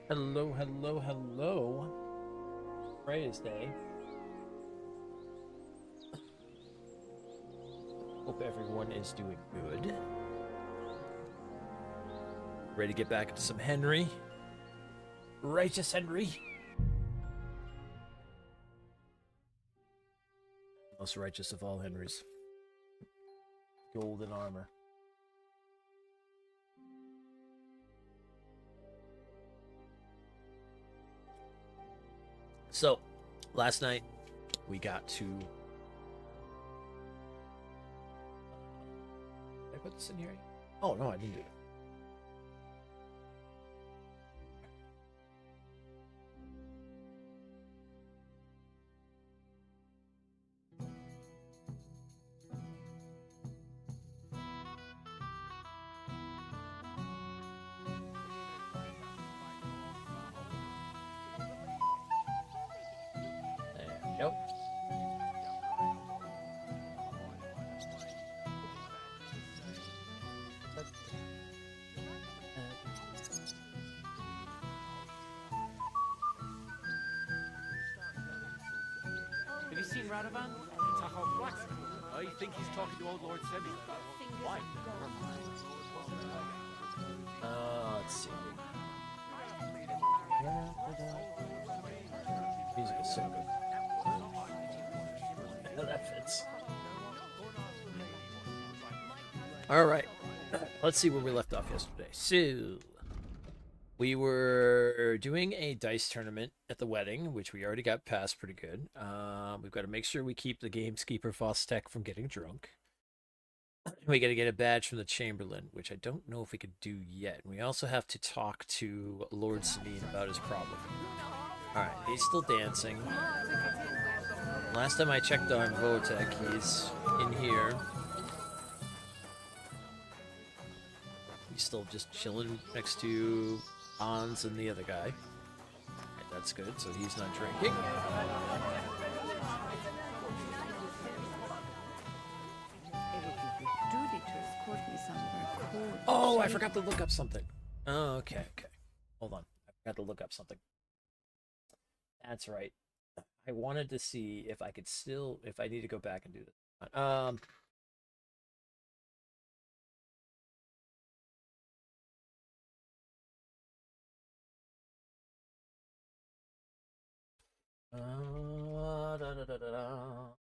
Hello, hello, hello. Thursday. Hope everyone is doing good. Ready to get back into some Henry? Righteous Henry. Most righteous of all Henrys. Golden armor. So, last night we got to. Did I put this in here? Oh, no, I didn't do it. There we go. Have you seen Radovan? Tahoe blacksmith. I think he's talking to old Lord Semi. Why? Let's see. Music is so good. That fits. All right. Let's see where we left off yesterday. So, we were doing a dice tournament at the wedding, which we already got past pretty good. We've got to make sure we keep the gameskeeper Vostek from getting drunk. We got to get a badge from the Chamberlain, which I don't know if we could do yet. We also have to talk to Lord Sabine about his problem. Alright, he's still dancing. Last time I checked on Votek, he's in here. He's still just chilling next to Hans and the other guy. Right, that's good, so he's not drinking. Oh, I forgot to look up something. Oh, okay. Hold on. I forgot to look up something. That's right. I wanted to see if I could still, if I need to go back and do this. Da, da, da, da, da.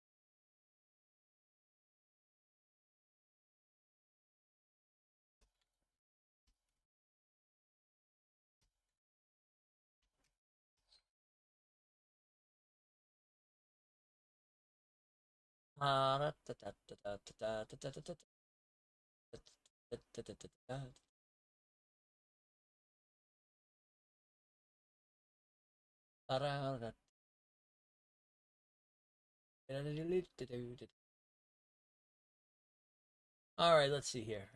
Da, da, da, da, da, da, da, da, da, da, da, da, da, da. All right, let's see here.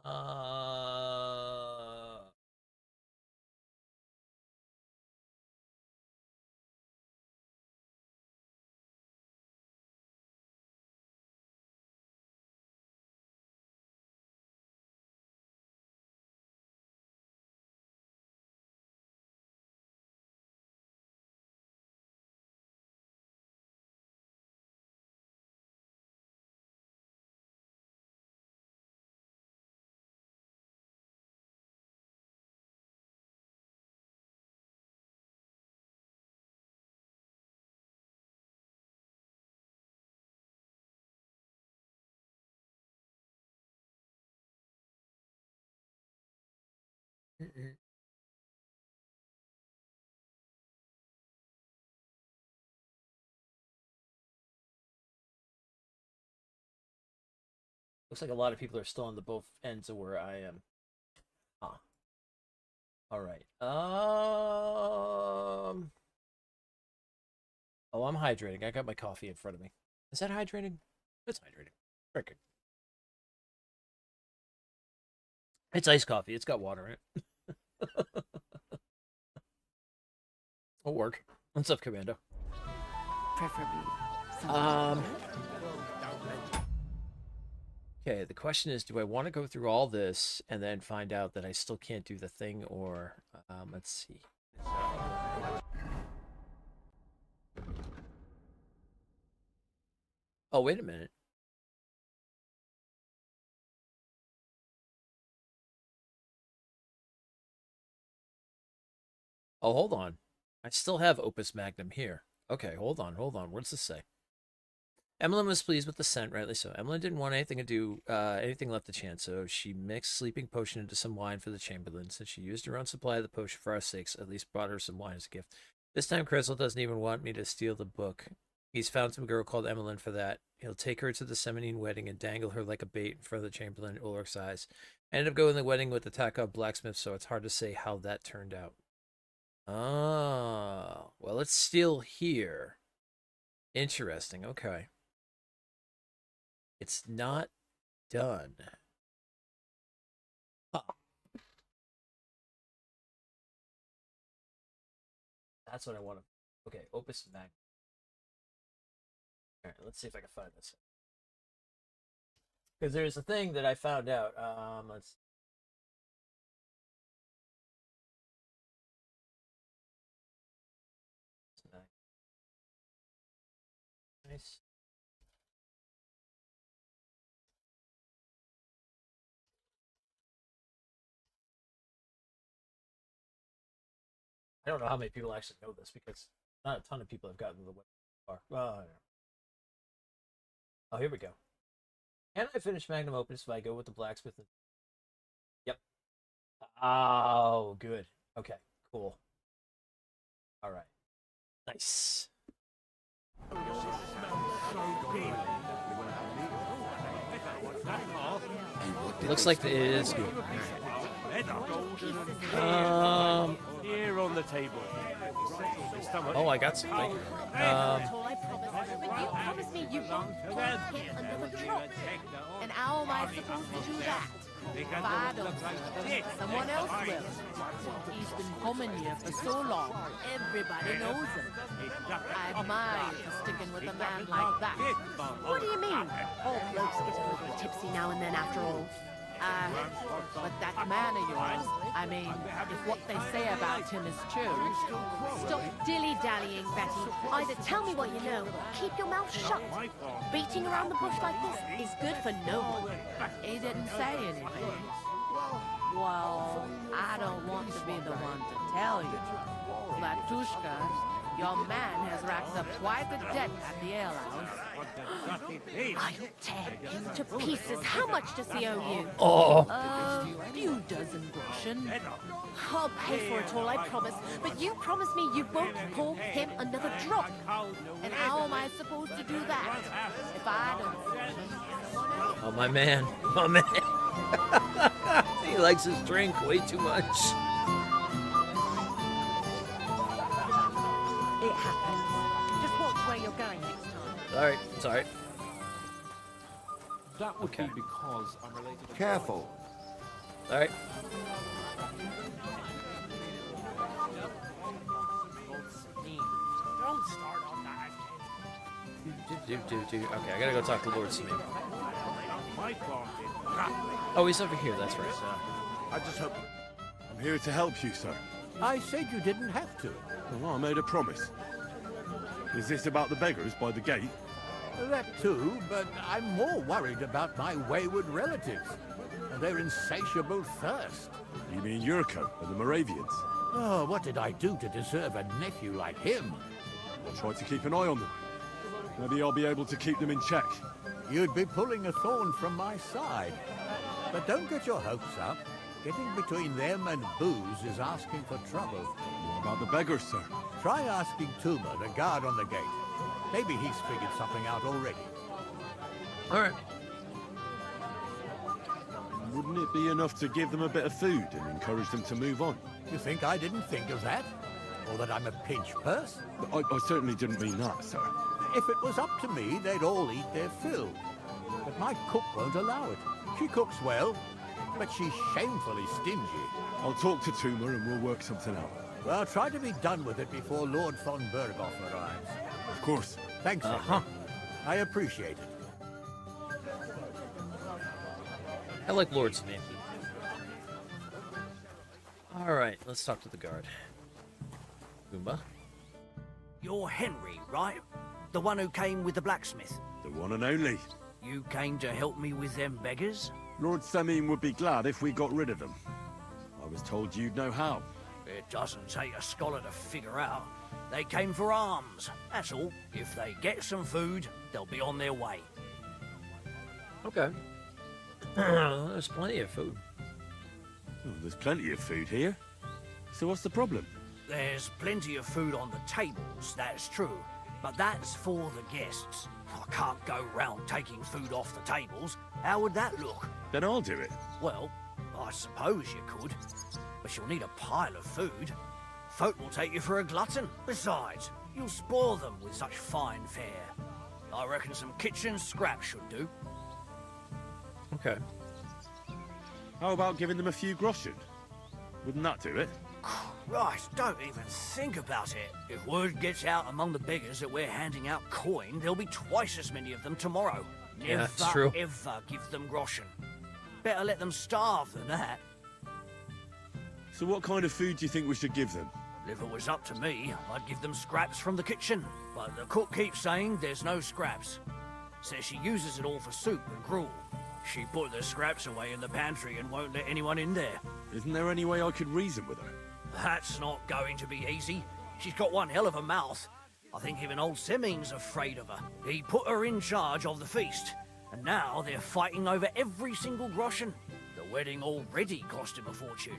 Uh, Looks like a lot of people are still on the both ends of where I am. Huh. All right. Oh, I'm hydrating. I got my coffee in front of me. Is that hydrating? It's hydrating. Very good. It's iced coffee. It's got water in it. It'll work. What's up, Commando? Preferably. Okay, the question is, do I want to go through all this and then find out that I still can't do the thing, or let's see. Oh, wait a minute. Oh, hold on. I still have Opus Magnum here. Okay, hold on. What does this say? Emmeline was pleased with the scent, rightly so. Emmeline didn't want anything to do, anything left to chance, so she mixed sleeping potion into some wine for the chamberlain. Since she used her own supply of the potion for our sakes, at least brought her some wine as a gift. This time, Crystal doesn't even want me to steal the book. He's found some girl called Emmeline for that. He'll take her to the Semenine wedding and dangle her like a bait in front of the chamberlain at Ulrich's eyes. I ended up going to the wedding with the Taka blacksmith, so it's hard to say how that turned out. Oh, well, it's still here. Interesting, okay. It's not done. Huh. That's what I want to... Okay, Opus Magnum. Alright, let's see if I can find this. Because there's a thing that I found out. Let's... Nice. I don't know how many people actually know this because not a ton of people have gotten to the web far. Well, I don't know. Oh, here we go. Can I finish Magnum Opus if I go with the blacksmith? Yep. Oh, good. Okay, cool. All right. Nice. Looks like it is good. Here on the table. Oh, I got something. But you promised me you won't hit another drop. And how am I supposed to do that? If I don't, someone else will. He's been coming here for so long, everybody knows him. I admire you for sticking with a man like that. What do you mean? All blokes get a little tipsy now and then after all. But that man of yours, I mean, if what they say about him is true... Stop dilly-dallying, Betty. Either tell me what you know, or keep your mouth shut. Beating around the bush like this is good for no one. He didn't say anything. Well, I don't want to be the one to tell you. Latushka, your man has racked up quite the debt at the alehouse. I'll tear him to pieces. How much does he owe you? Oh. A few dozen groschen. I'll pay for it all, I promise. But you promise me you won't pour him another drop. And how am I supposed to do that if I don't? Oh, my man. My man. He likes his drink way too much. It happens. Just watch where you're going next time. Alright, it's alright. That would Okay. be because I'm related to... Careful. Alright. Don't start on that. Okay, I gotta go talk to Lord Smee. My fault. Oh, he's over here, that's right. I just hope... I'm here to help you, sir. I said you didn't have to. Well, I made a promise. Is this about the beggars by the gate? That too, but I'm more worried about my wayward relatives and their insatiable thirst. You mean Yurko and the Moravians? Oh, what did I do to deserve a nephew like him? I'll try to keep an eye on them. Maybe I'll be able to keep them in check. You'd be pulling a thorn from my side. But don't get your hopes up. Getting between them and booze is asking for trouble. What about the beggars, sir? Try asking Tuma, the guard on the gate. Maybe he's figured something out already. Alright. Wouldn't it be enough to give them a bit of food and encourage them to move on? You think I didn't think of that? Or that I'm a pinch purse? I certainly didn't mean that, sir. If it was up to me, they'd all eat their fill. But my cook won't allow it. She cooks well, but she's shamefully stingy. I'll talk to Tuma and we'll work something out. Well, try to be done with it before Lord von Berghoff arrives. Of course. Thanks, Henry. I appreciate it. I like Lord's name. Alright, let's talk to the guard. Goomba. You're Henry, right? The one who came with the blacksmith. The one and only. You came to help me with them beggars? Lord Semine would be glad if we got rid of them. I was told you'd know how. It doesn't take a scholar to figure out. They came for alms, that's all. If they get some food, they'll be on their way. Okay. There's plenty of food. Oh, there's plenty of food here. So what's the problem? There's plenty of food on the tables, that's true. But that's for the guests. I can't go round taking food off the tables. How would that look? Then I'll do it. Well, I suppose you could. But you'll need a pile of food. Folk will take you for a glutton. Besides, you'll spoil them with such fine fare. I reckon some kitchen scraps should do. Okay. How about giving them a few groschen? Wouldn't that do it? Christ, don't even think about it. If word gets out among the beggars that we're handing out coin, there'll be twice as many of them tomorrow. Yeah, that's true. Ever give them groschen. Better let them starve than that. So what kind of food do you think we should give them? If it was up to me, I'd give them scraps from the kitchen. But the cook keeps saying there's no scraps. Says she uses it all for soup and gruel. She put the scraps away in the pantry and won't let anyone in there. Isn't there any way I could reason with her? That's not going to be easy. She's got one hell of a mouth. I think even old Semine's afraid of her. He put her in charge of the feast, and now they're fighting over every single groschen. The wedding already cost him a fortune.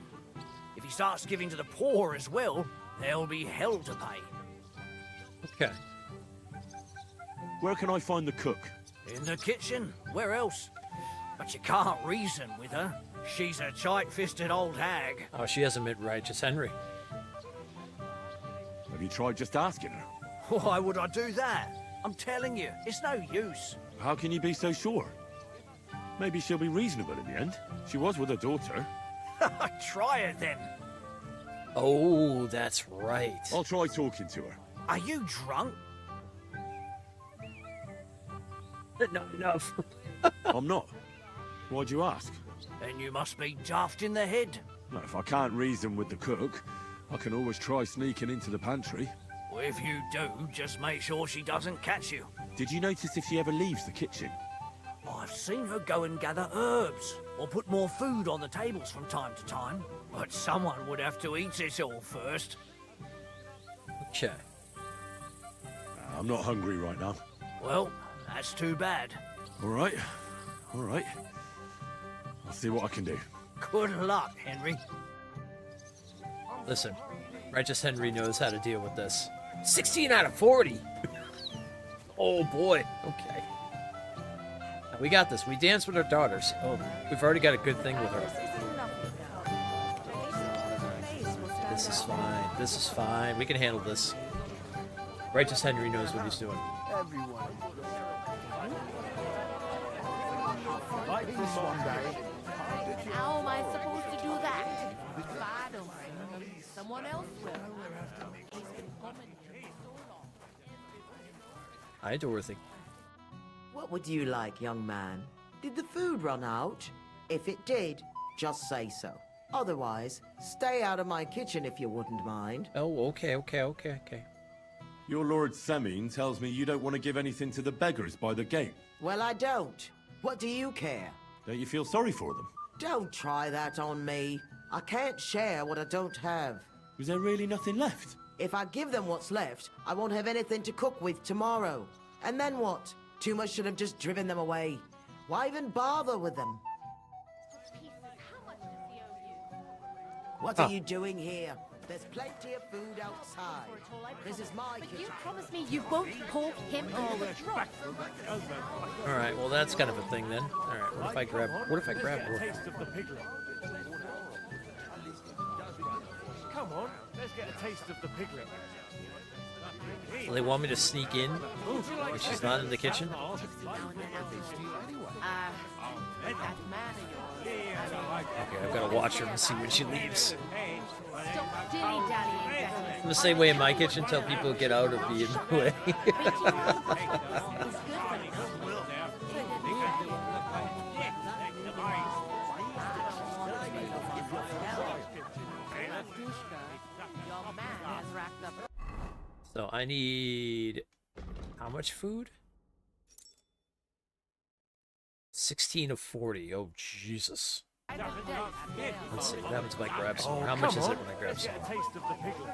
If he starts giving to the poor as well, there'll be hell to pay. Okay. Where can I find the cook? In the kitchen. Where else? But you can't reason with her. She's a tight-fisted old hag. Oh, she hasn't met Righteous Henry. Have you tried just asking her? Why would I do that? I'm telling you, it's no use. How can you be so sure? Maybe she'll be reasonable in the end. She was with her daughter. Try it then. Oh, that's right. I'll try talking to her. Are you drunk? No, enough. I'm not. Why'd you ask? Then you must be daft in the head. No, if I can't reason with the cook, I can always try sneaking into the pantry. Well, if you do, just make sure she doesn't catch you. Did you notice if she ever leaves the kitchen? I've seen her go and gather herbs, or put more food on the tables from time to time. But someone would have to eat it all first. Okay. I'm not hungry right now. Well, that's too bad. All right. All right. I'll see what I can do. Good luck, Henry. Listen, Righteous Henry knows how to deal with this. 16 out of 40! Oh boy. Okay. Now, we got this. We danced with our daughters. Oh, we've already got a good thing with her. This is fine. This is fine. We can handle this. Righteous Henry knows what he's doing. Like this one day. How am I supposed to do that? If I don't, someone else will. He's been coming so long. Hi, Dorothy. What would you like, young man? Did the food run out? If it did, just say so. Otherwise, stay out of my kitchen if you wouldn't mind. Oh, okay. Your Lord Semine tells me you don't want to give anything to the beggars by the gate. Well, I don't. What do you care? Don't you feel sorry for them? Don't try that on me. I can't share what I don't have. Was there really nothing left? If I give them what's left, I won't have anything to cook with tomorrow. And then what? Tuma should have just driven them away. Why even bother with them? How much does he owe you? What are you doing here? There's plenty of food outside. This is my But kitchen. you promised me you won't call him a drop. All right. Well, that's kind of a thing then. All right. What if I grab? What if I grab? Let's get a taste of the piglet. Come on, let's get a taste of the piglet. They want me to sneak in when she's not in the kitchen. That man of yours. Okay, I've got to watch her and see when she leaves. Stop dilly-dallying, Betty. I'm the same way in my kitchen. Tell people to get out or be in the way. Beating around the bush like this is good for Your man has racked up. So I need how much food? 16 of 40. Oh Jesus. Let's see what happens if I grab some. How much is it when I grab Let's some? get a taste of the piglet.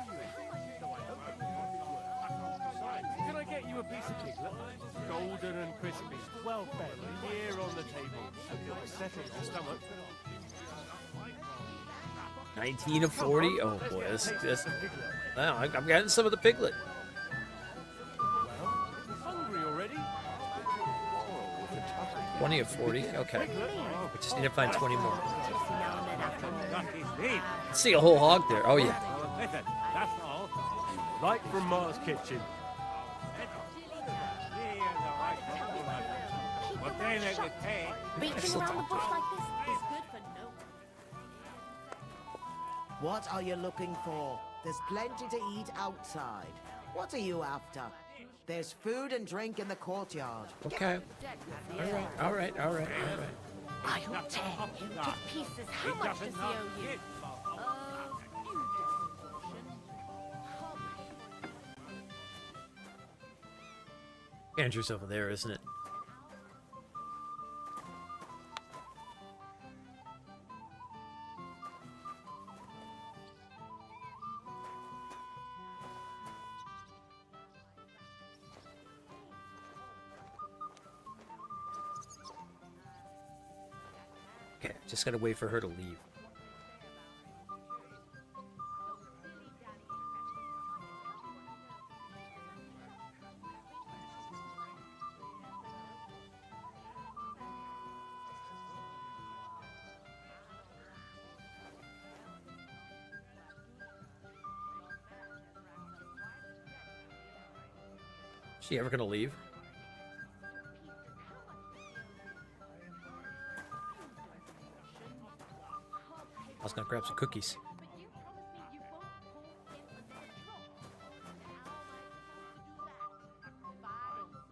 Can I get you a piece of piglet? Golden and crispy, well fed, here on the table. Settle your stomach. 19 of 40. Oh boy, this. Piglet. Wow, I'm getting some of the piglet. Hungry already? 20 of 40. Okay. We just need to find 20 more. See a whole hog there. Oh yeah. Listen, that's all. Right from Ma's kitchen. beating around the bush like this is good for no one. What are you looking for? There's plenty to eat outside. What are you after? There's food and drink in the courtyard. Okay. All right. I'll tear him to pieces. How much does he owe you? Andrew's over there, isn't it? Okay, just gotta wait for her to leave. Is she ever gonna leave? I was gonna grab some cookies.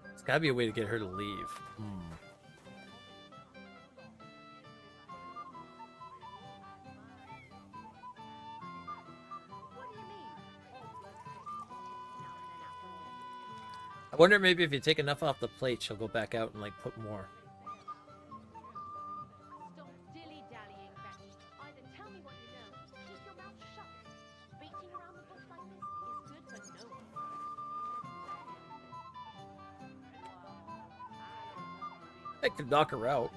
There's gotta be a way to get her to leave. I wonder maybe if you take enough off the plate, she'll go back out and like put more. Stop dilly-dallying, Betty. Either tell me what you know, keep your mouth shut. Beating around the bush like this is good for no one. I could knock her out.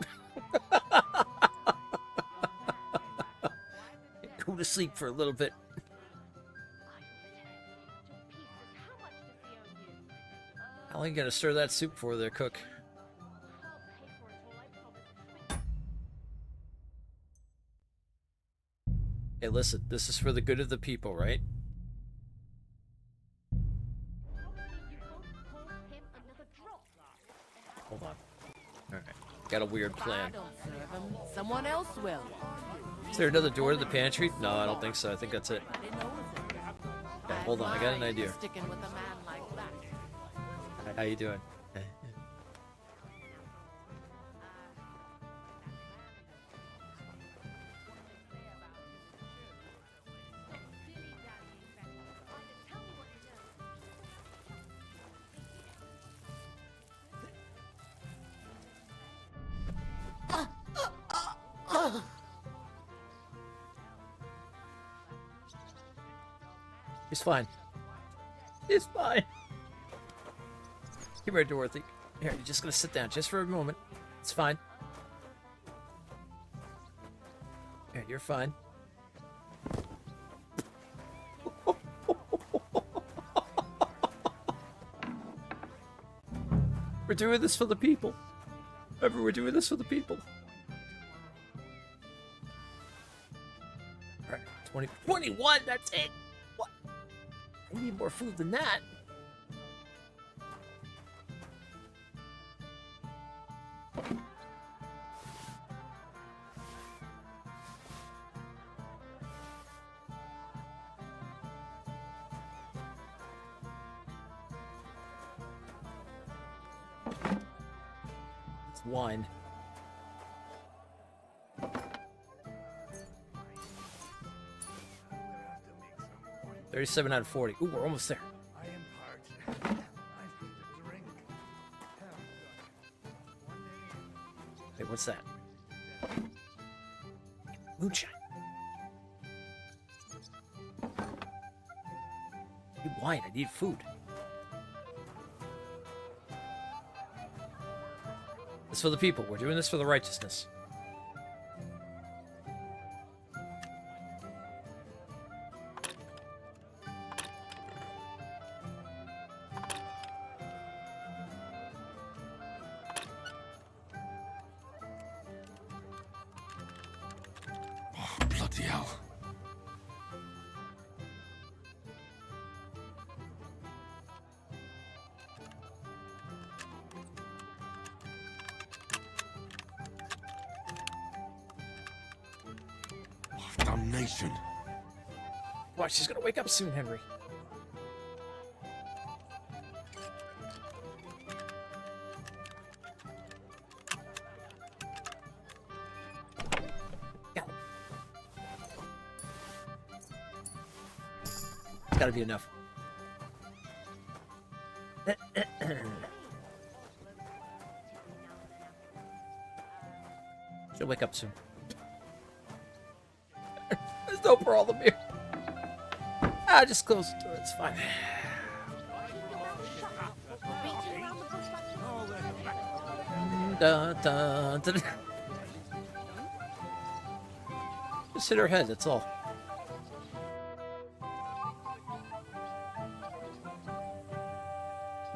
Go to sleep for a little bit. How long are you gonna stir that soup for there, cook? Hey, listen, this is for the good of the people, right? Hold on. Alright. Got a weird I plan. don't serve him. Someone else will. Is there another door to the pantry? No, I don't think so. I think that's it. I didn't notice it. Okay, hold on, I got an Why you idea. Sticking with a man like that. How you doing? He's fine. He's fine. Come here, Dorothy. Here, you're just gonna sit down just for a moment. It's fine. Here, you're fine. We're doing this for the people. Remember, we're doing this for the people. Alright, 21, that's it! What? I need more food than that. It's wine. $37 out of 40. Ooh, we're almost there. I am parched. I need a drink. Wait, what's that? Moonshine. I need wine. I need food. This for the people. We're doing this for the righteousness. Bloody hell. Damnation. Watch, she's gonna wake up soon, Henry. Got it. It's gotta be enough. She'll wake up soon. There's no problem here. Ah, just close the door. It's fine. Beating around the bush like this? Dun, dun, dun. Just hit her head, that's all.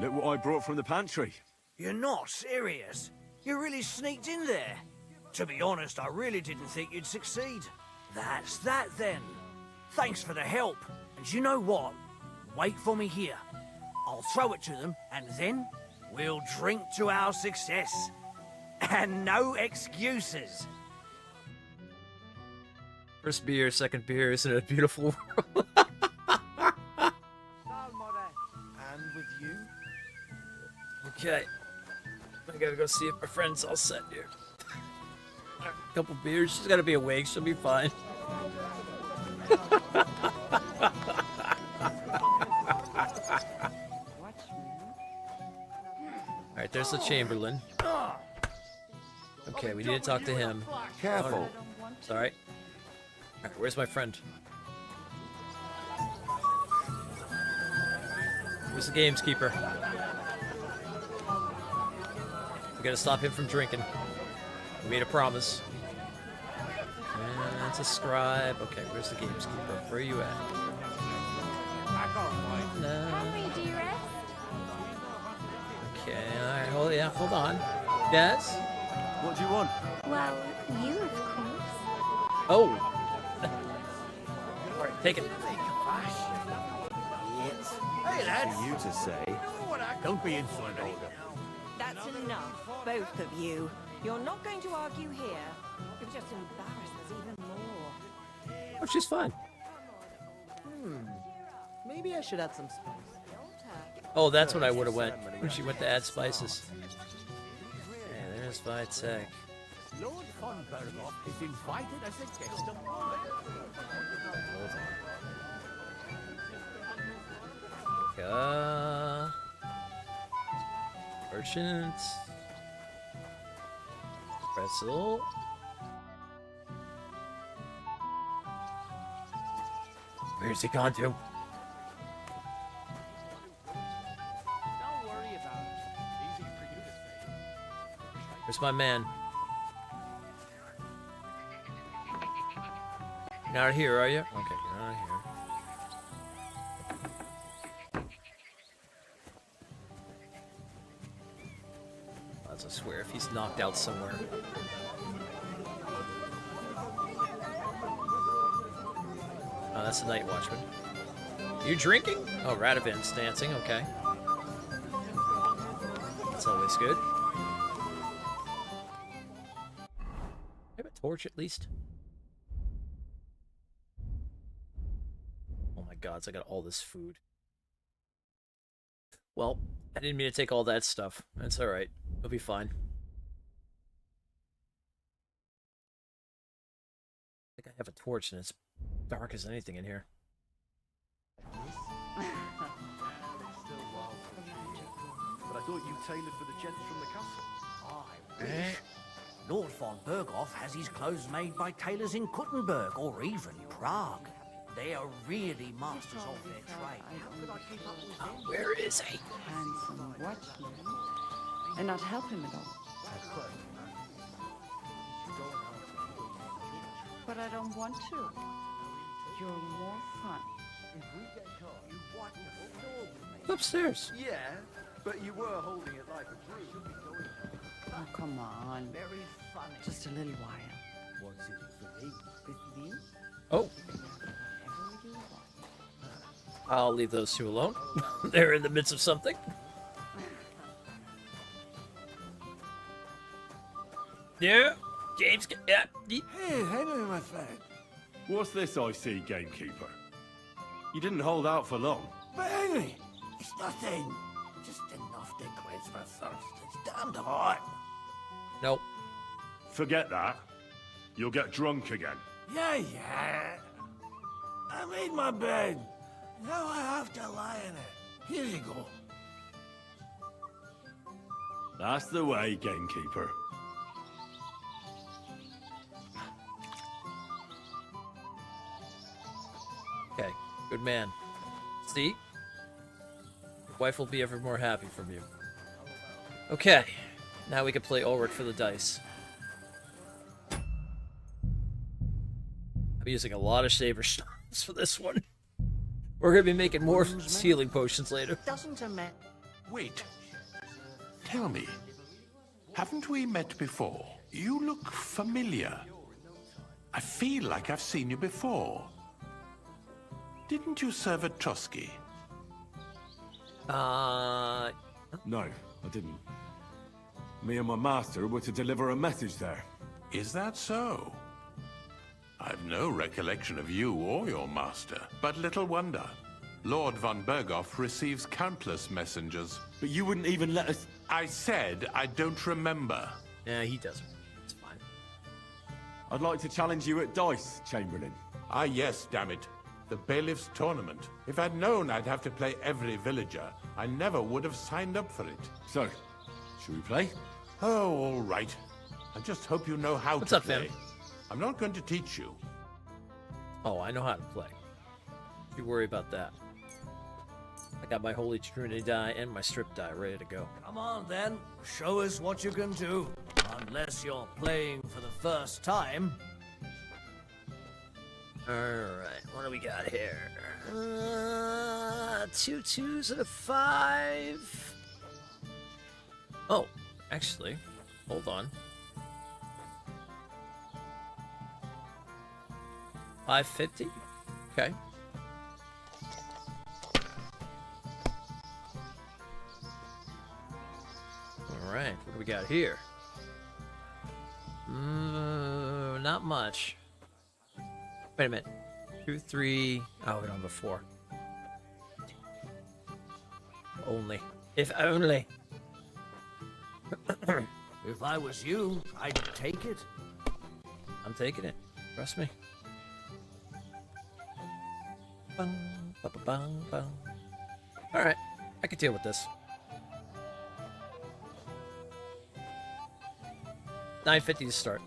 Look what I brought from the pantry. You're not serious? You really sneaked in there? To be honest, I really didn't think you'd succeed. That's that then. Thanks for the help. And you know what? Wait for me here. I'll throw it to them, and then we'll drink to our success. And no excuses. First beer, second beer, isn't it a beautiful world? And with you? Okay. I gotta go see if my friend's all set here. A couple beers, she's gotta be awake, she'll be fine. Alright, there's the Chamberlain. Okay, we need to talk to him. Careful. Sorry. Alright, where's my friend? Where's the gameskeeper? We gotta stop him from drinking. We made a promise. And it's a scribe. Okay, where's the gameskeeper? Where are you at? No. Henry, do you rest? Okay, alright, hold on. Yes? What do you want? Well, you, of course. Oh! Alright, take it. Hey, lads. For you to say. Don't be insolent, Olga. That's enough, both of you. You're not going to argue here. You've just embarrassed us even more. Oh, she's fine. Maybe I should add some spice. Oh, that's when I would have went. When she went to add spices. Yeah, there's Vitek. Lord von Bergoff is invited as a guest of honor. Merchants. Pretzel. Where's he gone to? Don't worry about it. Easy for you to say. Where's my man? You're not here, are you? Okay, you're not here. gods, I swear, if he's knocked out somewhere. Oh, that's the Night Watchman. You drinking? Oh, Radovans dancing, okay. That's always good. Have a torch at least. Oh my gods, I got all this food. Well, I didn't mean to take all that stuff. That's alright. It'll be fine. I think I have a torch and it's dark as anything in here. But I thought you tailored for the gents from the castle. I wish. Lord von Berghoff has his clothes made by tailors in Kuttenberg or even Prague. They are really masters of their trade. How could I keep up with them? Where is he? Handsome watchman. And not help him at all. But I don't want to. You're more fun. If we get caught, you wonderful. Upstairs. Yeah, but you were holding it like a broom. Oh, come on. Very funny. Just a little while. What's in it for me? With me? Oh, Whatever you want. I'll leave those two alone. They're in the midst of something. Yeah, James. Yeah. Hey, Henry, my friend. What's this I see, gamekeeper? You didn't hold out for long. But Henry, it's nothing. Just enough to quench my thirst. It's damned hot. Nope. Forget that. You'll get drunk again. Yeah. I made my bed. Now I have to lie in it. Here you go. That's the way, gamekeeper. Okay, good man. See? Your wife will be ever more happy from you. Okay, now we can play Ulrich for the dice. I'm using a lot of saber stones for this one. We're gonna be making more healing potions later. Doesn't a man... Wait. Tell me, haven't we met before? You look familiar. I feel like I've seen you before. Didn't you serve at Trotsky? No, I didn't. Me and my master were to deliver a message there. Is that so? I've no recollection of you or your master, but little wonder. Lord von Berghoff receives countless messengers. But you wouldn't even let us... I said I don't remember. Yeah, he doesn't. It's fine. I'd like to challenge you at dice, Chamberlain. Ah, yes, damn it. The bailiff's tournament. If I'd known I'd have to play every villager, I never would have signed up for it. So, should we play? Oh, all right. I just hope you know how What's to up, play. fam? I'm not going to teach you. Oh, I know how to play. You worry about that. I got my Holy Trinity die and my strip die ready to go. Come on, then. Show us what you can do. Unless you're playing for the first time. Alright, what do we got here? 2 2s and a 5. Oh, actually, hold on. 550? Okay. Alright, what do we got here? Not much. Wait a minute. 2, 3. Oh, we don't have a 4. Only. If only. If I was you, I'd take it. I'm taking it. Trust me. Bum, ba, ba, bum, bum. All right, I can deal with this. 950 to start.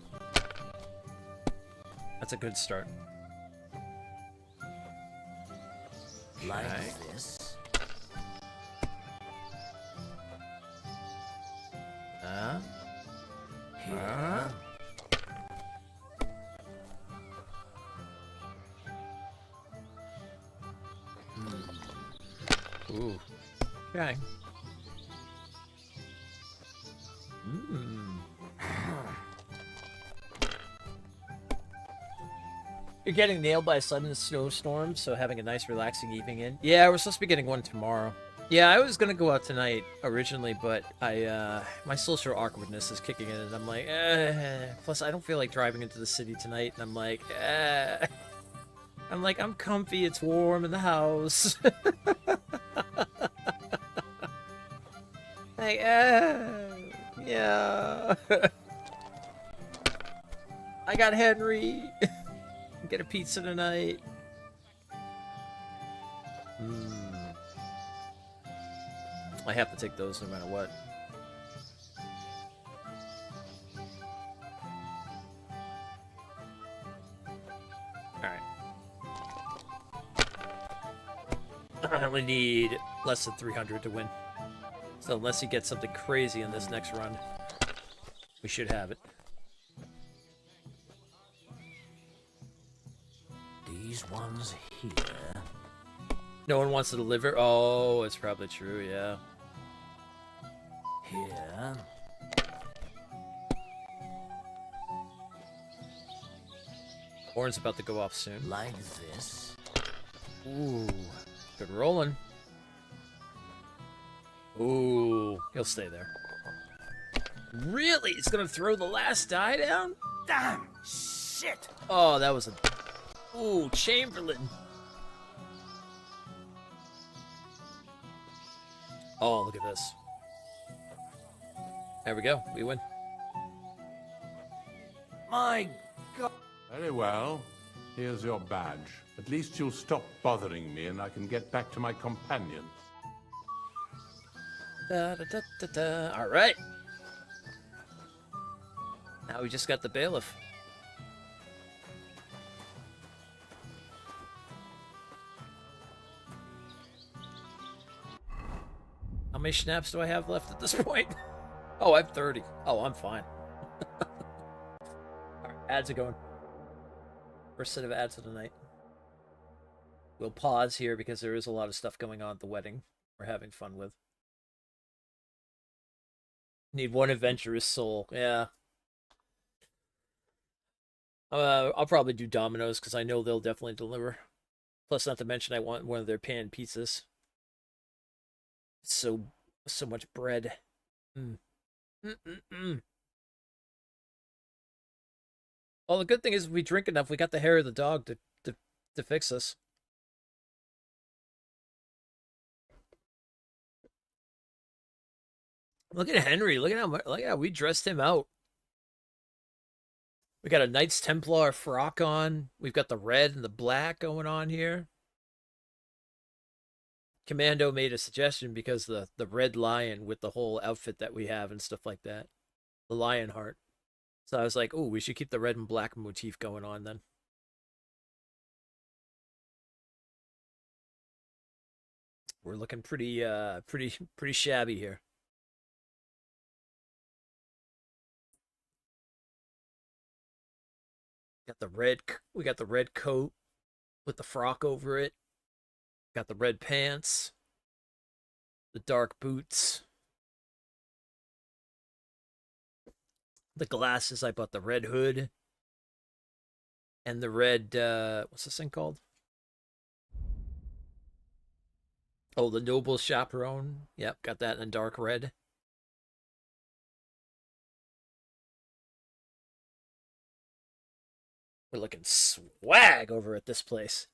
That's a good start. Like Okay. this. Here. Ooh. Okay. You're getting nailed by a sudden snowstorm, so having a nice relaxing evening in. Yeah, we're supposed to be getting one tomorrow. Yeah, I was gonna go out tonight originally, but my social awkwardness is kicking in, and I'm like, Plus, I don't feel like driving into the city tonight, and I'm like, I'm comfy, it's warm in the house. Like, yeah. I got Henry. Get a pizza tonight. I have to take those no matter what. Alright. I only need less than 300 to win. So unless he gets something crazy in this next run, we should have it. These ones here. No one wants to deliver? Oh, it's probably true, yeah. Here. Horn's about to go off soon. Like this. Ooh, good rolling. Ooh, he'll stay there. Really? He's gonna throw the last die down? Damn! Shit! Oh, that was a... Ooh, Chamberlain. Oh, look at this. There we go. We win. My God. Very well. Here's your badge. At least you'll stop bothering me and I can get back to my companions. Da, da, da, da, da. All right. Now we just got the bailiff. How many schnapps do I have left at this point? Oh, I have 30. Oh, I'm fine. Alright, ads are going. First set of ads of the night. We'll pause here because there is a lot of stuff going on at the wedding we're having fun with. Need one adventurous soul. Yeah. I'll probably do Domino's because I know they'll definitely deliver. Plus, not to mention, I want one of their pan pizzas. So much bread. Well, the good thing is, if we drink enough, we got the hair of the dog to fix us. Look at Henry. Look at how we dressed him out. We got a Knights Templar frock on. We've got the red and the black going on here. Commando made a suggestion because the red lion with the whole outfit that we have and stuff like that. The lion heart. So I was like, oh, we should keep the red and black motif going on then. We're looking pretty shabby here. We got the red coat with the frock over it. Got the red pants. The dark boots. The glasses, I bought the red hood. And the red, what's this thing called? Oh, the Noble Chaperone. Yep, got that in dark red. We're looking swag over at this place.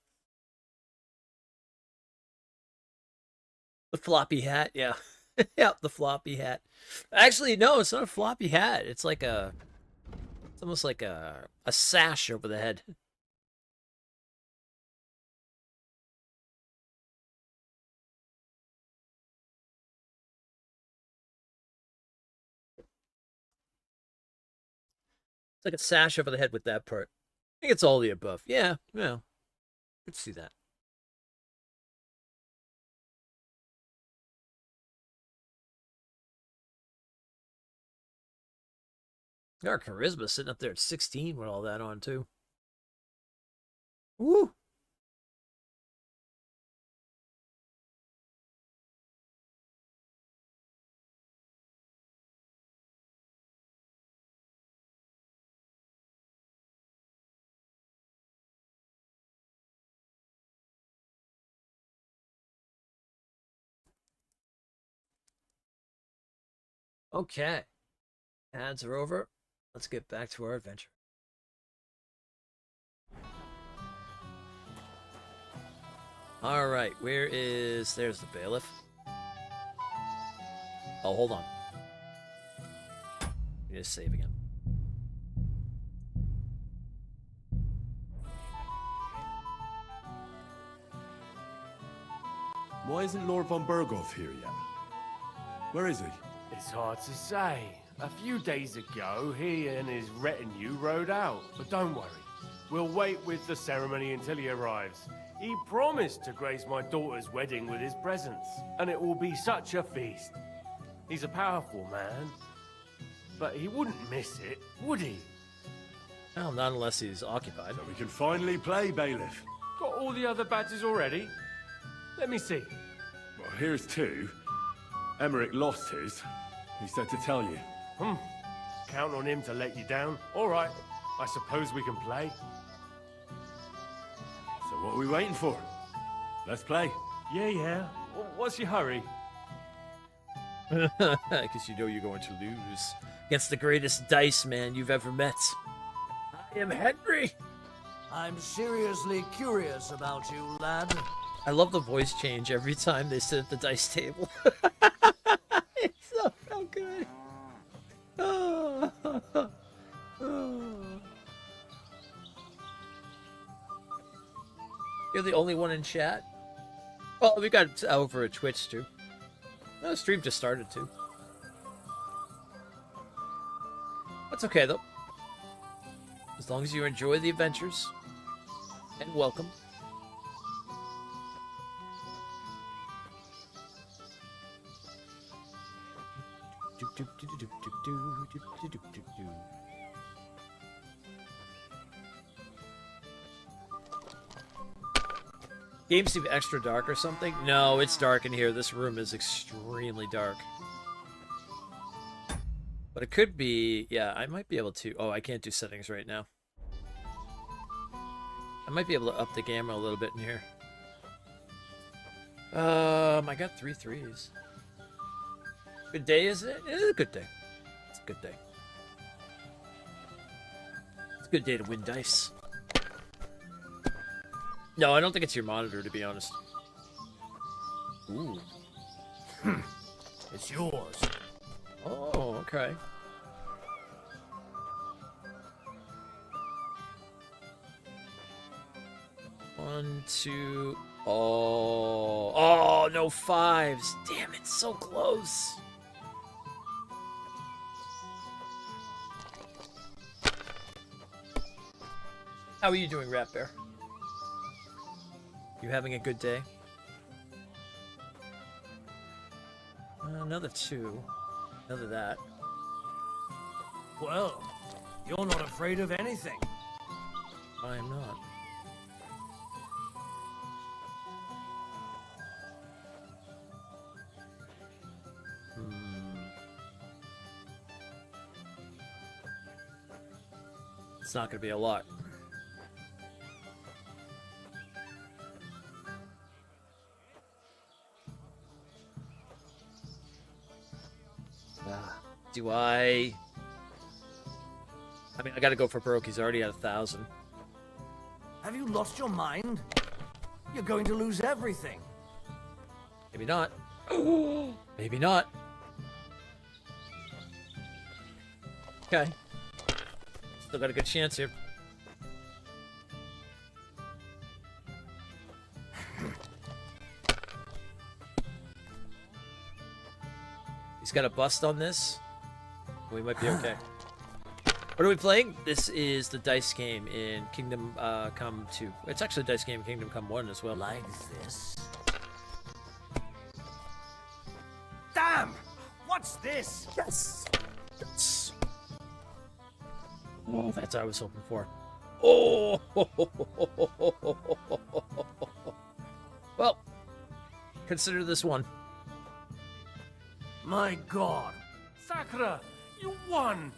The floppy hat, yeah. Yep, the floppy hat. Actually, no, it's not a floppy hat. It's like it's almost like a sash over the head. It's like a sash over the head with that part. I think it's all the above. Yeah, let's see that. Our charisma sitting up there at 16 with all that on too. Woo! Okay. Ads are over. Let's get back to our adventure. All right, there's the bailiff. Oh, hold on. Just save again. Why isn't Lord von Berghoff here yet? Where is he? It's hard to say. A few days ago, he and his retinue rode out. But don't worry. We'll wait with the ceremony until he arrives. He promised to grace my daughter's wedding with his presence, and it will be such a feast. He's a powerful man, but he wouldn't miss it, would he? Well, not unless he's occupied. So we can finally play, bailiff. Got all the other badges already? Let me see. Well, here's two. Emmerich lost his. He said to tell you. Count on him to let you down. All right, I suppose we can play. So what are we waiting for? Let's play. Yeah. What's your hurry? Because you know you're going to lose against the greatest dice man you've ever met. I am Henry. I'm seriously curious about you, lad. I love the voice change every time they sit at the dice table. It's so good. Oh. You're the only one in chat? Oh, we got over at Twitch too. The stream just started too. That's okay though. As long as you enjoy the adventures. And welcome. Game seem extra dark or something? No, it's dark in here. This room is extremely dark. But it could be... Yeah, I might be able to... Oh, I can't do settings right now. I might be able to up the gamma a little bit in here. I got 3 threes. Good day, is it? It is a good day. It's a good day. It's a good day to win dice. No, I don't think it's your monitor, to be honest. Ooh. It's yours. Oh, okay. One, two... Oh... Oh, no fives! Damn it, so close! How are you doing, Rat Bear? You having a good day? Another 2. Another that. Well, you're not afraid of anything. I am not. It's not going to be a lot. Do I mean, I gotta go for broke. He's already at 1,000. Have you lost your mind? You're going to lose everything. Maybe not. Maybe not. Okay. Still got a good chance here. He's got a bust on this. We might be okay. What are we playing? This is the dice game in Kingdom Come 2. It's actually a dice game in Kingdom Come 1 as well. Like this. Damn! What's this? Yes! Yes! Oh, that's what I was hoping for. Oh! Well, consider this one. My God. Sakura, you won!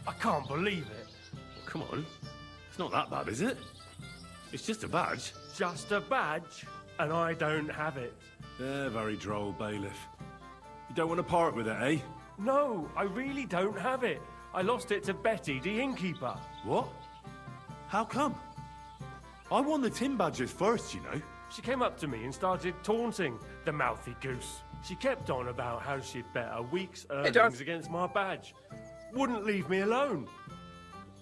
I can't believe it. Well, come on. It's not that bad, is it? It's just a badge. Just a badge, and I don't have it. Very droll, bailiff. You don't want to part with it, eh? No, I really don't have it. I lost it to Betty, the innkeeper. What? How come? I won the tin badges first, you know. She came up to me and started taunting, the mouthy goose. She kept on about how she'd bet a week's earnings against my badge. Wouldn't leave me alone.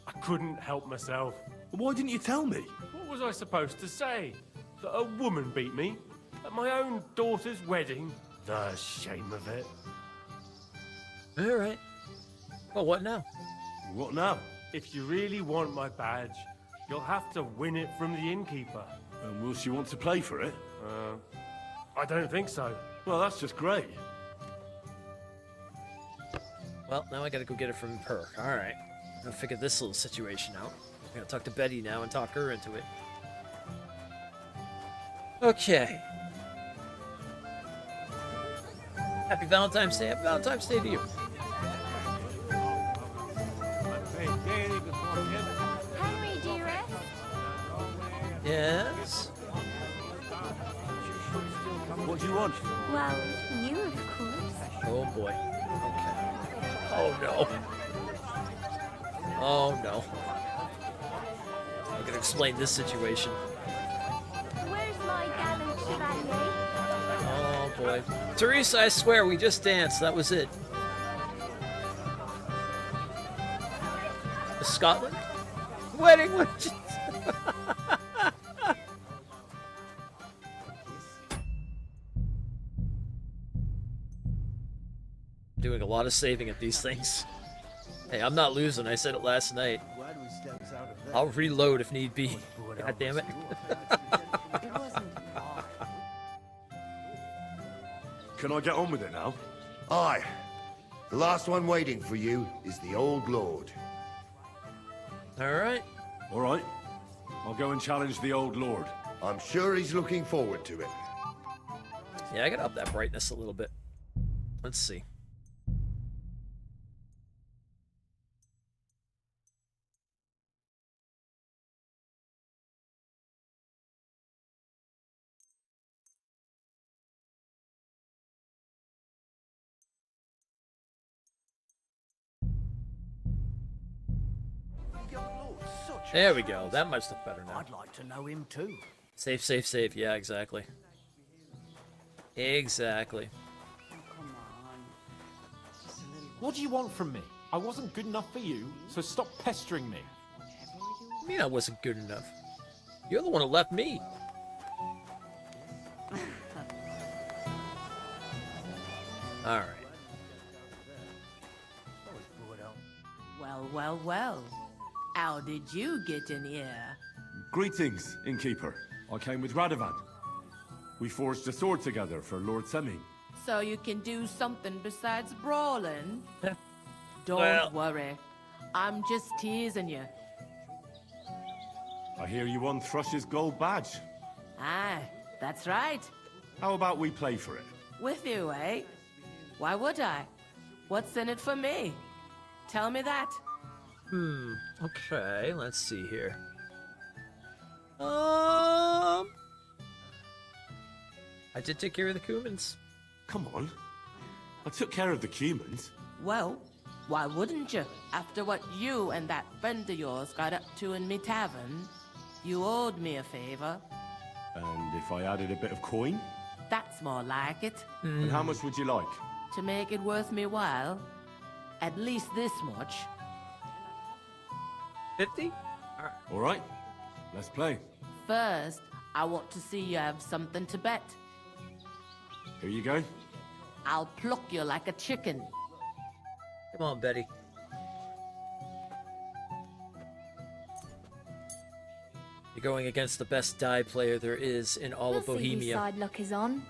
I couldn't help myself. Why didn't you tell me? What was I supposed to say? That a woman beat me? At my own daughter's wedding? The shame of it. Alright. Well, what now? What now? If you really want my badge, you'll have to win it from the innkeeper. And will she want to play for it? I don't think so. Well, that's just great. Well, now I gotta go get it from her. Alright. I'm gonna figure this little situation out. I'm gonna talk to Betty now and talk her into it. Okay. Happy Valentine's Day. Happy Valentine's Day to you. Henry, dearest. Yes? What do you want? Well, you, of course. Oh boy. Okay. Oh no. Oh no. I'm gonna explain this situation. Where's my gallant chevalier? Oh boy. Teresa, I swear we just danced. That was it. Scotland? Wedding witches. Doing a lot of saving at these things. Hey, I'm not losing. I said it last night. I'll reload if need be. God damn it. Can I get on with it now? Aye. The last one waiting for you is the Old Lord. Alright. Alright. I'll go and challenge the Old Lord. I'm sure he's looking forward to it. Yeah, I gotta up that brightness a little bit. Let's see. There we go. That much look better now. I'd like to know him too. Save, save, save. Yeah, exactly. Exactly. What do you want from me? I wasn't good enough for you, so stop pestering me. What do you mean I wasn't good enough? You're the one who left me. Alright. Well, well, well. How did you get in here? Greetings, innkeeper. I came with Radovan. We forged a sword together for Lord Seming. So you can do something besides brawling? Don't Well. worry. I'm just teasing you. I hear you won Thrush's gold badge. Ah, that's right. How about we play for it? With you, eh? Why would I? What's in it for me? Tell me that. Okay, let's see here. I did take care of the Cumans. Come on. I took care of the Cumans. Well, why wouldn't you? After what you and that friend of yours got up to in me tavern, you owed me a favor. And if I added a bit of coin? That's more like it. And how much would you like? To make it worth me while, at least this much. 50? All right. Let's play. First, I want to see you have something to bet. Here you go. I'll pluck you like a chicken. Come on, Betty. You're going against the best die player there is in all of Bohemia. Side luck is on.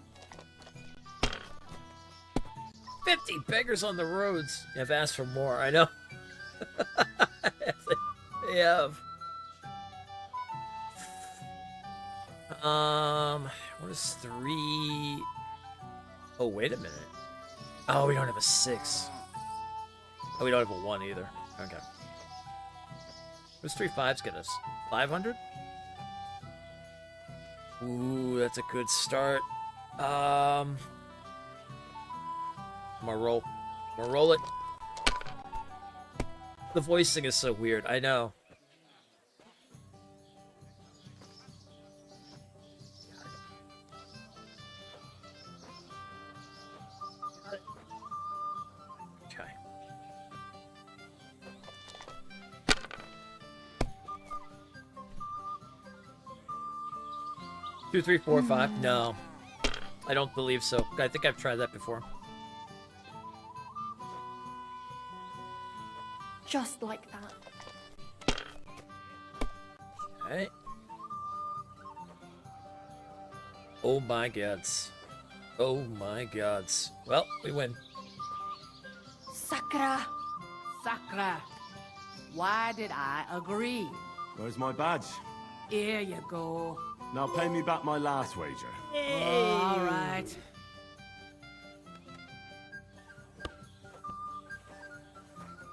50 beggars on the roads. I've asked for more, I know. They have. What is 3? Oh, wait a minute. Oh, we don't have a 6. Oh, we don't have a 1 either. Okay. What's 3 5s get us? 500? Ooh, that's a good start. I'm gonna roll. We'll roll it. The voicing is so weird. I know. Okay. Two, three, four, five. No, I don't believe so. I think I've tried that before. Just like that. Okay. Oh my gods. Oh my gods. Well, we win. Sakra. Sakra. Why did I agree? Where's my badge? Here you go. Now pay me back my last wager. All right.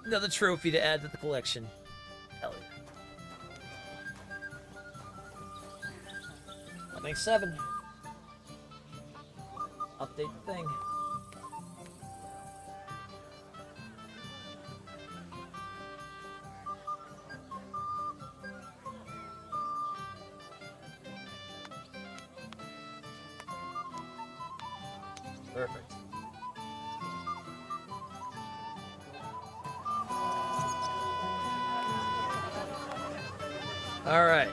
Another trophy to add to the collection. Hell yeah. Nothing 7. Update the thing. Perfect. Alright.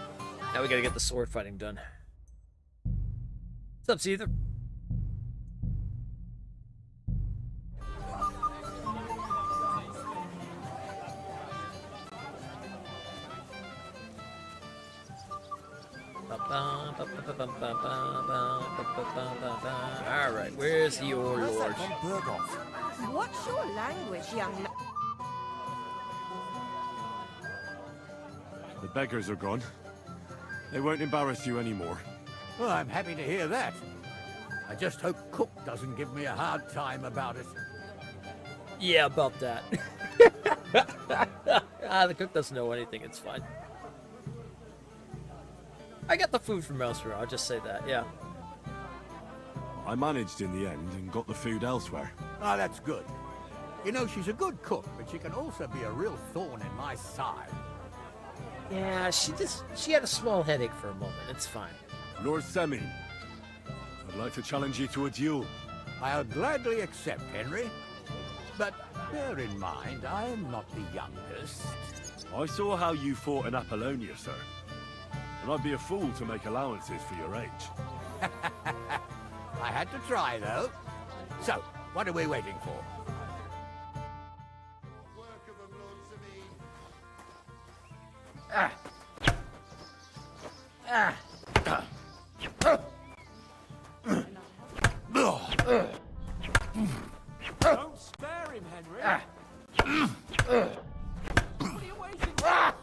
Now we gotta get the sword fighting done. What's up, Caesar? Alright, where's your lord? What's your language, young man? The beggars are gone. They won't embarrass you anymore. Well, I'm happy to hear that. I just hope Cook doesn't give me a hard time about it. Yeah, about that. The cook doesn't know anything, it's fine. I got the food from elsewhere, I'll just say that, yeah. I managed in the end and got the food elsewhere. Ah, that's good. You know, she's a good cook, but she can also be a real thorn in my side. Yeah, she had a small headache for a moment, it's fine. Lord Semi, I'd like to challenge you to a duel. I'll gladly accept, Henry. But bear in mind, I am not the youngest. I saw how you fought in Apollonia, sir. And I'd be a fool to make allowances for your age. I had to try, though. So, what are we waiting for? Don't spare him, Henry. What are you waiting for?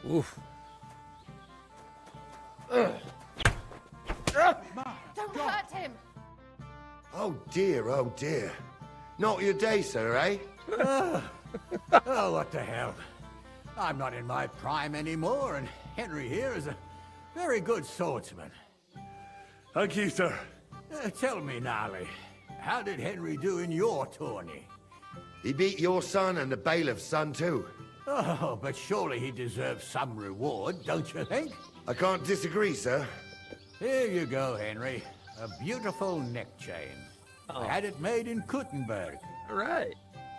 Oof. Don't hurt him. Oh dear, oh dear. Not your day, sir, eh? Oh, what the hell. I'm not in my prime anymore, and Henry here is a very good swordsman. Thank you, sir. Tell me, Nally, how did Henry do in your tourney? He beat your son and the bailiff's son, too. Oh, but surely he deserves some reward, don't you think? I can't disagree, sir. Here you go, Henry. A beautiful neck chain. I had it made in Kuttenberg. All right.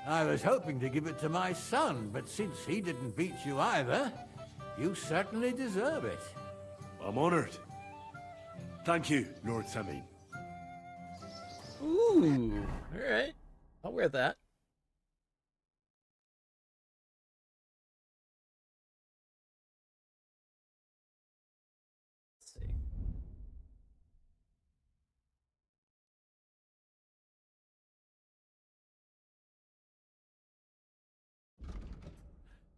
I was hoping to give it to my son, but since he didn't beat you either, you certainly deserve it. I'm honored. Thank you, Lord Semi. Ooh. All right. I'll wear that. Let's see.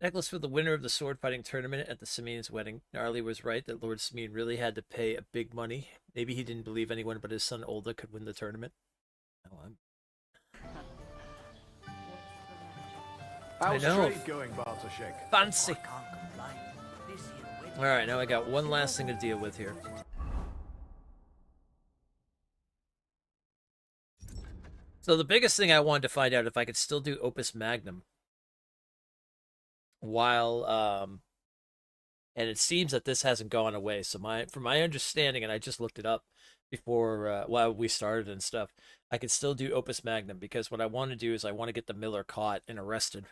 Necklace for the winner of the sword fighting tournament at the Simeon's wedding. Gnarly was right that Lord Simeon really had to pay a big money. Maybe he didn't believe anyone but his son Olda could win the tournament. Oh, I know. going, Bartoszek? Fancy. All right, now I got one last thing to deal with here. So the biggest thing I wanted to find out if I could still do Opus Magnum while and it seems that this hasn't gone away. So from my understanding, and I just looked it up before while we started and stuff, I could still do Opus Magnum because what I want to do is I want to get the Miller caught and arrested.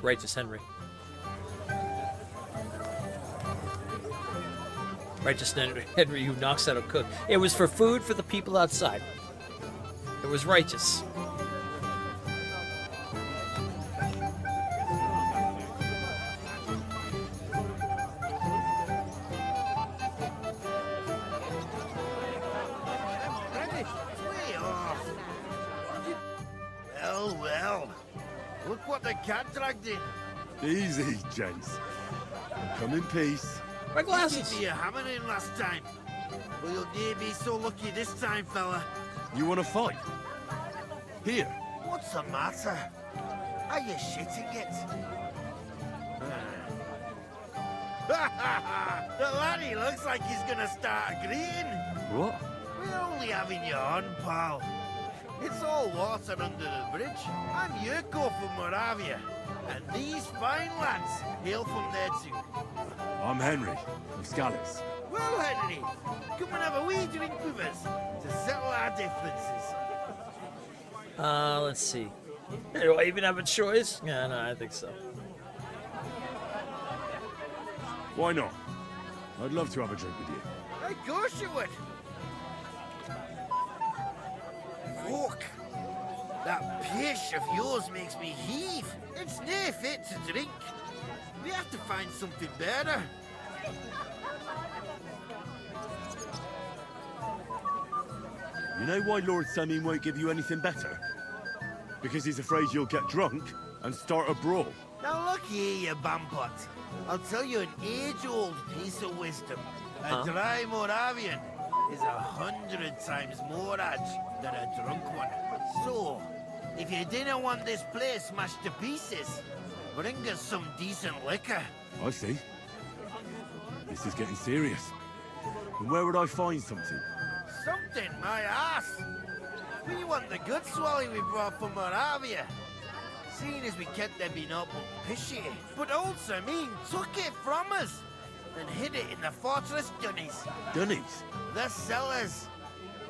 Righteous Henry. Righteous Henry who knocks out a cook. It was for food for the people outside. It was righteous. Well. Look what the cat dragged in. Easy, gents. Come in peace. My glasses. You hammering in last time. Well, you'll near be so lucky this time, fella. You want to fight? Here. What's the matter? Are you shitting it? The laddie looks like he's gonna start agreeing. What? We're only having you on, pal. It's all water under the bridge. I'm Yurko from Moravia, and these fine lads hail from there too. I'm Henry, of Scallis. Well, Henry, come and have a wee drink with us to settle our differences. Let's see. Do I even have a choice? Yeah, no, I think so. Why not? I'd love to have a drink with you. Of course you would. Fuck. That pish of yours makes me heave. It's near fit to drink. We have to find something better. You know why Lord Semin won't give you anything better? Because he's afraid you'll get drunk and start a brawl. Now look here, you bampot. I'll tell you an age-old piece of wisdom. A dry Moravian is 100 times more edge than a drunk one. So, if you didn't want this place smashed to pieces, bring us some decent liquor. I see. This is getting serious. And where would I find something? Something, my ass. We want the good swally we brought from Moravia. Seeing as we kept them being up pishy. But old Samin took it from us and hid it in the fortress dunnies. Dunnies? The cellars.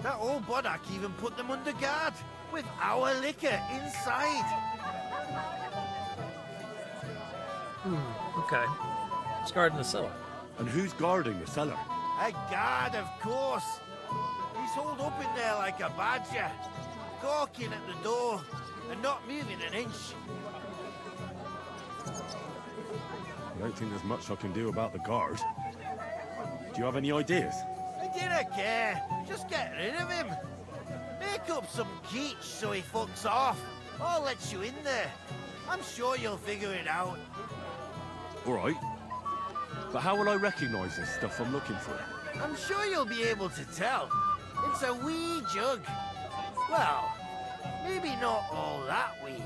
That old Bodak even put them under guard with our liquor inside. Okay. Who's guarding the cellar? And who's guarding the cellar? A guard, of course. He's holed up in there like a badger, gawking at the door and not moving an inch. I don't think there's much I can do about the guard. Do you have any ideas? I didn't care. Just get rid of him. Make up some geech so he fucks off. I'll let you in there. I'm sure you'll figure it out. All right. But how will I recognize this stuff I'm looking for? I'm sure you'll be able to tell. It's a wee jug. Well, maybe not all that wee.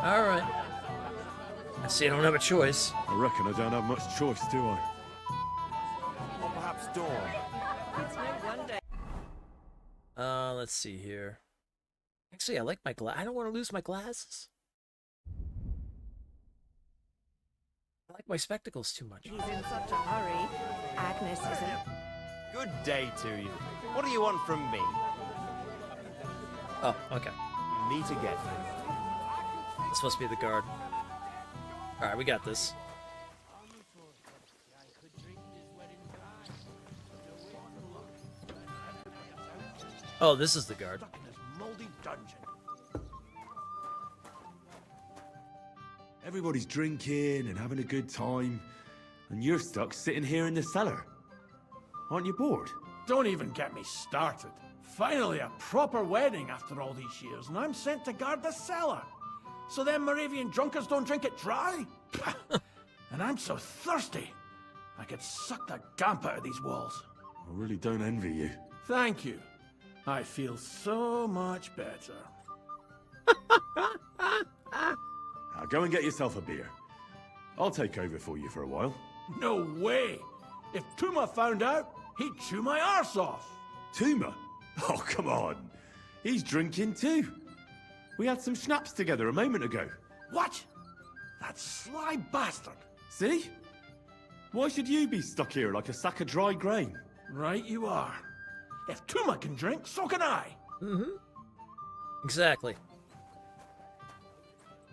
All right. I see I don't have a choice. I reckon I don't have much choice, do I? Or perhaps Dawn. It's no wonder. Let's see here. Actually, I like my I don't want to lose my glasses. I like my spectacles too much. He's in such a hurry. Agnes isn't. Good day to you. What do you want from me? Oh, okay. Meet again. It's supposed to be the guard. All right, we got this. Oh, this is the guard. Moldy dungeon. Everybody's drinking and having a good time, and you're stuck sitting here in the cellar. Aren't you bored? Don't even get me started. Finally, a proper wedding after all these years, and I'm sent to guard the cellar. So them Moravian drunkards don't drink it dry? And I'm so thirsty, I could suck the gamp out of these walls. I really don't envy you. Thank you. I feel so much better. Now go and get yourself a beer. I'll take over for you for a while. No way! If Tuma found out, he'd chew my arse off. Tuma? Oh, come on. He's drinking too. We had some schnapps together a moment ago. What? That sly bastard. See? Why should you be stuck here like a sack of dry grain? Right you are. If Tuma can drink, so can I. Mm-hmm. Exactly.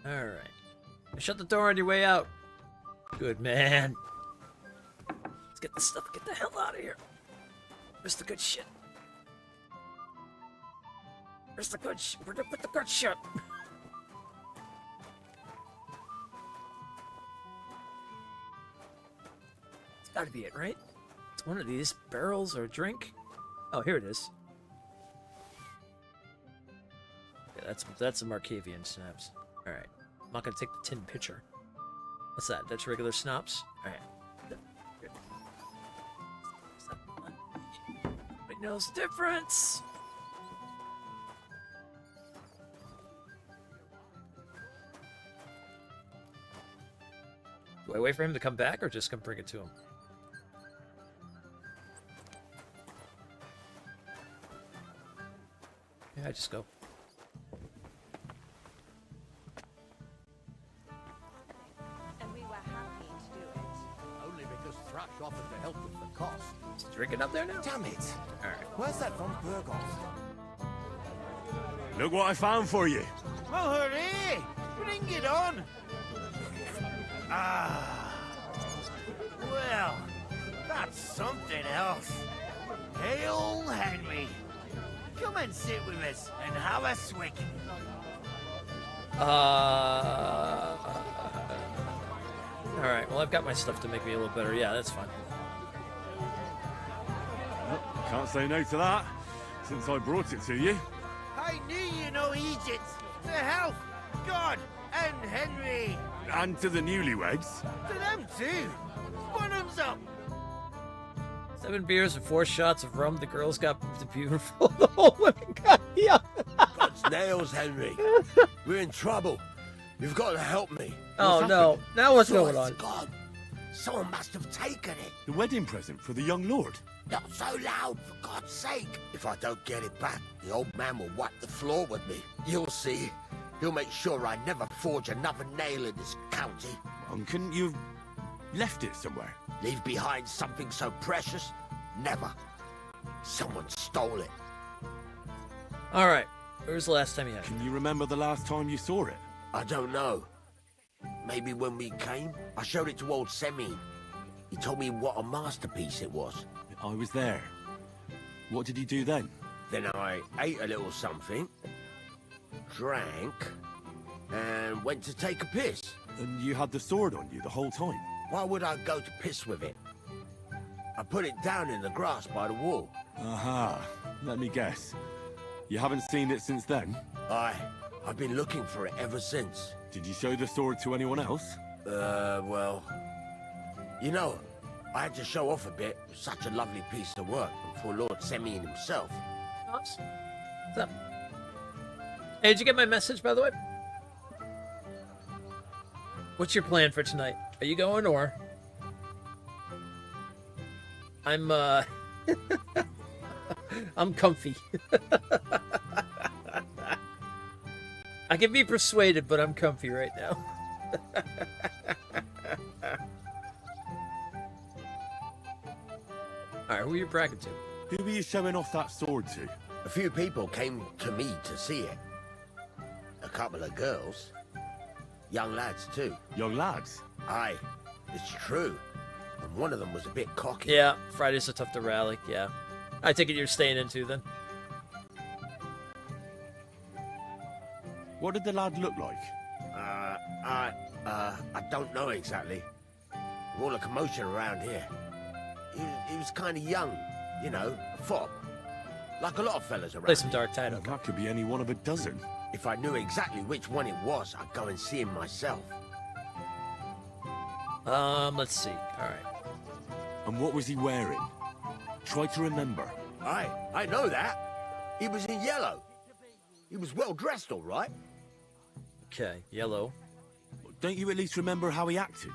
Alright. Shut the door on your way out. Good man. Let's get this stuff, get the hell out of here. Where's the good shit? Where's the good shit? Where'd I put the good shit? It's gotta be it, right? It's one of these barrels or drink. Oh, here it is. Yeah, that's a Markavian snaps. Alright. I'm not gonna take the tin pitcher. What's that? That's regular snaps? Alright. Nobody knows the difference. Do I wait for him to come back or just come bring it to him? Yeah, I just go. And we were happy to do it. Only because Thrash offered to help with the cost. Is he drinking up there now? Damn it! Alright. Where's that from Burgos? Look what I found for you. Well, hooray! Bring it on! Ah. Well, that's something else. Hail Henry. Come and sit with us and have a swig. Alright, well, I've got my stuff to make me a little better. Yeah, that's fine. Well, can't say no to that, since I brought it to you. I knew you know Egypt. To health, God, and Henry. And to the newlyweds. To them too. Bottoms up. 7 beers and 4 shots of rum. The girls got the beautiful. The whole women got young. God's nails, Henry. We're in trouble. You've got to help me. Oh no! Now what's going on? God, someone must have taken it. The wedding present for the young lord. Not so loud, for God's sake. If I don't get it back, the old man will wipe the floor with me. You'll see. He'll make sure I never forge another nail in this county. Couldn't you have left it somewhere? Leave behind something so precious? Never. Someone stole it. Alright. When was the last time you had it? Can you remember the last time you saw it? I don't know. Maybe when we came, I showed it to old Semine. He told me what a masterpiece it was. I was there. What did he do then? Then I ate a little something, drank, and went to take a piss. And you had the sword on you the whole time? Why would I go to piss with it? I put it down in the grass by the wall. Aha. Let me guess. You haven't seen it since then? I've been looking for it ever since. Did you show the sword to anyone else? Well... You know, I had to show off a bit. It was such a lovely piece of work for Lord Semine himself. What's up? Hey, did you get my message, by the way? What's your plan for tonight? Are you going or? I'm I'm comfy. I can be persuaded, but I'm comfy right now. Alright, who are you bragging to? Who were you showing off that sword to? A few people came to me to see it. A couple of girls. Young lads, too. Young lads? Aye, it's true. And one of them was a bit cocky. Yeah, Fridays are tough to rally, yeah. I take it you're staying in too, then? What did the lad look like? I don't know exactly. All the commotion around here. He was kind of young, you know, a fop. Like a lot of fellas around. Play some Dark Tide, okay. That could be any one of a dozen. If I knew exactly which one it was, I'd go and see him myself. Let's see. Alright. And what was he wearing? Try to remember. I know that. He was in yellow. He was well dressed, all right. Okay, yellow. Don't you at least remember how he acted?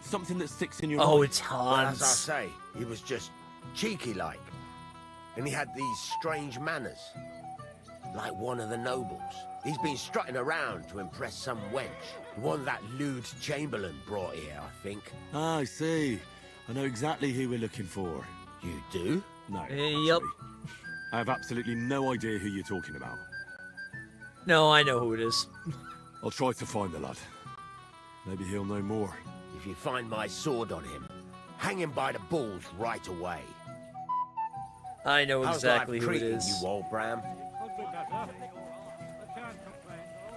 Something that sticks in your Oh, mind. it's Well, as I Hans. say, he was just cheeky-like. And he had these strange manners. Like one of the nobles. He's been strutting around to impress some wench. One that lewd Chamberlain brought here, I think. Ah, I see. I know exactly who we're looking for. You do? No. Yep. actually. I have absolutely no idea who you're talking about. No, I know who it is. I'll try to find the lad. Maybe he'll know more. If you find my sword on him, hang him by the balls right away. I know How's exactly life who it treating is. you, old Bram?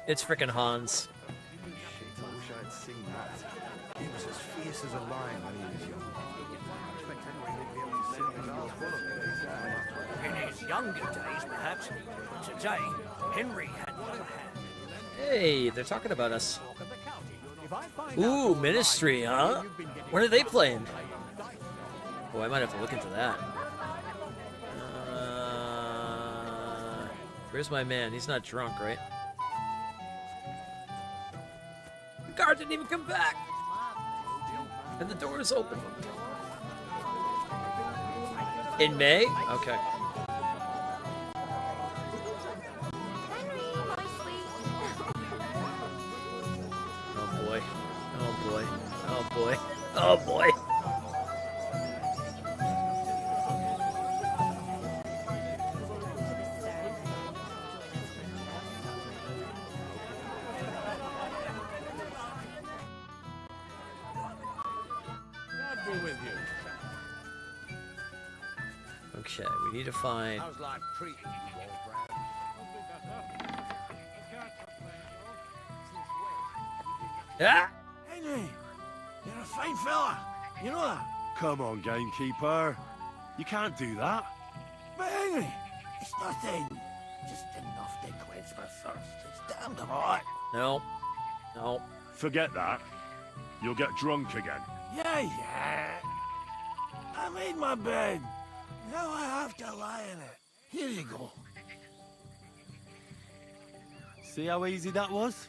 It's frickin' Hans. I wish I'd seen that. He was as fierce as a lion when he was young. In his younger days, perhaps. But today, Henry had no hand. Hey, they're talking about us. Ooh, Ministry, huh? When are they playing? Oh, I might have to look into that. Where's my man? He's not drunk, right? The guard didn't even come back! And the door is open. In May? Okay. Oh boy. Oh boy. Oh boy. Oh boy. God be with you. Okay, we need to find... How's life treating you, old Bram? Ah! Henry, you're a fine fella. You know that? Come on, gamekeeper. You can't do that. But Henry, it's nothing. Just enough to quench my thirst. It's damned hot. No. No. Forget that. You'll get drunk again. Yeah. I made my bed. Now I have to lie in it. Here you go. See how easy that was?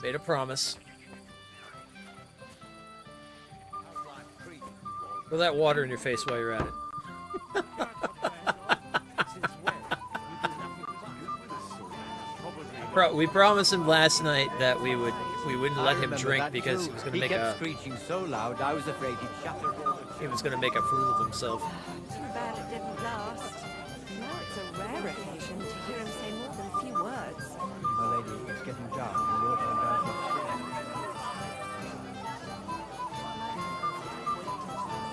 Made a promise. Throw that water in your face while you're at it. We promised him last night that we wouldn't let him drink because he was going to make a screeching so loud I was afraid he'd shatter all the... he was going to make a fool of himself. Too bad it didn't last. Now it's a rare occasion to hear him say more than a few words. My lady, it's getting dark and you're going down to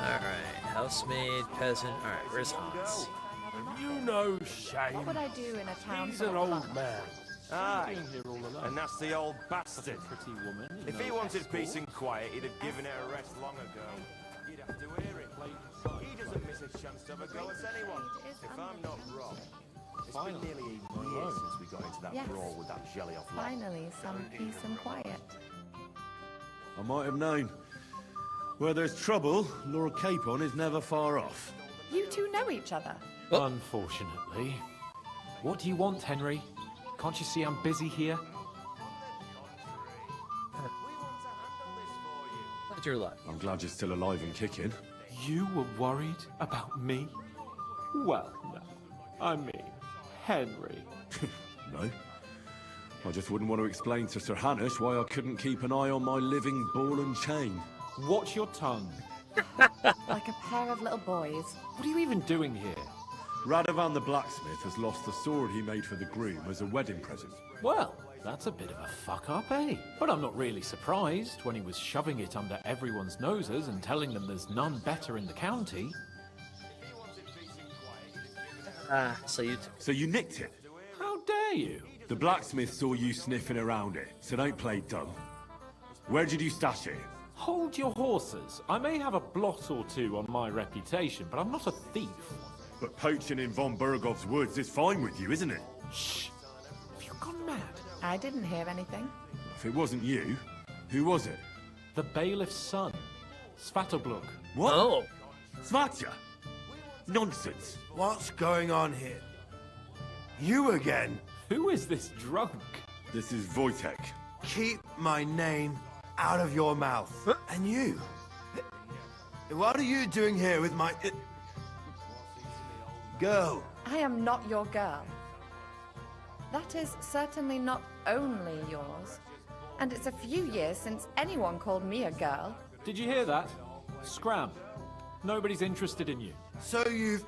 All right, housemaid, peasant. All right, where's Hans? You know shame. What would I do in a town He's full an of old lunch? man. Aye, a nasty old bastard. If he wanted peace and quiet, he'd have given it a rest long ago. You'd have to hear it. He doesn't miss a chance to have a go at anyone. If I'm not wrong. It's been nearly a year since we got into that Yes. brawl with that jelly off lot. Finally, some peace and quiet. I might have known. Where there's trouble, Lord Capon is never far off. You two know each other. Unfortunately. What do you want, Henry? Can't you see I'm busy here? Glad you're alive. I'm glad you're still alive and kicking. You were worried about me? Well, no. I mean, Henry. No. I just wouldn't want to explain to Sir Hanush why I couldn't keep an eye on my living ball and chain. Watch your tongue. Like a pair of little boys. What are you even doing here? Radovan the blacksmith has lost the sword he made for the groom as a wedding present. Well, that's a bit of a fuck-up, eh? But I'm not really surprised when he was shoving it under everyone's noses and telling them there's none better in the county. So you nicked it? How dare you? The blacksmith saw you sniffing around it, so don't play dumb. Where did you stash it? Hold your horses. I may have a blot or two on my reputation, but I'm not a thief. But poaching in von Bergov's woods is fine with you, isn't it? Shh! Have you gone mad? I didn't hear anything. If it wasn't you, who was it? The bailiff's son, Svatobluk. What? Oh. Svatja? Nonsense. What's going on here? You again? Who is this drunk? This is Wojtek. Keep my name out of your mouth. And you? What are you doing here with my... girl? I am not your girl. That is certainly not only yours. And it's a few years since anyone called me a girl. Did you hear that? Scram. Nobody's interested in you. So you've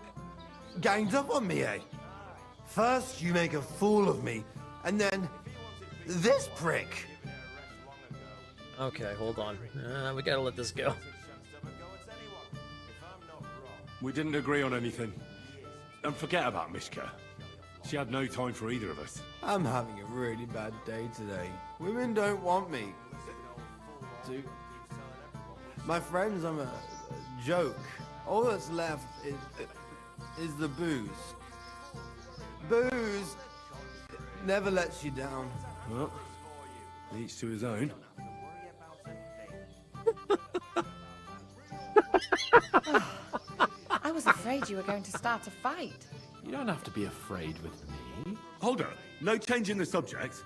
ganged up on me, eh? First you make a fool of me, and then this prick. Okay, hold on. We gotta let this go. We didn't agree on anything. And forget about Mishka. She had no time for either of us. I'm having a really bad day today. Women don't want me. My friends, I'm a joke. All that's left is the booze. Booze never lets you down. Well, each to his own. I was afraid you were going to start a fight. You don't have to be afraid with me. Hold on. No change in the subject.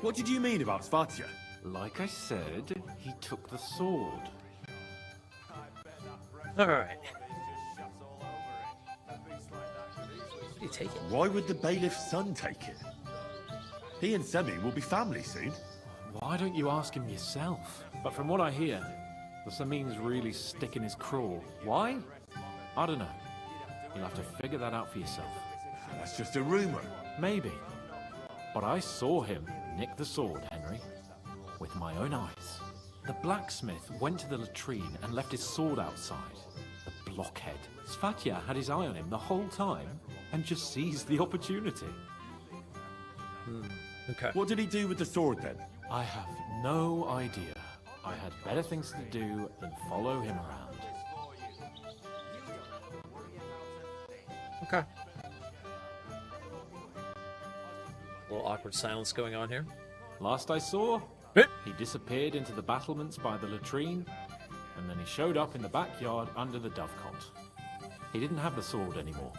What did you mean about Svatya? Like I said, he took the sword. Alright. What do you take it? Why would the bailiff's son take it? He and Semi will be family soon. Why don't you ask him yourself? But from what I hear, the Samin's really sticking his craw. Why? I don't know. You'll have to figure that out for yourself. That's just a rumor. Maybe. But I saw him nick the sword, Henry. With my own eyes. The blacksmith went to the latrine and left his sword outside. The blockhead. Svatya had his eye on him the whole time and just seized the opportunity. Okay. What did he do with the sword then? I have no idea. I had better things to do than follow him around. Okay. A little awkward silence going on here. Last I saw, he disappeared into the battlements by the latrine, and then he showed up in the backyard under the dovecot. He didn't have the sword anymore.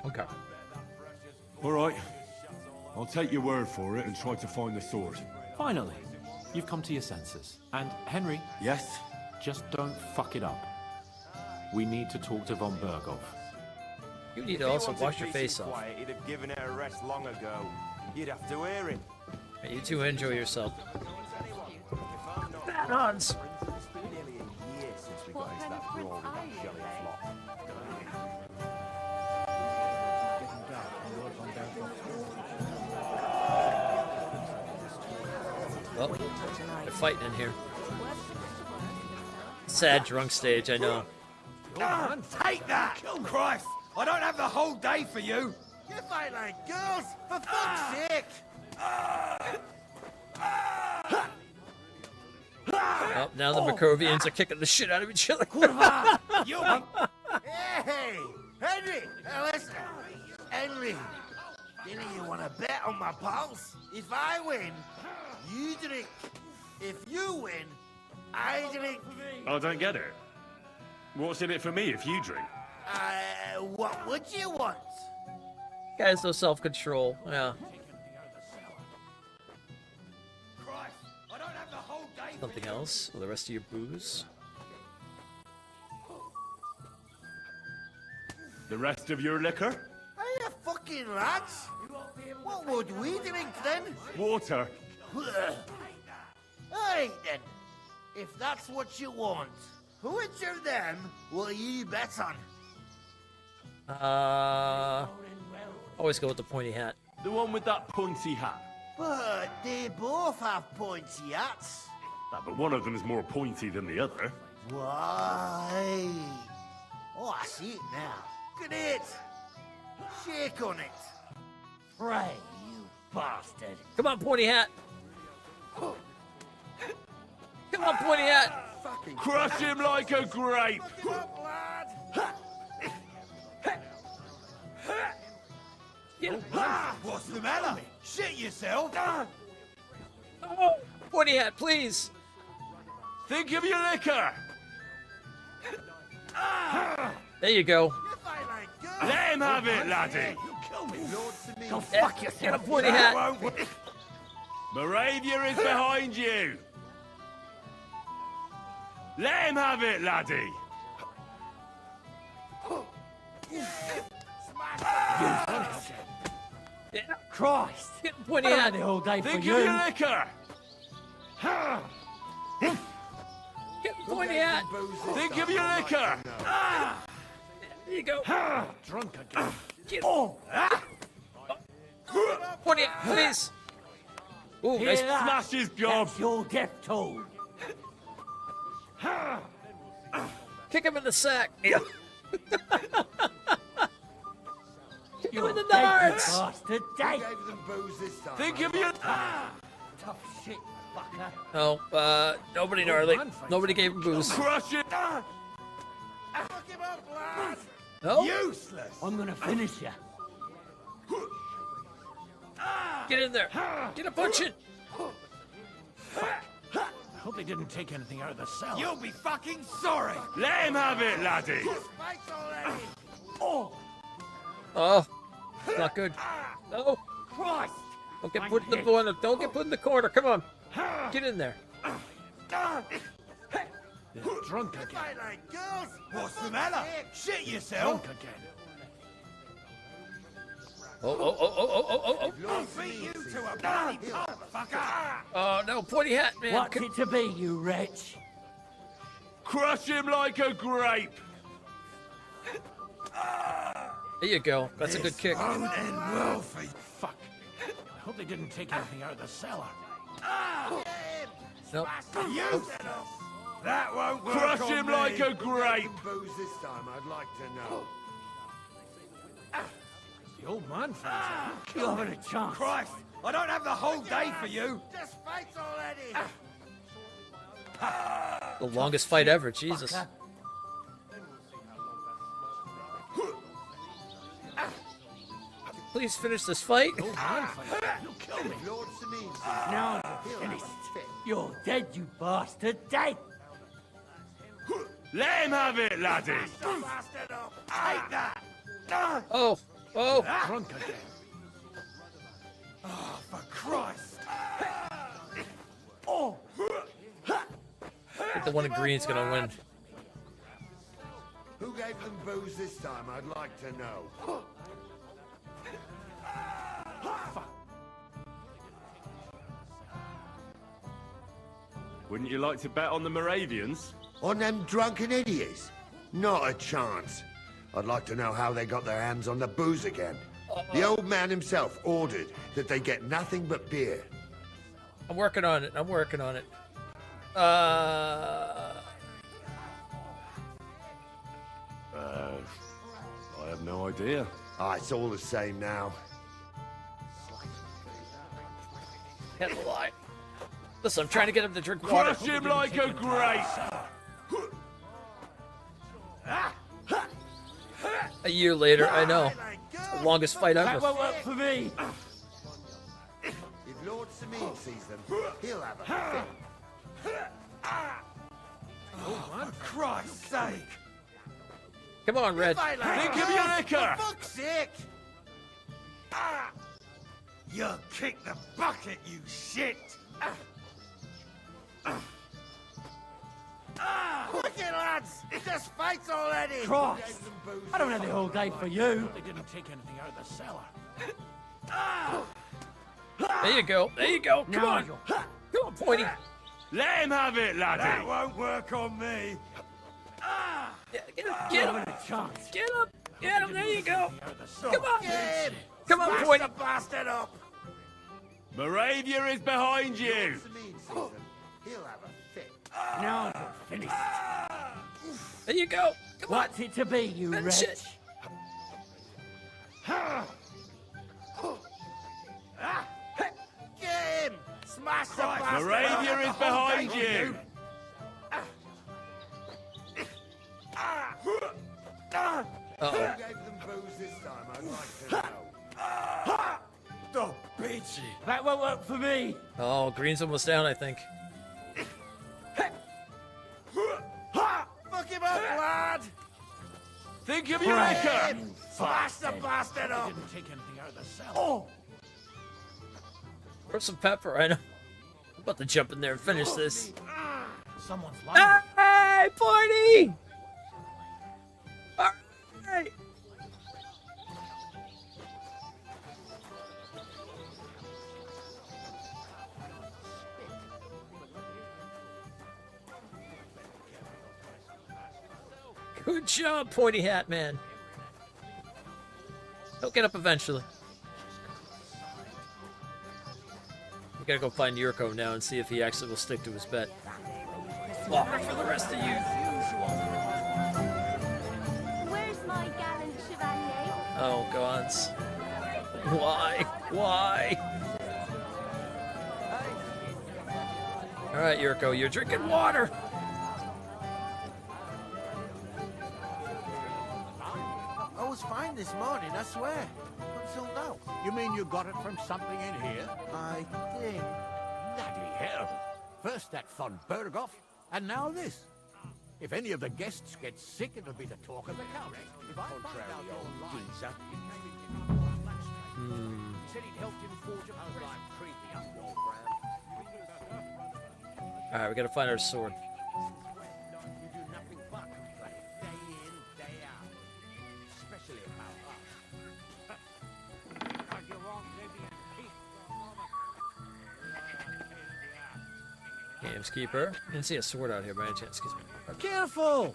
Okay. All right. I'll take your word for it and try to find the sword. Finally, you've come to your senses. And Henry, Yes? just don't fuck it up. We need to talk to von Berghoff. You need to also wash your face off. Quiet, he'd have given it a rest long ago. You'd have to hear him. Hey, you two enjoy yourself. Bad odds. It's been nearly a year since we got into that brawl with that shelly flop. Oh, they're fighting in here. Sad drunk stage, I know. Take that! Christ! I don't have the whole day for you! You fight like girls, for fuck's sake! Oh, now the Macrovians are kicking the shit out of each other. You... Hey! Henry! Listen! Henry! Didn't you want to bet on my pulse? If I win, you drink. If you win, I drink. I don't get it. What's in it for me if you drink? What would you want? Guys, no self-control. Yeah. Christ, I don't have the whole day. Something else for the rest of your booze. The rest of your liquor? Hey, you fucking lads! What would we drink then? Water. Alright then. If that's what you want, which of them will you bet on? Always go with the pointy hat. The one with that pointy hat. But they both have pointy hats. But one of them is more pointy than the other. Why? Oh, I see it now. Look at it. Shake on it. Pray, you bastard. Come on, pointy hat. Come on, pointy hat. Crush him like a grape. What's the matter? Shit yourself. Oh, pointy hat, please. Think of your liquor. There you go. Let him have it, laddie. Go fuck yourself. Get a pointy hat. Moravia is behind you. Let him have it, laddie. Christ! Get a pointy I hat. had the whole day Think for of you. your liquor. Get a pointy hat. Think of your liquor. There you go. Drunk again. Get pointy hat, please. Ooh, Hear nice. that? Smash his gob. That's your death toll. Kick him in the sack. Kick him You're in the dead, you nards. bastard. Dead. Think of your... Tough shit, fucker. Oh, nobody gnarly. Nobody gave him booze. Crush it. No? Useless! I'm gonna finish you. Get in there. Get a punch in. I hope they didn't take anything out of the cellar. You'll be fucking sorry! Let him have it, laddie. Oh, not good. No. Christ! Don't get put in the corner. Don't get put in the corner. Come on. Get in there. They're drunk again. like girls! What's the matter? Shit yourself! Drunk again. Oh. I'll beat you to a bloody pulp, fucker! Oh, no. Pointy hat, man. What's it to be, you wretch? Crush him like a grape. There you go. That's a good kick. Won't end well for you. Fuck. I hope they didn't take anything out of the cellar. Nope. You! That won't work Crush on him me. like a grape. Booze this time, I'd like to know. The old man finds out. You haven't a chance. Christ! I don't have the whole day for you! Just fight already! The longest fight ever. Jesus. Fucker. Please finish this fight. Old man finds out. You'll kill me. Lord Samin, Now I'm finished. You're dead, you bastard. Dead. Let him have it, laddie. Bastard up! Take that! Oh. Drunk again. Oh, for Christ! Oh. I think the one in green's gonna win. who gave them booze this time, I'd like to know. Wouldn't you like to bet on the Moravians? On them drunken idiots? Not a chance. I'd like to know how they got their hands on the booze again. The old man himself ordered that they get nothing but beer. I'm working on it. I have no idea. Ah, it's all the same now. Can't lie. Listen, I'm trying to get him to drink water. Crush him like a grape. A year later, I know. The longest fight That ever. won't work for me. If Lord Samin sees them, he'll have a fit. Oh, for Christ's sake! Come on, Red. Think of your liquor. For fuck's sake! You kicked the bucket, you shit! Wicked lads! Just fight already! Christ! I don't have the whole day for you. They didn't take anything out of the cellar. There you go. Come Now on. you're- Come on, Pointy. Let him have it, That laddie. won't work on me! Get him. You haven't a chance. Get him. Get him. There you go. Out of the cellar. Come on. Get him! Come on, Smash Pointy. the bastard up! Moravia is behind you. Samin sees them, he'll have a fit. Now I'm finished. There you go. Come on. What's it to be, you Finish wretch? it. Get him! Smash the bastard Moravia up! is behind you. Uh-oh. Who gave them booze this time, I'd like to know. The bitch! That won't work for me. Oh, green's almost down, I think. Fuck him up, lad! Think of Eureka! Smash the bastard up! Didn't take anything out of the cellar. Oh! Pour some pepper, I know. I'm about to jump in there and finish this. Someone's lying. Hey, party! Alright! Good job, Pointy Hat Man. He'll get up eventually. We gotta go find Yurko now and see if he actually will stick to his bet. Water for the rest of you. Where's my gallant chevalier? Oh, gods. Why? Why? Alright, Yurko, you're drinking water! I was fine this morning, I swear. What's all out? You mean you got it from something in here? I think. Bloody hell! First that fun Berghoff, and now this. If any of the guests get sick, it'll be the talk of the house. If I find out your geezer. He said he'd helped him forge a creepy up your brand. Alright, we gotta find our sword. You do nothing but complain, day in, day out. Especially about us. Gameskeeper. Didn't see a sword out here by any chance. Excuse me. Careful!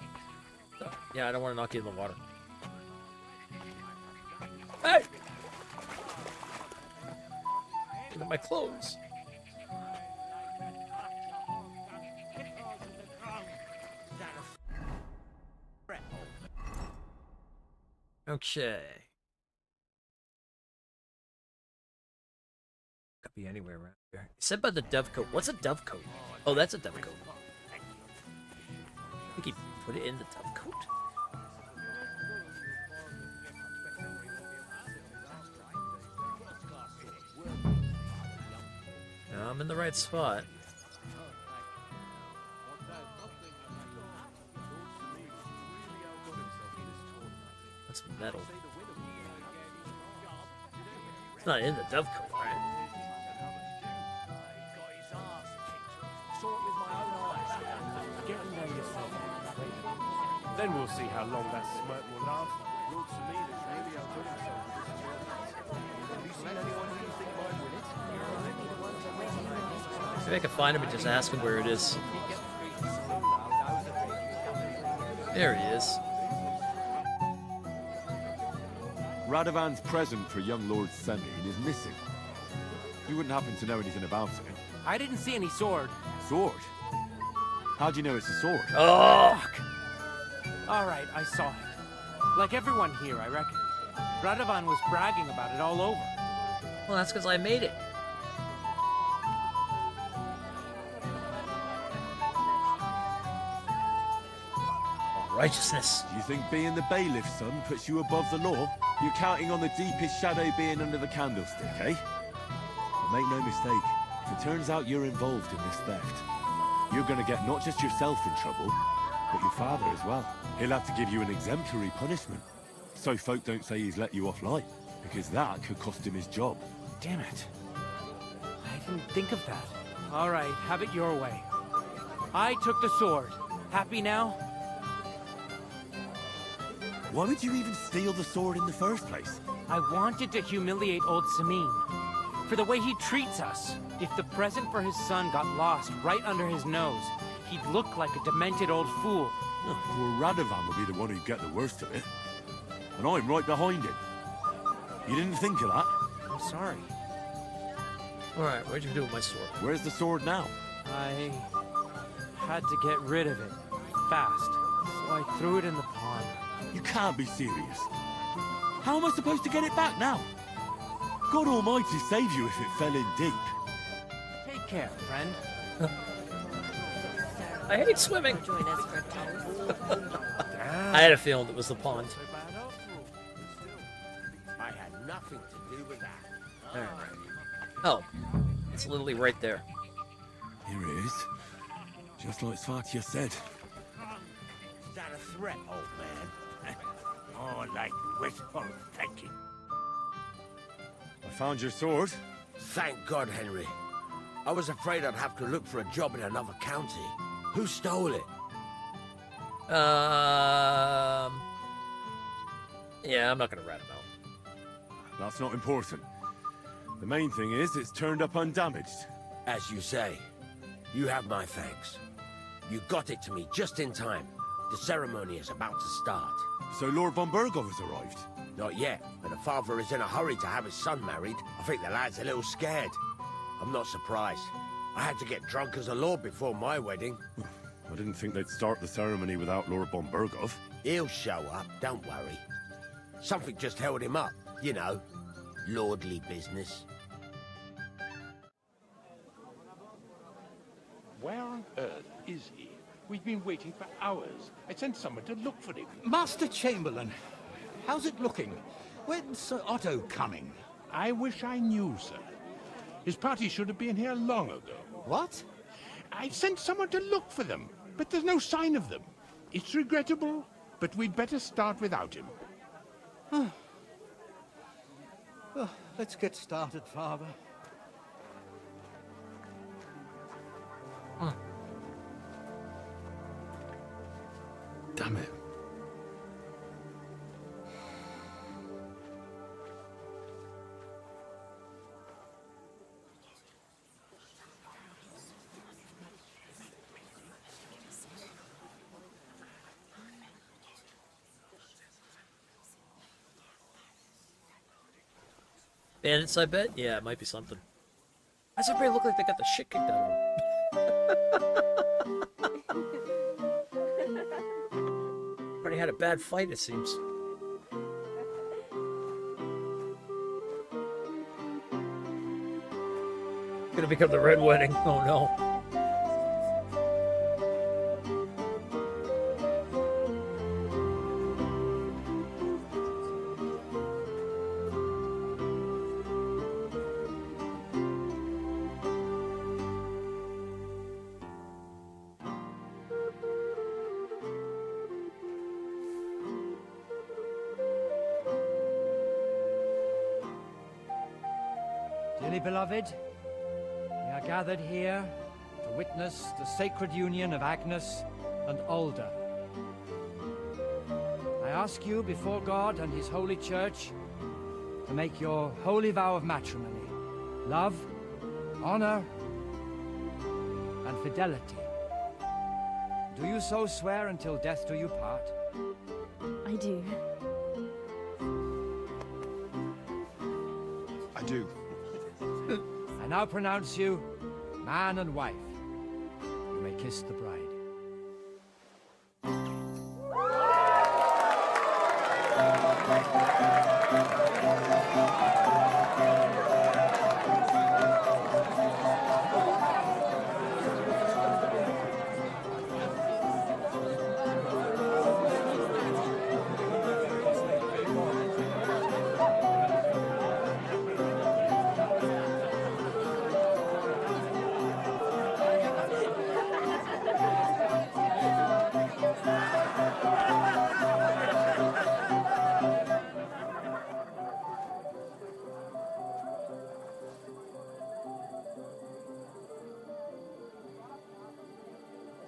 Yeah, I don't want to knock you in the water. Hey! Look at my clothes. Okay. Could be anywhere around here. Said by the dovecote. What's a dovecote? Oh, that's a dovecoat. I think he put it in the dovecoat. No, I'm in the right spot. That's metal. It's not in the dovecoat, right? Then we'll see how long that smirk will last. Maybe I can find him and just ask him where it is. There he is. Radovan's present for young Lord Semyon is missing. You wouldn't happen to know anything about it? I didn't see any sword. Sword? How do you know it's a sword? Oh! Fuck. All right, I saw it. Like everyone here, I reckon. Radovan was bragging about it all over. Well, that's because I made it. Righteousness. Do you think being the bailiff's son puts you above the law? You're counting on the deepest shadow being under the candlestick, eh? But make no mistake, if it turns out you're involved in this theft, you're gonna get not just yourself in trouble, but your father as well. He'll have to give you an exemplary punishment, so folk don't say he's let you off light, because that could cost him his job. Damn it. I didn't think of that. All right, have it your way. I took the sword. Happy now? Why would you even steal the sword in the first place? I wanted to humiliate old Samin. For the way he treats us. If the present for his son got lost right under his nose, he'd look like a demented old fool. Oh, poor Radovan would be the one who'd get the worst of it. And I'm right behind him. You didn't think of that? I'm sorry. Alright, what'd you do with my sword? Where's the sword now? I had to get rid of it. Fast. So I threw it in the pond. You can't be serious. How am I supposed to get it back now? God Almighty save you if it fell in deep. Take care, friend. I hate swimming. I had a feeling it was the pond. I had nothing to do with that. Alright. Oh, it's literally right there. Here it is. Just like Svartia said. Is that a threat, old man? More like wishful thinking. I found your sword. Thank God, Henry. I was afraid I'd have to look for a job in another county. Who stole it? Yeah, I'm not gonna rat him out. That's not important. The main thing is it's turned up undamaged. As you say, you have my thanks. You got it to me just in time. The ceremony is about to start. So Lord von Burgov has arrived? Not yet, but the father is in a hurry to have his son married. I think the lad's a little scared. I'm not surprised. I had to get drunk as a lord before my wedding. I didn't think they'd start the ceremony without Lord von Burgov. He'll show up, don't worry. Something just held him up, you know. Lordly business. Where on earth is he? We've been waiting for hours. I sent someone to look for him. Master Chamberlain, how's it looking? When's Sir Otto coming? I wish I knew, sir. His party should have been here long ago. What? I sent someone to look for them, but there's no sign of them. It's regrettable, but we'd better start without him. Well, let's get started, Father. Damn it. Bandits, I bet? Yeah, it might be something. Why does everybody look like they got the shit kicked out of them? Everybody had a bad fight, it seems. Gonna become the Red Wedding. Oh no. Dearly beloved, we are gathered here to witness the sacred union of Agnes and Alda. I ask you before God and His holy church to make your holy vow of matrimony, love, honor, and fidelity. Do you so swear until death do you part? I do. I do. I now pronounce you man and wife. You may kiss the bride.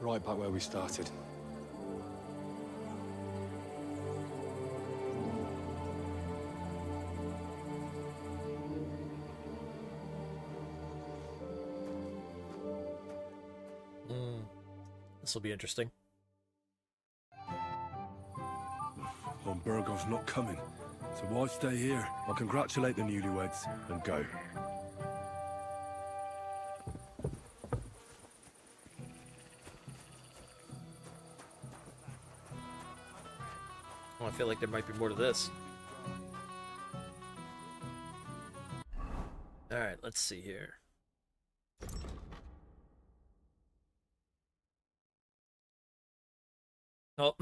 Right back where we started. This will be interesting. Von Burgov's not coming, so why stay here? I'll congratulate the newlyweds and go. Oh, I feel like there might be more to this. Alright, let's see here. Oh,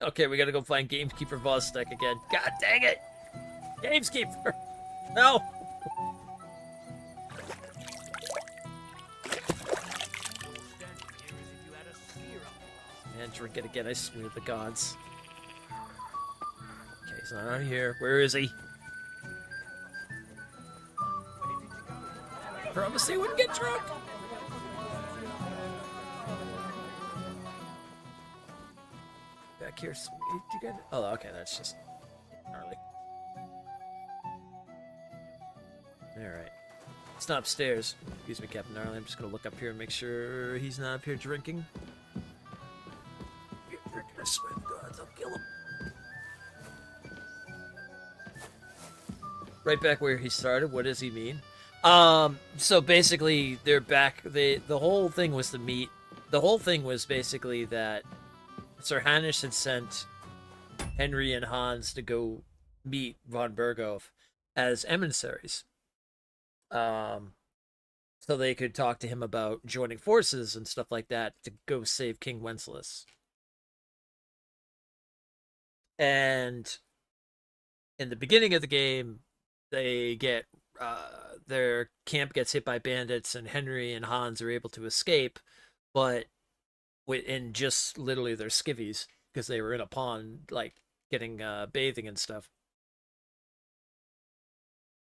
okay, we gotta go find Gamekeeper Vostek again. God dang it! Gamekeeper! No! And drink it again, I swear to the gods. He's not out here. Where is he? Promised he wouldn't get drunk. Back here, sweet. You got? Oh, okay. That's just gnarly. All right. It's not upstairs. Excuse me, Captain Gnarly. I'm just gonna look up here and make sure he's not up here drinking. You're drinking, I swear to God, I'll kill him. Right back where he started. What does he mean? So basically, they're back. The whole thing was to meet. The whole thing was basically that Sir Hanish had sent Henry and Hans to go meet von Berghof as emissaries. So they could talk to him about joining forces and stuff like that to go save King Wenceslas. And in the beginning of the game, they get their camp gets hit by bandits, and Henry and Hans are able to escape, but in just literally their skivvies, because they were in a pond, like getting bathing and stuff.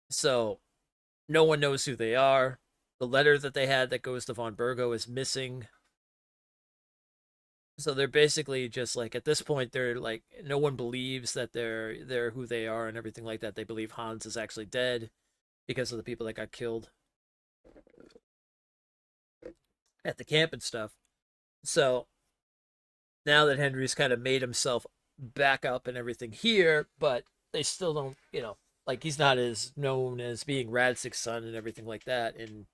So no one knows who they are. The letter that they had that goes to von Bergo is missing. So they're basically just like, at this point, they're like, no one believes that they're who they are and everything like that. They believe Hans is actually dead because of the people that got killed at the camp and stuff. So now that Henry's kind of made himself back up and everything here, but they still don't, like, he's not as known as being Radzig's son and everything like that. And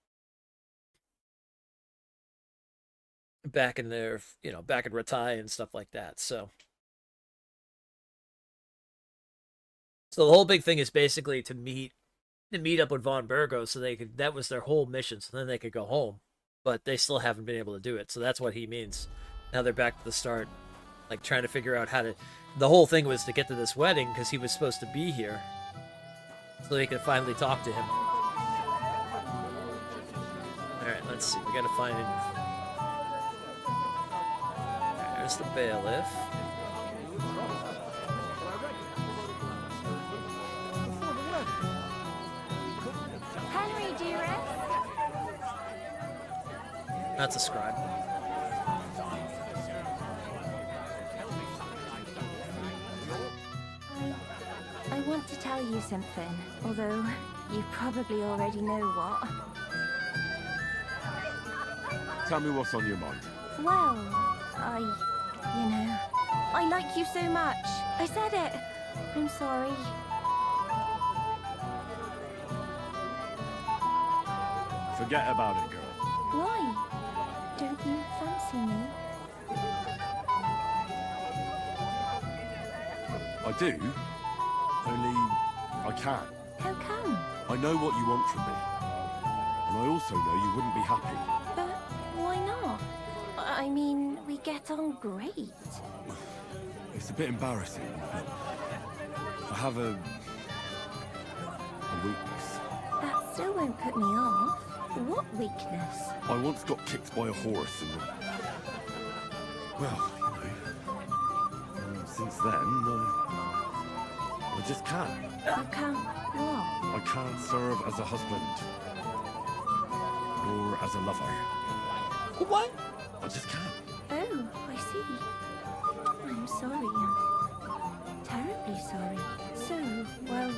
back in their, back in Ratai and stuff like that. So the whole big thing is basically to meet up with von Bergo, so that was their whole mission. So then they could go home, but they still haven't been able to do it. So that's what he means. Now they're back to the start, like trying to figure out how to, the whole thing was to get to this wedding because he was supposed to be here so they could finally talk to him. All right, let's see. We got to find him. There's the bailiff. Henry, dearest. That's a scribe. I want to tell you something, although you probably already know what. Tell me what's on your mind. Well, I like you so much. I said it. I'm sorry. Forget about it, girl. Why? Don't you fancy me? I do. Only I can't. How come? I know what you want from me. And I also know you wouldn't be happy. But why not? I mean, we get on great. It's a bit embarrassing, but I have a weakness. That still won't put me off. What weakness? I once got kicked by a horse and... well, since then, I just can't. You can't what? I can't serve as a husband. Nor as a lover. What? I just can't. Oh, I see. I'm sorry. Terribly sorry. So, well,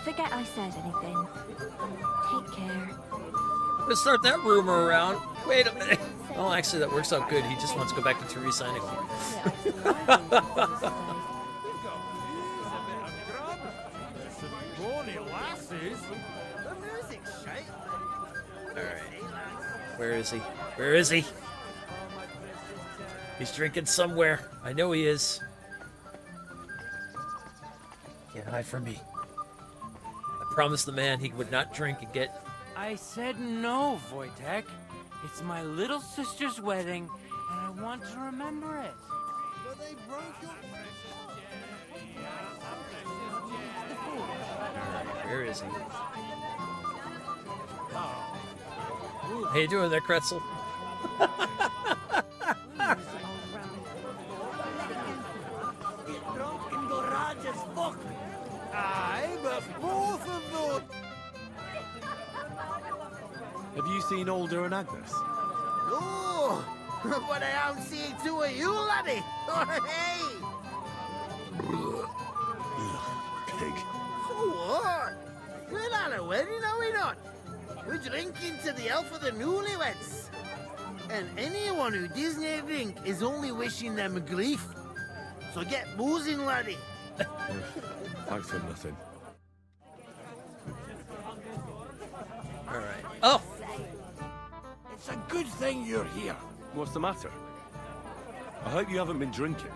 forget I said anything. Take care. Let's start that rumor around. Wait a minute. Oh, actually, that works out good. He just wants to go back to Teresa anyway. Alright. Where is he? Where is he? He's drinking somewhere. I know he is. Can't hide from me. I promised the man he would not drink and get... I said no, Wojtek. It's my little sister's wedding, and I want to remember it. Where is he? How you doing there, Kretzel? Have you seen Alder and Agnes? No, but I am seeing two of you, laddie. Hey! Pig. So what? We're at a wedding, are we not? We're drinking to the health of the newlyweds. And anyone who doesn't drink is only wishing them grief. So get boozing, laddie. Thanks for nothing. All right. Oh! It's a good thing you're here. What's the matter? I hope you haven't been drinking.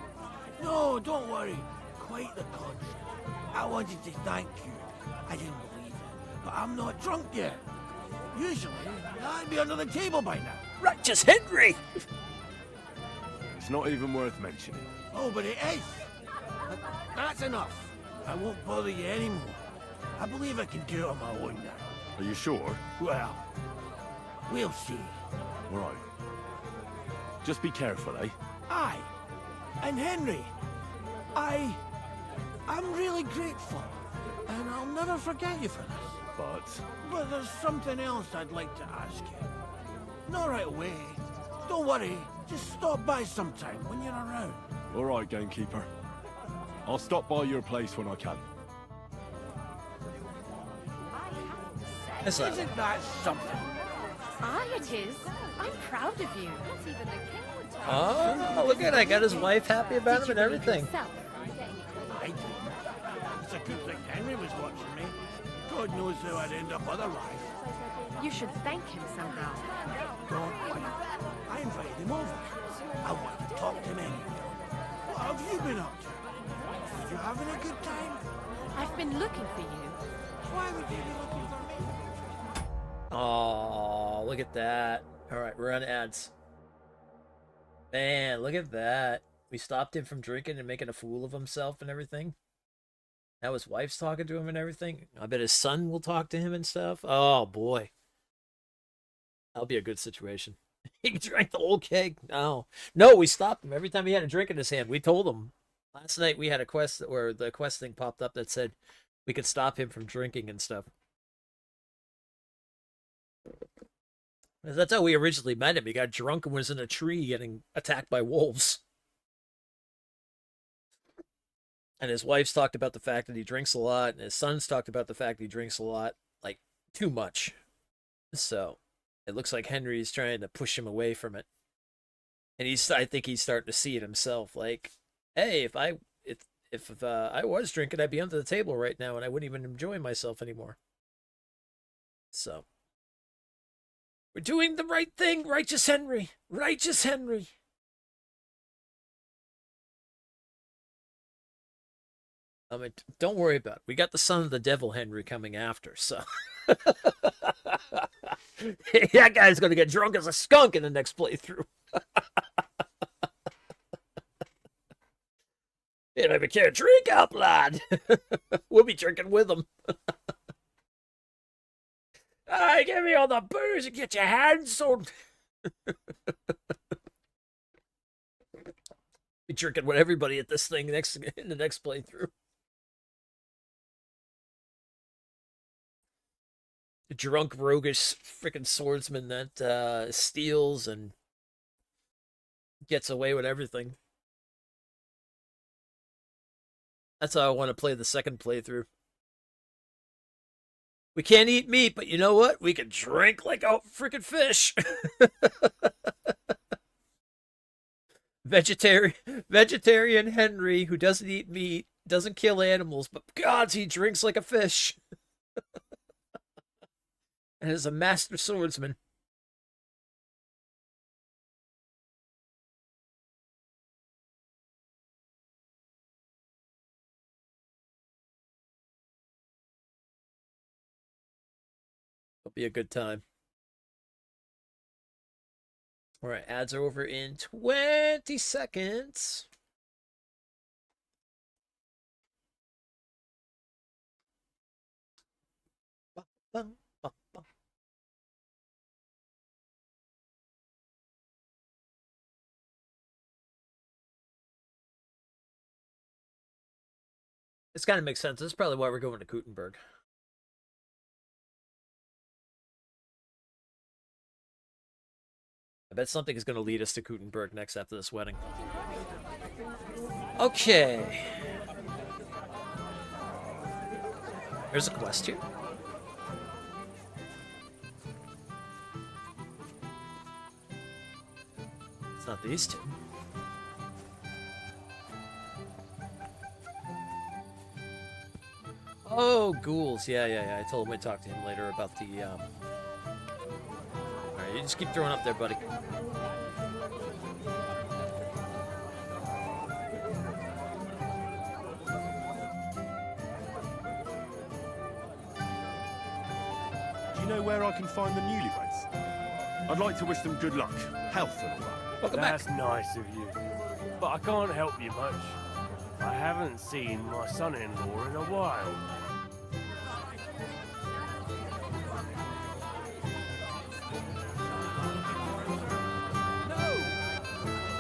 No, don't worry. Quite the contrary. I wanted to thank you. I didn't believe it, but I'm not drunk yet. Usually, I'd be under the table by now. Righteous Henry! It's not even worth mentioning. Oh, but it is. That's enough. I won't bother you anymore. I believe I can do it on my own now. Are you sure? Well, we'll see. Right. Just be careful, eh? Aye. And Henry, I'm really grateful. And I'll never forget you for this. But there's something else I'd like to ask you. Not right away. Don't worry. Just stop by sometime when you're around. All right, gamekeeper. I'll stop by your place when I can. Isn't that something? Aye, it is. I'm proud of you. Not even the king would tell. Oh, look at that. Got his wife happy about him and everything. I did. It's a good thing Henry was watching me. God knows how I'd end up otherwise. You should thank him somehow. Don't worry. I invited him over. I want to talk to him anyway. What have you been up to? You having a good time? I've been looking for you. Why would you be looking for me? Oh, look at that. All right, we're on ads. Man, look at that. We stopped him from drinking and making a fool of himself and everything. Now his wife's talking to him and everything. I bet his son will talk to him and stuff. Oh, boy. That'll be a good situation. He drank the whole keg. No. No, we stopped him every time he had a drink in his hand. We told him. Last night we had a quest where the quest thing popped up that said we could stop him from drinking and stuff. That's how we originally met him. He got drunk and was in a tree getting attacked by wolves. And his wife's talked about the fact that he drinks a lot, and his son's talked about the fact that he drinks a lot, like, too much. So, it looks like Henry's trying to push him away from it. And I think he's starting to see it himself. Like, hey, if I was drinking, I'd be under the table right now, and I wouldn't even enjoy myself anymore. So, we're doing the right thing, righteous Henry. Righteous Henry. I mean, don't worry about it. We got the son of the devil Henry coming after, so. That guy's going to get drunk as a skunk in the next playthrough. You don't even care to drink up, lad. We'll be drinking with him. Hey, give me all the booze and get your hands on. Be drinking with everybody at this thing in the next playthrough. The drunk, roguish, freaking swordsman that steals and gets away with everything. That's how I want to play the second playthrough. We can't eat meat, but you know what? We can drink like a freaking fish. Vegetarian Henry, who doesn't eat meat, doesn't kill animals, but gods, he drinks like a fish. And is a master swordsman. It'll be a good time. All right, ads are over in 20 seconds. This kind of makes sense. This is probably why we're going to Gutenberg. I bet something is going to lead us to Gutenberg next after this wedding. Okay. There's a quest here. It's not these two. Oh, ghouls. Yeah. I told him I'd talk to him later about the, Alright, you just keep throwing up there, buddy. Do you know where I can find the newlyweds? I'd like to wish them good luck, health and all that. Welcome That's nice of you. But I can't help you much. I haven't seen my son-in-law in a while.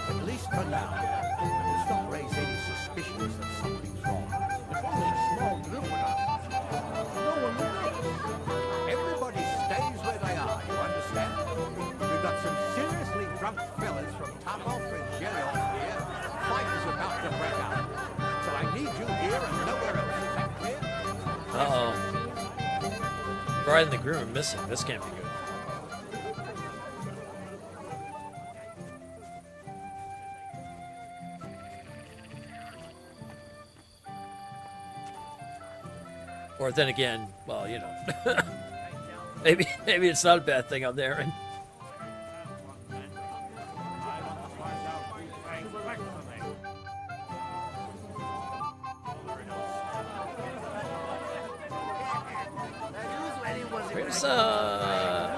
At least for now. Let's not raise any suspicions that something's wrong. It's only a small group enough. No one will notice. Everybody stays where they are, you understand? We've got some seriously drunk fellas from Takoff and Geryon here. Fight is about to break out. So I need you here and nowhere else. Is that clear? Uh-oh. Bride and the groom are missing. This can't be good. Or then again, well, you know, maybe it's not a bad thing I'm there. And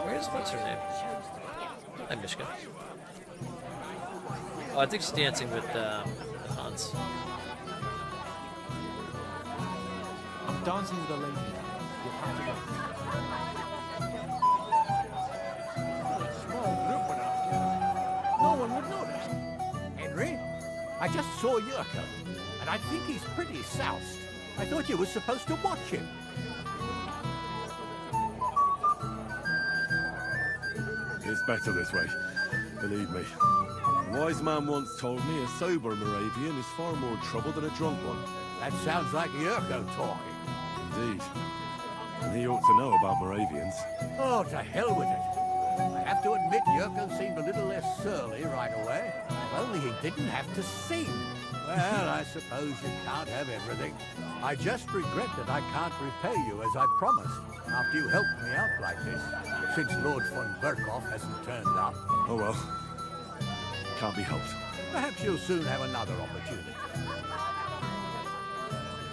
where's what's her name? Hi, Mishka. Oh, I think she's dancing with Hans. I'm dancing with a lady. You'll have to go. Small group enough. No one would notice. Henry, I just saw Yurko, and I think he's pretty soused. I thought you were supposed to watch him. It's better this way, believe me. A wise man once told me a sober Moravian is far more trouble than a drunk one. That sounds like Yurko talking. Indeed. And he ought to know about Moravians. Oh, to hell with it. I have to admit Yurko seemed a little less surly right away. If only he didn't have to sing. Well, I suppose you can't have everything. I just regret that I can't repay you as I promised, after you helped me out like this, since Lord von Berkoff hasn't turned up. Oh well. Can't be helped. Perhaps you'll soon have another opportunity.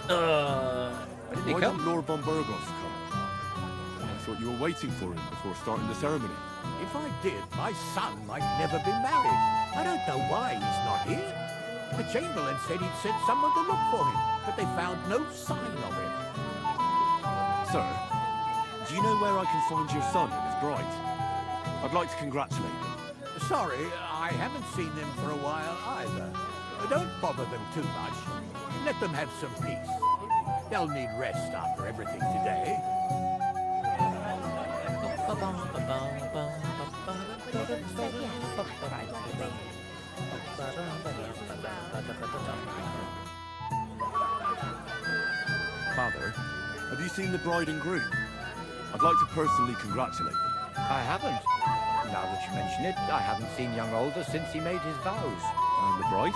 Why did he Why come? didn't Lord von Bergoff come? I thought you were waiting for him before starting the ceremony. If I did, my son might never be married. I don't know why he's not here. The Chamberlain said he'd sent someone to look for him, but they found no sign of him. Sir, do you know where I can find your son and his bride? I'd like to congratulate them. Sorry, I haven't seen them for a while either. Don't bother them too much. Let them have some peace. They'll need rest after everything today. Father, have you seen the bride and groom? I'd like to personally congratulate them. I haven't. Now that you mention it, I haven't seen young Alder since he made his vows. And the bride?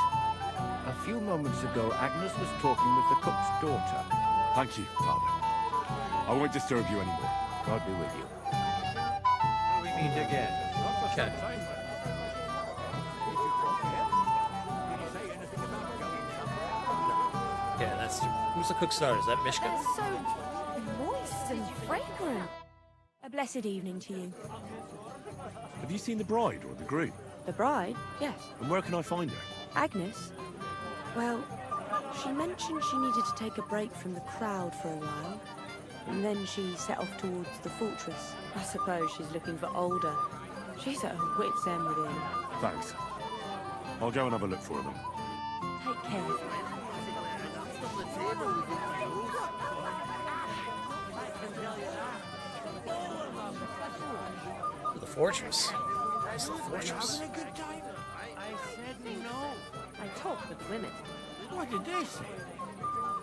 A few moments ago, Agnes was talking with the cook's daughter. Thank you, Father. I won't disturb you anymore. God be with you. We meet again. Okay. Yeah, that's... Who's the cook starter? Is that Mishka? They're so moist and fragrant. A blessed evening to you. Have you seen the bride or the groom? The bride? Yes. And where can I find her? Agnes? Well, she mentioned she needed to take a break from the crowd for a while. And then she set off towards the fortress. I suppose she's looking for Alder. She's at her wit's end with him. Thanks. I'll go and have a look for them. Take care. The fortress. Nice little fortress. I said no. I talk with women. What did they say?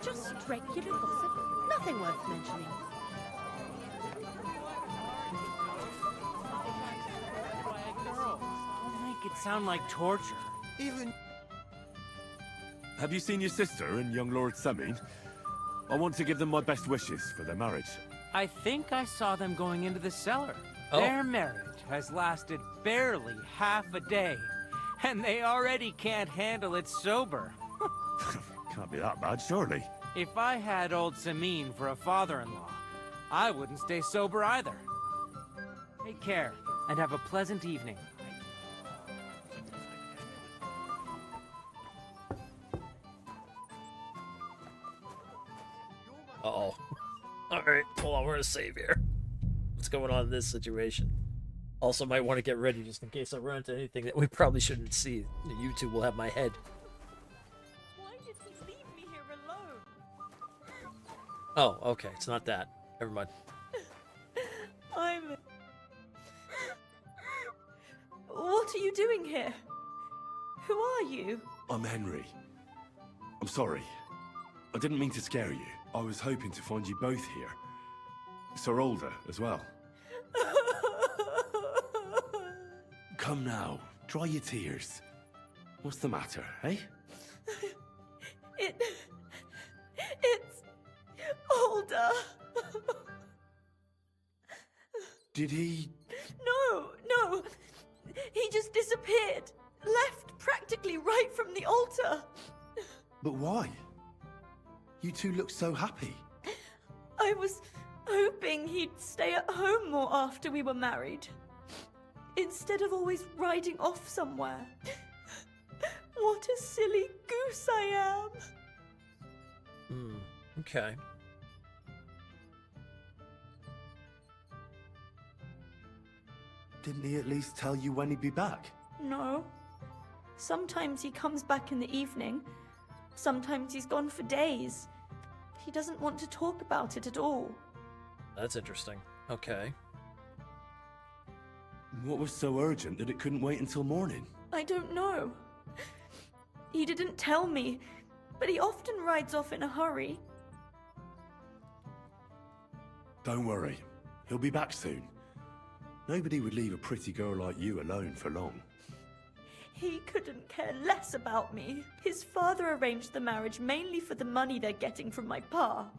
Just regular gossip. Nothing worth mentioning. Don't make it sound like torture. Even... Have you seen your sister and young Lord Semin? I want to give them my best wishes for their marriage. I think I saw them going into the cellar. Oh. Their marriage has lasted barely half a day, and they already can't handle it sober. Can't be that bad, surely. If I had old Samin for a father-in-law, I wouldn't stay sober either. Take care, and have a pleasant evening. Uh-oh. Alright, hold on, we're gonna save here. What's going on in this situation? Also might want to get ready just in case I run into anything that we probably shouldn't see. YouTube will have my head. Why did he leave me here alone? Oh, okay, it's not that. Never mind. I'm... What are you doing here? Who are you? I'm Henry. I'm sorry. I didn't mean to scare you. I was hoping to find you both here. Sir Older as well. Come now, dry your tears. What's the matter, eh? It's... Older. Did he... No. He just disappeared. Left practically right from the altar. But why? You two look so happy. I was hoping he'd stay at home more after we were married. Instead of always riding off somewhere. What a silly goose I am. Okay. Didn't he at least tell you when he'd be back? No. Sometimes he comes back in the evening. Sometimes he's gone for days. He doesn't want to talk about it at all. That's interesting. Okay. What was so urgent that it couldn't wait until morning? I don't know. He didn't tell me, but he often rides off in a hurry. Don't worry. He'll be back soon. Nobody would leave a pretty girl like you alone for long. He couldn't care less about me. His father arranged the marriage mainly for the money they're getting from my pa.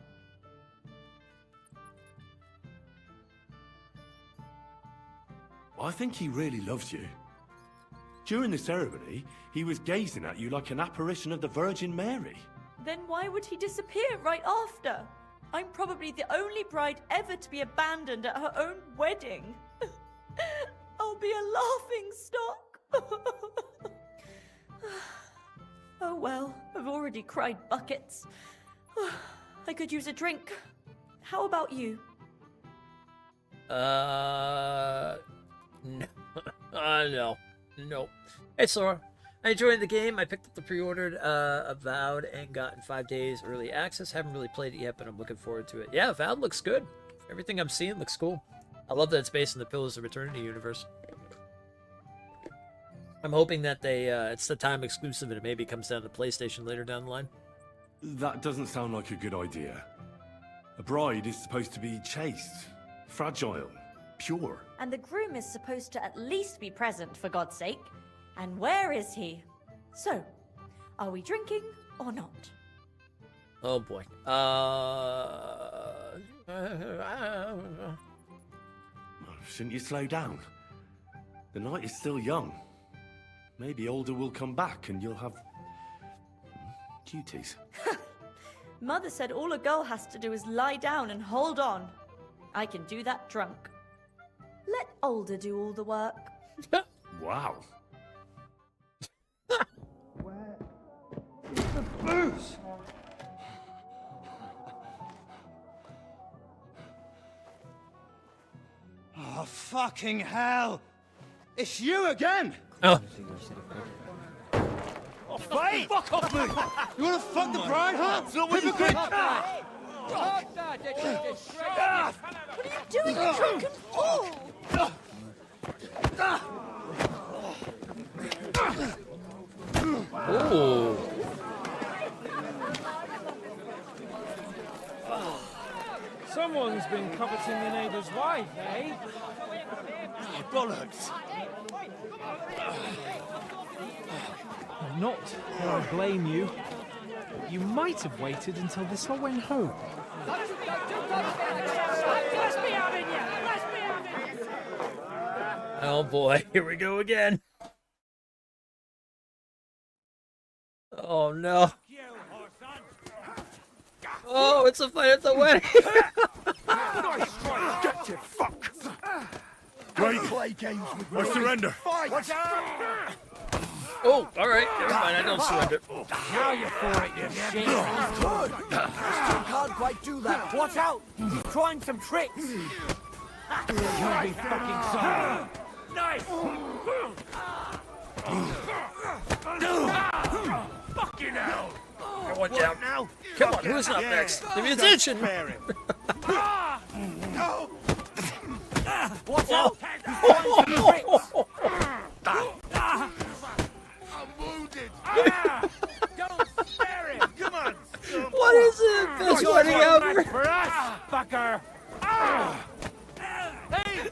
I think he really loves you. During the ceremony, he was gazing at you like an apparition of the Virgin Mary. Then why would he disappear right after? I'm probably the only bride ever to be abandoned at her own wedding. I'll be a laughing stock. Oh well, I've already cried buckets. I could use a drink. How about you? No. No. Nope. Hey, Sora. I enjoyed the game. I picked up the pre-ordered Avowed and got in 5 days early access. Haven't really played it yet, but I'm looking forward to it. Yeah, Avowed looks good. Everything I'm seeing looks cool. I love that it's based in the Pillars of Eternity universe. I'm hoping that it's the time exclusive and it maybe comes down to PlayStation later down the line. That doesn't sound like a good idea. A bride is supposed to be chaste, fragile, pure. And the groom is supposed to at least be present, for God's sake. And where is he? So, are we drinking or not? Oh boy. Shouldn't you slow down? The night is still young. Maybe Older will come back and you'll have duties. Mother said all a girl has to do is lie down and hold on. I can do that drunk. Let Older do all the work. Wow. Where is the booze? Oh, fucking hell! It's you again! Oh. Oh, fight! Fuck off me! You wanna fuck the bride, huh? Hypocrite! What are you doing, you drunken fool? Ooh. Someone's been coveting the neighbour's wife, eh? Bollocks! Not that I blame you. You might have waited until this all went home. Oh boy, here we go again. Oh no. Oh, it's a fight at the wedding. Get your fuck! Right. Play games with I me. surrender. Fight! Watch out! Oh, all right, never mind. I don't surrender. Now you're for it, you shit. Good! Still can't quite do that. Watch out! He's trying some tricks! You'll be fucking sorry. Nice! Fucking hell! Come on, down now. Come on, who's up next? The musician. No! Watch out! He's trying some tricks! I'm wounded! Don't spare him! Come on! What is it? Best wedding ever. For us, fucker. Hey!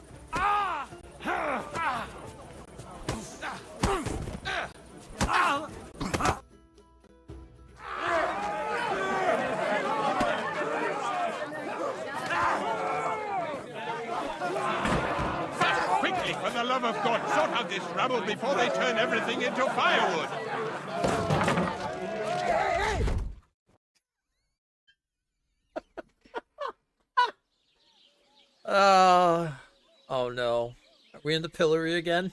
Quickly, for the love of God, sort out this rabble before they turn everything into firewood! Oh no. Are we in the pillory again?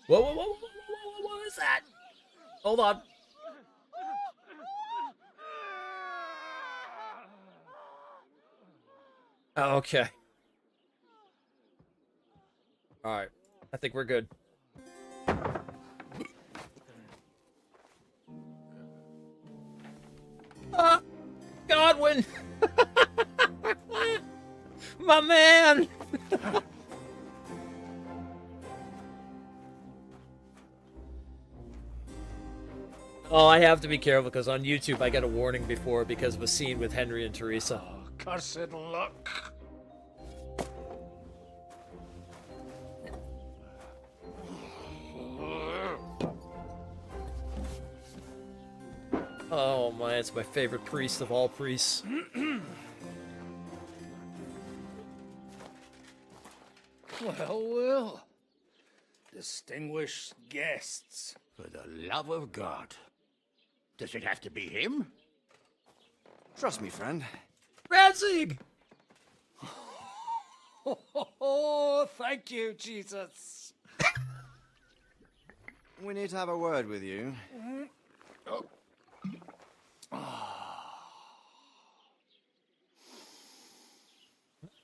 Whoa, whoa, whoa, whoa, whoa, whoa, what is that? Hold on. Oh, okay. Alright. I think we're good. Godwin! My man! Oh, I have to be careful because on YouTube I got a warning before because of a scene with Henry and Teresa. Cursed luck. Oh my, it's my favorite priest of all priests. Well. Distinguished guests. For the love of God. Does it have to be him? Trust me, friend. Ratzig! Oh, thank you, Jesus. We need to have a word with you.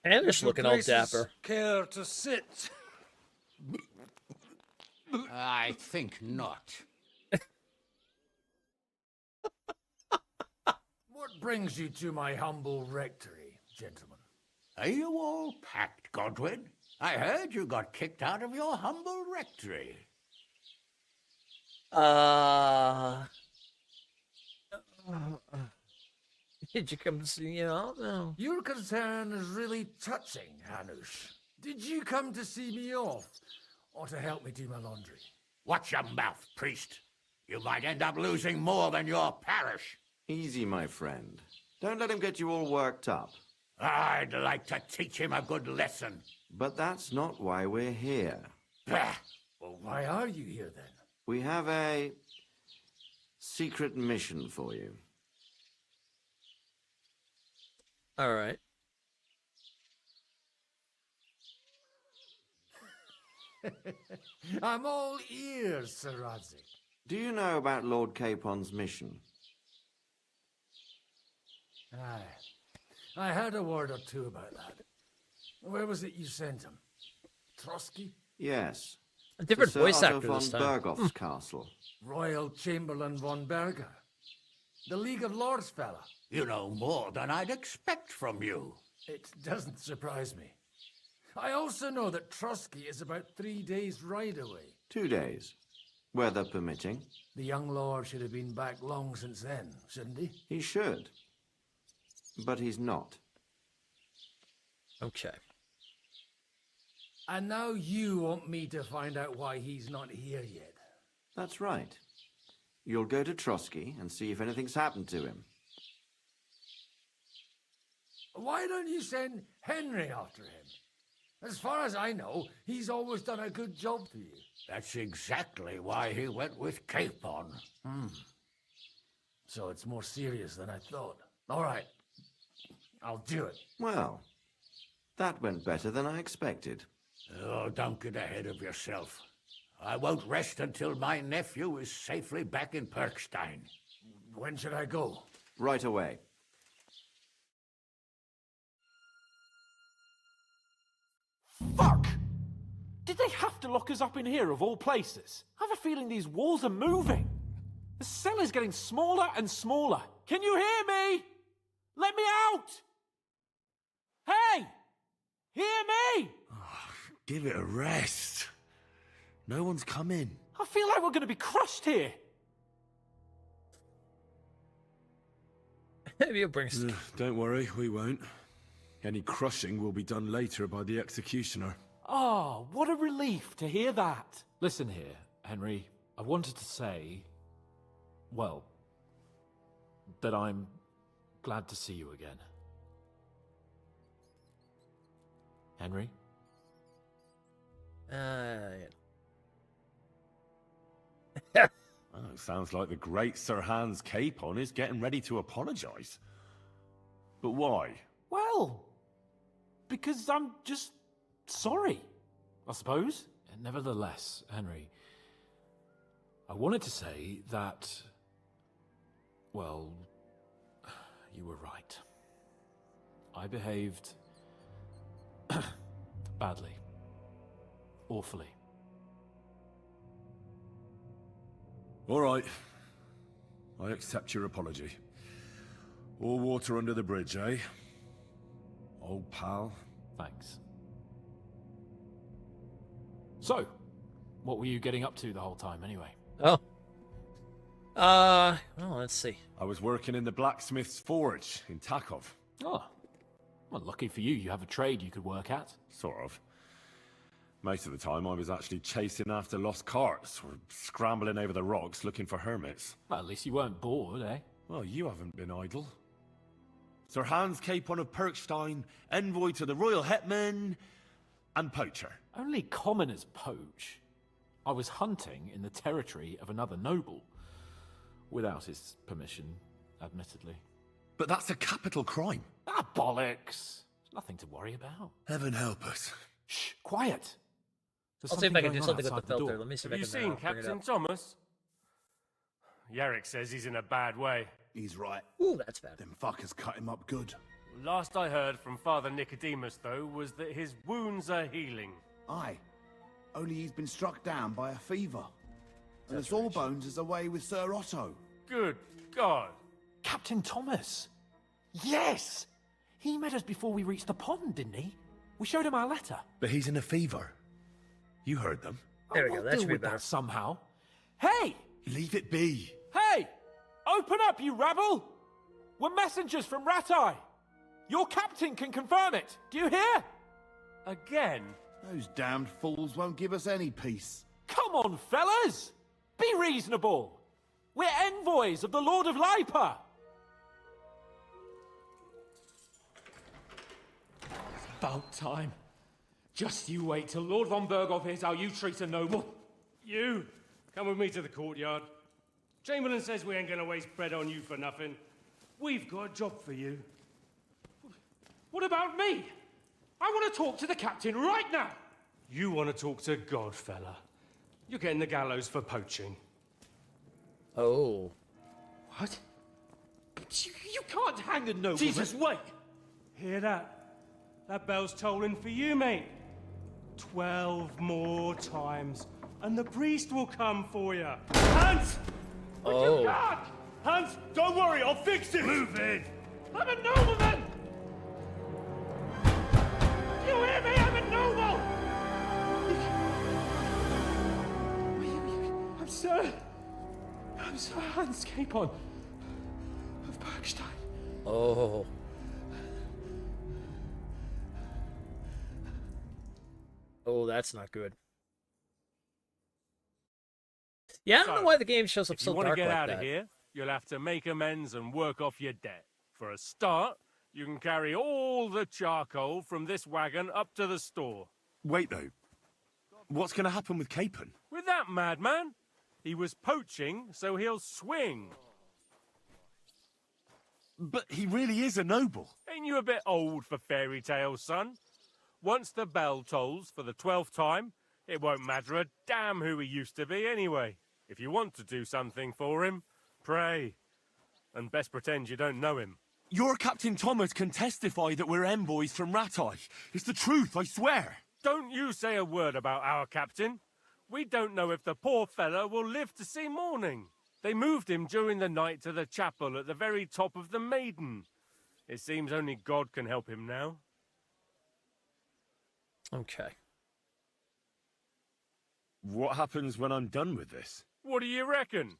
Anish looking all dapper. Care to sit? I think not. What brings you to my humble rectory, gentlemen? Are you all packed, Godwin? I heard you got kicked out of your humble rectory. Did you come to see me out? No. Your concern is really touching, Hanush. Did you come to see me off, or to help me do my laundry? Watch your mouth, priest. You might end up losing more than your parish. Easy, my friend. Don't let him get you all worked up. I'd like to teach him a good lesson. But that's not why we're here. Bah. Well, why are you here then? We have a secret mission for you. All right. I'm all ears, Sir Radzik. Do you know about Lord Capon's mission? Aye. I heard a word or two about that. Where was it you sent him? Trotsky? Yes. A different to voice Sir Otto actor von this time. Bergoff's castle. Royal Chamberlain von Berger. The League of Lords fella. You know more than I'd expect from you. It doesn't surprise me. I also know that Trotsky is about 3 days' ride away. 2 days. Weather permitting. The young lord should have been back long since then, shouldn't he? He should. But he's not. Okay. And now you want me to find out why he's not here yet. That's right. You'll go to Trotsky and see if anything's happened to him. Why don't you send Henry after him? As far as I know, he's always done a good job for you. That's exactly why he went with Capon. So it's more serious than I thought. All right. I'll do it. Well, that went better than I expected. Oh, don't get ahead of yourself. I won't rest until my nephew is safely back in Perkstein. When should I go? Right away. Fuck! Did they have to lock us up in here of all places? I have a feeling these walls are moving. The cell is getting smaller and smaller. Can you hear me? Let me out! Hey! Hear me! Give it a rest. No one's coming. I feel like we're going to be crushed here. Maybe it'll bring us. Don't worry, we won't. Any crushing will be done later by the executioner. Oh, what a relief to hear that. Listen here, Henry. I wanted to say, well, that I'm glad to see you again. Henry? Yeah. Oh, sounds like the great Sir Hans Capon is getting ready to apologise. But why? Well, because I'm just sorry, I suppose. And nevertheless, Henry, I wanted to say that, well, you were right. I behaved badly. Awfully. All right. I accept your apology. All water under the bridge, eh? Old pal. Thanks. So, what were you getting up to the whole time, anyway? Oh. Well, let's see. I was working in the blacksmith's forge in Takov. Oh. Well, lucky for you, you have a trade you could work at. Sort of. Most of the time, I was actually chasing after lost carts or scrambling over the rocks looking for hermits. Well, at least you weren't bored, eh? Well, you haven't been idle. Sir Hans Capon of Perkstein, envoy to the royal hetman, and poacher. Only commoners poach. I was hunting in the territory of another noble. Without his permission, admittedly. But that's a capital crime. Ah, bollocks. Nothing to worry about. Heaven help us. Shh, quiet. I'll see if I can do something with the filter. Let me see if I Have can you seen bring it Captain up. Thomas? Yarrick says he's in a bad way. He's right. Ooh, that's bad. Them fuckers cut him up good. Last I heard from Father Nicodemus, though, was that his wounds are healing. Aye. Only he's been struck down by a fever. And the Sawbones is away with Sir Otto. Good God. Captain Thomas. Yes! He met us before we reached the pond, didn't he? We showed him our letter. But he's in a fever. You heard them. There we go. We'll That deal should be with better. that somehow. Hey! Leave it be. Hey! Open up, you rabble! We're messengers from Ratai. Your captain can confirm it. Do you hear? Again? Those damned fools won't give us any peace. Come on, fellas! Be reasonable. We're envoys of the Lord of Lipa. About time. Just you wait till Lord von Berghoff hears how you treat a noble. You, come with me to the courtyard. Chamberlain says we ain't gonna waste bread on you for nothing. We've got a job for you. What about me? I want to talk to the captain right now. You want to talk to God, fella. You're getting the gallows for poaching. Oh. What? But you can't hang a nobleman. Jesus, wait! Hear that? That bell's tolling for you, mate. 12 more times, and the priest will come for you. Hunt! Oh. Hans, don't worry, I'll fix it! Move it! I'm a nobleman! You hear me? I'm a noble! I'm Sir Hans Capon of Bergstein. Oh. Oh, that's not good. Yeah, I don't know why the game shows up If so you want to dark get like out that. of here, you'll have to make amends and work off your debt. For a start, you can carry all the charcoal from this wagon up to the store. Wait, though. What's going to happen with Capon? With that madman? He was poaching, so he'll swing. But he really is a noble. Ain't you a bit old for fairy tales, son? Once the bell tolls for the 12th time, it won't matter a damn who he used to be anyway. If you want to do something for him, pray. And best pretend you don't know him. Your Captain Thomas can testify that we're envoys from Rattay. It's the truth, I swear. Don't you say a word about our captain. We don't know if the poor fellow will live to see morning. They moved him during the night to the chapel at the very top of the Maiden. It seems only God can help him now. Okay. What happens when I'm done with this? What do you reckon?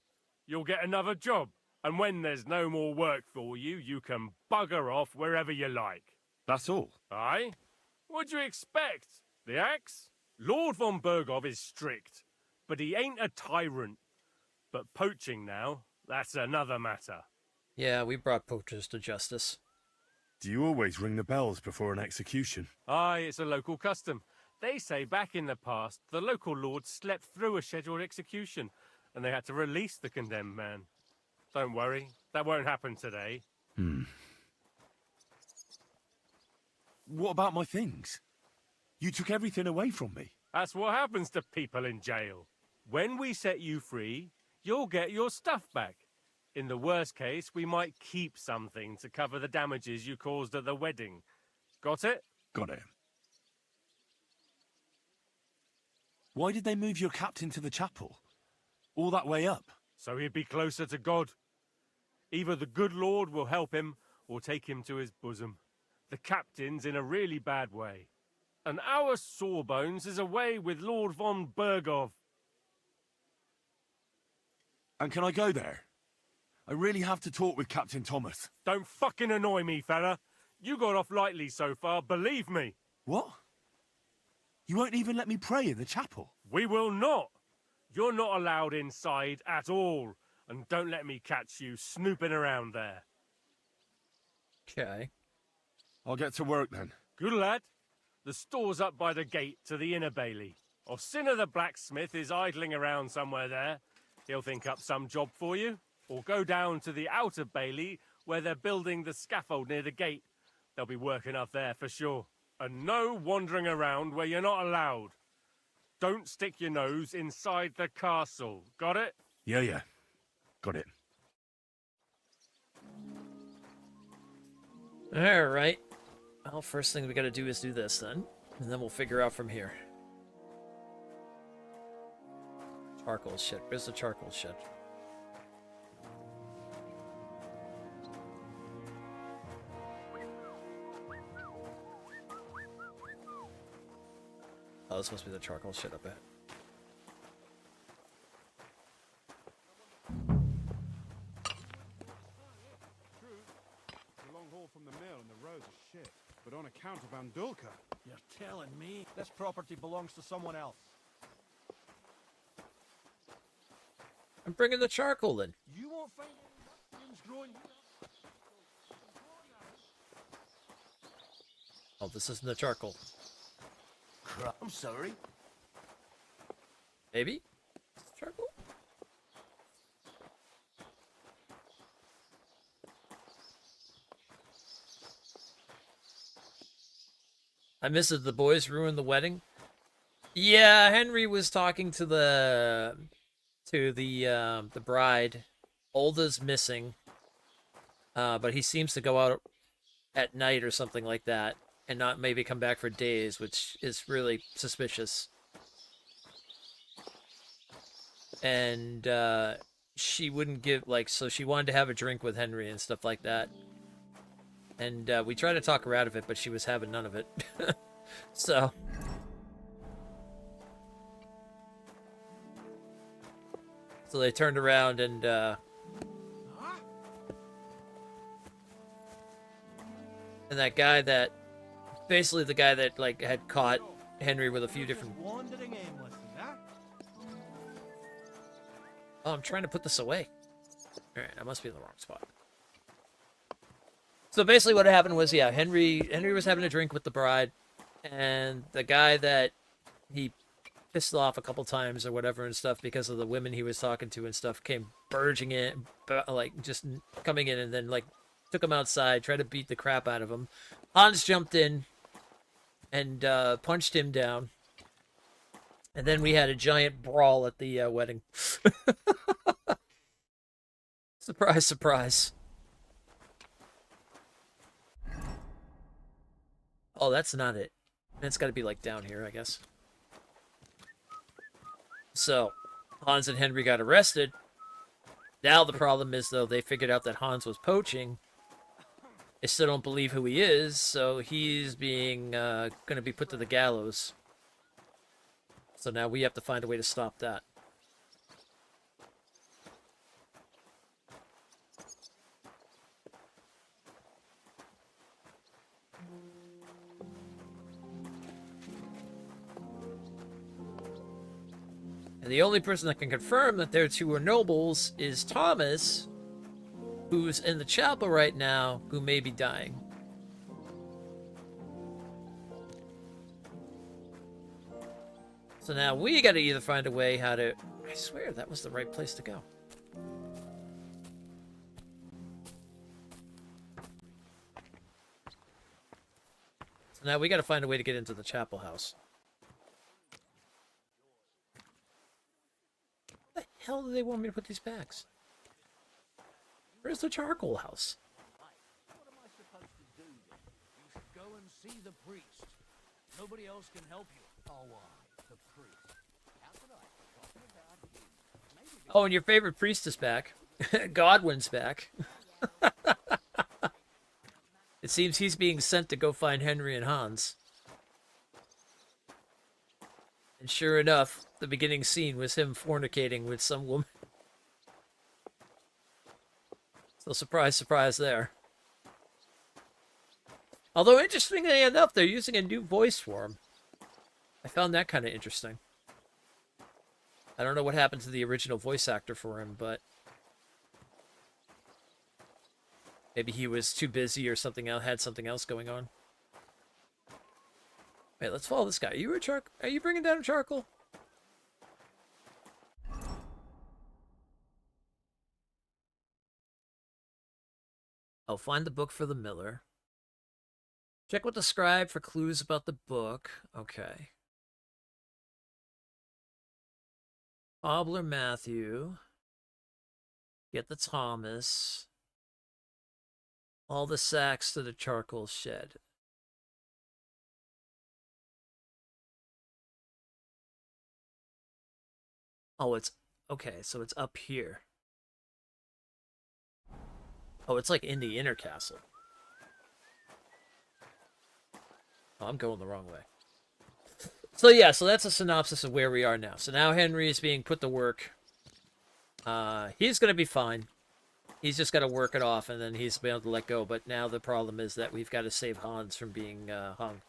You'll get another job, and when there's no more work for you, you can bugger off wherever you like. That's all? Aye? What do you expect? The axe? Lord von Bergov is strict, but he ain't a tyrant. But poaching now, that's another matter. Yeah, we brought poachers to justice. Do you always ring the bells before an execution? Aye, it's a local custom. They say back in the past, the local lords slept through a scheduled execution, and they had to release the condemned man. Don't worry, that won't happen today. What about my things? You took everything away from me. That's what happens to people in jail. When we set you free, you'll get your stuff back. In the worst case, we might keep something to cover the damages you caused at the wedding. Got it? Got it. Why did they move your captain to the chapel? All that way up? So he'd be closer to God. Either the good Lord will help him, or take him to his bosom. The captain's in a really bad way. And our Sawbones is away with Lord von Bergov. And can I go there? I really have to talk with Captain Thomas. Don't fucking annoy me, fella. You got off lightly so far, believe me. What? You won't even let me pray in the chapel? We will not. You're not allowed inside at all. And don't let me catch you snooping around there. Okay. I'll get to work then. Good lad. The store's up by the gate to the inner bailey. Orsina the blacksmith is idling around somewhere there. He'll think up some job for you. Or go down to the outer bailey where they're building the scaffold near the gate. They'll be working up there for sure. And no wandering around where you're not allowed. Don't stick your nose inside the castle. Got it? Yeah. Got it. All right. Well, first thing we got to do is do this then. And then we'll figure out from here. Charcoal shit. Where's the charcoal shit? Oh, this must be the charcoal shit, I bet. It's a long haul from the mill and the roads are shit. But on account of Andulka. You're telling me this property belongs to someone else? I'm bringing the charcoal then. You won't find any mushrooms growing. Oh, this isn't the charcoal. I'm sorry. Maybe? Charcoal? I missed it. The boys ruined the wedding. Yeah, Henry was talking to the bride. Olda's missing. But he seems to go out at night or something like that and not maybe come back for days, which is really suspicious. And she wouldn't give, like, so she wanted to have a drink with Henry and stuff like that. And we tried to talk her out of it, but she was having none of it. So. So they turned around and that guy that, basically the guy that, like, had caught Henry with a few different... Oh, I'm trying to put this away. Alright, I must be in the wrong spot. So basically what happened was, yeah, Henry was having a drink with the bride, and the guy that he pissed off a couple times or whatever and stuff because of the women he was talking to and stuff came burging in, like, just coming in, and then, like, took him outside, tried to beat the crap out of him. Hans jumped in and punched him down. And then we had a giant brawl at the wedding. Surprise, surprise. Oh, that's not it. It's got to be, like, down here, I guess. So, Hans and Henry got arrested. Now the problem is, though, they figured out that Hans was poaching. They still don't believe who he is, so he's being, going to be put to the gallows. So now we have to find a way to stop that. And the only person that can confirm that their two are nobles is Thomas, who's in the chapel right now, who may be dying. So now we gotta either find a way how to... I swear that was the right place to go. So now we gotta find a way to get into the chapel house. Where the hell do they want me to put these bags? Where's the charcoal house? What am I supposed to do then? You should go and see the priest. Nobody else can help you. Oh, the priest. How could I be talking about him? Maybe Oh, and your favorite priest is back. Godwin's back. It seems he's being sent to go find Henry and Hans. And sure enough, the beginning scene was him fornicating with some woman. So surprise, surprise there. Although, interestingly enough, they're using a new voice for him. I found that kind of interesting. I don't know what happened to the original voice actor for him, but... maybe he was too busy or something else, had something else going on. Wait, let's follow this guy. Are you bringing down charcoal? Oh, find the book for the miller. Check with the scribe for clues about the book. Okay. Cobbler Matthew. Get the Thomas. All the sacks to the charcoal shed. Oh, it's... okay, so it's up here. Oh, it's like in the inner castle. Oh, I'm going the wrong way. So yeah, so that's a synopsis of where we are now. So now Henry is being put to work. He's going to be fine. He's just got to work it off, and then he's been able to let go. But now the problem is that we've got to save Hans from being hung.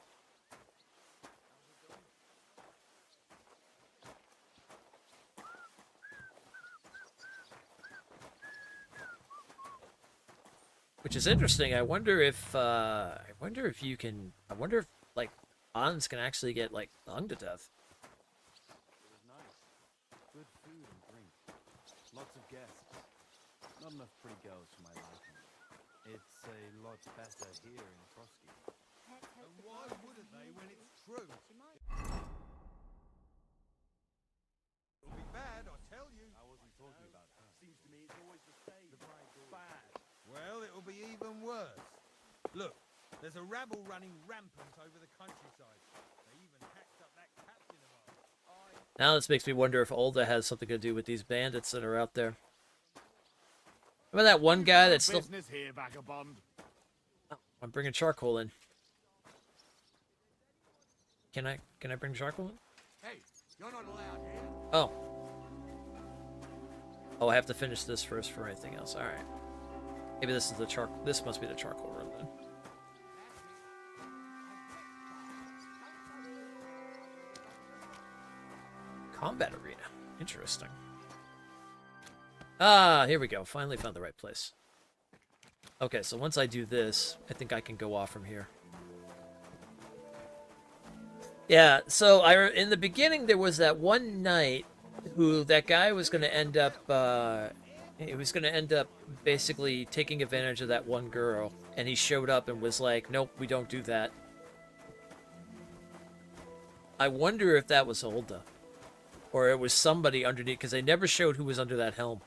Which is interesting. I wonder if you can... I wonder if, like, Hans can actually get, like, hung to death. It was nice. Good food and drink. Lots of guests. Not enough pretty girls for my liking. It's a lot better here in Trotsky. And why wouldn't they when it's true? It'll be bad, I tell you. I wasn't talking about her. Seems to me it's always the same. Bad. Well, it'll be even worse. Look, there's a rabble running rampant over the countryside. They even hacked up that captain of ours. Now this makes me wonder if Olda has something to do with these bandits that are out there. Remember that one guy that's still... Business here, vagabond. I'm bringing charcoal in. Can I bring charcoal in? Hey, you're not allowed here. Oh. Oh, I have to finish this first for anything else. All right. Maybe this is the This must be the charcoal room then. Combat arena. Interesting. Ah, here we go. Finally found the right place. Okay, so once I do this, I think I can go off from here. Yeah, so in the beginning there was that one knight who that guy was going to end up he was going to end up basically taking advantage of that one girl, and he showed up and was like, "Nope, we don't do that." I wonder if that was Hulda or it was somebody underneath, because they never showed who was under that helm.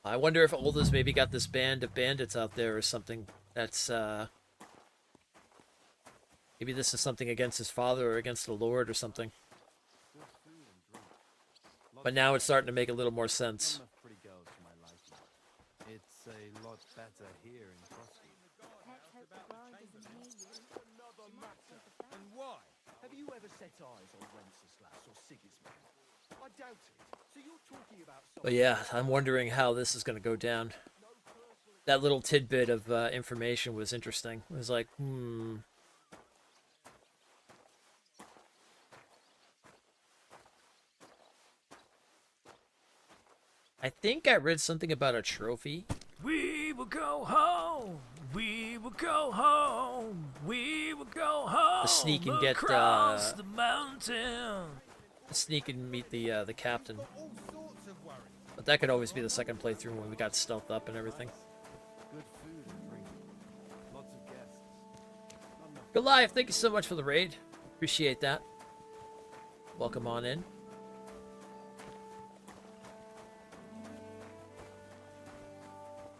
I wonder if Olda's maybe got this band of bandits out there or something that's, maybe this is something against his father or against the Lord or something. But now it's starting to make a little more sense. Pretty girls for my liking. It's a lot better here in Frosty. And why? Have you ever set eyes on Wenceslas or Sigismund? I doubt it. So you're talking about... But yeah, I'm wondering how this is going to go down. That little tidbit of information was interesting. It was like, I think I read something about a trophy. We will go home. We will go home. We will go home. To sneak and get across the mountain. To sneak and meet the captain. But that could always be the second playthrough when we got stealthed up and everything. Good food and drink. Lots of guests. Goliath, thank you so much for the raid. Appreciate that. Welcome on in.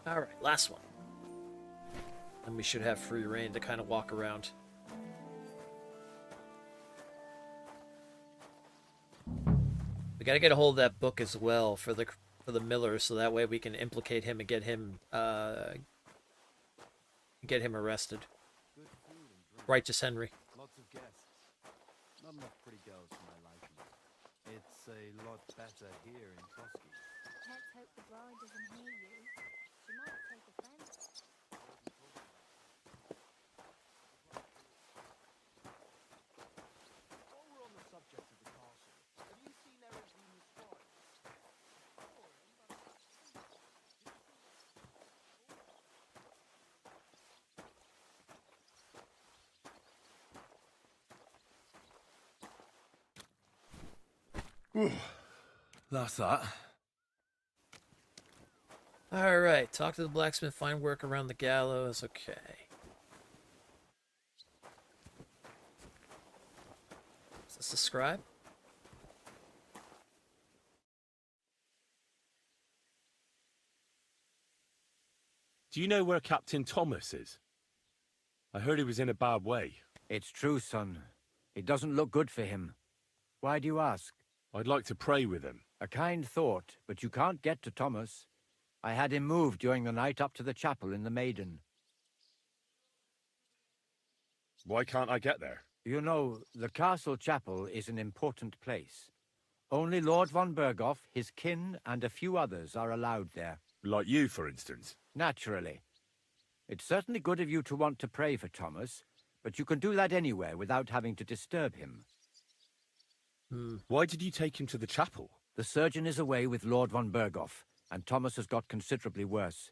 All right, last one. And we should have free reign to kind of walk around. We got to get a hold of that book as well for the miller, so that way we can implicate him and get him arrested. Righteous Henry. Lots of guests. Not enough pretty girls for my liking. It's a lot better here in Frosty. Let's hope the bride doesn't hear you. She might take offense. While we're on the subject of the castle, have you seen Eric's new squire? That's that. All right, talk to the blacksmith, find work around the gallows. Okay. Is this the scribe? Do you know where Captain Thomas is? I heard he was in a bad way. It's true, son. It doesn't look good for him. Why do you ask? I'd like to pray with him. A kind thought, but you can't get to Thomas. I had him moved during the night up to the chapel in the Maiden. Why can't I get there? You know, the castle chapel is an important place. Only Lord von Berghoff, his kin, and a few others are allowed there. Like you, for instance? Naturally. It's certainly good of you to want to pray for Thomas, but you can do that anywhere without having to disturb him. Why did you take him to the chapel? The surgeon is away with Lord von Berghoff, and Thomas has got considerably worse.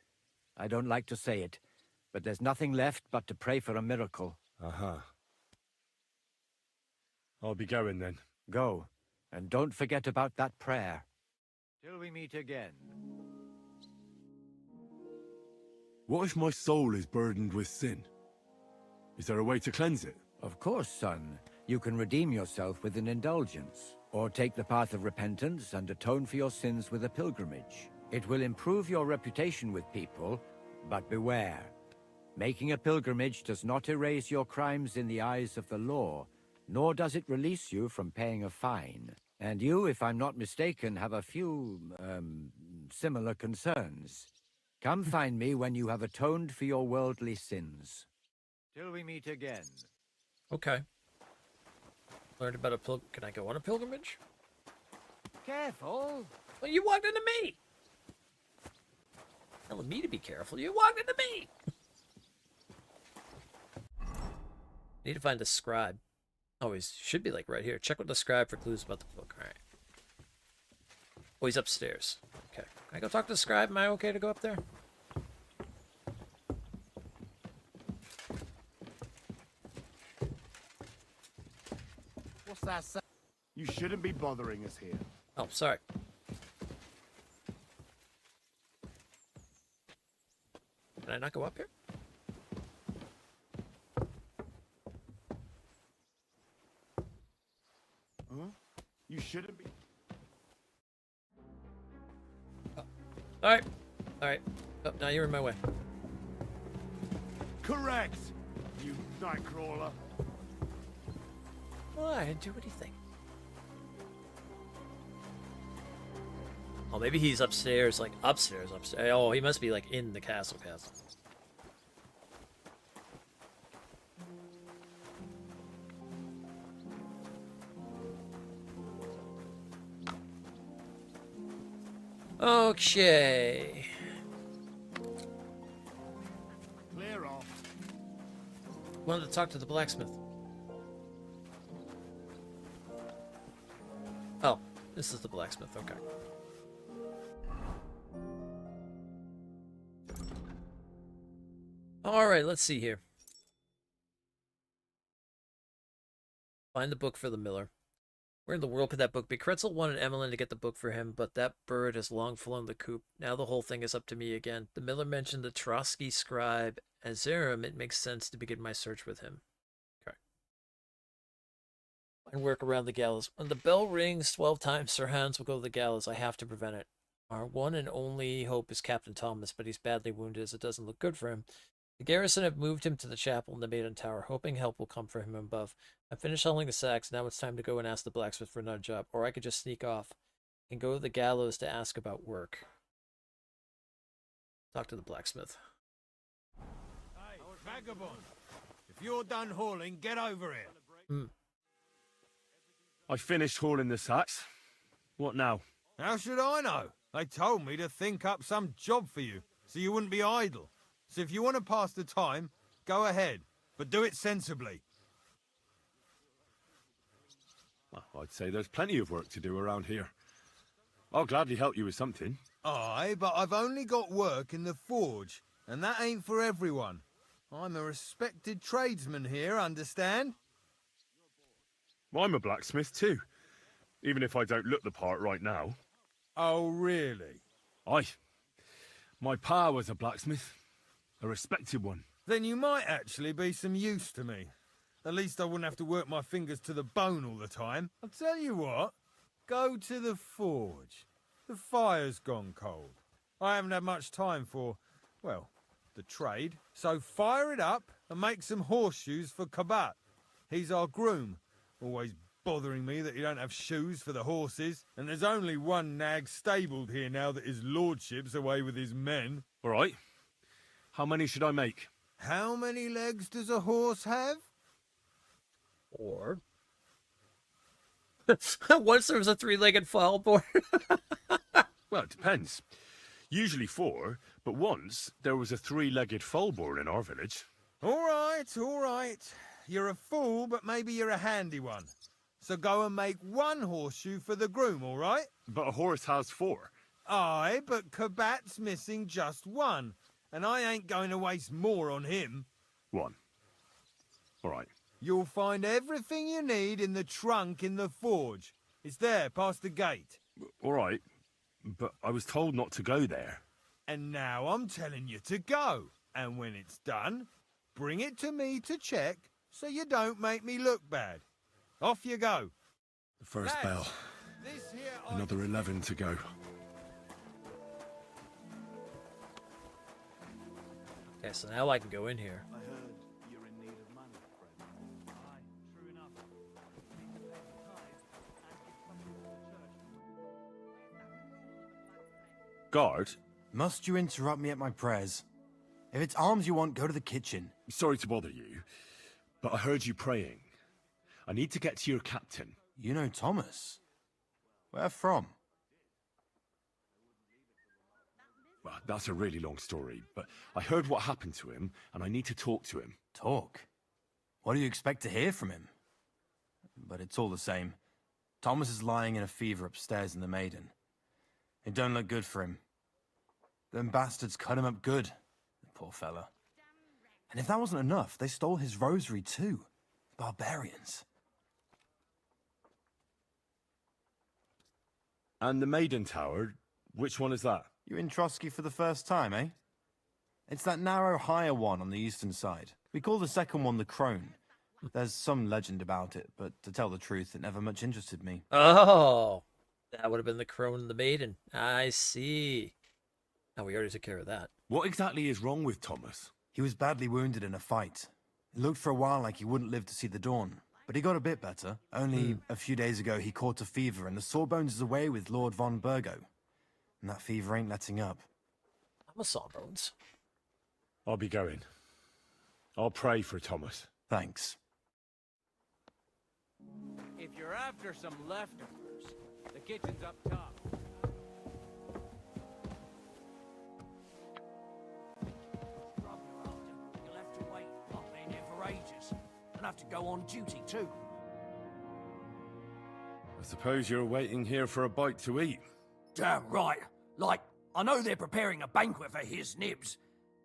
I don't like to say it, but there's nothing left but to pray for a miracle. I'll be going then. Go, and don't forget about that prayer. Till we meet again. What if my soul is burdened with sin? Is there a way to cleanse it? Of course, son. You can redeem yourself with an indulgence, or take the path of repentance and atone for your sins with a pilgrimage. It will improve your reputation with people, but beware. Making a pilgrimage does not erase your crimes in the eyes of the law, nor does it release you from paying a fine. And you, if I'm not mistaken, have a few, similar concerns. Come find me when you have atoned for your worldly sins. Till we meet again. Okay. Learned about a Can I go on a pilgrimage? Careful. Well, you walked into me. Telling me to be careful. You walked into me. Need to find the scribe. Oh, he should be like right here. Check with the scribe for clues about the book. All right. Oh, he's upstairs. Okay. Can I go talk to the scribe? Am I okay to go up there? What's that say? You shouldn't be bothering us here. Oh, sorry. Can I not go up here? Huh? You shouldn't be. Alright. Alright. Oh, now you're in my way. Correct, you nightcrawler. Well, I didn't do anything. Oh, maybe he's upstairs, like upstairs. Oh, he must be like in the castle. Okay. Clear off. Wanted to talk to the blacksmith. Oh, this is the blacksmith. Okay. All right, let's see here. Find the book for the miller. Where in the world could that book be? Kretzel wanted Emmeline to get the book for him, but that bird has long flown the coop. Now the whole thing is up to me again. The miller mentioned the Trotsky scribe Azerim. It makes sense to begin my search with him. Okay. And work around the gallows. When the bell rings 12 times, Sir Hans will go to the gallows. I have to prevent it. Our one and only hope is Captain Thomas, but he's badly wounded as it doesn't look good for him. The garrison have moved him to the chapel in the Maiden Tower, hoping help will come for him above. I finished hauling the sacks, now it's time to go and ask the blacksmith for another job, or I could just sneak off and go to the gallows to ask about work. Talk to the blacksmith. Hey, vagabond! If you're done hauling, get over here. I finished hauling the sacks. What now? How should I know? They told me to think up some job for you, so you wouldn't be idle. So if you want to pass the time, go ahead, but do it sensibly. Well, I'd say there's plenty of work to do around here. I'll gladly help you with something. Aye, but I've only got work in the forge, and that ain't for everyone. I'm a respected tradesman here, understand? Well, I'm a blacksmith too, even if I don't look the part right now. Oh, really? Aye. My pa was a blacksmith. A respected one. Then you might actually be some use to me. At least I wouldn't have to work my fingers to the bone all the time. I'll tell you what, go to the forge. The fire's gone cold. I haven't had much time for, well, the trade. So fire it up and make some horseshoes for Kabat. He's our groom, always bothering me that you don't have shoes for the horses. And there's only one nag stabled here now that his lordship's away with his men. All right. How many should I make? How many legs does a horse have? Or once there was a three-legged foul board. Well, it depends. Usually 4, but once there was a 3-legged foal-born in our village. All right, all right. You're a fool, but maybe you're a handy one. So go and make one horseshoe for the groom, all right? But a horse has 4. Aye, but Kabat's missing just one. And I ain't going to waste more on him. 1. All right. You'll find everything you need in the trunk in the forge. It's there, past the gate. All right, but I was told not to go there. And now I'm telling you to go. And when it's done, bring it to me to check so you don't make me look bad. Off you go. The first bell. Another 11 to go. Okay, so now I can go in here. I heard you're in need of money, friend. Aye, true enough. guard? Must you interrupt me at my prayers? If it's arms you want, go to the kitchen. Sorry to bother you, but I heard you praying. I need to get to your captain. You know Thomas? Where from? Well, that's a really long story, but I heard what happened to him, and I need to talk to him. Talk? What do you expect to hear from him? But it's all the same. Thomas is lying in a fever upstairs in the Maiden. It don't look good for him. Them bastards cut him up good, the poor fella. And if that wasn't enough, they stole his rosary too. Barbarians. And the Maiden Tower, which one is that? You in Trotsky for the first time, eh? It's that narrow, higher one on the eastern side. We call the second one the Crone. There's some legend about it, but to tell the truth, it never much interested me. Oh, that would have been the Crone and the Maiden. I see. Now, we already took care of that. What exactly is wrong with Thomas? He was badly wounded in a fight. It looked for a while like he wouldn't live to see the dawn, but he got a bit better. Only a few days ago, he caught a fever, and the Sawbones is away with Lord von Burgo. And that fever ain't letting up. I'm a Sawbones. I'll be going. I'll pray for Thomas. Thanks. If you're after some leftovers, the kitchen's up top. You'll have to wait. I've been here for ages. And have to go on duty too. I suppose you're waiting here for a bite to eat. Damn right. Like, I know they're preparing a banquet for his nibs,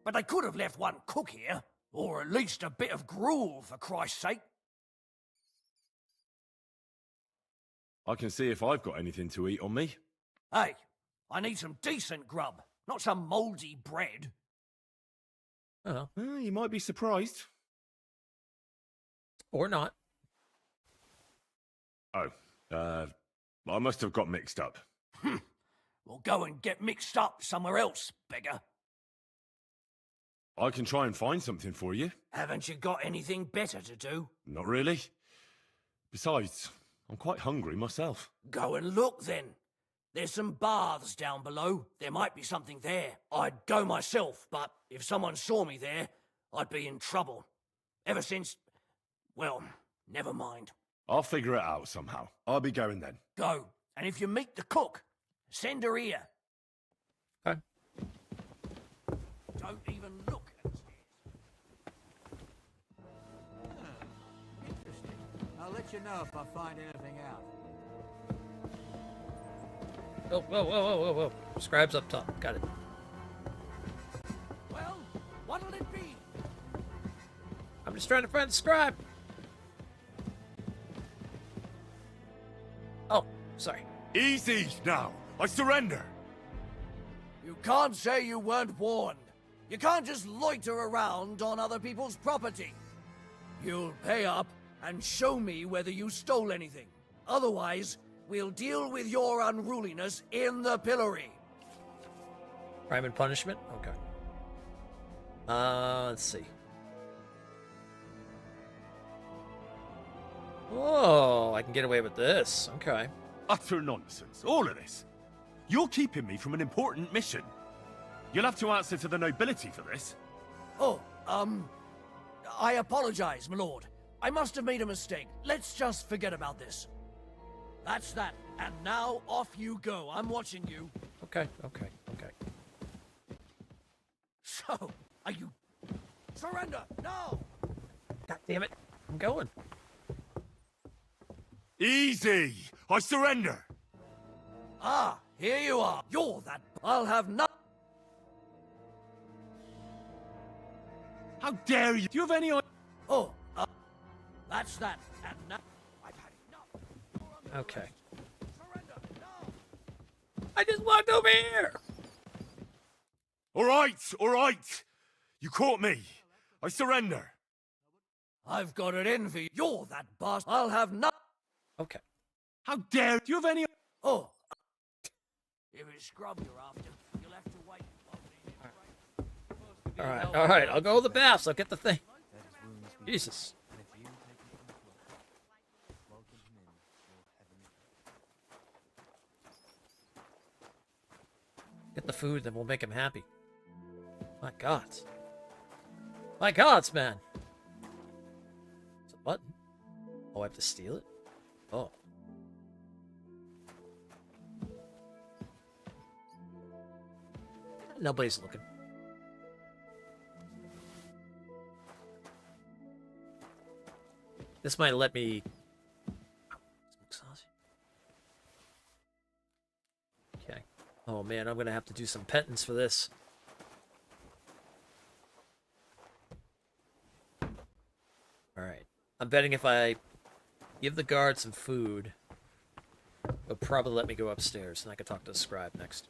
but they could have left one cook here, or at least a bit of gruel, for Christ's sake. I can see if I've got anything to eat on me. Hey, I need some decent grub, not some mouldy bread. Oh. Well, you might be surprised. Or not. Oh, I must have got mixed up. Well, go and get mixed up somewhere else, beggar. I can try and find something for you. Haven't you got anything better to do? Not really. Besides, I'm quite hungry myself. Go and look then. There's some baths down below. There might be something there. I'd go myself, but if someone saw me there, I'd be in trouble. Ever since... well, never mind. I'll figure it out somehow. I'll be going then. Go. And if you meet the cook, send her here. Okay. Don't even look at the stairs. Interesting. I'll let you know if I find anything out. Oh, whoa. Scribe's up top. Got it. Well, what'll it be? I'm just trying to find the scribe. Oh, sorry. Easy now. I surrender. You can't say you weren't warned. You can't just loiter around on other people's property. You'll pay up and show me whether you stole anything. Otherwise, we'll deal with your unruliness in the pillory. Crime and punishment? Okay. Let's see. Oh, I can get away with this. Okay. Utter nonsense. All of this. You're keeping me from an important mission. You'll have to answer to the nobility for this. Oh, I apologize, my lord. I must have made a mistake. Let's just forget about this. That's that. And now off you go. I'm watching you. Okay. So, are you... Surrender! No! God damn it. I'm going. Easy! I surrender! Ah, here you are. You're that... I'll have no... How dare you? Do you have any... Oh, that's that. And now... I've had enough. Okay. I just walked over here! All right. You caught me. I surrender. I've got it in for you. You're that bastard. I'll have no... Okay. How dare you? Do you have any... Oh. If it's scrub you're after, you'll have to wait. All right. I'll go with the baths. I'll get the thing. Jesus. Get the food, then we'll make him happy. My God. My gods, man. It's a button. Oh, I have to steal it? Oh. Nobody's looking. This might let me... Okay. Oh man, I'm gonna have to do some penance for this. Alright. I'm betting if I give the guard some food, it'll probably let me go upstairs, and I can talk to the scribe next.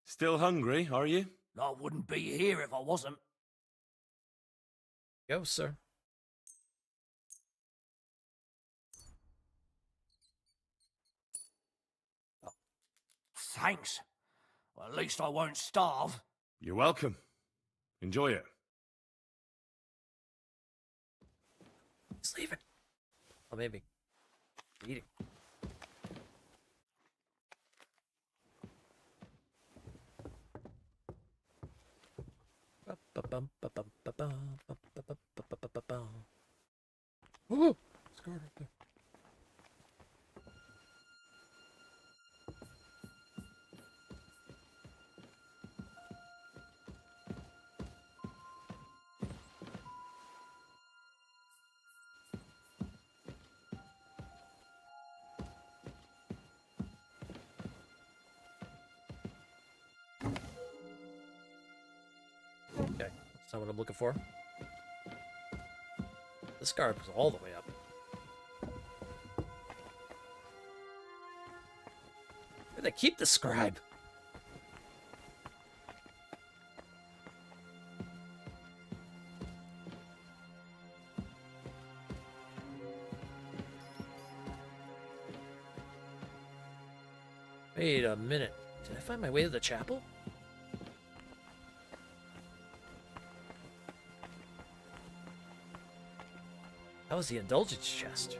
Still hungry, are you? I wouldn't be here if I wasn't. Go, sir. Thanks. Well, at least I won't starve. You're welcome. Enjoy it. He's leaving. Oh, maybe. Eating. Ooh, it's guard up there. Okay, that's not what I'm looking for. This guard was all the way up. Where'd they keep the scribe? Wait a minute. Did I find my way to the chapel? That was the indulgence chest.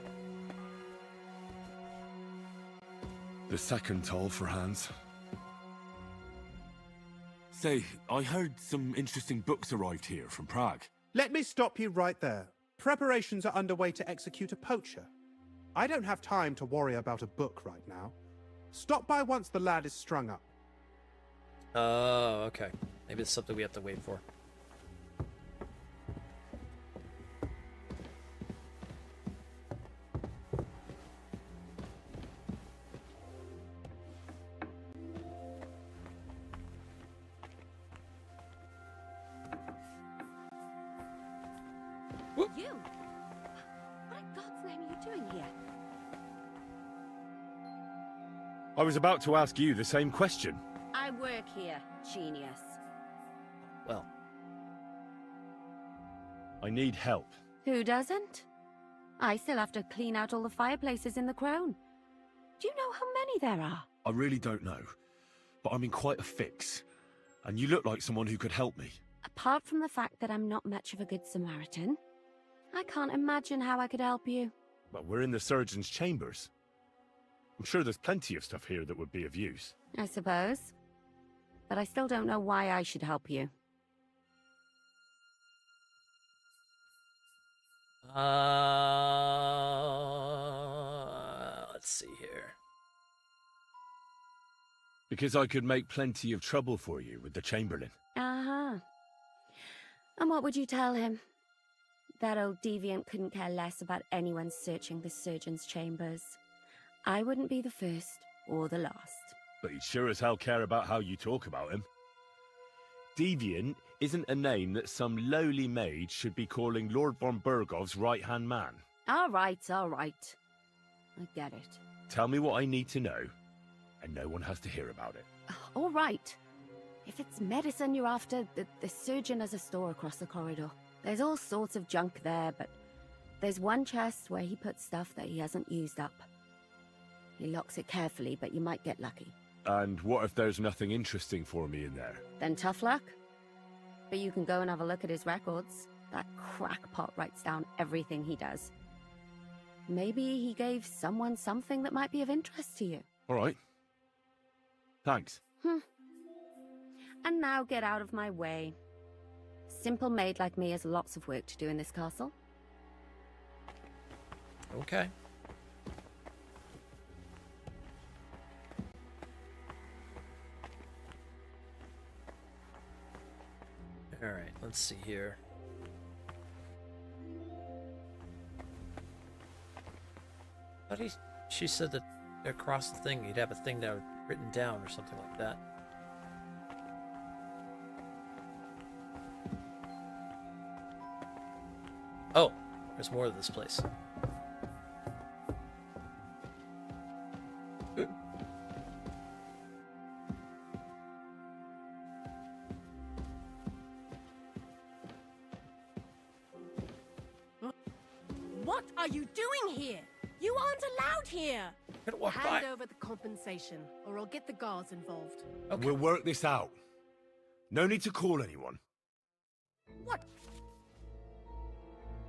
The second toll for Hans. Say, I heard some interesting books arrived here from Prague. Let me stop you right there. Preparations are underway to execute a poacher. I don't have time to worry about a book right now. Stop by once the lad is strung up. Oh, okay. Maybe it's something we have to wait for. You? What in God's name are you doing here? I was about to ask you the same question. I work here, genius. Well. I need help. Who doesn't? I still have to clean out all the fireplaces in the crown. Do you know how many there are? I really don't know, but I'm in quite a fix. And you look like someone who could help me. Apart from the fact that I'm not much of a good Samaritan, I can't imagine how I could help you. Well, we're in the surgeon's chambers. I'm sure there's plenty of stuff here that would be of use. I suppose. But I still don't know why I should help you. Let's see here. Because I could make plenty of trouble for you with the Chamberlain. Uh-huh. And what would you tell him? That old deviant couldn't care less about anyone searching the surgeon's chambers. I wouldn't be the first or the last. But he'd sure as hell care about how you talk about him. Deviant isn't a name that some lowly maid should be calling Lord von Burgov's right-hand man. All right, all right. I get it. Tell me what I need to know, and no one has to hear about it. All right. If it's medicine you're after, the surgeon has a store across the corridor. There's all sorts of junk there, but there's one chest where he puts stuff that he hasn't used up. He locks it carefully, but you might get lucky. And what if there's nothing interesting for me in there? Then tough luck. But you can go and have a look at his records. That crackpot writes down everything he does. Maybe he gave someone something that might be of interest to you. All right. Thanks. And now get out of my way. Simple maid like me has lots of work to do in this castle. Okay. All right, let's see here. I thought she said that across the thing you'd have a thing that written down or something like that. Oh, there's more of this place. What are you doing here? You aren't allowed here. Hand over the compensation, or I'll get the guards involved. We'll work this out. No need to call anyone. What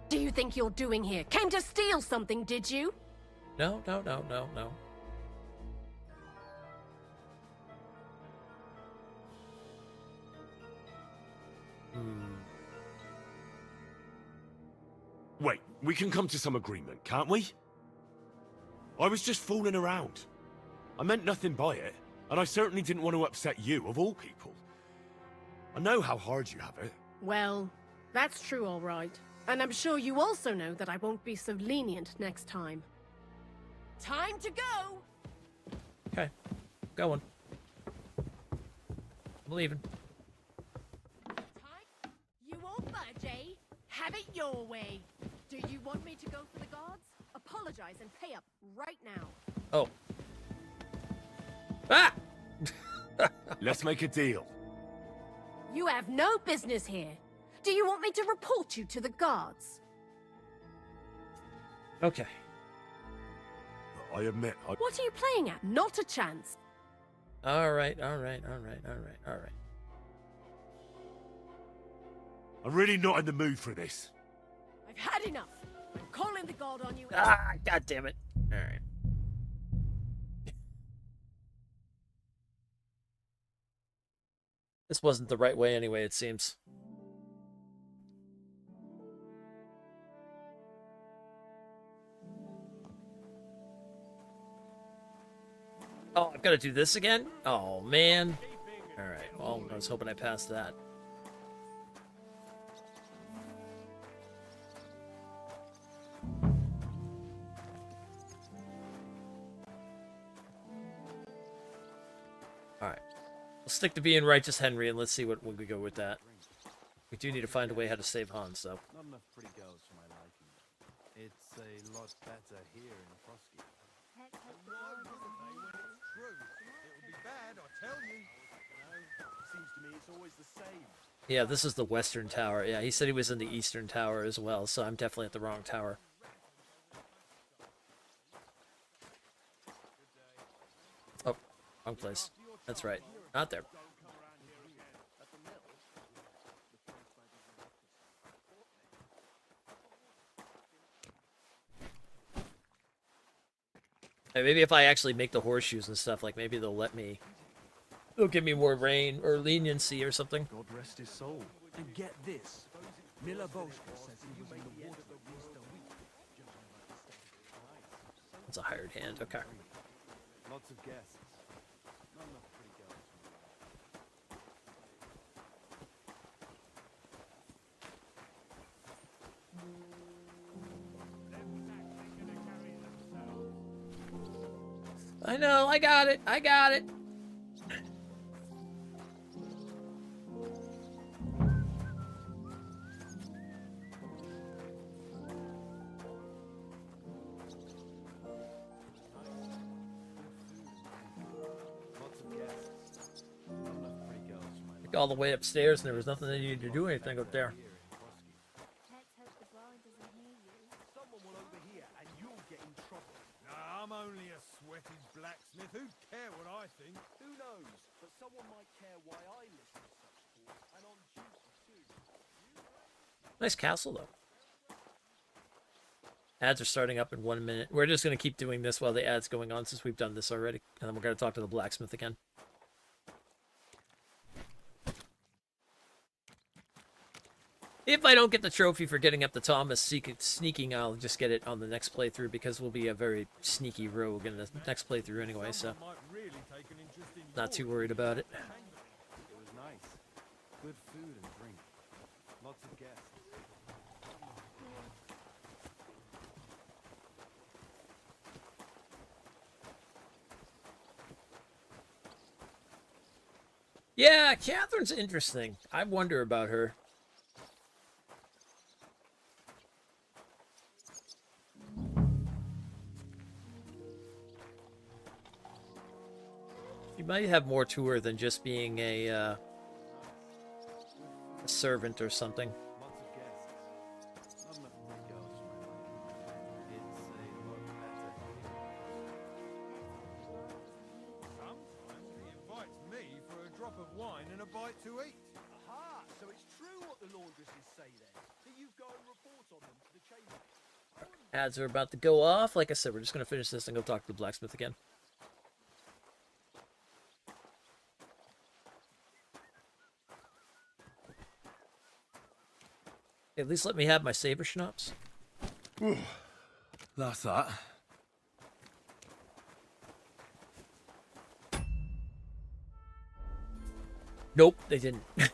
do you think you're doing here? Came to steal something, did you? No. Wait, we can come to some agreement, can't we? I was just fooling around. I meant nothing by it, and I certainly didn't want to upset you, of all people. I know how hard you have it. Well, that's true, all right. And I'm sure you also know that I won't be so lenient next time. Time to go! Okay, going. I'm leaving. You won't budge, eh? Have it your way. Do you want me to go for the guards? Apologize and pay up right now. Oh. Ah! Let's make a deal. You have no business here. Do you want me to report you to the guards? Okay. I admit, What are you playing at? Not a chance. All right. I'm really not in the mood for this. I've had enough. I'm calling the guard on you. Ah, god damn it. All right. This wasn't the right way anyway, it seems. Oh, I've got to do this again? Oh, man. All right. Well, I was hoping I passed that. All right. We'll stick to being righteous Henry, and let's see what we go with that. We do need to find a way how to save Hans, though. Not enough pretty girls for my liking. It's a lot better here in Frosky. Seems to me it's always the same. Yeah, this is the Western Tower. Yeah, he said he was in the Eastern Tower as well, so I'm definitely at the wrong tower. Oh, wrong place. That's right. Not there. Hey, maybe if I actually make the horseshoes and stuff, like maybe they'll let me... They'll give me more rain or leniency or something. God rest his soul. And get this. Miller Boschka says he was in the water at least a week. It's a hired hand, okay. Lots of guests. Not enough pretty girls for my I know, I got it, I got it. All the way upstairs, and there was nothing that you needed to do anything up there. Someone will overhear and you'll get in trouble. Nah, I'm only a sweaty blacksmith. Who'd care what I think? Who knows? But someone might care why I listen to such talk. And on duty too. Nice castle, though. Ads are starting up in 1 minute. We're just going to keep doing this while the ad's going on since we've done this already. And then we're going to talk to the blacksmith again. If I don't get the trophy for getting up to Thomas sneaking, I'll just get it on the next playthrough because we'll be a very sneaky rogue in the next playthrough anyway, so not too worried about it. It was nice. Good food and drink. Lots of guests. Yeah, Catherine's interesting. I wonder about her. You might have more to her than just being a servant or something. Lots of guests. Not enough pretty girls for my liking. It's a lot better here. Sometimes he invites me for a drop of wine and a bite to eat. Aha! So it's true what the laundresses say then. That you go and report on them to the chamber. Ads are about to go off. Like I said, we're just going to finish this and go talk to the blacksmith again. At least let me have my saber schnapps. That's that. Nope, they didn't. Did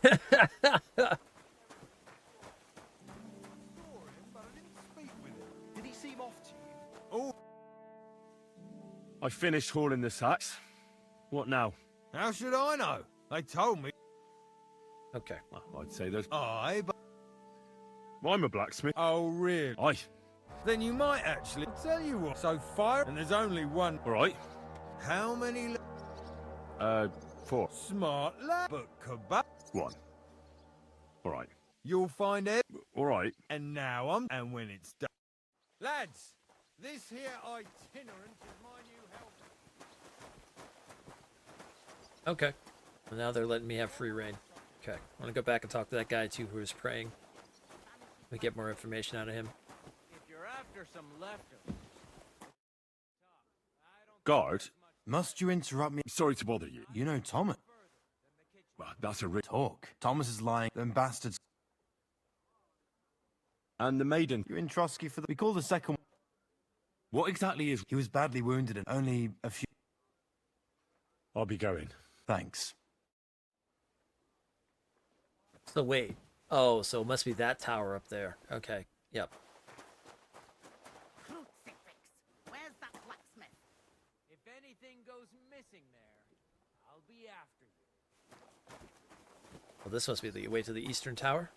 he seem off to you? Oh, I finished hauling the sacks. What now? how should I know? They told me. Okay. Well, I'd say there's... Aye, but... I'm a blacksmith. Oh, really? Aye. Then you might actually... Tell you what. So fire, and there's only one. All right. How many... 4. Smart lad. But kebab... 1. All right. You'll find it. All right. And now I'm... And when it's done... Lads, this here itinerant is my new helper. Okay. Well, now they're letting me have free reign. Okay. I want to go back and talk to that guy, too, who was praying. We get more information out of him. If you're after some leftovers. Guard? Must you interrupt me? Sorry to bother you. You know Thomas. Well, that's a talk. Thomas is lying. Them bastards. And the maiden. You're in Trotsky for the... We call the second... What exactly is... He was badly wounded and only a few... I'll be going. Thanks. So wait. Oh, so it must be that tower up there. Okay. Yep. Where's that blacksmith? If anything goes missing there, I'll be after you. Well, this must be the way to the eastern tower.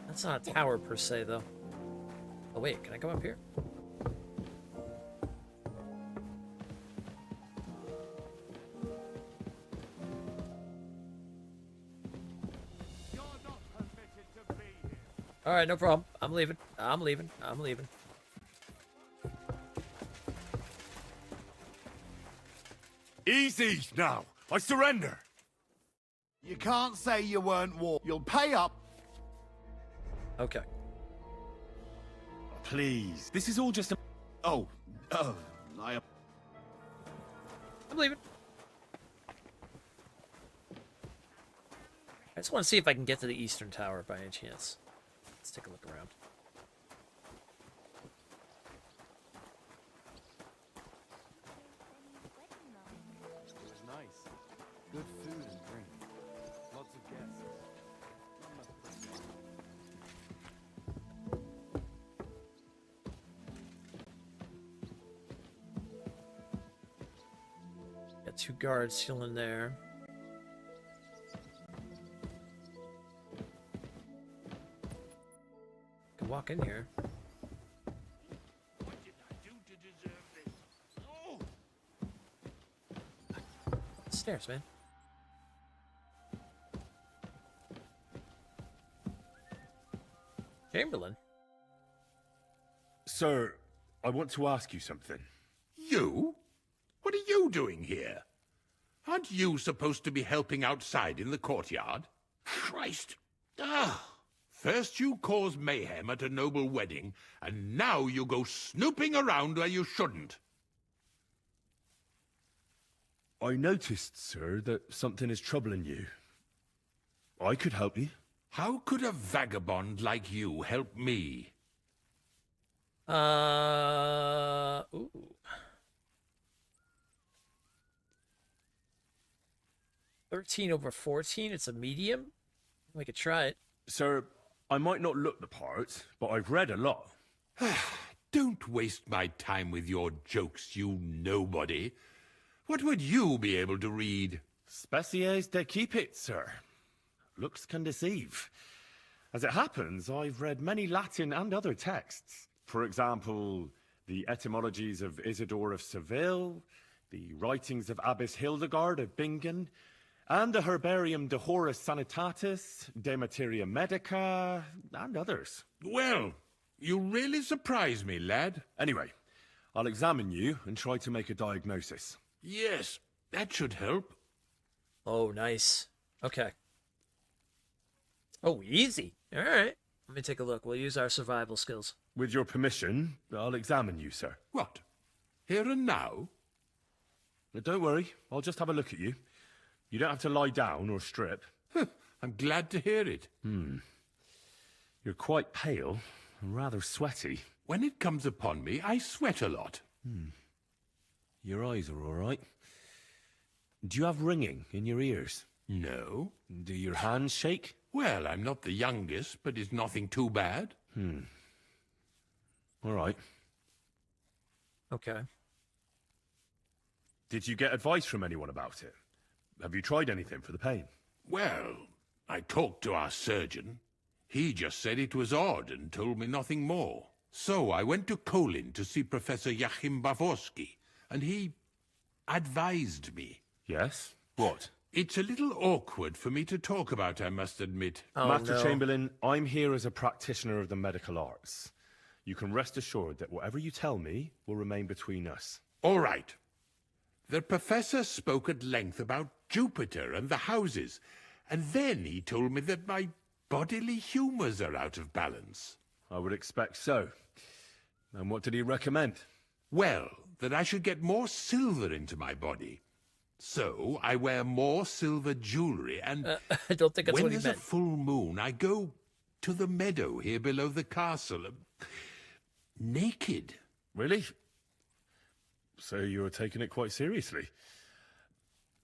That's not a tower per se, though. Oh wait, can I go up here? All right, no problem. I'm leaving. I'm leaving. I'm leaving. Easy now. I surrender. You can't say you weren't warned. You'll pay up. Okay. Please. This is all just a... Oh. I'm leaving. I just want to see if I can get to the eastern tower by any chance. Let's take a look around. It was nice. Good food and drink. Lots of guests. Not enough pretty girls. Got 2 guards still in there. Can walk in here. What did I do to deserve this? Oh! Stairs, man. Chamberlain? Sir, I want to ask you something. You? What are you doing here? Aren't you supposed to be helping outside in the courtyard? Christ! Ah! First you cause mayhem at a noble wedding, and now you go snooping around where you shouldn't. I noticed, sir, that something is troubling you. I could help you. How could a vagabond like you help me? Ooh. 13 over 14, it's a medium? We could try it. Sir, I might not look the part, but I've read a lot. Don't waste my time with your jokes, you nobody. What would you be able to read? Species de keep it, sir. Looks can deceive. As it happens, I've read many Latin and other texts. For example, the etymologies of Isidore of Seville, the writings of Abbess Hildegard of Bingen, and the Herbarium de Horis Sanitatis, De Materia Medica, and others. Well, you really surprise me, lad. Anyway, I'll examine you and try to make a diagnosis. Yes, that should help. Oh, nice. Okay. Oh, easy. All right. Let me take a look. We'll use our survival skills. With your permission, I'll examine you, sir. What? Here and now? Don't worry, I'll just have a look at you. You don't have to lie down or strip. I'm glad to hear it. You're quite pale and rather sweaty. When it comes upon me, I sweat a lot. Your eyes are all right. Do you have ringing in your ears? No. Do your hands shake? Well, I'm not the youngest, but it's nothing too bad. All right. Okay. Did you get advice from anyone about it? Have you tried anything for the pain? Well, I talked to our surgeon. He just said it was odd and told me nothing more. So I went to Kolin to see Professor Joachim Bavorsky, and he advised me. Yes? What? It's a little awkward for me to talk about, I must admit. Oh, Master no. Chamberlain, I'm here as a practitioner of the medical arts. You can rest assured that whatever you tell me will remain between us. All right. The professor spoke at length about Jupiter and the houses, and then he told me that my bodily humours are out of balance. I would expect so. And what did he recommend? Well, that I should get more silver into my body. So I wear more silver jewellery, and I don't think that's when what he there's meant. a full moon, I go to the meadow here below the castle, naked. Really? So you're taking it quite seriously.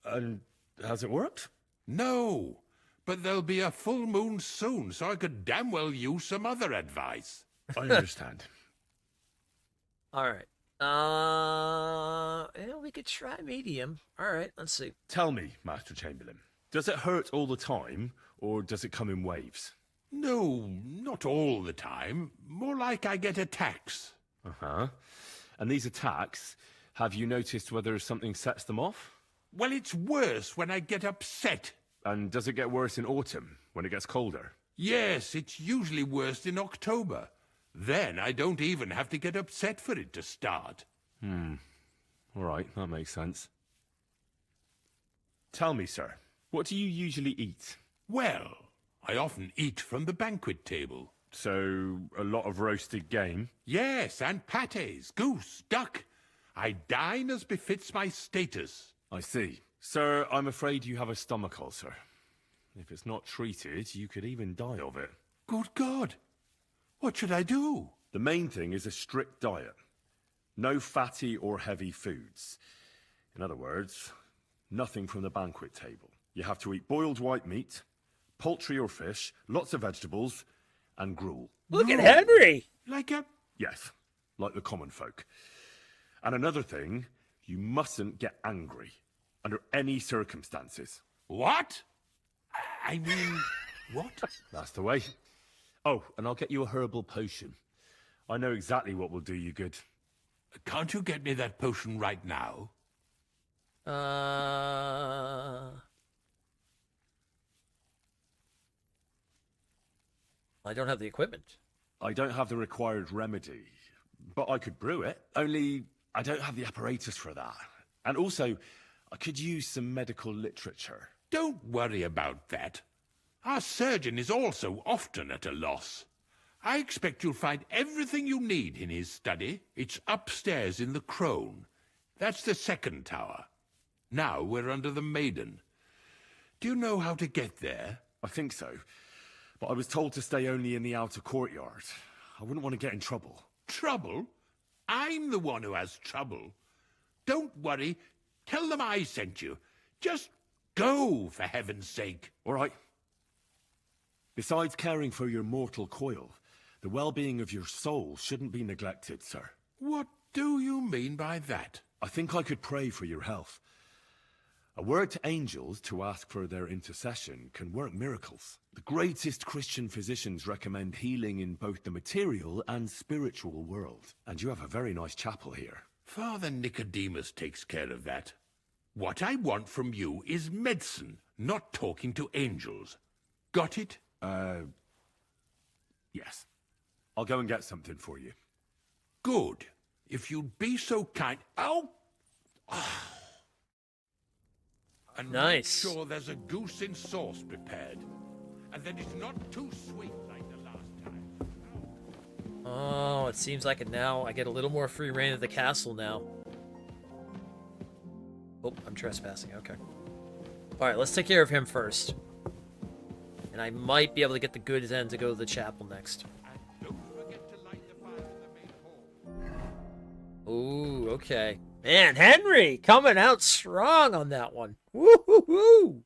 And has it worked? No, but there'll be a full moon soon, so I could damn well use some other advice. I understand. All right. Yeah, we could try medium. All right, let's see. Tell me, Master Chamberlain, does it hurt all the time, or does it come in waves? No, not all the time. More like I get attacks. Uh-huh. And these attacks, have you noticed whether something sets them off? Well, it's worse when I get upset. And does it get worse in autumn, when it gets colder? Yes, it's usually worst in October. Then I don't even have to get upset for it to start. All right, that makes sense. Tell me, sir, what do you usually eat? Well, I often eat from the banquet table. So, a lot of roasted game? Yes, and pâtés, goose, duck. I dine as befits my status. I see. Sir, I'm afraid you have a stomach ulcer. If it's not treated, you could even die of it. Good God! What should I do? The main thing is a strict diet. No fatty or heavy foods. In other words, nothing from the banquet table. You have to eat boiled white meat, poultry or fish, lots of vegetables, and gruel. Look at Henry! Like a... Yes, like the common folk. And another thing, you mustn't get angry, under any circumstances. What? I mean, what? That's the way. Oh, and I'll get you a herbal potion. I know exactly what will do you good. Can't you get me that potion right now? I don't have the equipment. I don't have the required remedy, but I could brew it. Only I don't have the apparatus for that. And also, I could use some medical literature. Don't worry about that. Our surgeon is also often at a loss. I expect you'll find everything you need in his study. It's upstairs in the Crone. That's the second tower. Now we're under the Maiden. Do you know how to get there? I think so. But I was told to stay only in the outer courtyard. I wouldn't want to get in trouble. Trouble? I'm the one who has trouble. Don't worry. Tell them I sent you. Just go, for heaven's sake. All right. Besides caring for your mortal coil, the well-being of your soul shouldn't be neglected, sir. What do you mean by that? I think I could pray for your health. A word to angels to ask for their intercession can work miracles. The greatest Christian physicians recommend healing in both the material and spiritual world. And you have a very nice chapel here. Father Nicodemus takes care of that. What I want from you is medicine, not talking to angels. Got it? Yes. I'll go and get something for you. Good. If you'd be so kind... Ow! And nice. Make sure there's a goose in sauce prepared. And that it's not too sweet like the last time. Oh, it seems like it now. I get a little more free reign of the castle now. Oh, I'm trespassing. Okay. Alright, let's take care of him first. And I might be able to get the goods end to go to the chapel next. Ooh, okay. Man, Henry coming out strong on that one. Woo-hoo-hoo!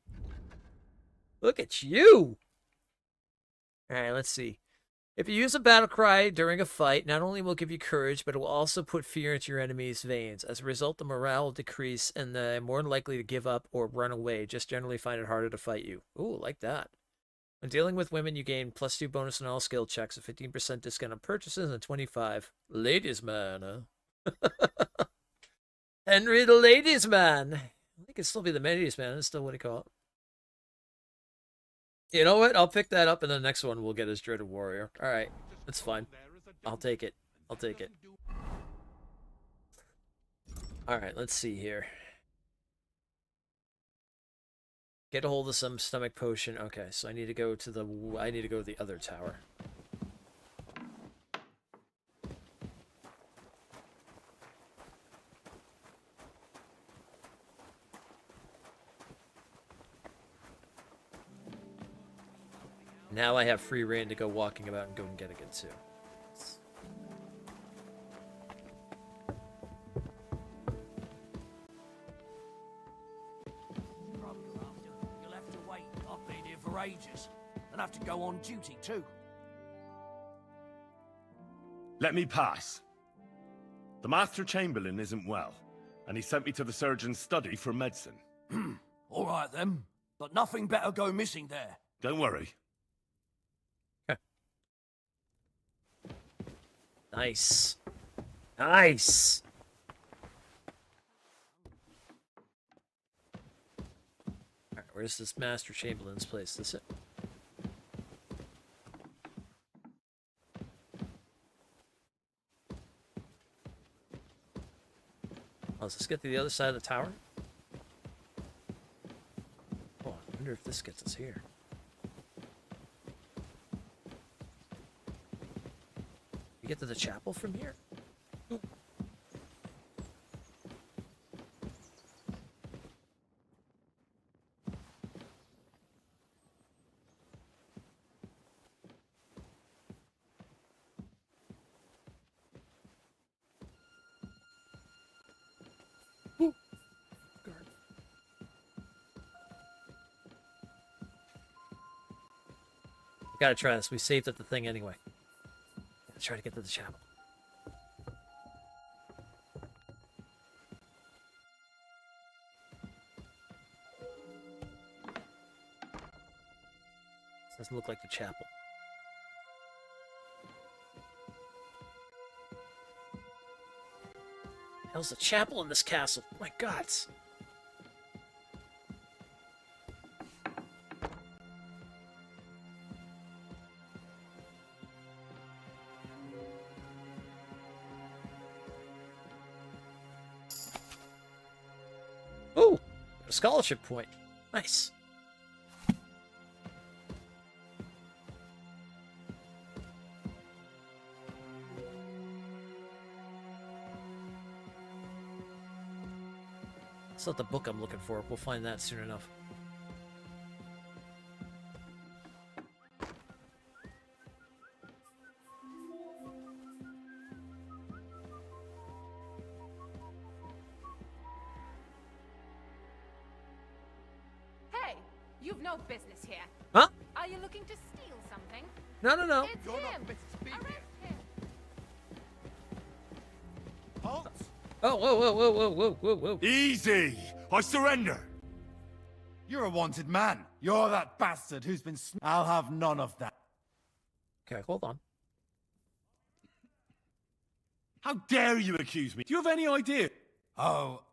Look at you! Alright, let's see. If you use a battle cry during a fight, not only will it give you courage, but it will also put fear into your enemy's veins. As a result, the morale will decrease, and they're more likely to give up or run away. Just generally find it harder to fight you. Ooh, like that. When dealing with women, you gain +2 bonus on all skill checks, a 15% discount on purchases, and a 25. Ladies man, huh? Henry the ladies man. I can still be the ladies man. That's still what he call it. You know what? I'll pick that up in the next one. We'll get his dreaded warrior. All right, that's fine. I'll take it. I'll take it. All right, let's see here. Get a hold of some stomach potion. Okay, so I need to go to the other tower. Now I have free reign to go walking about and go and get a good too. You'll have to wait. I've been here for ages. And have to go on duty too. Let me pass. The Master Chamberlain isn't well, and he sent me to the surgeon's study for medicine. All right then. But nothing better go missing there. Don't worry. Nice. Nice. Alright, where's this Master Chamberlain's place? This it? Oh, does this get to the other side of the tower? Oh, I wonder if this gets us here. You get to the chapel from here? Ooh. Ooh. Guard. We gotta try this. We saved at the thing anyway. Let's try to get to the chapel. This doesn't look like the chapel. Hell's the chapel in this castle? My God. A scholarship point. Nice. It's not the book I'm looking for. We'll find that soon enough. Hey, you've no business here. Huh? Are you looking to steal something? No, no, no. It's him. Arrest him. Halt! Oh, whoa, whoa, whoa, whoa, whoa, whoa, whoa. Easy! I surrender! You're a wanted man. You're that bastard who's been I'll have none of that. Okay, hold on. How dare you accuse me? Do you have any idea? Oh,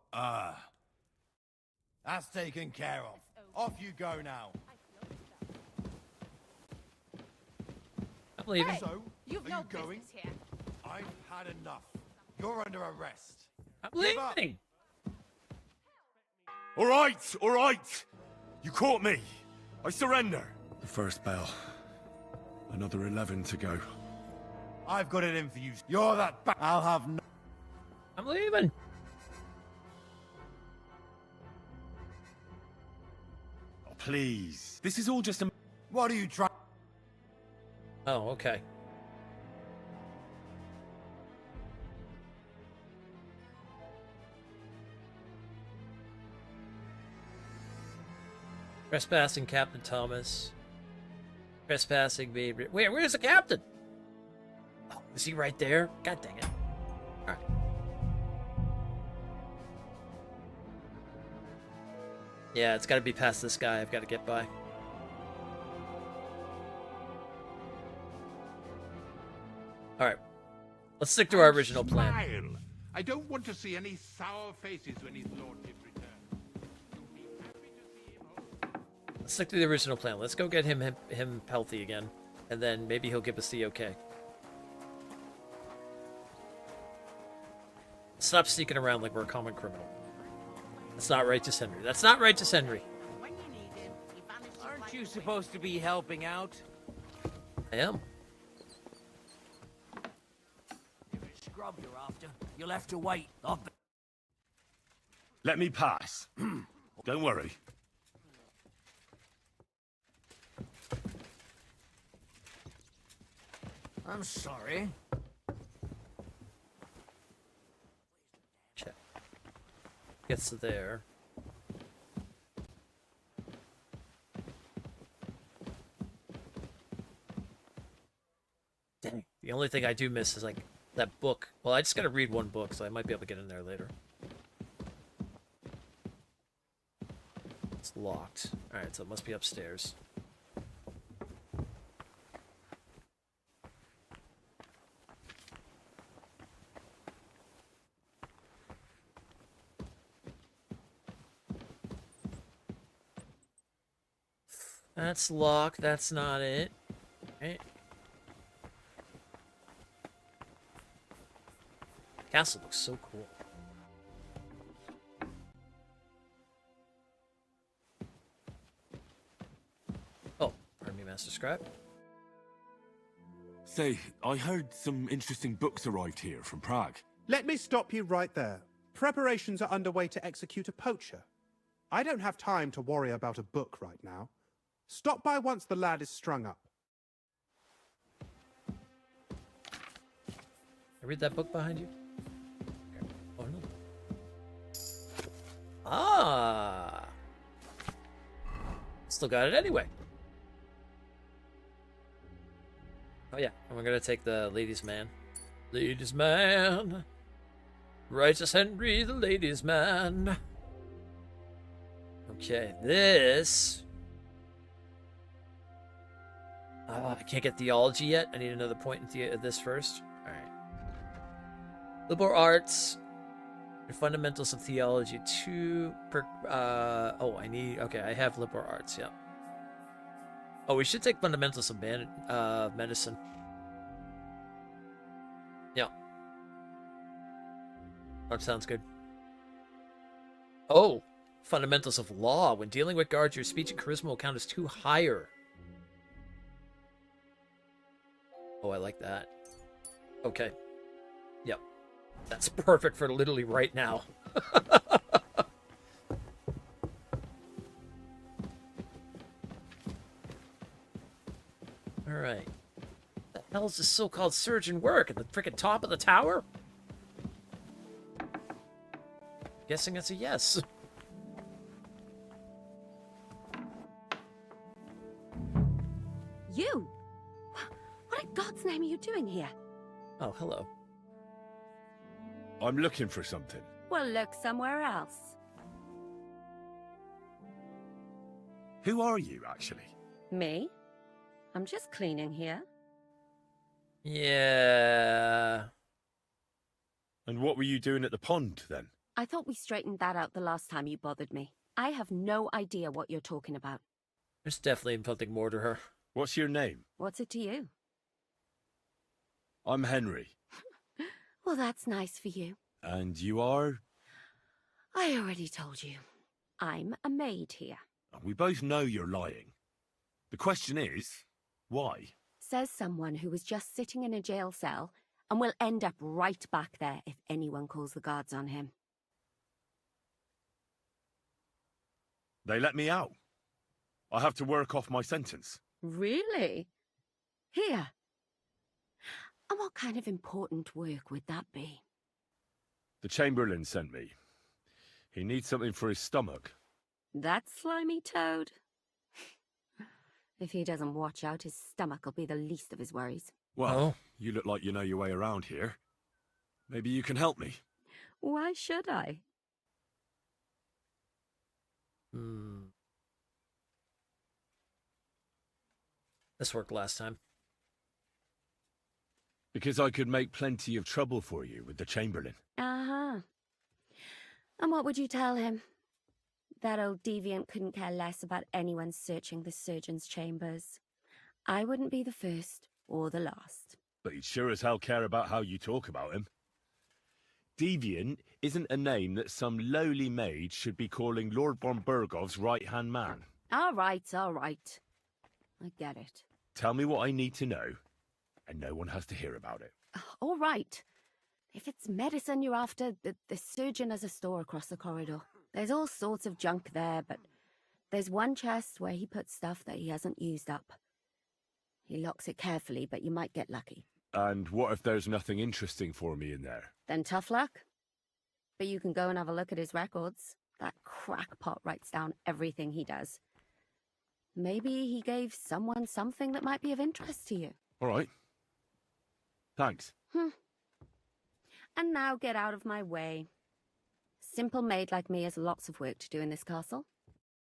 that's taken care of. Off you go now. I'm leaving. Hey, So, you've are no you going? business here. I've had enough. You're under arrest. I'm Give up. leaving. All right. You caught me. I surrender. The first bell. Another 11 to go. I've got it in for you. You're that I'll have no... I'm leaving. Oh, please. This is all just a... What are you trying... Oh, okay. Trespassing Captain Thomas. Trespassing baby. Wait, where's the captain? Oh, is he right there? God dang it. Alright. Yeah, it's gotta be past this guy I've gotta get by. Alright. Let's stick to our original plan. Smile. I don't want to see any sour faces when his lordship returns. Let's stick to the original plan. Let's go get him healthy again, and then maybe he'll give us the okay. Stop sneaking around like we're a common criminal. That's not righteous, Henry. That's not righteous, Henry. Aren't you supposed to be helping out? I am. If it's scrub you're after, you'll have to wait. Let me pass. Don't worry. I'm sorry. Check. Gets to there. Dang. The only thing I do miss is like that book. Well, I just gotta read one book, so I might be able to get in there later. It's locked. Alright, so it must be upstairs. That's locked. That's not it. Right. Castle looks so cool. Oh, pardon me, Master Scribe. Say, I heard some interesting books arrived here from Prague. Let me stop you right there. Preparations are underway to execute a poacher. I don't have time to worry about a book right now. Stop by once the lad is strung up. I read that book behind you? Oh no. Ah! Still got it anyway. Oh yeah, and we're gonna take the ladies' man. Ladies' man. Righteous Henry, the ladies' man. Okay, this... I can't get theology yet. I need another point in this first. Alright. Liberal arts. And fundamentals of theology 2 per... okay, I have liberal arts, yeah. Oh, we should take fundamentals of medicine. Yeah. That sounds good. Oh! Fundamentals of law. When dealing with guards, your speech and charisma will count as 2 higher. Oh, I like that. Okay. Yep. That's perfect for literally right now. Alright. The hell's this so-called surgeon work? At the frickin' top of the tower? Guessing it's a yes. You? What in God's name are you doing here? Oh, hello. I'm looking for something. Well, look somewhere else. Who are you, actually? Me? I'm just cleaning here. Yeah. And what were you doing at the pond, then? I thought we straightened that out the last time you bothered me. I have no idea what you're talking about. There's definitely something more to her. What's your name? What's it to you? I'm Henry. Well, that's nice for you. And you are? I already told you. I'm a maid here. We both know you're lying. The question is, why? Says someone who was just sitting in a jail cell and will end up right back there if anyone calls the guards on him. They let me out. I have to work off my sentence. Really? Here. And what kind of important work would that be? The Chamberlain sent me. He needs something for his stomach. That slimy toad? If he doesn't watch out, his stomach will be the least of his worries. Well, you look like you know your way around here. Maybe you can help me. Why should I? This worked last time. Because I could make plenty of trouble for you with the Chamberlain. Uh-huh. And what would you tell him? That old deviant couldn't care less about anyone searching the surgeon's chambers. I wouldn't be the first or the last. But he'd sure as hell care about how you talk about him. Deviant isn't a name that some lowly maid should be calling Lord von Burgov's right-hand man. All right, all right. I get it. Tell me what I need to know, and no one has to hear about it. All right. If it's medicine you're after, the surgeon has a store across the corridor. There's all sorts of junk there, but there's one chest where he puts stuff that he hasn't used up. He locks it carefully, but you might get lucky. And what if there's nothing interesting for me in there? Then tough luck. But you can go and have a look at his records. That crackpot writes down everything he does. Maybe he gave someone something that might be of interest to you. All right. Thanks. And now get out of my way. Simple maid like me has lots of work to do in this castle.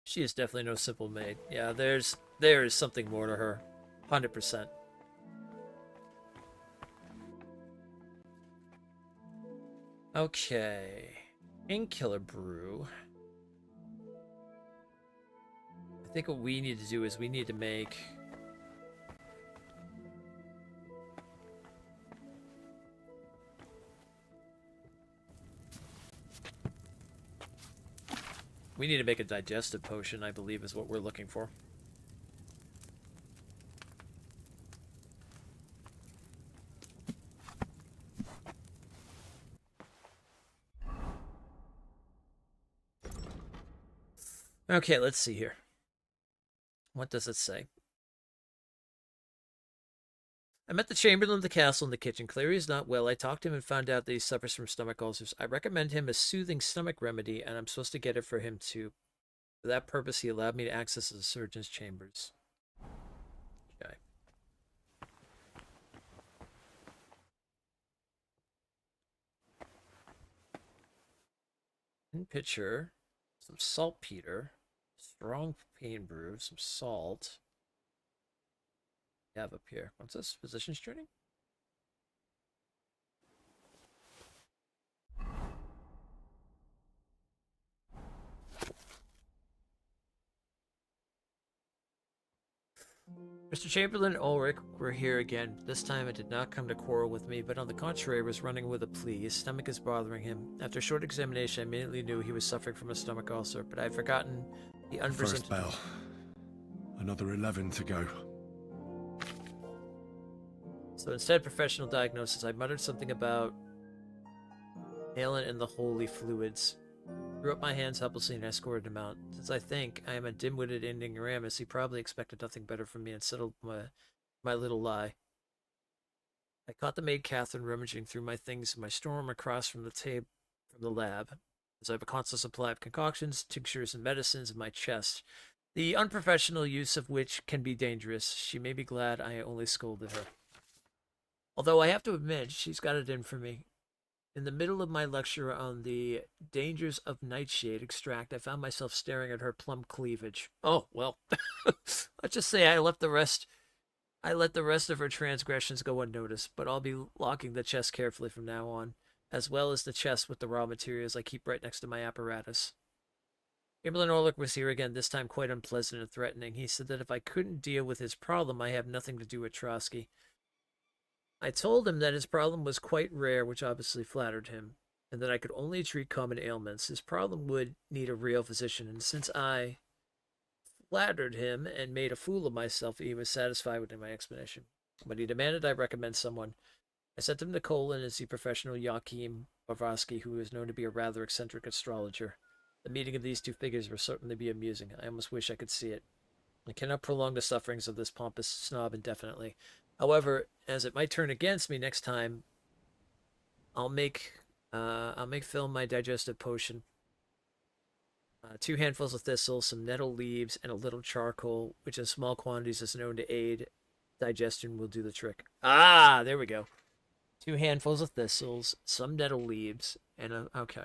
She is definitely no simple maid. Yeah, there is something more to her. 100%. Okay. Painkiller brew. I think what we need to do is we need to make... We need to make a digestive potion, I believe, is what we're looking for. Okay, let's see here. What does it say? I met the Chamberlain of the castle in the kitchen. Clearly he's not well. I talked to him and found out that he suffers from stomach ulcers. I recommend him a soothing stomach remedy, and I'm supposed to get it for him too. For that purpose, he allowed me to access the surgeon's chambers. Okay. In pitcher, some saltpeter, strong pain brew, some salt. Have up here. What's this? Physician's training? Mr. Chamberlain and Ulrich were here again. This time it did not come to quarrel with me, but on the contrary was running with a plea. His stomach is bothering him. After a short examination, I immediately knew he was suffering from a stomach ulcer, but I had forgotten the unforeseen... First bell. Another 11 to go. So instead of professional diagnosis, I muttered something about Alan and the holy fluids. Threw up my hands helplessly and escorted him out. Since I think I am a dim-witted ignoramus, he probably expected nothing better from me and settled my little lie. I caught the maid Catherine rummaging through my things in my storeroom across from the lab, as I have a constant supply of concoctions, tinctures, and medicines in my chest, the unprofessional use of which can be dangerous. She may be glad I only scolded her. Although I have to admit, she's got it in for me. In the middle of my lecture on the dangers of nightshade extract, I found myself staring at her plump cleavage. Oh, well, let's just say I let the rest of her transgressions go unnoticed, but I'll be locking the chest carefully from now on, as well as the chest with the raw materials I keep right next to my apparatus. Chamberlain Orlick was here again, this time quite unpleasant and threatening. He said that if I couldn't deal with his problem, I have nothing to do with Trotsky. I told him that his problem was quite rare, which obviously flattered him, and that I could only treat common ailments. His problem would need a real physician, and since I flattered him and made a fool of myself, he was satisfied with my explanation. But he demanded I recommend someone. I sent him to Colin as the professional Joachim Bavarsky, who is known to be a rather eccentric astrologer. The meeting of these two figures will certainly be amusing. I almost wish I could see it. I cannot prolong the sufferings of this pompous snob indefinitely. However, as it might turn against me next time, I'll make Phil my digestive potion. 2 handfuls of thistle, some nettle leaves, and a little charcoal, which in small quantities is known to aid digestion, will do the trick. Ah, there we go. 2 handfuls of thistles, some nettle leaves, and okay.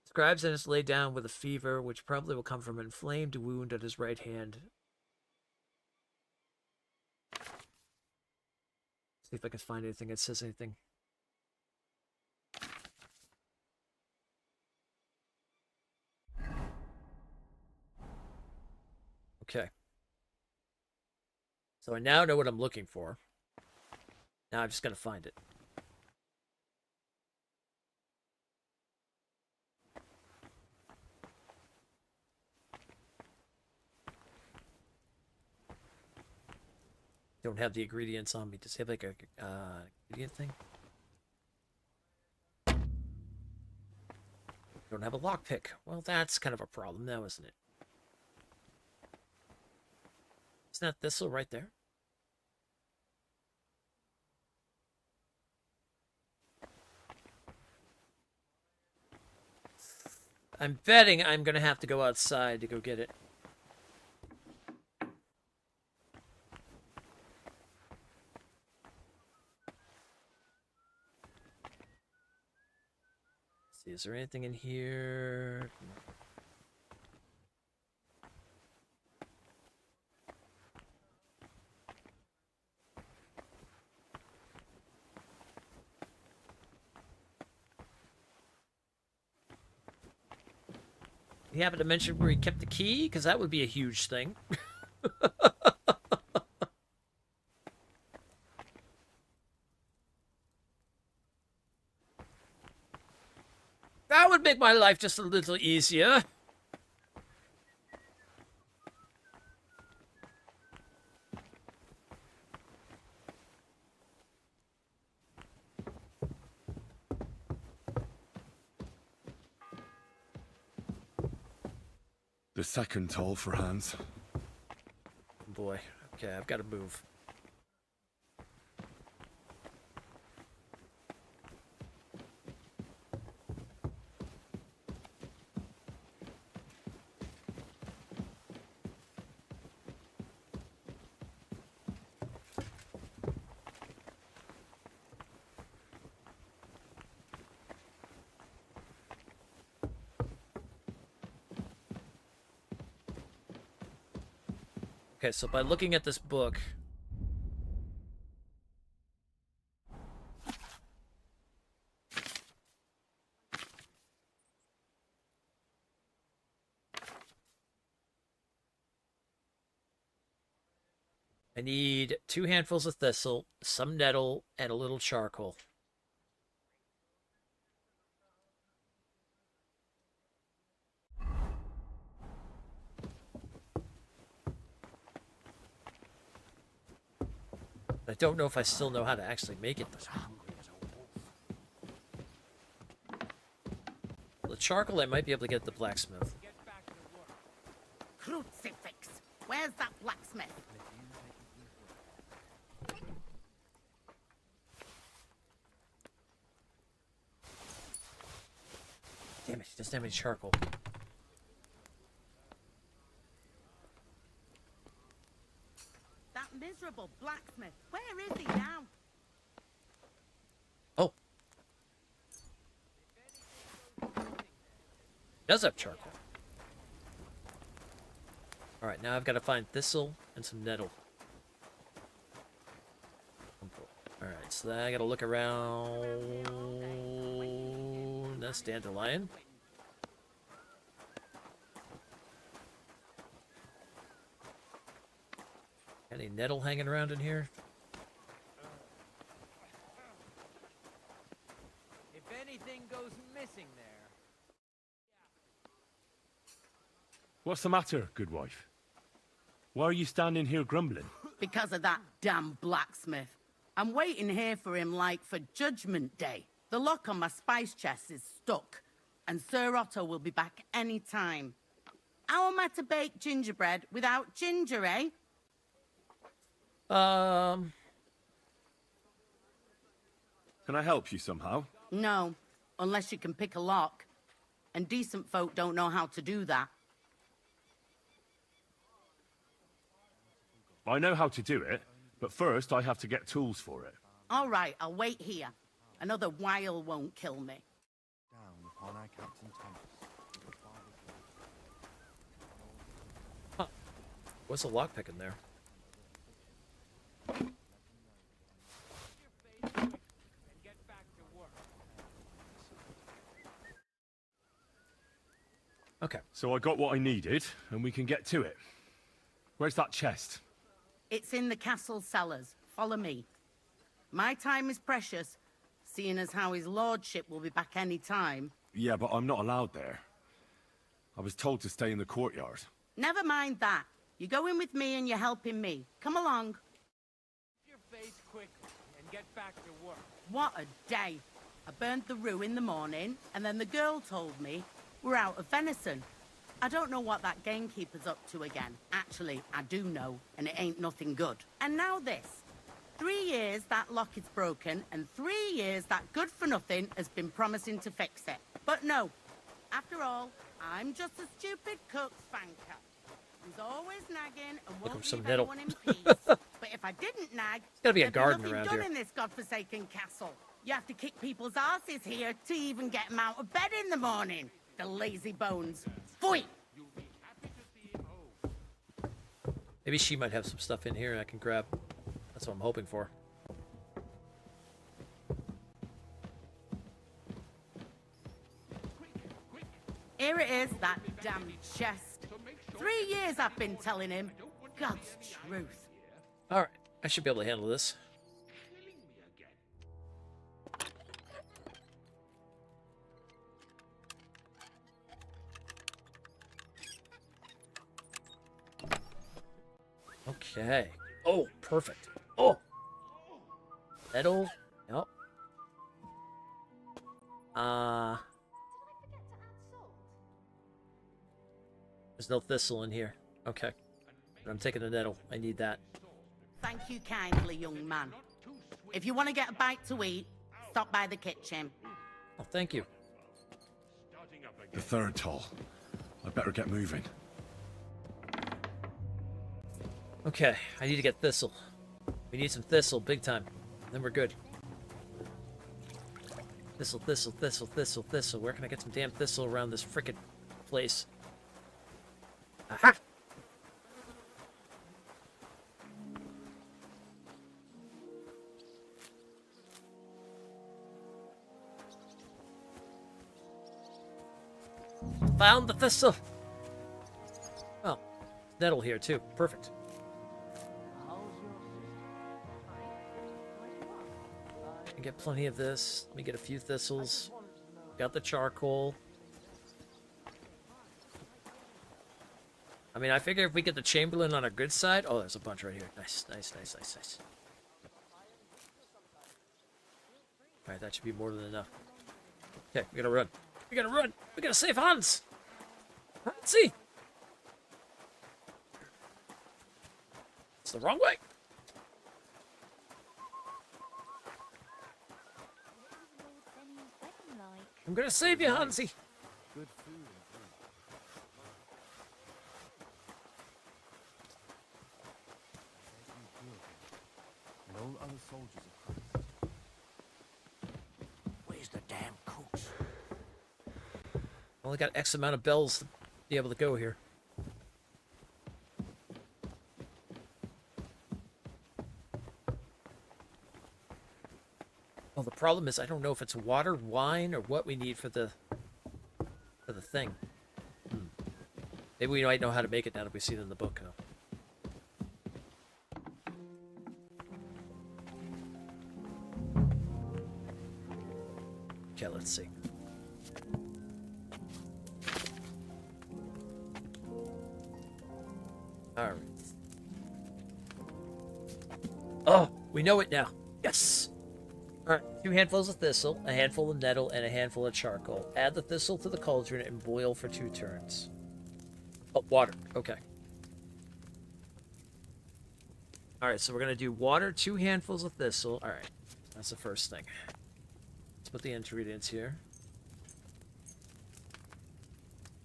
Scribes then is laid down with a fever, which probably will come from an inflamed wound at his right hand. See if I can find anything that says anything. Okay. So I now know what I'm looking for. Now I'm just going to find it. Don't have the ingredients on me. Does he have like a ingredient thing? Don't have a lockpick. Well, that's kind of a problem now, isn't it? Isn't that thistle right there? I'm betting I'm going to have to go outside to go get it. Let's see, is there anything in here? He happened to mention where he kept the key? Because that would be a huge thing. That would make my life just a little easier. The second toll for Hans. Boy, okay, I've got to move. Okay, so by looking at this book, I need 2 handfuls of thistle, some nettle, and a little charcoal. I don't know if I still know how to actually make it, though. The charcoal I might be able to get at the blacksmith. Crucifix. Where's that blacksmith? Damn it, he doesn't have any charcoal. That miserable blacksmith. Where is he now? Oh. He does have charcoal. Alright, now I've got to find thistle and some nettle. Alright, so then I gotta look around. That's dandelion. Any nettle hanging around in here? If anything goes missing there. What's the matter, good wife? Why are you standing here grumbling? Because of that damn blacksmith. I'm waiting here for him like for Judgment Day. The lock on my spice chest is stuck, and Sir Otto will be back any time. How am I to bake gingerbread without ginger, eh? Can I help you somehow? No, unless you can pick a lock. And decent folk don't know how to do that. I know how to do it, but first I have to get tools for it. All right, I'll wait here. Another while won't kill me. Down upon our Captain Thomas. Huh. What's a lockpick in there? Okay. So I got what I needed, and we can get to it. Where's that chest? It's in the castle cellars. Follow me. My time is precious, seeing as how his lordship will be back any time. Yeah, but I'm not allowed there. I was told to stay in the courtyard. Never mind that. You go in with me and you're helping me. Come along. Your face quickly and get back to work. What a day. I burnt the roux in the morning, and then the girl told me we're out of venison. I don't know what that gamekeeper's up to again. Actually, I do know, and it ain't nothing good. And now this. 3 years that lock is broken, and 3 years that good-for-nothing has been promising to fix it. But no. After all, I'm just a stupid cook spanker. Who's always nagging and Looking won't for some leave nettle. anyone in peace. But if I didn't nag, Gotta be a there'd garden nothing around done here. in this godforsaken castle. You have to kick people's asses here to even get them out of bed in the morning. The lazy bones. Pfui! Maybe she might have some stuff in here I can grab. That's what I'm hoping for. Here it is, that damn chest. 3 years I've been telling him. God's truth. Alright, I should be able to handle this. Okay. Oh, perfect. Oh! Nettle. Yep. There's no thistle in here. Okay. But I'm taking the nettle. I need that. Thank you kindly, young man. If you want to get a bite to eat, stop by the kitchen. Oh, thank you. The third toll. I better get moving. Okay, I need to get thistle. We need some thistle, big time. Then we're good. Thistle, thistle, thistle, thistle, thistle. Where can I get some damn thistle around this frickin' place? Aha! Found the thistle! Oh, nettle here too. Perfect. How's your I get plenty of this. Let me get a few thistles. Got the charcoal. I mean, I figure if we get the Chamberlain on our good side... Oh, there's a bunch right here. Nice, nice, nice, nice, nice. Alright, that should be more than enough. Okay, we gotta run. We gotta run! We gotta save Hans! Hansi! It's the wrong way! I'm gonna save you, Hansi! Good food and drink. And all other soldiers are praised. Where's the damn cooks? Only got X amount of bells to be able to go here. Well, the problem is I don't know if it's water, wine, or what we need for the thing. Maybe we might know how to make it now that we see it in the book, though. Okay, let's see. Alright. Oh, we know it now. Yes! Alright, 2 handfuls of thistle, a handful of nettle, and a handful of charcoal. Add the thistle to the cauldron and boil for 2 turns. Oh, water. Okay. Alright, so we're going to do water, 2 handfuls of thistle. Alright, that's the first thing. Let's put the ingredients here.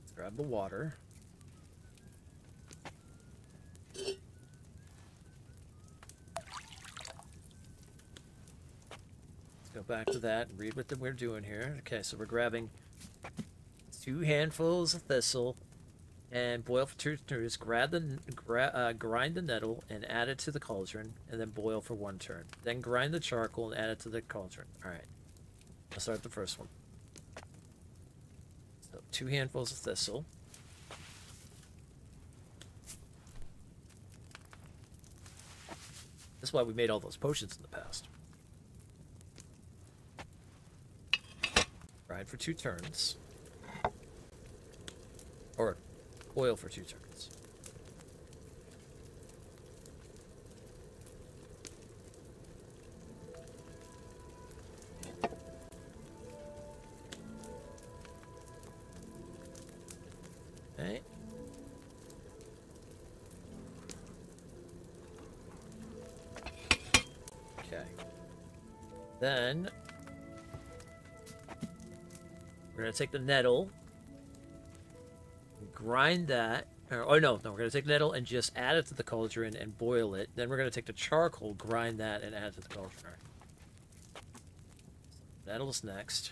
Let's grab the water. Go back to that and read what we're doing here. Okay, so we're grabbing 2 handfuls of thistle and boil for 2 turns. Grind the nettle and add it to the cauldron and then boil for 1 turn. Then grind the charcoal and add it to the cauldron. Alright, let's start the first one. So 2 handfuls of thistle. That's why we made all those potions in the past. Grind for 2 turns. Or boil for 2 turns. Okay. Okay. Then we're going to take the nettle, grind that, or no, we're going to take the nettle and just add it to the cauldron and boil it. Then we're going to take the charcoal, grind that, and add it to the cauldron. All right. Nettle's next.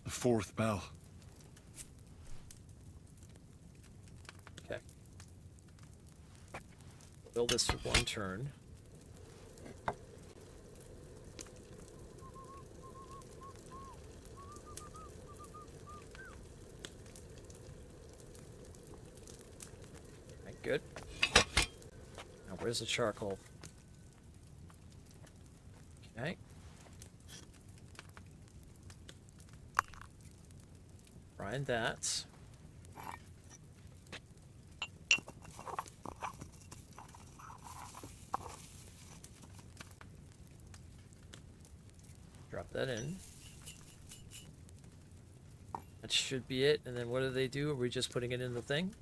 The 4th bell. Okay. Boil this for 1 turn. Good. Now, where's the charcoal? Okay. Grind that. Drop that in. That should be it. And then what do they do? Are we just putting it in the thing?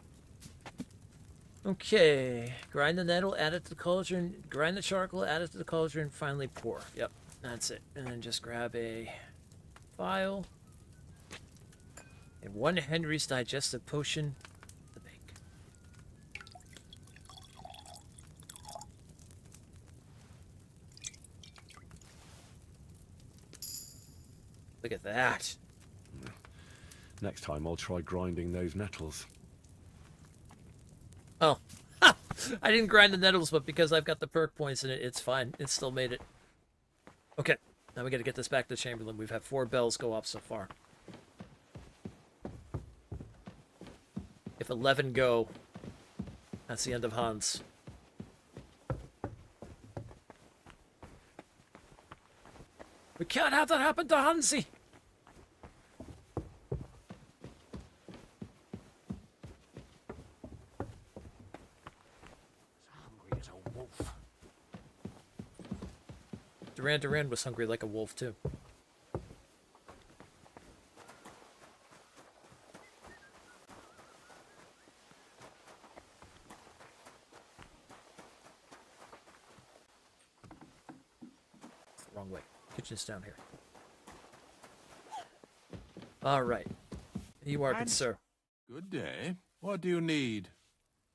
Okay, grind the nettle, add it to the cauldron, grind the charcoal, add it to the cauldron, finally pour. Yep, that's it. And then just grab a vial and 1 Henry's digestive potion to make. Look at that. Next time I'll try grinding those nettles. Oh, ha! I didn't grind the nettles, but because I've got the perk points in it, it's fine. It still made it. Okay, now we got to get this back to Chamberlain. We've had 4 bells go off so far. If 11 go, that's the end of Hans. can't have that happen to Hansi. Hungry as a wolf. Duran Duran was hungry like a wolf, too. Wrong way. Kitchen's down here. All right. You are good, sir. Good day. What do you need?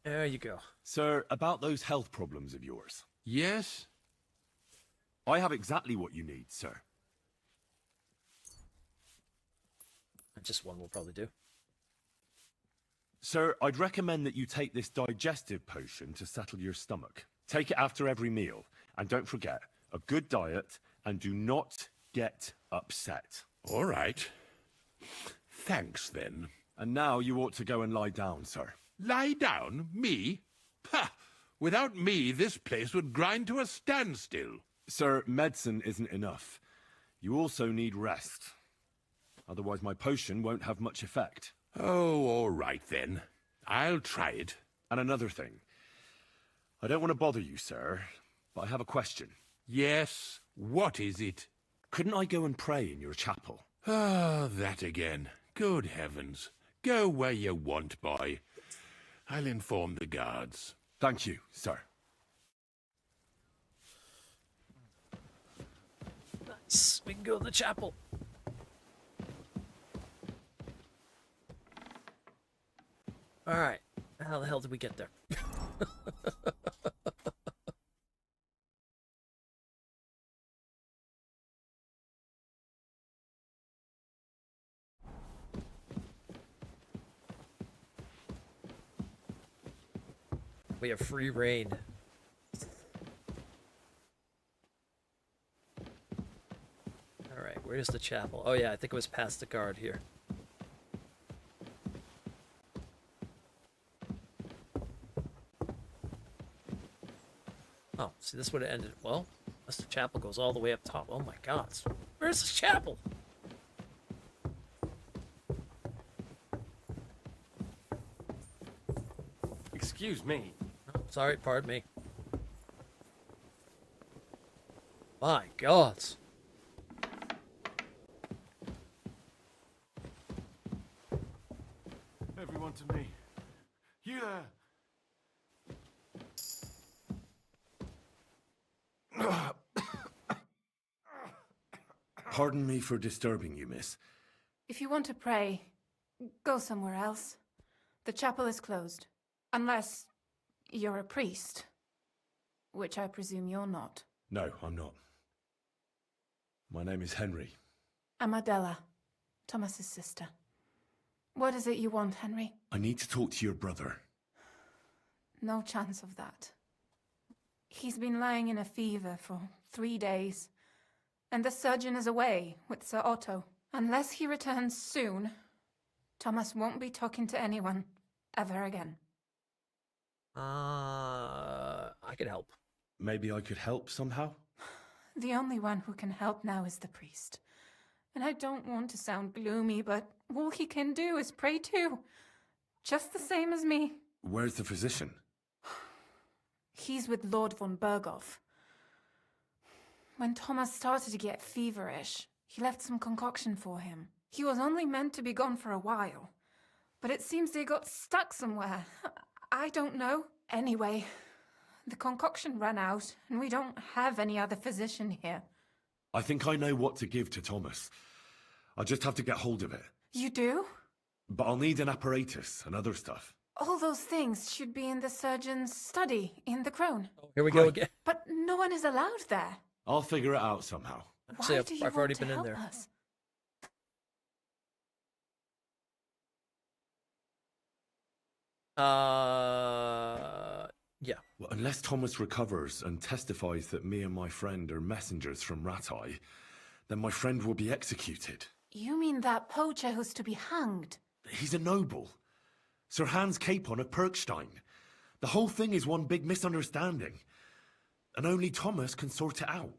There you go. Sir, about those health problems of yours. Yes? I have exactly what you need, sir. Just one will probably do. Sir, I'd recommend that you take this digestive potion to settle your stomach. Take it after every meal. And don't forget, a good diet, and do not get upset. All right. Thanks, then. And now you ought to go and lie down, sir. Lie down? Me? Ha! Without me, this place would grind to a standstill. Sir, medicine isn't enough. You also need rest. Otherwise my potion won't have much effect. Oh, all right then. I'll try it. And another thing. I don't want to bother you, sir, but I have a question. Yes? What is it? Couldn't I go and pray in your chapel? Ah, that again. Good heavens. Go where you want, boy. I'll inform the guards. Thank you, sir. Nice. We can go to the chapel. All right. How the hell did we get there? We have free reign. Alright, where's the chapel? Oh yeah, I think it was past the guard here. Oh, see, this would have ended. Well, unless the chapel goes all the way up top. Oh my god. Where's this chapel? Excuse me. Oh, sorry, pardon me. My god. Everyone to me. You there. Pardon me for disturbing you, miss. If you want to pray, go somewhere else. The chapel is closed. Unless you're a priest. Which I presume you're not. No, I'm not. My name is Henry. I'm Adela, Thomas's sister. What is it you want, Henry? I need to talk to your brother. No chance of that. He's been lying in a fever for 3 days. And the surgeon is away with Sir Otto. Unless he returns soon, Thomas won't be talking to anyone ever again. I could help. Maybe I could help somehow? The only one who can help now is the priest. And I don't want to sound gloomy, but all he can do is pray too. Just the same as me. Where's the physician? He's with Lord von Berghoff. When Thomas started to get feverish, he left some concoction for him. He was only meant to be gone for a while. But it seems they got stuck somewhere. I don't know. Anyway, the concoction ran out, and we don't have any other physician here. I think I know what to give to Thomas. I'll just have to get hold of it. You do? But I'll need an apparatus and other stuff. All those things should be in the surgeon's study in the Crone. Here we go again. But no one is allowed there. I'll figure it out somehow. Why do you I've already want to been in help there. us? Yeah. Well, unless Thomas recovers and testifies that me and my friend are messengers from Ratai, then my friend will be executed. You mean that poacher who's to be hanged? He's a noble. Sir Hans Capon of Perkstein. The whole thing is one big misunderstanding. And only Thomas can sort it out.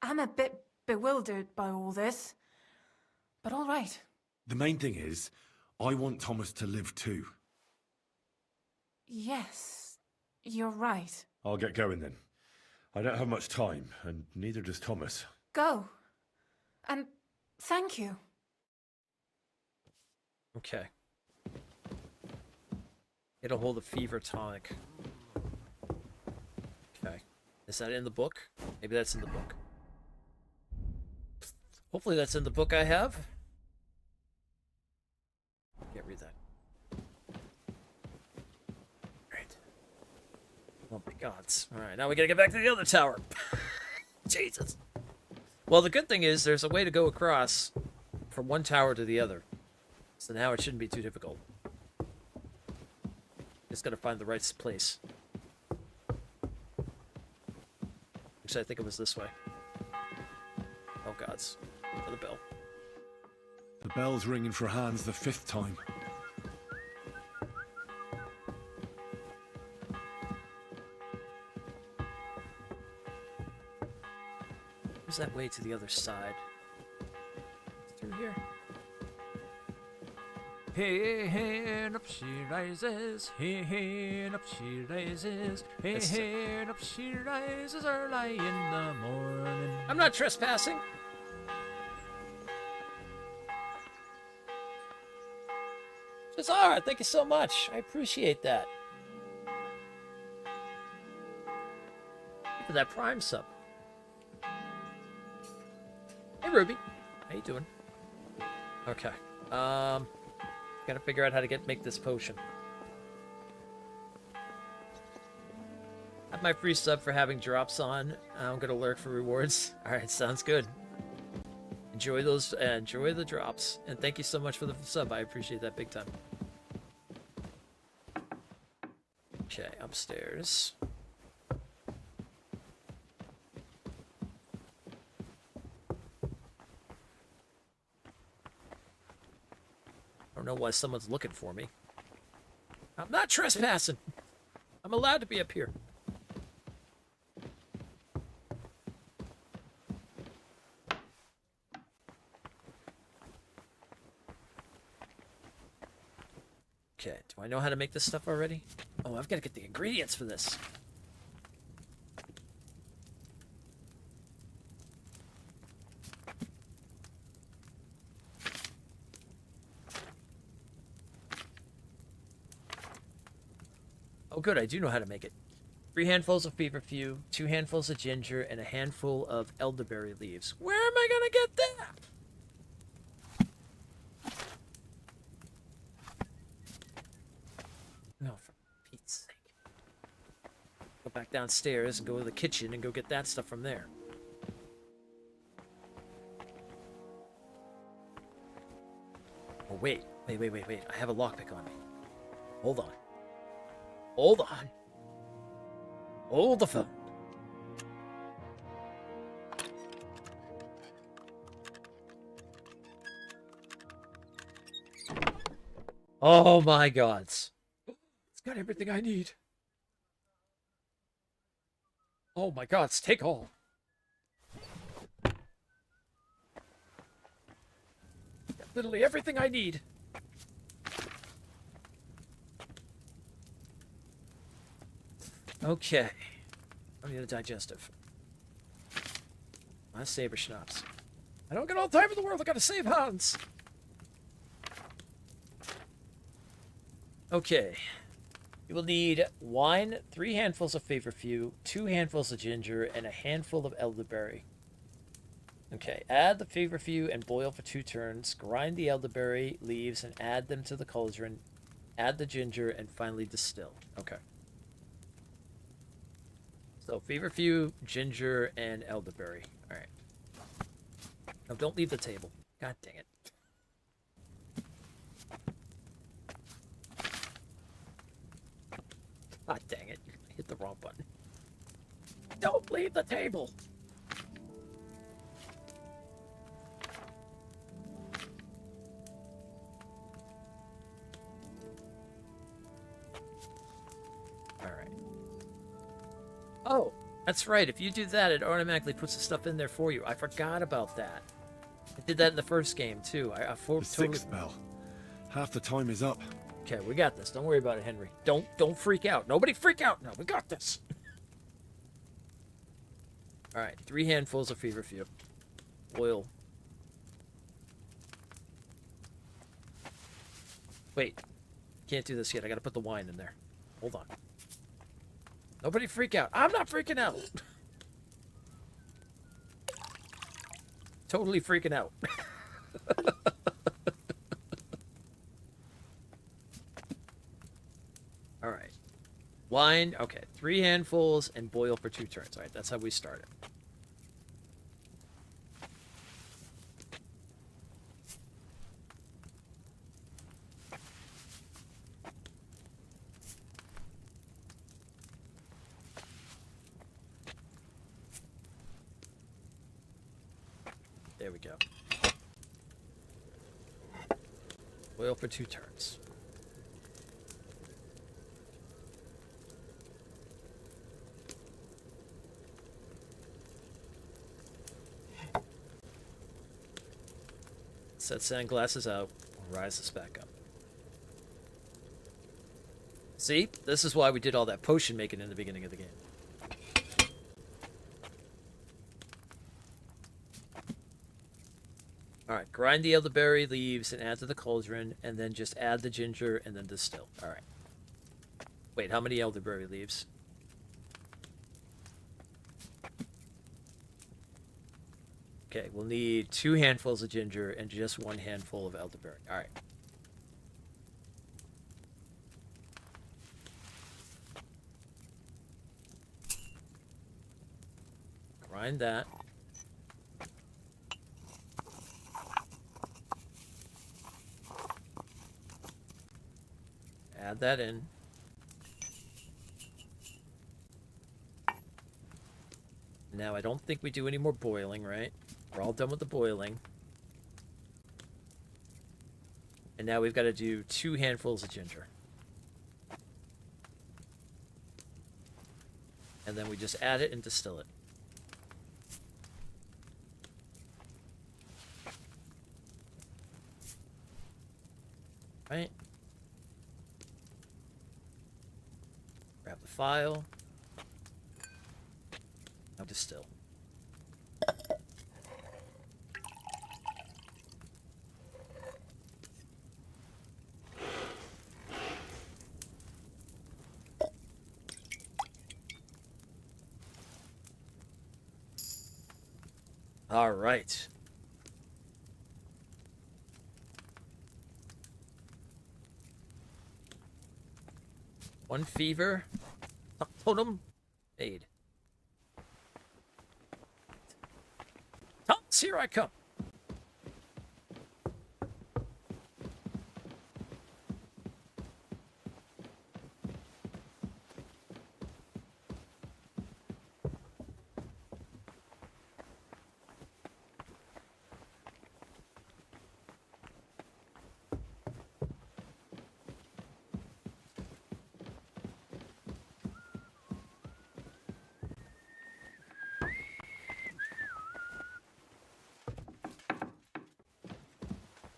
I'm a bit bewildered by all this. But all right. The main thing is, I want Thomas to live too. Yes, you're right. I'll get going then. I don't have much time, and neither does Thomas. Go. And thank you. Okay. It'll hold a fever tonic. Okay. Is that in the book? Maybe that's in the book. Hopefully that's in the book I have. Can't read that. Alright. Oh my gods. Alright, now we gotta get back to the other tower. Jesus. Well, the good thing is there's a way to go across from one tower to the other. So now it shouldn't be too difficult. Just gotta find the right place. Actually, I think it was this way. Oh gods. For the bell. The bell's ringing for Hans the 5th time. Where's that way to the other side? Through here. Hey, hey, and up she rises. Hey, hey, and up she rises. Hey, hey, and up she rises early in the morning. I'm not trespassing. Bizarre, thank you so much. I appreciate that. Thank you for that Prime sub. Hey Ruby, how you doing? Okay. Gotta figure out how to make this potion. Have my free sub for having drops on. I'm gonna lurk for rewards. Alright, sounds good. Enjoy those, enjoy the drops. And thank you so much for the sub, I appreciate that big time. Okay, upstairs. I don't know why someone's looking for me. I'm not trespassing. I'm allowed to be up here. Okay, do I know how to make this stuff already? Oh, I've got to get the ingredients for this. Oh, good, I do know how to make it. 3 handfuls of feverfew, 2 handfuls of ginger, and a handful of elderberry leaves. Where am I gonna get that? No, for Pete's sake. Go back downstairs and go to the kitchen and go get that stuff from there. Oh, wait. Wait. I have a lockpick on me. Hold on. Hold on. Hold the phone. Oh my gods. It's got everything I need. Oh my gods, take all. Got literally everything I need. Okay. I need a digestive. My saber schnapps. I don't got all the time in the world. I gotta save Hans. Okay. You will need wine, 3 handfuls of feverfew, 2 handfuls of ginger, and a handful of elderberry. Okay. Add the feverfew and boil for 2 turns. Grind the elderberry leaves and add them to the cauldron. Add the ginger and finally distill. Okay. So, feverfew, ginger, and elderberry. Alright. No, don't leave the table. God dang it. God dang it. I hit the wrong button. Don't leave the table! Alright. Oh, That's right. If you do that, it automatically puts the stuff in there for you. I forgot about that. I did that in the first game too. I The totally... sixth bell. Half the time is up. Okay, we got this. Don't worry about it, Henry. Don't freak out. Nobody freak out. No, we got this. All right, 3 handfuls of feverfew oil. Wait, can't do this yet. I gotta put the wine in there. Hold on. Nobody freak out. I'm not freaking out. Totally freaking out. All right. Wine. Okay, 3 handfuls and boil for 2 turns. All right, that's how we start it. There we go. Boil for 2 turns. Set sunglasses out. We'll rise this back up. See? This is why we did all that potion making in the beginning of the game. Alright, grind the elderberry leaves and add to the cauldron, and then just add the ginger and then distill. Alright. Wait, how many elderberry leaves? Okay, we'll need 2 handfuls of ginger and just 1 handful of elderberry. Alright. Grind that. Add that in. Now, I don't think we do any more boiling, right? We're all done with the boiling. And now we've got to do 2 handfuls of ginger. And then we just add it and distill it. Right? Grab the file. Now distill. All right. One fever. Totem. Aid. Thomas, here I come.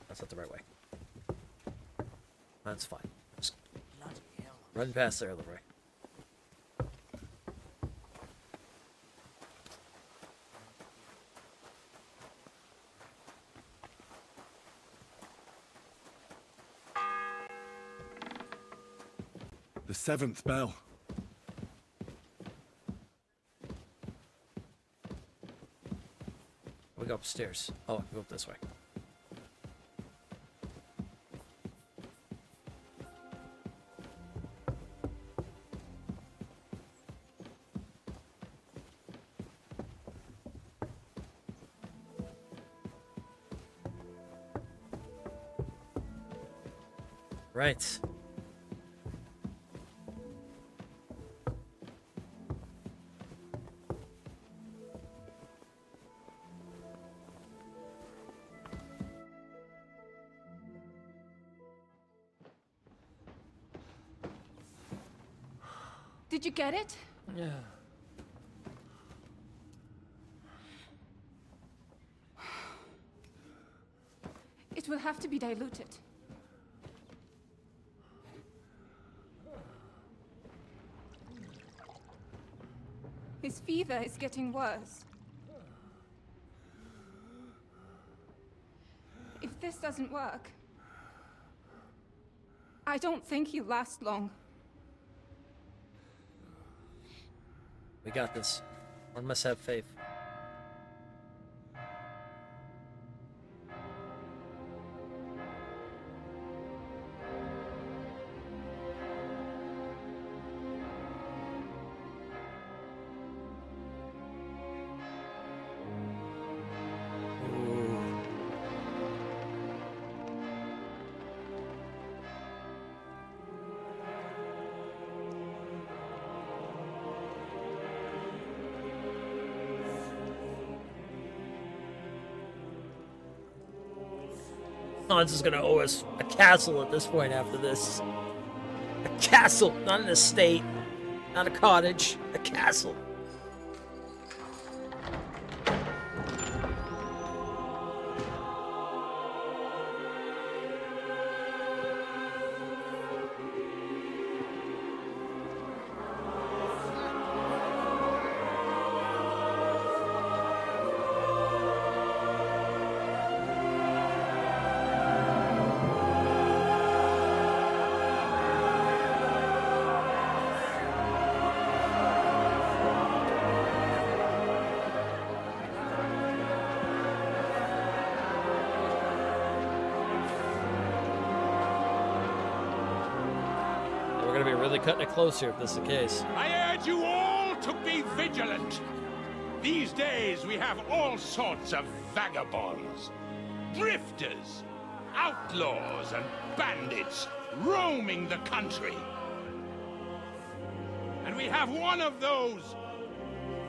That's not the right way. That's fine. Just run past there, Leroy. The 7th bell. We go upstairs. Oh, we go up this way. Right. Did you get it? Yeah. will have to be diluted. His fever is getting worse. If this doesn't work, I don't think he'll last long. We got this. One must have faith. Hans is gonna owe us a castle at this point after this. A castle, not an estate, not a cottage, a castle. We're gonna be really cutting it close here if this is the case. I urge you all to be vigilant. These days we have all sorts of vagabonds, drifters, outlaws and bandits roaming the country. And we have one of those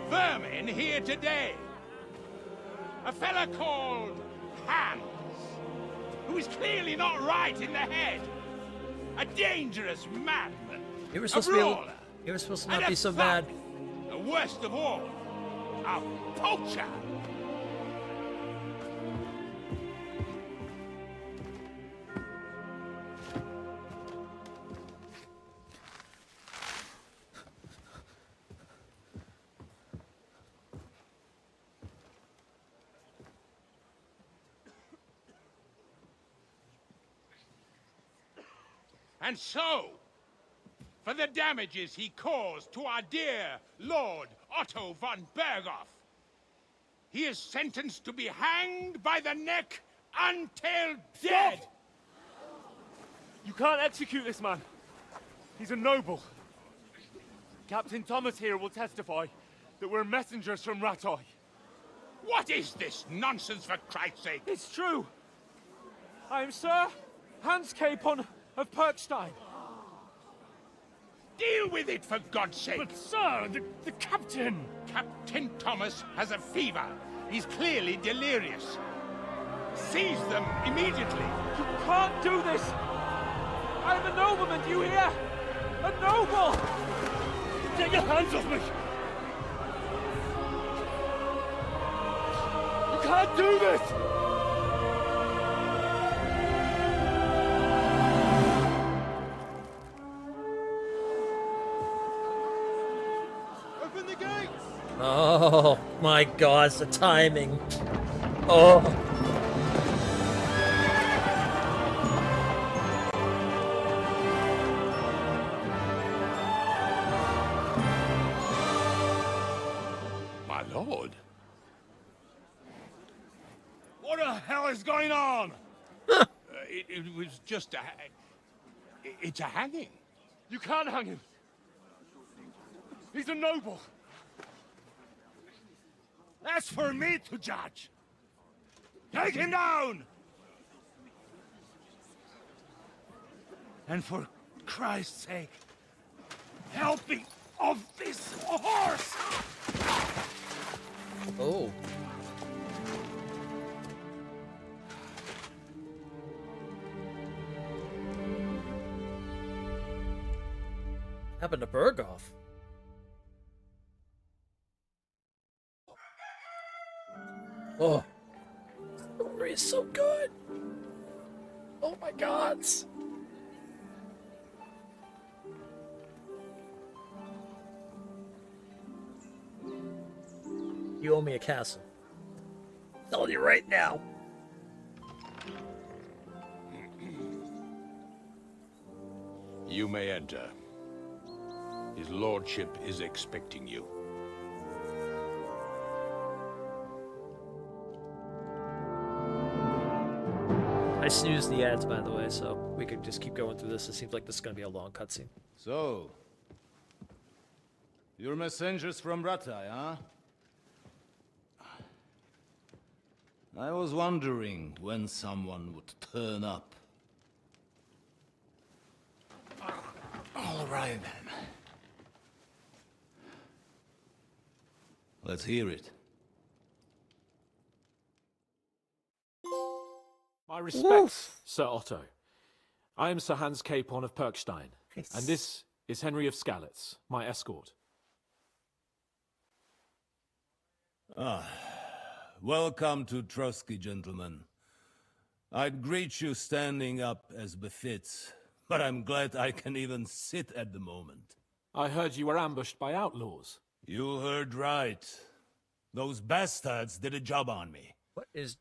vermin here today. A fella called Hans, who is clearly not right in the head. A dangerous madman. You were a supposed to be. brawler, You were supposed to and not a be so thug. bad. The worst of all, a poacher. And so, for the damages he caused to our dear Lord Otto von Berghoff, he is sentenced to be hanged by the neck until dead. You can't execute this man. He's a noble. Captain Thomas here will testify that we're messengers from Ratoi. What is this nonsense, for Christ's sake? It's true. I am Sir Hans Capon of Perkstein. Deal with it, for God's sake! But, sir, the captain... Captain Thomas has a fever. He's clearly delirious. Seize them immediately. You can't do this! I am a nobleman, do you hear? A noble! Get your hands off me! You can't do this! Open the gates! Oh my God, it's the timing. Oh. My lord. What the hell is going on? It was just a... It's a hanging. You can't hang him. He's a noble. That's for me to judge. Take him down! And for Christ's sake, help me off this horse! Oh. Happened to Berghoff? Oh, the story is so good. Oh my god! You owe me a castle. Telling you right now. You may enter. His lordship is expecting you. I snoozed the ads, by the way, so we could just keep going through this. It seems like this is going to be a long cutscene. So, you're messengers from Ratai, huh? I was wondering when someone would turn up. All right, then. Let's hear it. My respects, Sir Otto. I am Sir Hans Capon of Perkstein, and this is Henry of Skalitz, my escort. Welcome to Trotsky, gentlemen. I'd greet you standing up as befits, but I'm glad I can even sit at the moment. I heard you were ambushed by outlaws. You heard right. Those bastards did a job on me. What is...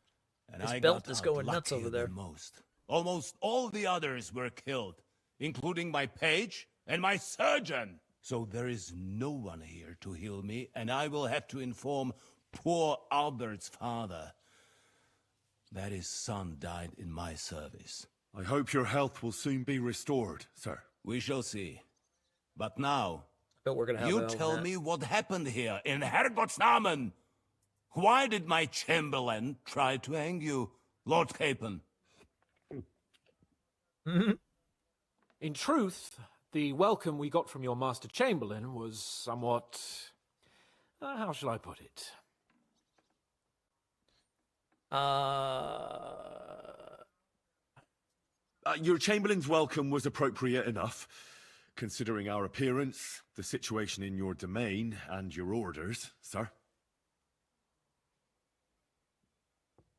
And His I belt got is out going nuts luckier over there. than most. Almost all the others were killed, including my page and my surgeon. So there is no one here to heal me, and I will have to inform poor Albert's father that his son died in my service. I hope your health will soon be restored, sir. We shall see. But now, but we're gonna have you tell me what happened here in Herrgottsnamen. Why did my chamberlain try to hang you, Lord Capon? In truth, the welcome we got from your Master Chamberlain was somewhat... how shall I put it? Your Chamberlain's welcome was appropriate enough, considering our appearance, the situation in your domain, and your orders, sir.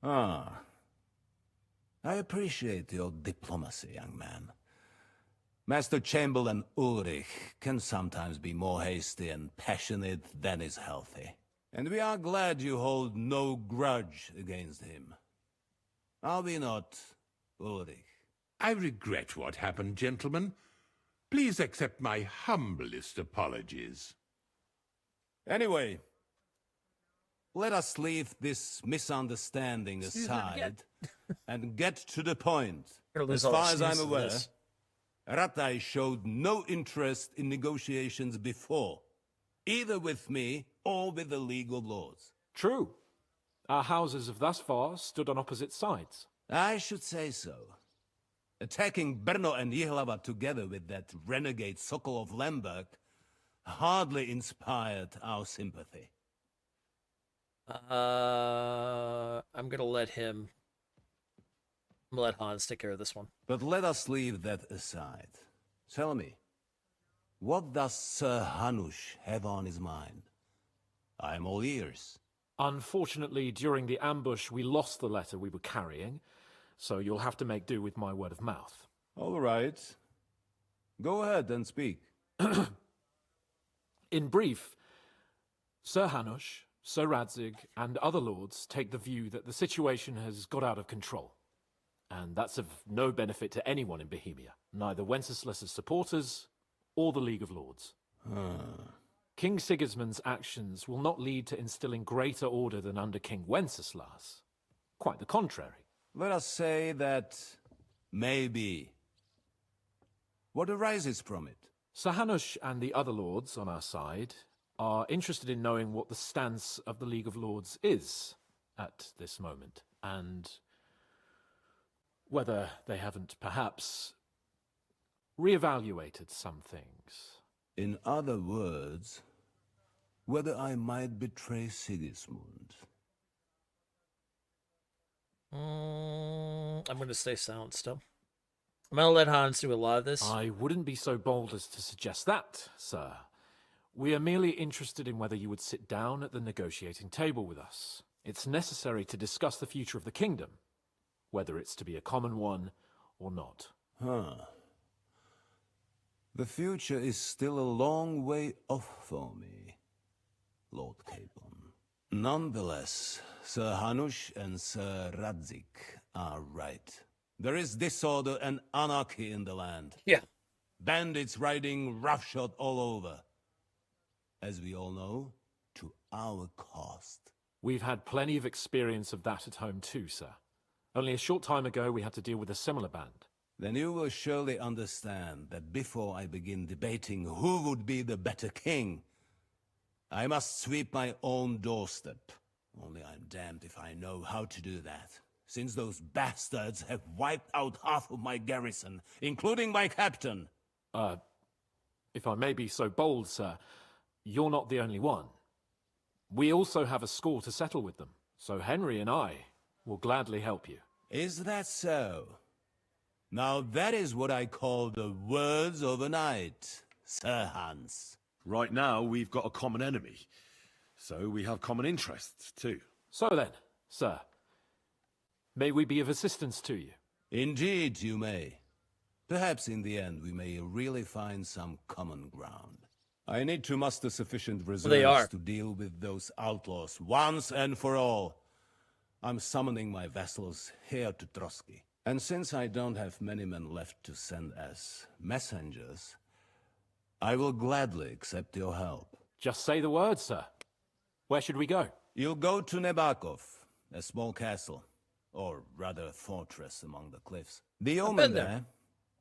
I appreciate your diplomacy, young man. Master Chamberlain Ulrich can sometimes be more hasty and passionate than is healthy. And we are glad you hold no grudge against him. Are we not, Ulrich? I regret what happened, gentlemen. Please accept my humblest apologies. Anyway, let us leave this misunderstanding aside and get to the point. As far as I'm aware, Ratai showed no interest in negotiations before, either with me or with the League of Lords. True. Our houses have thus far stood on opposite sides. I should say so. Attacking Brno and Jihlava together with that renegade Sokol of Lemberg hardly inspired our sympathy. I'm gonna let him... I'm gonna let Hans take care of this one. But let us leave that aside. Tell me, what does Sir Hanush have on his mind? I am all ears. Unfortunately, during the ambush, we lost the letter we were carrying, so you'll have to make do with my word of mouth. All right. Go ahead and speak. In brief, Sir Hanush, Sir Radzig, and other lords take the view that the situation has got out of control. And that's of no benefit to anyone in Bohemia, neither Wenceslas's supporters or the League of Lords. King Sigismund's actions will not lead to instilling greater order than under King Wenceslas. Quite the contrary. Let us say that maybe. What arises from it? Sir Hanush and the other lords on our side are interested in knowing what the stance of the League of Lords is at this moment, and whether they haven't perhaps reevaluated some things. In other words, whether I might betray Sigismund. I'm going to stay silent still. I'm going to let Hans do a lot of this. I wouldn't be so bold as to suggest that, sir. We are merely interested in whether you would sit down at the negotiating table with us. It's necessary to discuss the future of the kingdom, whether it's to be a common one or not? Huh. The future is still a long way off for me, Lord Capon. Nonetheless, Sir Hanush and Sir Radzik are right. There is disorder and anarchy in the land. Yeah. Bandits riding roughshod all over. As we all know, to our cost. We've had plenty of experience of that at home too, sir. Only a short time ago we had to deal with a similar band. Then you will surely understand that before I begin debating who would be the better king, I must sweep my own doorstep. Only I'm damned if I know how to do that, since those bastards have wiped out half of my garrison, including my captain. If I may be so bold, sir, you're not the only one. We also have a score to settle with them, so Henry and I will gladly help you. Is that so? Now that is what I call the words of a knight, Sir Hans. Right now, we've got a common enemy, so we have common interests too. So then, sir, may we be of assistance to you? Indeed you may. Perhaps in the end we may really find some common ground. I need to muster sufficient reserves to deal with those outlaws once and for all. I'm summoning my vassals here to Trotsky. And since I don't have many men left to send as messengers, I will gladly accept your help. Just say the word, sir. Where should we go? You'll go to Nebakov, a small castle, or rather fortress among the cliffs. The omen there,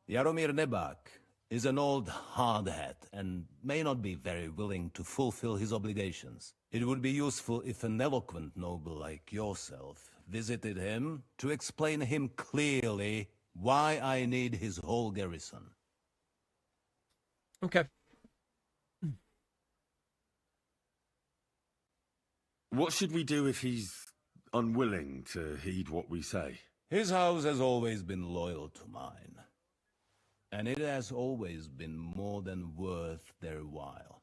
Jaromir Nebak, is an old hardhat and may not be very willing to fulfill his obligations. It would be useful if an eloquent noble like yourself visited him to explain him clearly why I need his whole garrison. Okay. What should we do if he's unwilling to heed what we say? His house has always been loyal to mine. And it has always been more than worth their while.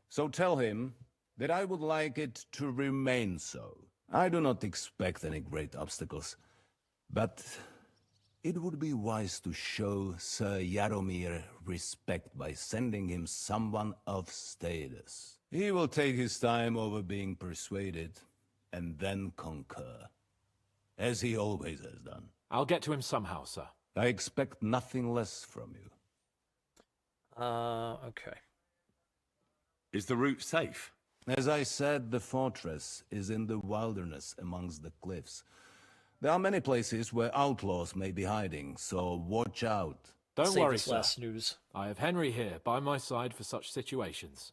So tell him that I would like it to remain so. I do not expect any great obstacles, but it would be wise to show Sir Jaromir respect by sending him someone of status. He will take his time over being persuaded, and then concur, as he always has done. I'll get to him somehow, sir. I expect nothing less from you. Okay. Is the route safe? As I said, the fortress is in the wilderness amongst the cliffs. There are many places where outlaws may be hiding, so watch out. Don't worry, sir. Last snooze. I have Henry here by my side for such situations.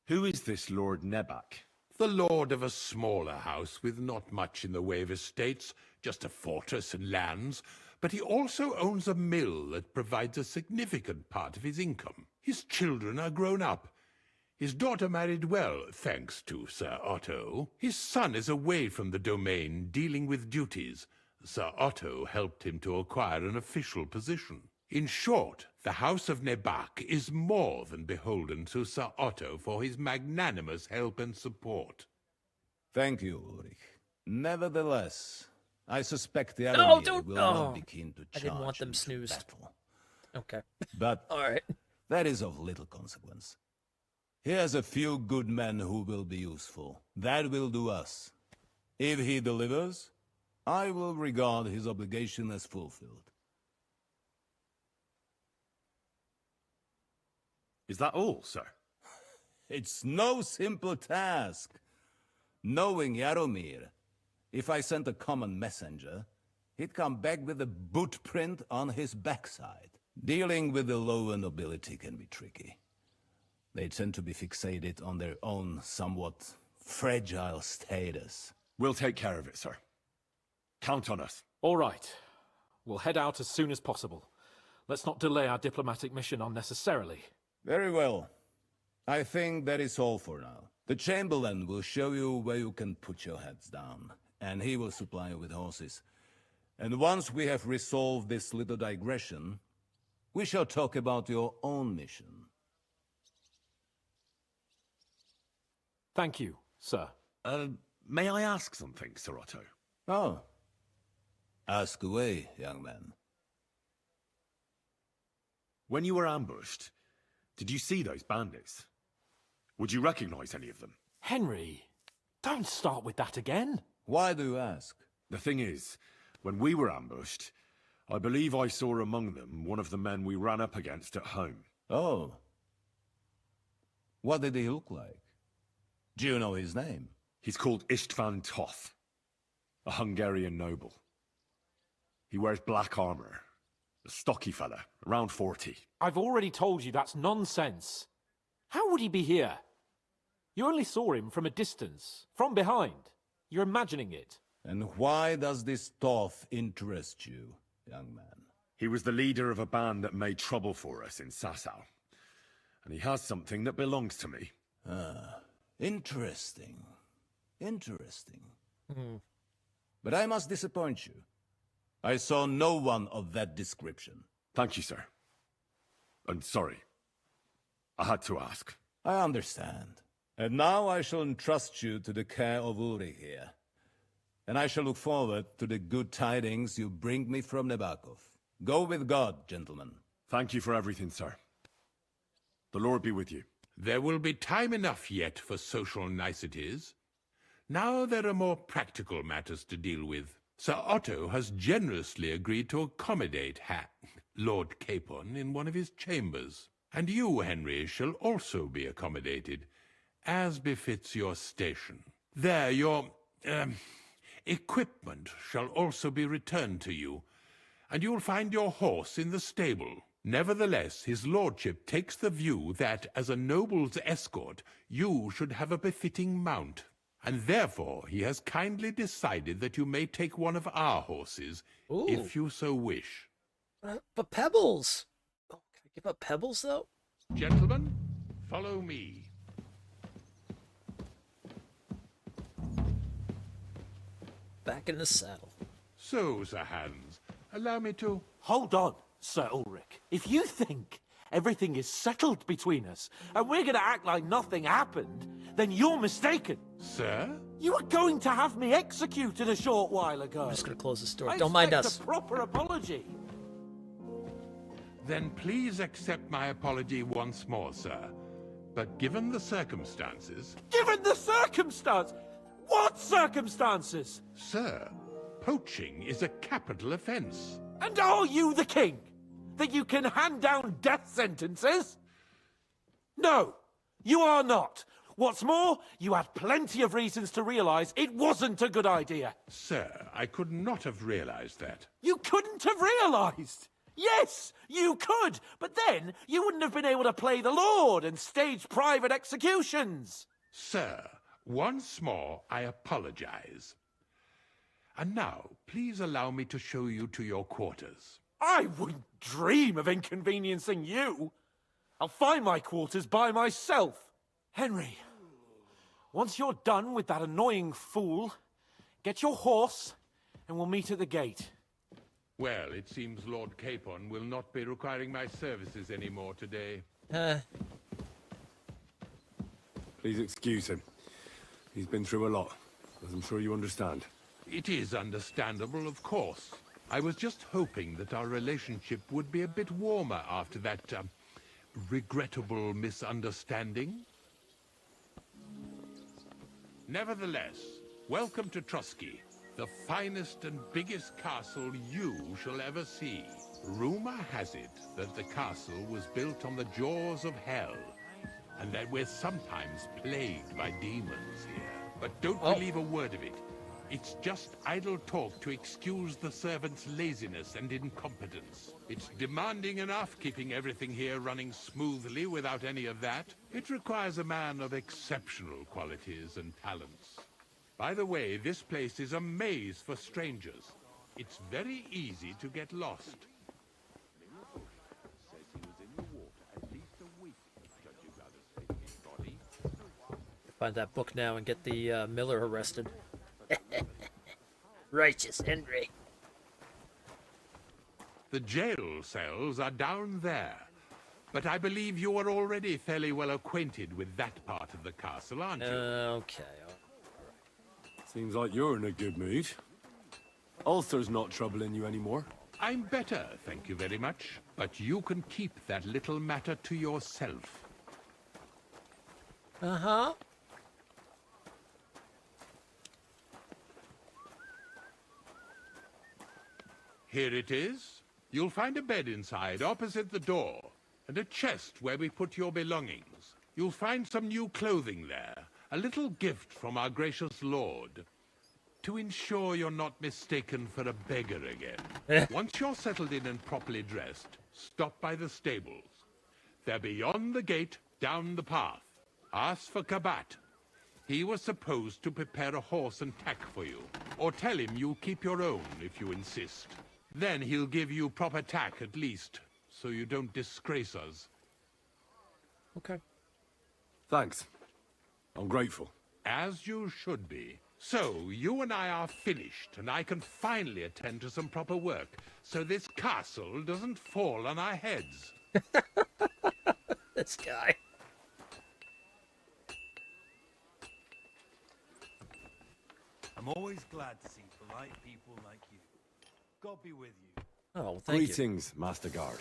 Who is this Lord Nebak? The lord of a smaller house with not much in the way of estates, just a fortress and lands, but he also owns a mill that provides a significant part of his income. His children are grown up. His daughter married well, thanks to Sir Otto. His son is away from the domain, dealing with duties. Sir Otto helped him to acquire an official position. In short, the House of Nebak is more than beholden to Sir Otto for his magnanimous help and support. Thank you, Ulrich. Nevertheless, I suspect the No, Jaromir don't. will not be keen to I charge didn't want them into snoozed. battle. Okay. But all right. That is of little consequence. Here's a few good men who will be useful. That will do us. If he delivers, I will regard his obligation as fulfilled. Is that all, sir? It's no simple task. Knowing Jaromir, if I sent a common messenger, he'd come back with a boot print on his backside. Dealing with the lower nobility can be tricky. They tend to be fixated on their own somewhat fragile status. We'll take care of it, sir. Count on us. All right. We'll head out as soon as possible. Let's not delay our diplomatic mission unnecessarily. Very well. I think that is all for now. The Chamberlain will show you where you can put your heads down, and he will supply you with horses. And once we have resolved this little digression, we shall talk about your own mission. Thank you, sir. May I ask something, Sir Otto? Oh. Ask away, young man. When you were ambushed, did you see those bandits? Would you recognize any of them? Henry, don't start with that again. Why do you ask? The thing is, when we were ambushed, I believe I saw among them one of the men we ran up against at home. Oh. What did he look like? Do you know his name? He's called Istvan Toth, a Hungarian noble. He wears black armor. A stocky fella, around 40. I've already told you that's nonsense. How would he be here? You only saw him from a distance, from behind. You're imagining it. And why does this Toth interest you, young man? He was the leader of a band that made trouble for us in Sasau. And he has something that belongs to me. Ah, interesting. Interesting. Hmm. But I must disappoint you. I saw no one of that description. Thank you, sir. I'm sorry. I had to ask. I understand. And now I shall entrust you to the care of Uri here. And I shall look forward to the good tidings you bring me from Nebakov. Go with God, gentlemen. Thank you for everything, sir. The Lord be with you. There will be time enough yet for social niceties. Now there are more practical matters to deal with. Sir Otto has generously agreed to accommodate Lord Capon in one of his chambers. And you, Henry, shall also be accommodated, as befits your station. There, your equipment shall also be returned to you, and you'll find your horse in the stable. Nevertheless, his lordship takes the view that, as a noble's escort, you should have a befitting mount. And therefore, he has kindly decided that you may take one of our horses, if you so wish. But Pebbles! Oh, can I give up Pebbles, though? Gentlemen, follow me. Back in the saddle. So, Sir Hans, allow me to... Hold on, Sir Ulrich. If you think everything is settled between us, and we're going to act like nothing happened, then you're mistaken. Sir? You were going to have me executed a short while ago. I'm just going to close this door. Don't mind us. A proper apology. Then please accept my apology once more, sir. But given the circumstances... Given the circumstance? What circumstances? Sir, poaching is a capital offence. And are you the king? That you can hand down death sentences? No, you are not. What's more, you had plenty of reasons to realize it wasn't a good idea. Sir, I could not have realized that. You couldn't have realized? Yes, you could, but then you wouldn't have been able to play the Lord and stage private executions. Sir, once more, I apologize. And now, please allow me to show you to your quarters. I wouldn't dream of inconveniencing you. I'll find my quarters by myself. Henry, once you're done with that annoying fool, get your horse and we'll meet at the gate. Well, it seems Lord Capon will not be requiring my services anymore today. Please excuse him. He's been through a lot, as I'm sure you understand. It is understandable, of course. I was just hoping that our relationship would be a bit warmer after that, regrettable misunderstanding. Nevertheless, welcome to Trusky, the finest and biggest castle you shall ever see. Rumor has it that the castle was built on the jaws of hell, and that we're sometimes plagued by demons here. But don't believe a word of it. It's just idle talk to excuse the servants' laziness and incompetence. It's demanding enough keeping everything here running smoothly without any of that. It requires a man of exceptional qualities and talents. By the way, this place is a maze for strangers. It's very easy to get lost. Find that book now and get the Miller arrested. Righteous Henry. The jail cells are down there. But I believe you are already fairly well acquainted with that part of the castle, aren't you? Okay. Seems like you're in a good mood. Ulster's not troubling you anymore. I'm better, thank you very much. But you can keep that little matter to yourself. Uh-huh. Here it is. You'll find a bed inside, opposite the door, and a chest where we put your belongings. You'll find some new clothing there, a little gift from our gracious lord, to ensure you're not mistaken for a beggar again. Once you're settled in and properly dressed, stop by the stables. They're beyond the gate, down the path. Ask for Kabat. He was supposed to prepare a horse and tack for you, or tell him you'll keep your own if you insist. Then he'll give you proper tack at least, so you don't disgrace us. Okay. Thanks. I'm grateful. As you should be. So, you and I are finished, and I can finally attend to some proper work, so this castle doesn't fall on our heads. This guy. I'm always glad to see polite people like you. God be with you. Oh, thank you. Greetings, Master Guard.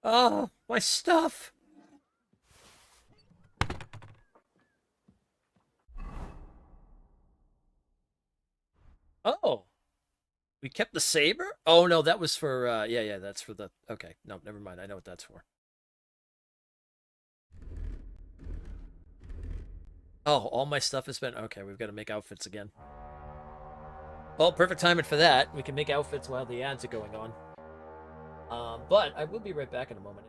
Oh, my stuff. Oh. We kept the saber? Oh, no, that was for, yeah, that's for the, okay. No, never mind. I know what that's for. Oh, all my stuff has been, okay, we've got to make outfits again. Well, perfect timing for that. We can make outfits while the ads are going on. But I will be right back in a moment.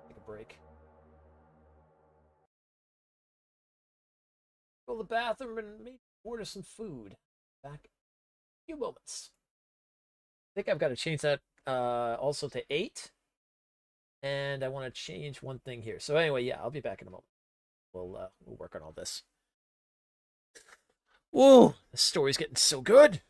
Take a break. Go to the bathroom and maybe order some food. Back in a few moments. I think I've got to change that also to 8. And I want to change one thing here. So anyway, yeah, I'll be back in a moment. We'll work on all this. Whoa, the story's getting so good.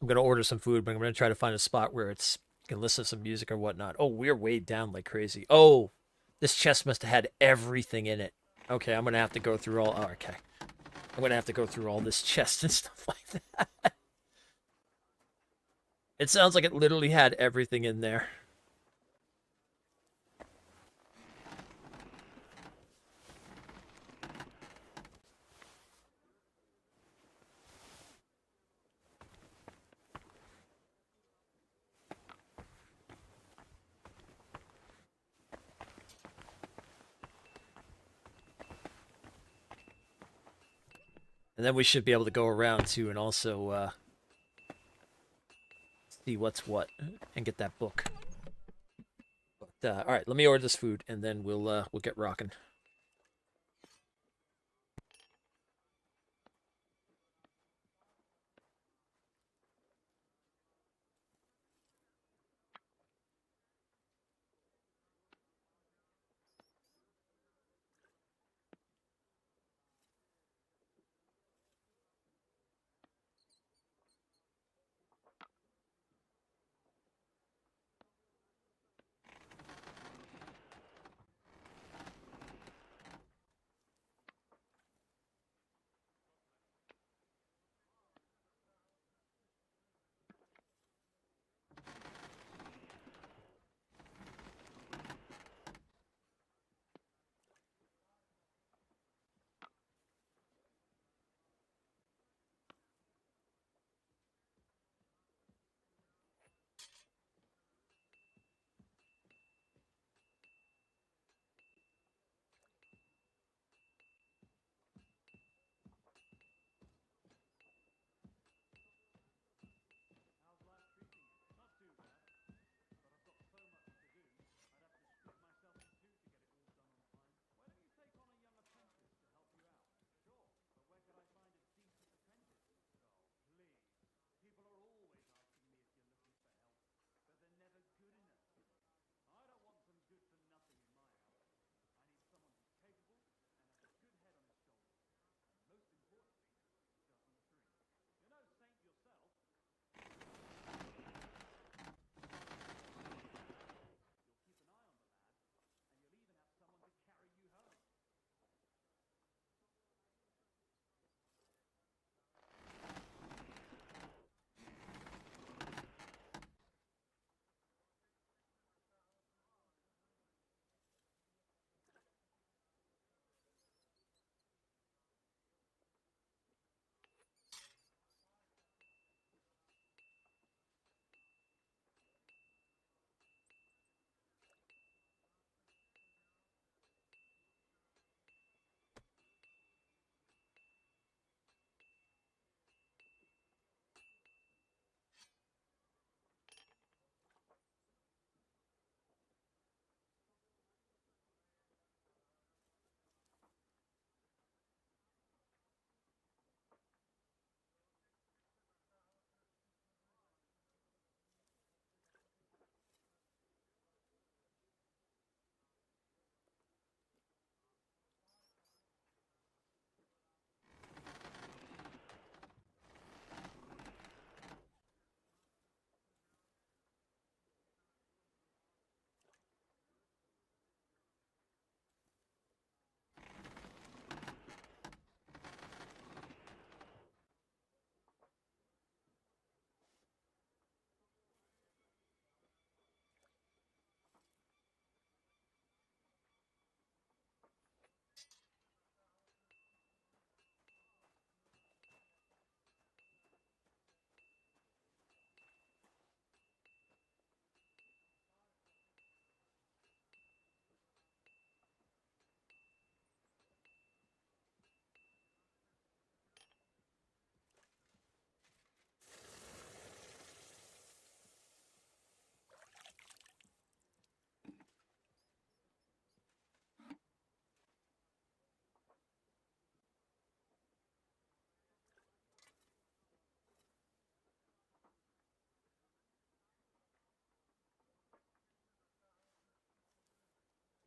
I'm going to order some food, but I'm going to try to find a spot where it's can listen to some music or whatnot. Oh, we're weighed down like crazy. Oh, this chest must have had everything in it. Okay, I'm going to have to go through all... Oh, okay. I'm going to have to go through all this chest and stuff like that. It sounds like it literally had everything in there. And then we should be able to go around too and also see what's what and get that book. But all right, let me order this food and then we'll get rocking.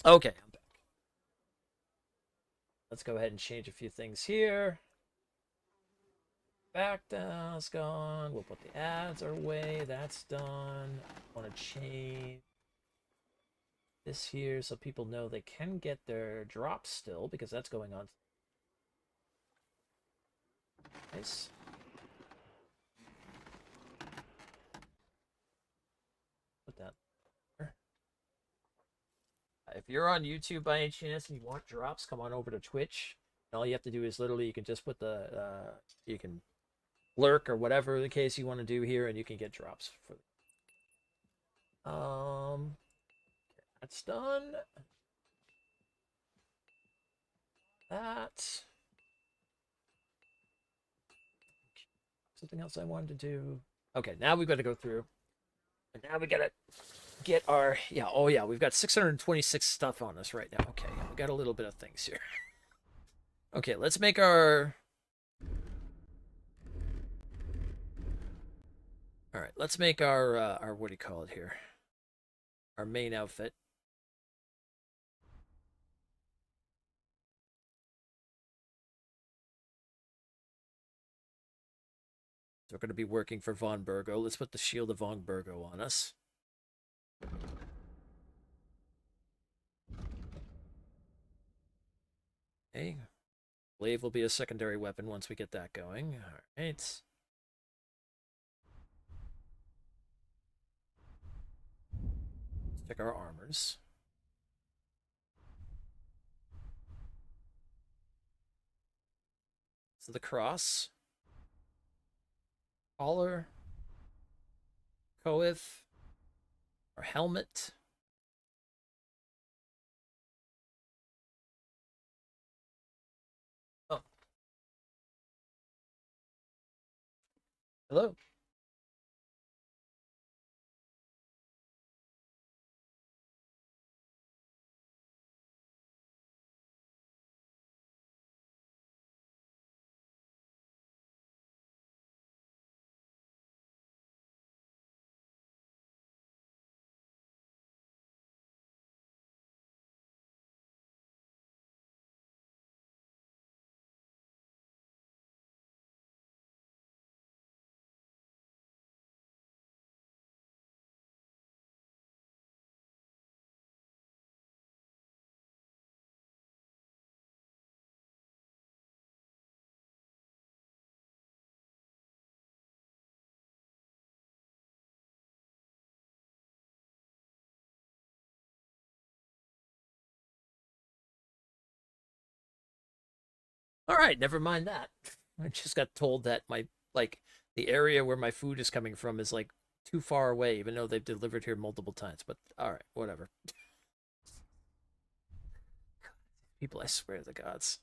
Okay, I'm back. Let's go ahead and change a few things here. Back down is gone. We'll put the ads our way. That's done. I want to change this here so people know they can get their drops still because that's going on. Nice. Put that there. If you're on YouTube by any chance and you want drops, come on over to Twitch. All you have to do is literally you can just put the you can lurk or whatever the case you want to do here, and you can get drops for. That's done. That. something else I wanted to do. Okay, now we've got to go through. And now we got to get our... Yeah, oh yeah, we've got 626 stuff on us right now. Okay, we got a little bit of things here. Okay, let's make our... All right, let's make our what do you call it here? Our main outfit. So we're going to be working for Von Burgo. Let's put the Shield of Von Burgo on us. Okay. Glaive will be a secondary weapon once we get that going. All right. Let's check our armors. So the cross. Collar, coif, our helmet. Oh. Hello. All right, never mind that. I just got told that the area where my food is coming from is like too far away, even though they've delivered here multiple times. But all right, whatever. People, I swear to the gods.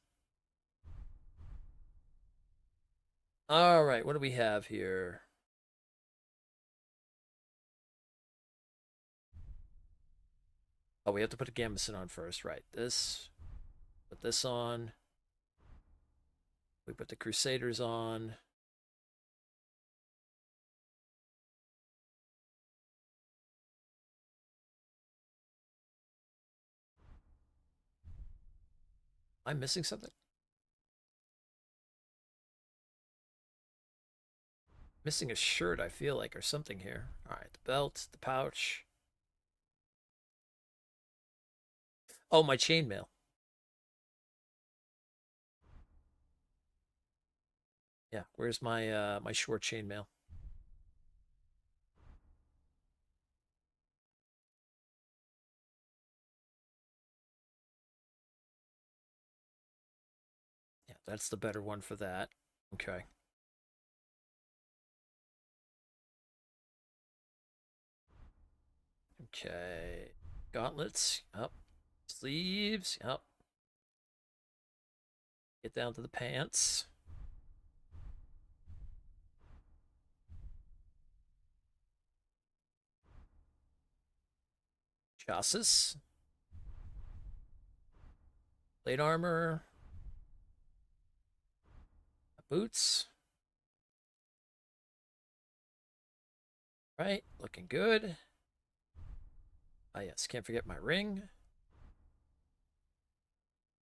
All right, what do we have here? Oh, we have to put a gambeson on first, right? This, put this on. We put the Crusaders on. Am I missing something? Missing a shirt, I feel like, or something here. All right, the belt, the pouch. Oh, my chainmail. Yeah, where's my my short chainmail? Yeah, that's the better one for that. Okay. Okay. Gauntlets. Up. Sleeves. Up. Get down to the pants. Chassis. Plate armor. Boots. Right, looking good. Ah, yes, can't forget my ring.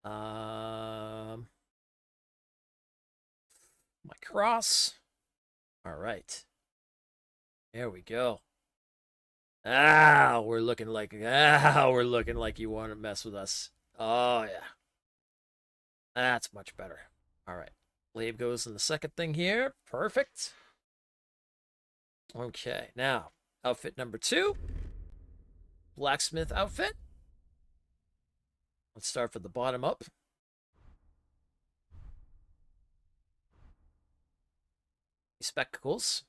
My cross. All right. There we go. We're looking like you want to mess with us. Oh yeah. That's much better. All right. Blade goes in the second thing here. Perfect. Okay, now outfit number 2. Blacksmith outfit. Let's start from the bottom up. Spectacles.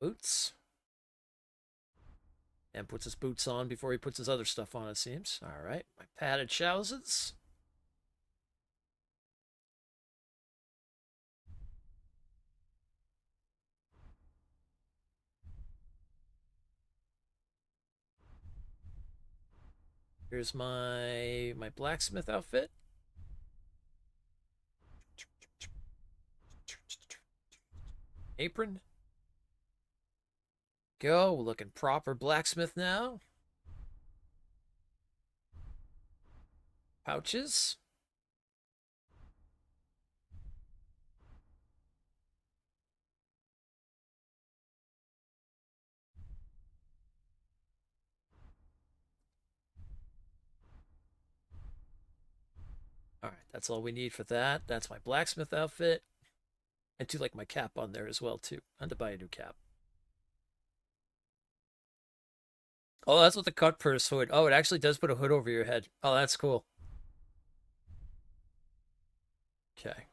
Boots. And puts his boots on before he puts his other stuff on, it seems. All right, my padded trousers. Here's my blacksmith outfit. Apron. Go, looking proper blacksmith now. Pouches. All right, that's all we need for that. That's my blacksmith outfit. I do like my cap on there as well, too. I had to buy a new cap. Oh, that's what the cut purse hood. Oh, it actually does put a hood over your head. Oh, that's cool. Okay.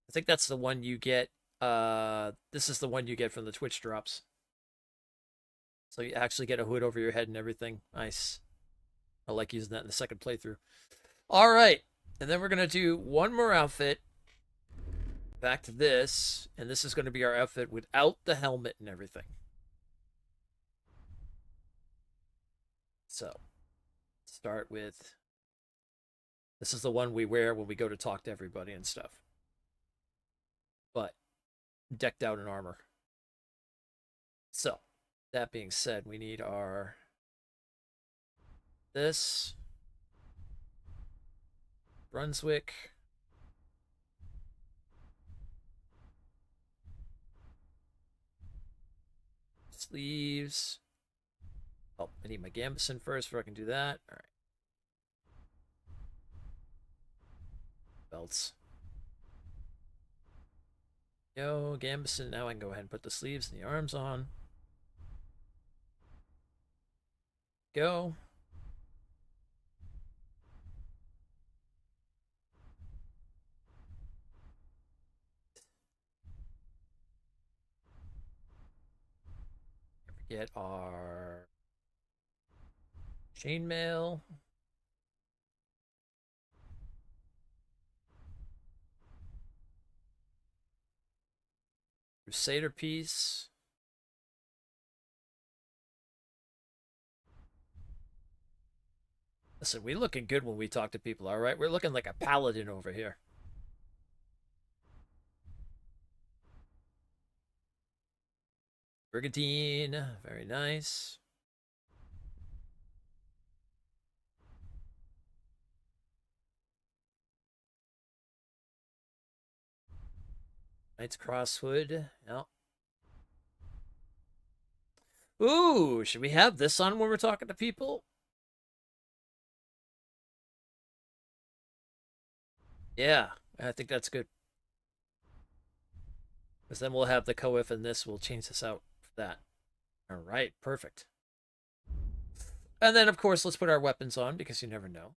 I think that's the one you get. This is the one you get from the Twitch drops. So you actually get a hood over your head and everything. Nice. I like using that in the second playthrough. All right. And then we're going to do one more outfit. Back to this. And this is going to be our outfit without the helmet and everything. So, start with... This is the one we wear when we go to talk to everybody and stuff. But, decked out in armor. So, that being said, we need our... This... Brunswick. Sleeves. Oh, I need my gambeson first before I can do that. All right. Belts. Yo, gambeson. Now I can go ahead and put the sleeves and the arms on. Go. Get our chainmail. Crusader piece. Listen, we're looking good when we talk to people, all right? We're looking like a paladin over here. Brigandine, very nice. Knight's Crosswood, yeah. Ooh, should we have this on when we're talking to people? Yeah, I think that's good. Because then we'll have the coif and this will change this out for that. All right, perfect. And then, of course, let's put our weapons on because you never know.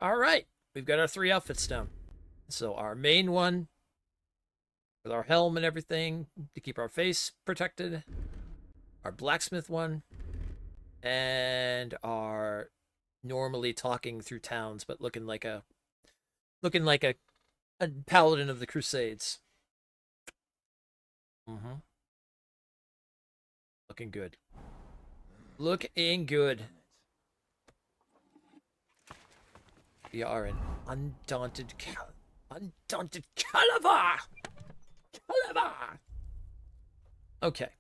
All right, we've got our 3 outfits down. So our main one with our helm and everything to keep our face protected. Our blacksmith one. And our normally talking through towns but looking like a paladin of the Crusades. Looking good. Looking good. We are an undaunted caliber! Caliber! Okay.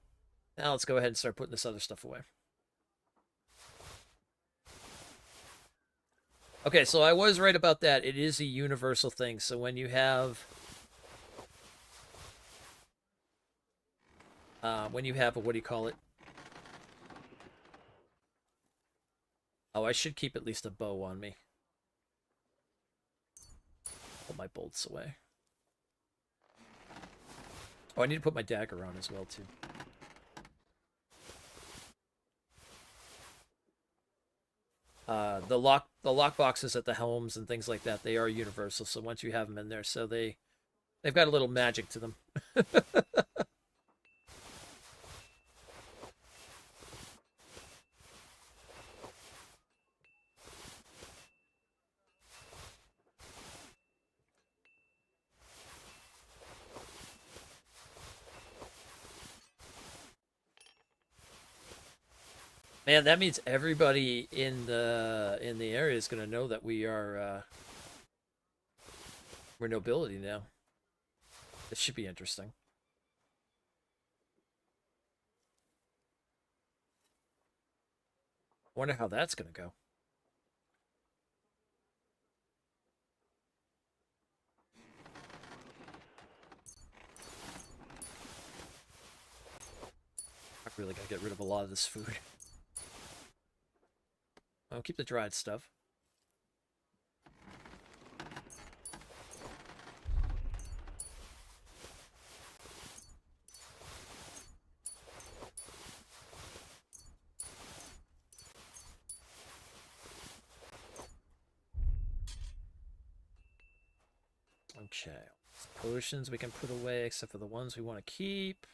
Now let's go ahead and start putting this other stuff away. Okay, so I was right about that. It is a universal thing. So when you have... what do you call it? Oh, I should keep at least a bow on me. Put my bolts away. Oh, I need to put my dagger on as well, too. The lock boxes at the helms and things like that, they are universal. So once you have them in there, so they've got a little magic to them. Man, that means everybody in the area is gonna know that we're nobility now. This should be interesting. Wonder how that's gonna go. I really gotta get rid of a lot of this food. I'll keep the dried stuff. Okay. Potions we can put away except for the ones we want to keep.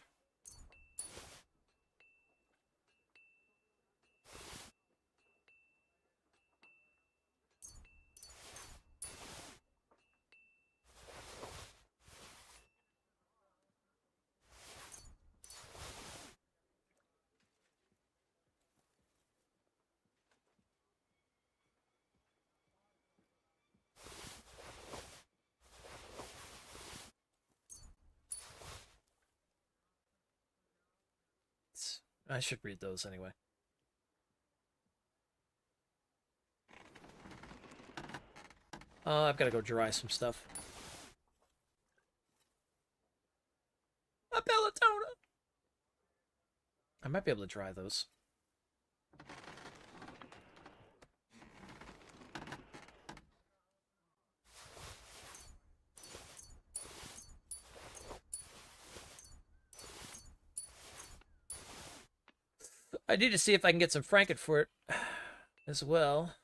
I should read those anyway. I've got to go dry some stuff. A Belladonna! I might be able to dry those. I need to see if I can get some Frankfurt as well.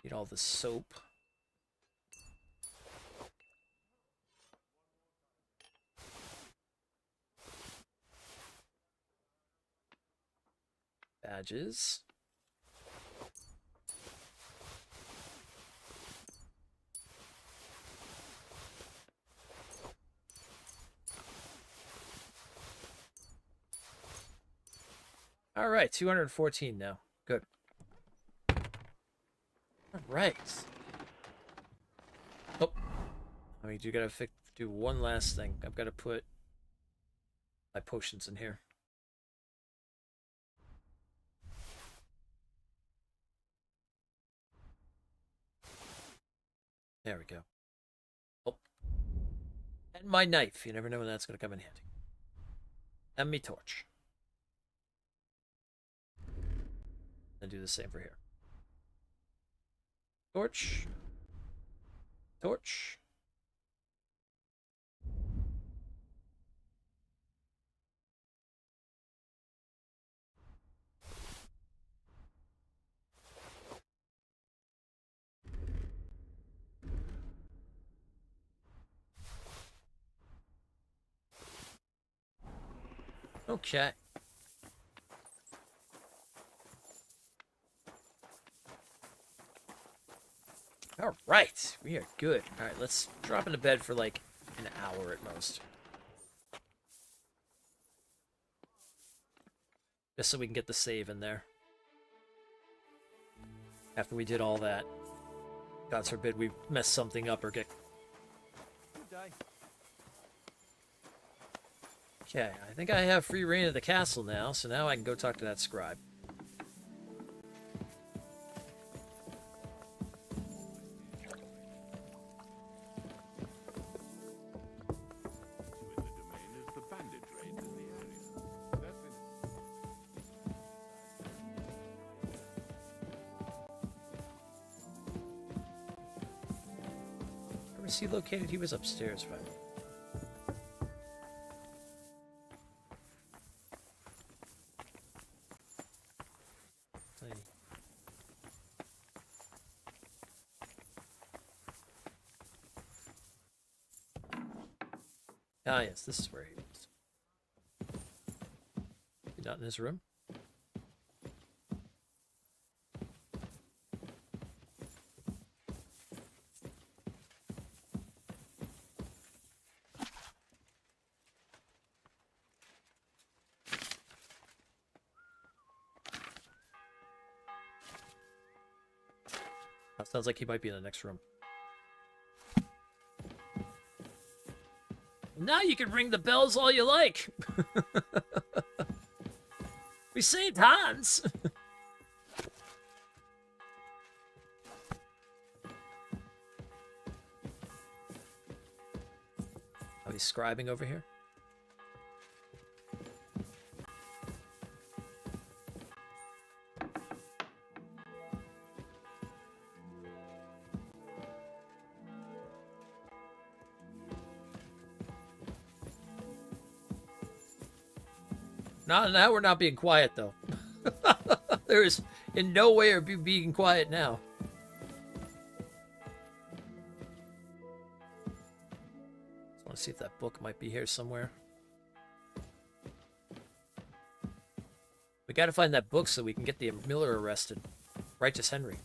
Need all the soap. Badges. All right, 214 now. Good. All right. Oh, I mean, you gotta do one last thing. I've got to put my potions in here. There we go. Oh, and my knife. You never know when that's gonna come in handy. And me torch. And do the same for here. Torch. Torch. Okay. All right, we are good. All right, let's drop into bed for like an hour at most. Just so we can get the save in there. After we did all that. God forbid we mess something up or get... Okay, I think I have free reign of the castle now, so now I can go talk to that scribe. Where was he located? He was upstairs, right? Ah, yes, this is where he was. He's not in his room. Sounds like he might be in the next room. Now you can ring the bells all you like. We saved Hans. Are we scribing over here? Now we're not being quiet, though. There is in no way are we being quiet now. Just want to see if that book might be here somewhere. We got to find that book so we can get the Miller arrested. Righteous Henry.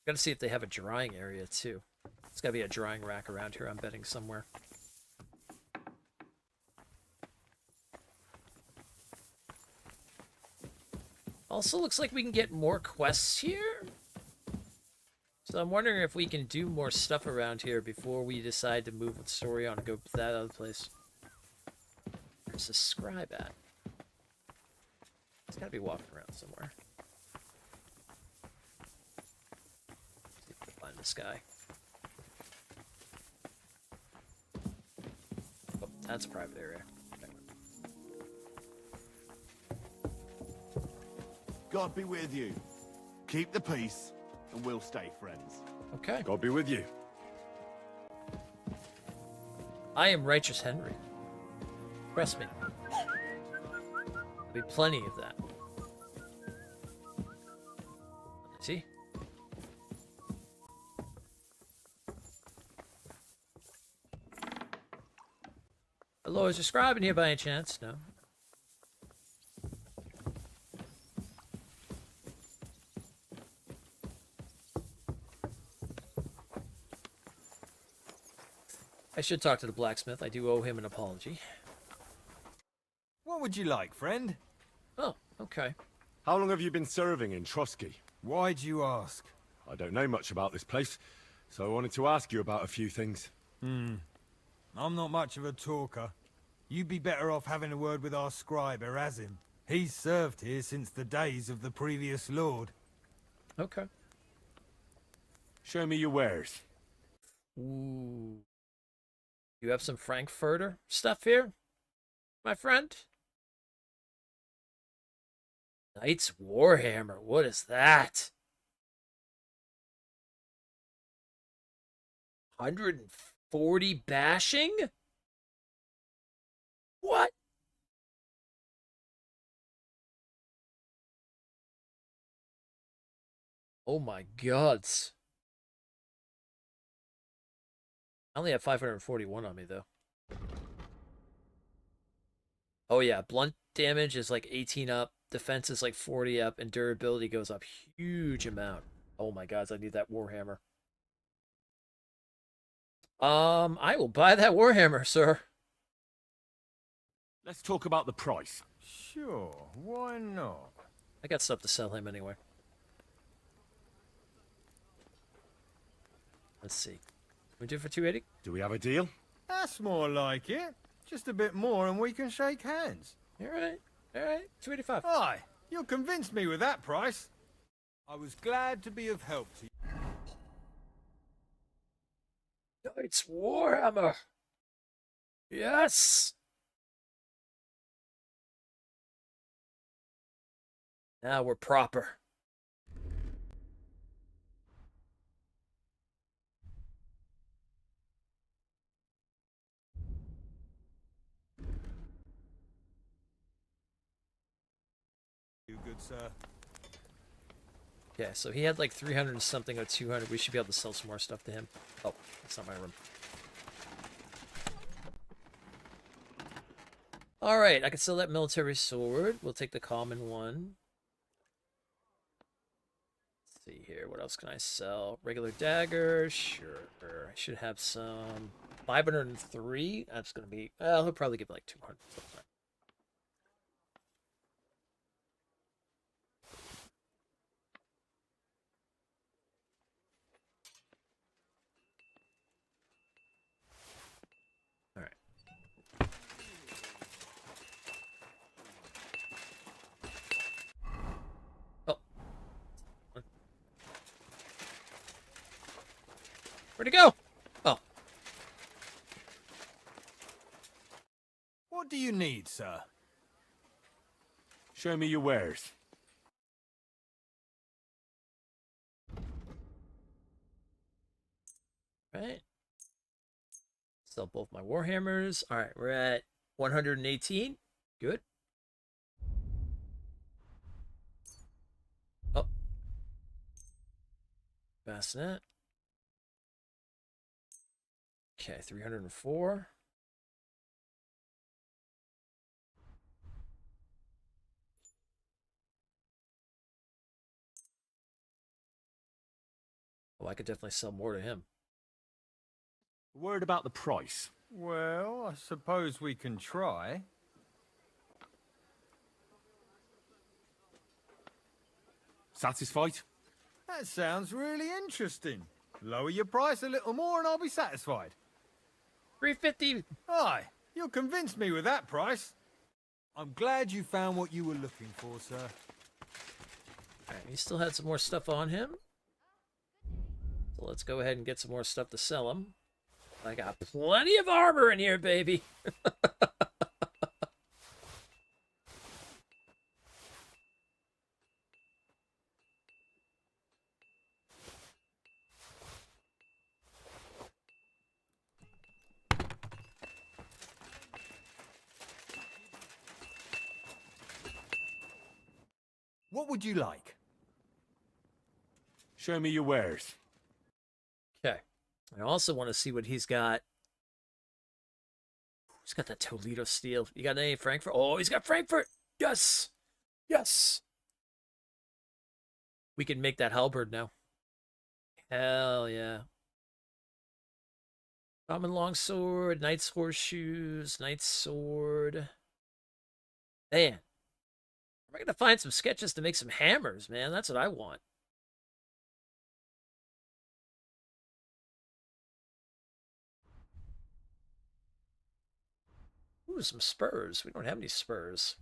Gotta see if they have a drying area too. There's gotta be a drying rack around here, I'm betting somewhere. Also looks like we can get more quests here. So I'm wondering if we can do more stuff around here before we decide to move the story on and go to that other place. Where's the scribe at? He's gotta be walking around somewhere. Find this guy. Oh, that's a private area. Okay. God be with you. Keep the peace, and we'll stay friends. Okay. God be with you. I am Righteous Henry. Press me. There'll be plenty of that. See? Hello, is there scribe in here by any chance? No. I should talk to the blacksmith. I do owe him an apology. What would you like, friend? Oh, okay. How long have you been serving in Trotsky? Why'd you ask? I don't know much about this place, so I wanted to ask you about a few things. I'm not much of a talker. You'd be better off having a word with our scribe, Erasim. He's served here since the days of the previous lord. Okay. Show me your wares. Ooh. You have some Frankfurter stuff here, my friend? Knight's Warhammer. What is that? 140 bashing? What? Oh my god. I only have 541 on me, though. Oh yeah, blunt damage is like 18 up, defense is like 40 up, and durability goes up huge amount. Oh my god, I need that Warhammer. I will buy that Warhammer, sir. Let's talk about the price. Sure, why not? I got stuff to sell him anyway. Let's see. We do it for 280? Do we have a deal? That's more like it. Just a bit more and we can shake hands. Alright, 285. Aye, you'll convince me with that price. I was glad to be of help to you. It's Warhammer. Yes. Now we're proper. You good, sir? Yeah, so he had like 300 and something or 200. We should be able to sell some more stuff to him. Oh, that's not my room. All right, I can sell that military sword. We'll take the common one. Let's see here. What else can I sell? Regular dagger. Sure. I should have some. 503. That's going to be... Well, he'll probably give like 200. All right. Oh. Where'd he go? Oh. What do you need, sir? Show me your wares. Right. Sell both my warhammers. All right, we're at 118. Good. Oh. Bassinet. Okay, 304. Oh, I could definitely sell more to him. Word about the price. Well, I suppose we can try. Satisfied? That sounds really interesting. Lower your price a little more and I'll be satisfied. 350. Aye, you'll convince me with that price. I'm glad you found what you were looking for, sir. Alright, he still had some more stuff on him. So let's go ahead and get some more stuff to sell him. I got plenty of armor in here, baby. What would you like? Show me your wares. Okay. I also want to see what he's got. He's got that Toledo steel. You got any Frankfurt? Oh, he's got Frankfurt. Yes. Yes. We can make that halberd now. Hell yeah. Common longsword, knight's horseshoes, knight's sword. Man. Am I going to find some sketches to make some hammers, man? That's what I want. Ooh, some spurs. We don't have any spurs.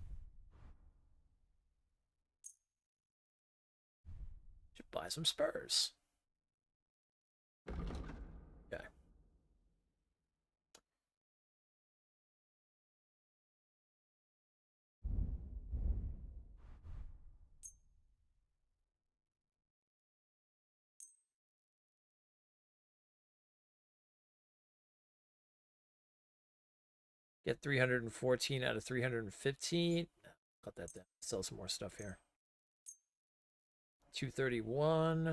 Should buy some spurs. Okay. Get 314 out of 315. Cut that down. Sell some more stuff here. 231.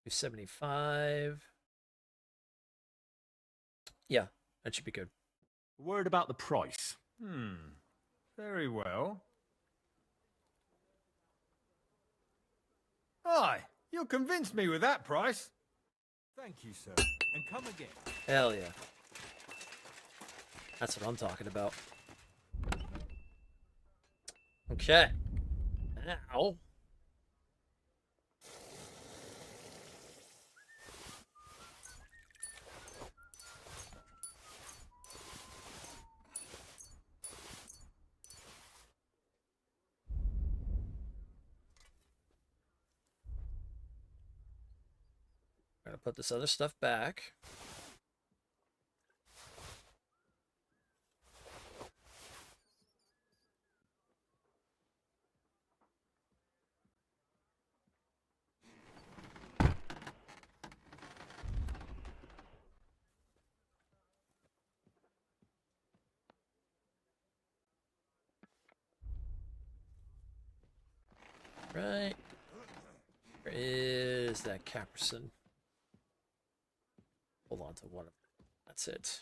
275. Yeah, that should be good. Word about the price. Very well. Aye, you'll convince me with that price. Thank you, sir. And come again. Hell yeah. That's what I'm talking about. Okay. Now. I'm gonna put this other stuff back. Right. Where is that Caperson? Hold on to one of them. That's it.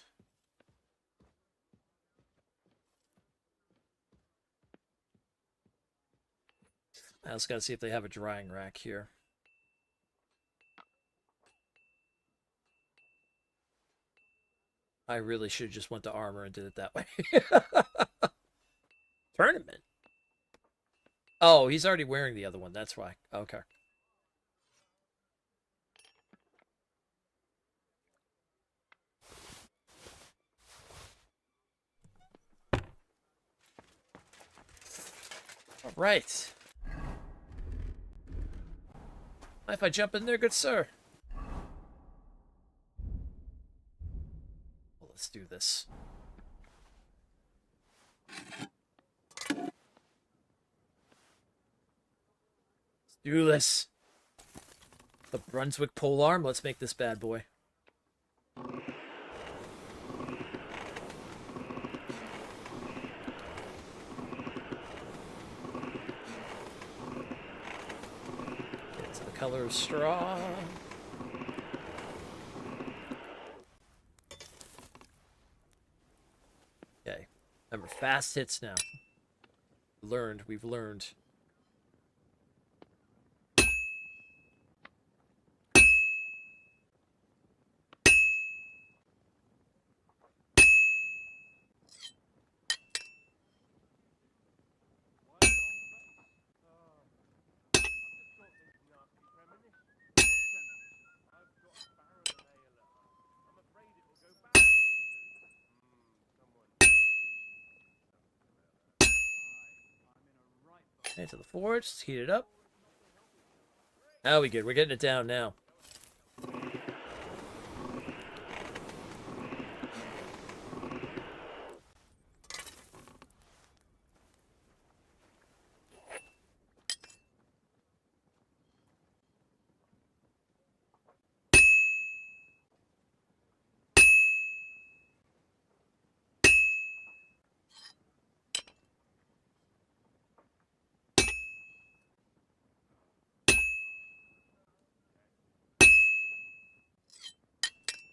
I also gotta see if they have a drying rack here. I really should have just went to armor and did it that way. Tournament? Oh, he's already wearing the other one. That's why. Okay. All right. Mind if I jump in there, good sir? Well, let's do this. Let's do this. The Brunswick polearm. Let's make this bad boy. It's the color of straw. Okay. Remember, fast hits now. We've learned. Okay, to the forge. Let's heat it up. Now we good. We're getting it down now.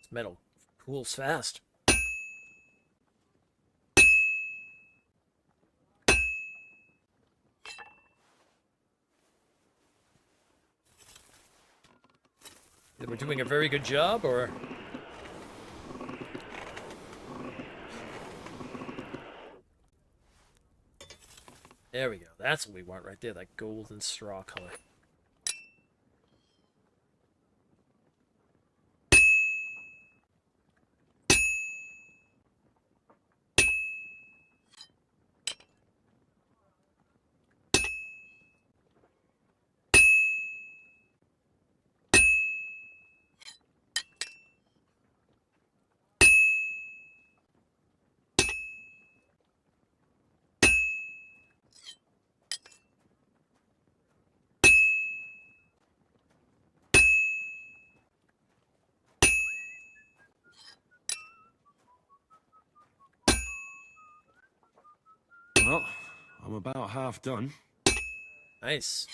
This metal cools fast. Either we're doing a very good job, or... There we go. That's what we want right there, that golden straw color. Well, I'm about half done. Nice.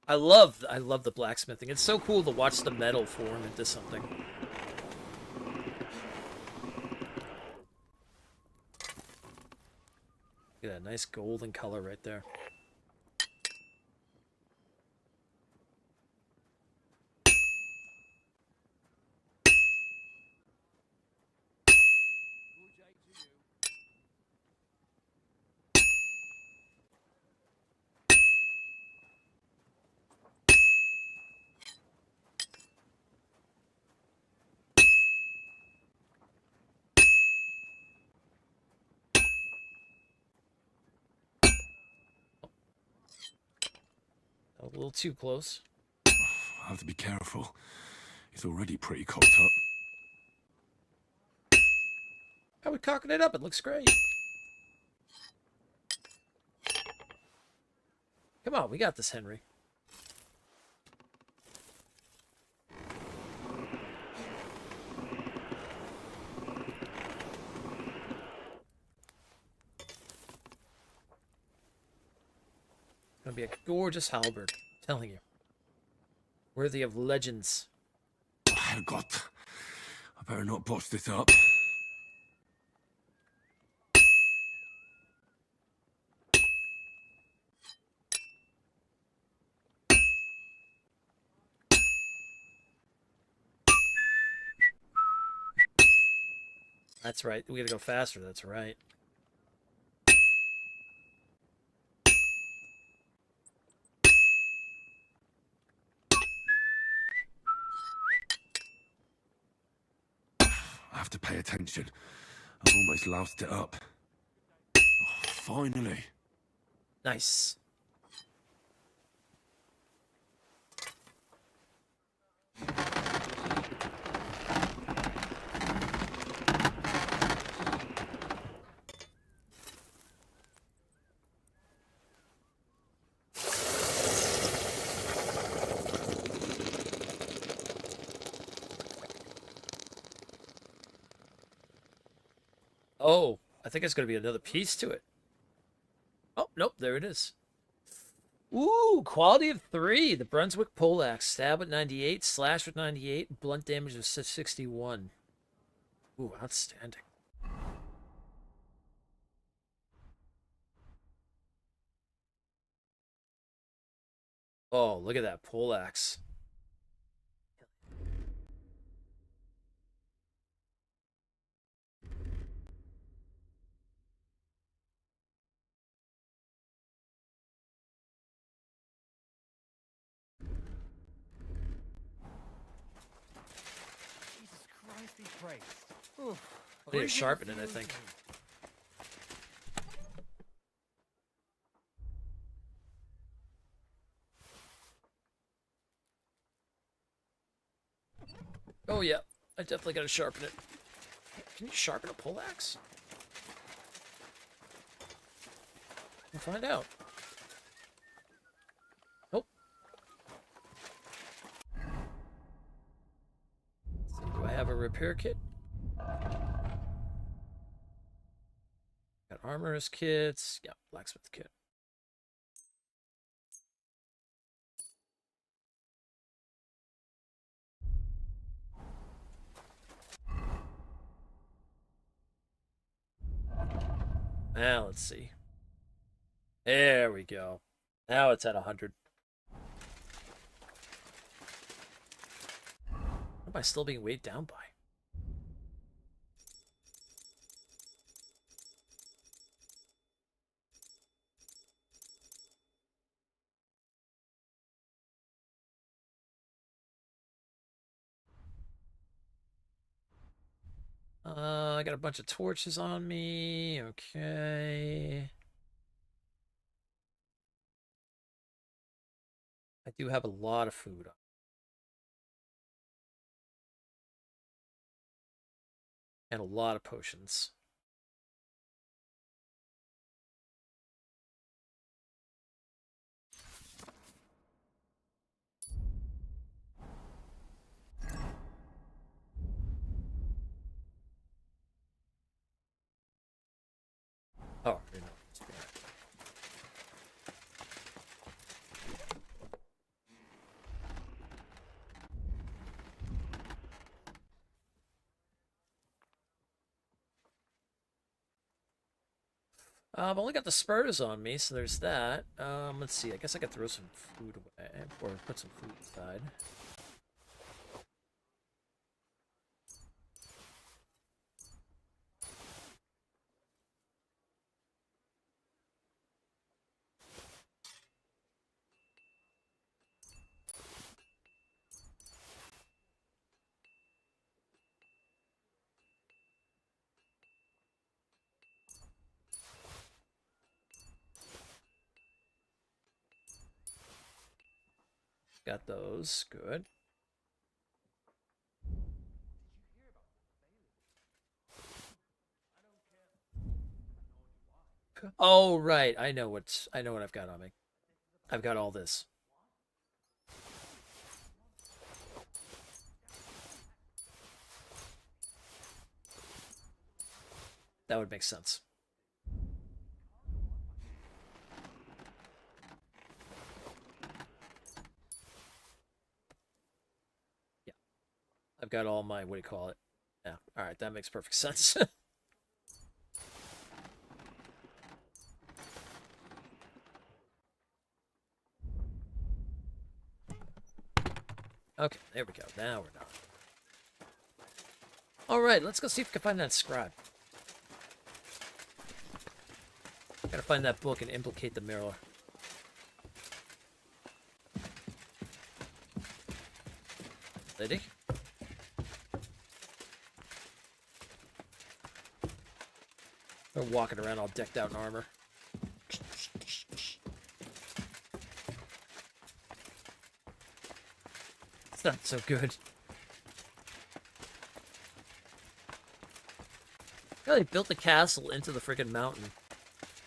I love the blacksmithing. It's so cool to watch the metal form into something. Look at that nice golden color right there. A little too close. I'll have to be careful. It's already pretty cocked up. How are we cocking it up? It looks great. Come on, we got this, Henry. Gonna be a gorgeous halberd, I'm telling you. Worthy of legends. Herrgott. I better not botch this up. That's right. We gotta go faster. That's right. I have to pay attention. I've almost loused it up. Oh, finally. Nice. Oh, I think it's going to be another piece to it. Oh, nope, there it is. Ooh, quality of 3. The Brunswick poleaxe. Stab with 98, slash with 98, blunt damage of 61. Ooh, outstanding. Oh, look at that poleaxe. Jesus Christ, he praised. Oof. I need to sharpen it, I think. Oh, yeah. I definitely got to sharpen it. Can you sharpen a poleaxe? We'll find out. Nope. Let's see, do I have a repair kit? Got armorer's kits. Yeah, blacksmith kit. Now let's see. There we go. Now it's at 100. What am I still being weighed down by? I got a bunch of torches on me. Okay. I do have a lot of food. And a lot of potions. Oh, you know. I've only got the spurs on me, so there's that. Let's see. I guess I could throw some food away, or put some food aside. Got those. Good. Oh, right. I know what I've got on me. I've got all this. That would make sense. got all my, what do you call it? Yeah, alright, that makes perfect sense. Okay, there we go. Now we're done. Alright, let's go see if we can find that scribe. Gotta find that book and implicate the mirror. Lady? They're walking around all decked out in armor. It's not so good. Yeah, they built a castle into the friggin' mountain.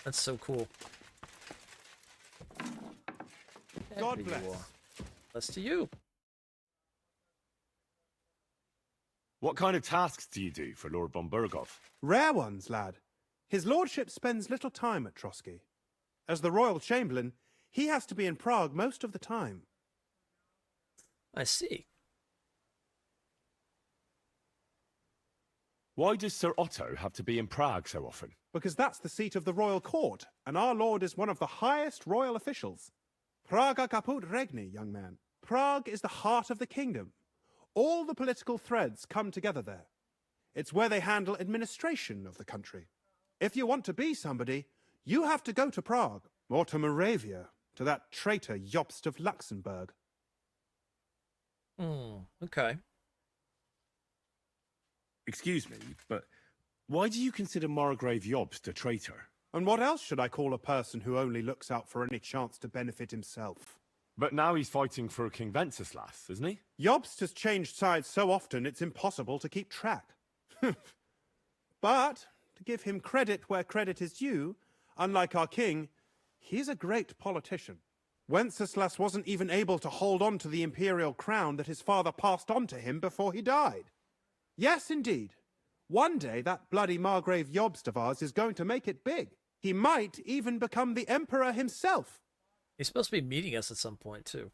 That's so cool. God There bless. you are. Bless to you. What kind of tasks do you do for Lord von Berghoff? Rare ones, lad. His lordship spends little time at Trotsky. As the royal chamberlain, he has to be in Prague most of the time. I see. Why does Sir Otto have to be in Prague so often? Because that's the seat of the royal court, and our lord is one of the highest royal officials. Praga caput regni, young man. Prague is the heart of the kingdom. All the political threads come together there. It's where they handle administration of the country. If you want to be somebody, you have to go to Prague, or to Moravia, to that traitor Jobst of Luxembourg. Okay. Excuse me, but why do you consider Margrave Jobst a traitor? And what else should I call a person who only looks out for any chance to benefit himself? But now he's fighting for King Wenceslas, isn't he? Jobst has changed sides so often it's impossible to keep track. But, to give him credit where credit is due, unlike our king, he's a great politician. Wenceslas wasn't even able to hold on to the imperial crown that his father passed on to him before he died. Yes, indeed. One day that bloody Margrave Jobst of ours is going to make it big. He might even become the emperor himself. He's supposed to be meeting us at some point, too.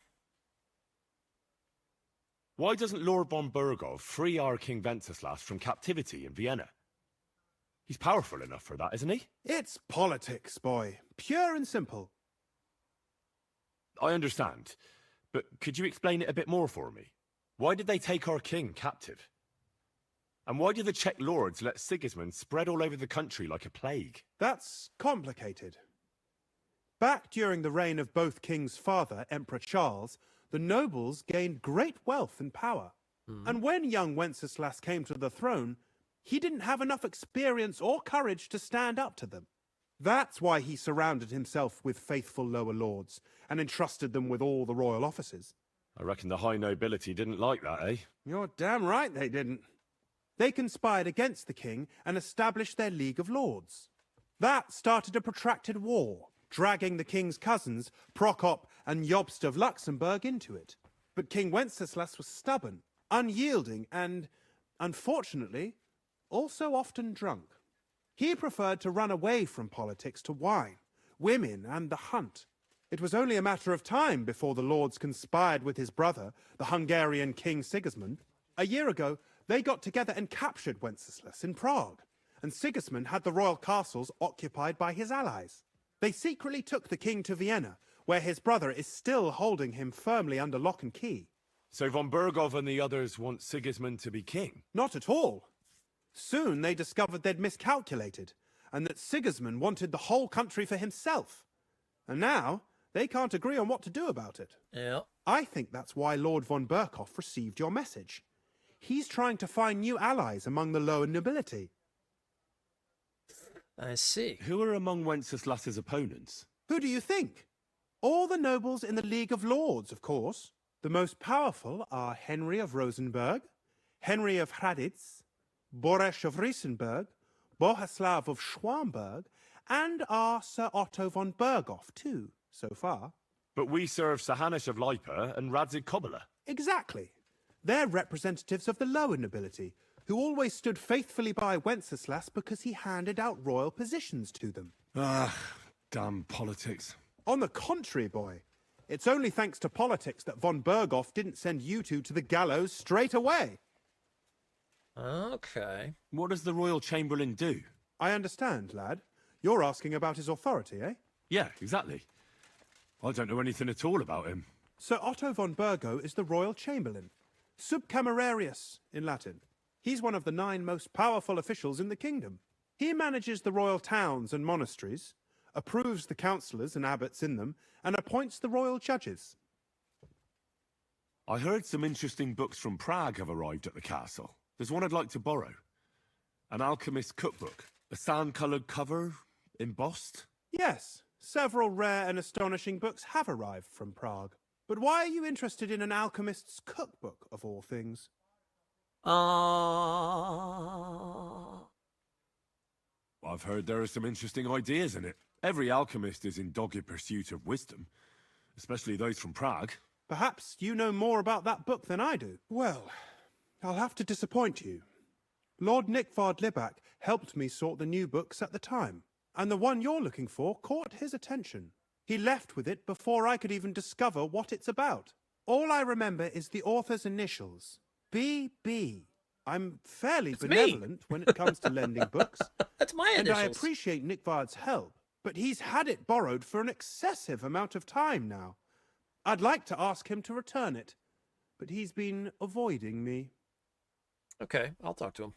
Why doesn't Lord von Berghoff free our King Wenceslas from captivity in Vienna? He's powerful enough for that, isn't he? It's politics, boy. Pure and simple. I understand, but could you explain it a bit more for me? Why did they take our king captive? And why did the Czech lords let Sigismund spread all over the country like a plague? That's complicated. Back during the reign of both king's father, Emperor Charles, the nobles gained great wealth and power. And when young Wenceslas came to the throne, he didn't have enough experience or courage to stand up to them. That's why he surrounded himself with faithful lower lords and entrusted them with all the royal offices. I reckon the high nobility didn't like that, eh? You're damn right they didn't. They conspired against the king and established their League of Lords. That started a protracted war, dragging the king's cousins, Prokop and Jobst of Luxembourg, into it. But King Wenceslas was stubborn, unyielding, and, unfortunately, also often drunk. He preferred to run away from politics to wine, women, and the hunt. It was only a matter of time before the lords conspired with his brother, the Hungarian King Sigismund. A year ago, they got together and captured Wenceslas in Prague, and Sigismund had the royal castles occupied by his allies. They secretly took the king to Vienna, where his brother is still holding him firmly under lock and key. So von Berghoff and the others want Sigismund to be king? Not at all. Soon they discovered they'd miscalculated, and that Sigismund wanted the whole country for himself. And now, they can't agree on what to do about it. Yeah. I think that's why Lord von Berghoff received your message. He's trying to find new allies among the lower nobility. I see. Who are among Wenceslas's opponents? Who do you think? All the nobles in the League of Lords, of course. The most powerful are Henry of Rosenberg, Henry of Hraditz, Boresh of Riesenberg, Bohuslav of Schwamberg, and our Sir Otto von Berghoff, too, so far. But we serve Sir Hanush of Lipa and Radzig Kobyla. Exactly. They're representatives of the lower nobility, who always stood faithfully by Wenceslas because he handed out royal positions to them. Ah, damn politics. On the contrary, boy. It's only thanks to politics that von Berghoff didn't send you two to the gallows straight away. Okay. What does the Royal Chamberlain do? I understand, lad. You're asking about his authority, eh? Yeah, exactly. I don't know anything at all about him. Sir Otto von Burgo is the Royal Chamberlain. Subcamerarius in Latin. He's one of the 9 most powerful officials in the kingdom. He manages the royal towns and monasteries, approves the councillors and abbots in them, and appoints the royal judges. I heard some interesting books from Prague have arrived at the castle. There's one I'd like to borrow. An alchemist's cookbook. A sand-coloured cover, embossed. Yes, several rare and astonishing books have arrived from Prague. But why are you interested in an alchemist's cookbook, of all things? I've heard there are some interesting ideas in it. Every alchemist is in dogged pursuit of wisdom, especially those from Prague. Perhaps you know more about that book than I do. Well, I'll have to disappoint you. Lord Nickvard Libak helped me sort the new books at the time, and the one you're looking for caught his attention. He left with it before I could even discover what it's about. All I remember is the author's initials. B.B. I'm fairly benevolent when it comes to lending books. That's my and initials. I appreciate Nickvard's help, but he's had it borrowed for an excessive amount of time now. I'd like to ask him to return it, but he's been avoiding me. Okay, I'll talk to him.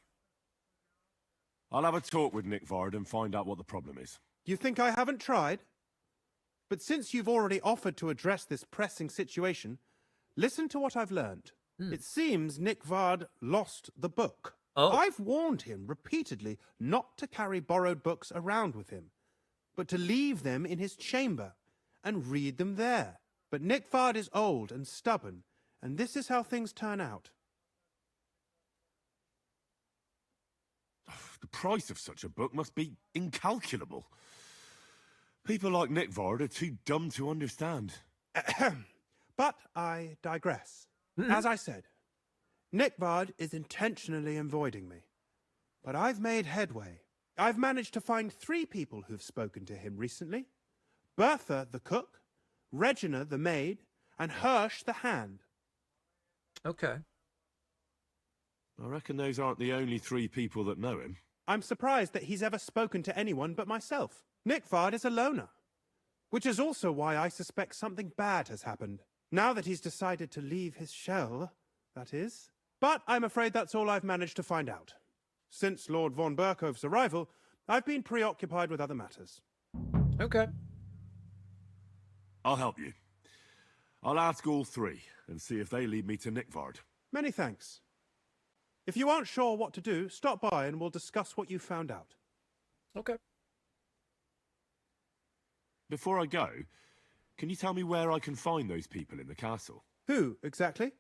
I'll have a talk with Nickvard and find out what the problem is. You think I haven't tried? But since you've already offered to address this pressing situation, listen to what I've learned. It seems Nickvard lost the book. I've warned him repeatedly not to carry borrowed books around with him, but to leave them in his chamber and read them there. But Nickvard is old and stubborn, and this is how things turn out. The price of such a book must be incalculable. People like Nickvard are too dumb to understand. But I digress. As I said, Nickvard is intentionally avoiding me. But I've made headway. I've managed to find 3 people who've spoken to him recently. Bertha, the cook, Regina, the maid, and Hirsch, the hand. Okay. I reckon those aren't the only 3 people that know him. I'm surprised that he's ever spoken to anyone but myself. Nickvard is a loner, which is also why I suspect something bad has happened. Now that he's decided to leave his shell, that is. But I'm afraid that's all I've managed to find out. Since Lord von Berkov's arrival, I've been preoccupied with other matters. Okay. I'll help you. I'll ask all 3 and see if they lead me to Nickvard. Many thanks. If you aren't sure what to do, stop by and we'll discuss what you found out. Okay. Before I go, can you tell me where I can find those people in the castle? Who, exactly?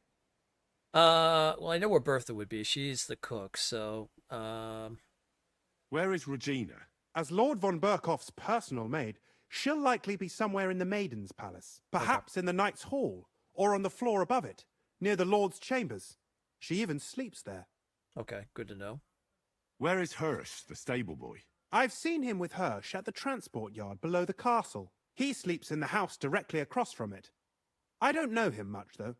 Well, I know where Bertha would be. She's the cook, so, Where is Regina? As Lord von Berkoff's personal maid, she'll likely be somewhere in the Maiden's Palace. Perhaps in the Knight's Hall, or on the floor above it, near the Lord's chambers. She even sleeps there. Okay, good to know. Where is Hirsch, the stable boy? I've seen him with Hirsch at the transport yard below the castle. He sleeps in the house directly across from it. I don't know him much, though.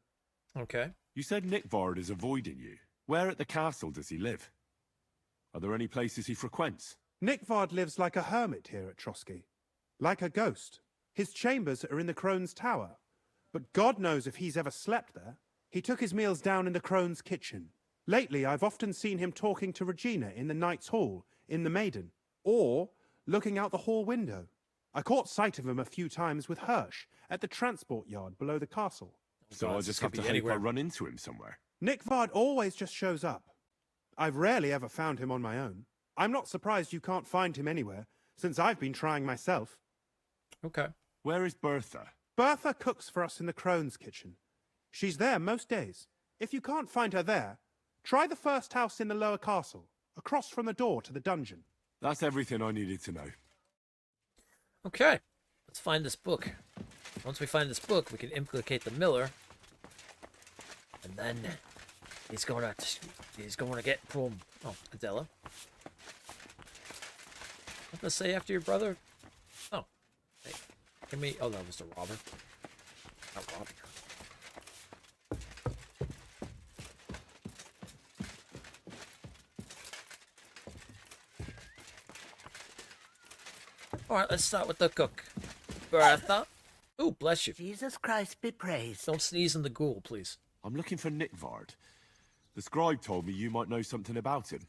Okay. You said Nickvard is avoiding you. Where at the castle does he live? Are there any places he frequents? Nickvard lives like a hermit here at Trotsky. Like a ghost. His chambers are in the Crone's Tower. But God knows if he's ever slept there. He took his meals down in the Crone's kitchen. Lately, I've often seen him talking to Regina in the Knight's Hall, in the Maiden, or looking out the hall window. I caught sight of him a few times with Hirsch at the transport yard below the castle. So I just have to hope I run into him somewhere. Nickvard always just shows up. I've rarely ever found him on my own. I'm not surprised you can't find him anywhere, since I've been trying myself. Okay. Where is Bertha? Bertha cooks for us in the Crone's kitchen. She's there most days. If you can't find her there, try the first house in the lower castle, across from the door to the dungeon. That's everything I needed to know. Okay, let's find this book. Once we find this book, we can implicate the miller, and then he's going to get from Adela. What to say after your brother? Oh, hey, give me. Oh, that was the robber. Not robbing her. All right, let's start with the cook. Bertha. Oh, bless you. Jesus Christ be praised. Don't sneeze in the ghoul, please. I'm looking for Nickvard. The scribe told me you might know something about him.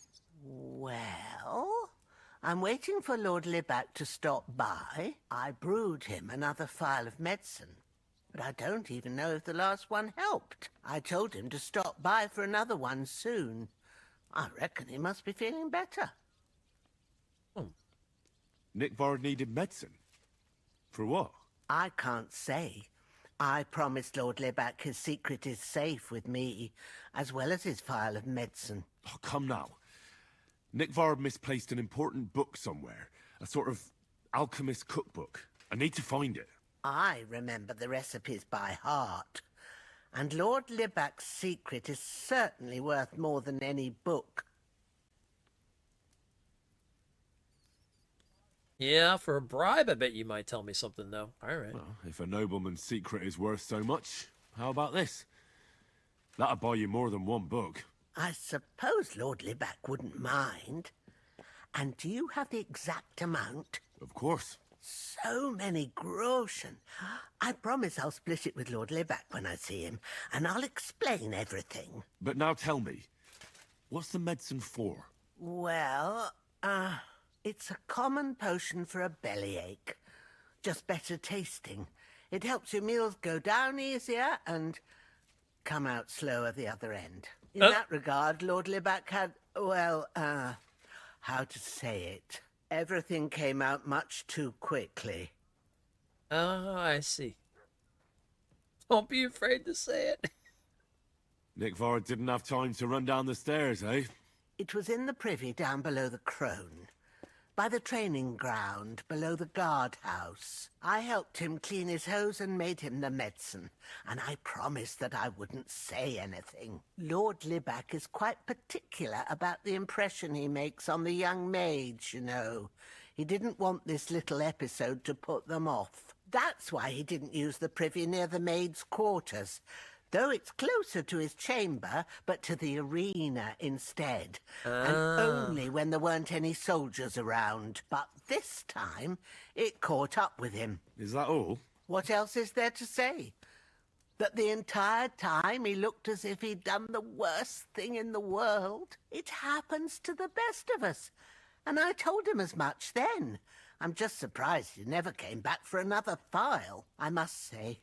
Well, I'm waiting for Lord Libac to stop by. I brewed him another phial of medicine, but I don't even know if the last one helped. I told him to stop by for another one soon. I reckon he must be feeling better. Nickvard needed medicine? For what? I can't say. I promised Lord Libac his secret is safe with me, as well as his phial of medicine. Oh, come now. Nickvard misplaced an important book somewhere. A sort of alchemist cookbook. I need to find it. I remember the recipes by heart. And Lord Libac's secret is certainly worth more than any book. Yeah, for a bribe, I bet you might tell me something, though. All right. Well, if a nobleman's secret is worth so much, how about this? That'll buy you more than one book. I suppose Lord Libac wouldn't mind. And do you have the exact amount? Of course. So many groschen. I promise I'll split it with Lord Libac when I see him, and I'll explain everything. But now tell me, what's the medicine for? Well, it's a common potion for a bellyache. Just better tasting. It helps your meals go down easier and come out slower the other end. In that regard, Lord Libac had, well, how to say it? Everything came out much too quickly. Oh, I see. Don't be afraid to say it. Nickvard didn't have time to run down the stairs, eh? It was in the privy down below the crone. By the training ground, below the guardhouse. I helped him clean his hose and made him the medicine, and I promised that I wouldn't say anything. Lord Libac is quite particular about the impression he makes on the young maids, you know. He didn't want this little episode to put them off. That's why he didn't use the privy near the maids' quarters, though it's closer to his chamber, but to the arena instead. And only when there weren't any soldiers around. But this time, it caught up with him. Is that all? What else is there to say? That the entire time he looked as if he'd done the worst thing in the world. It happens to the best of us. And I told him as much then. I'm just surprised he never came back for another file, I must say.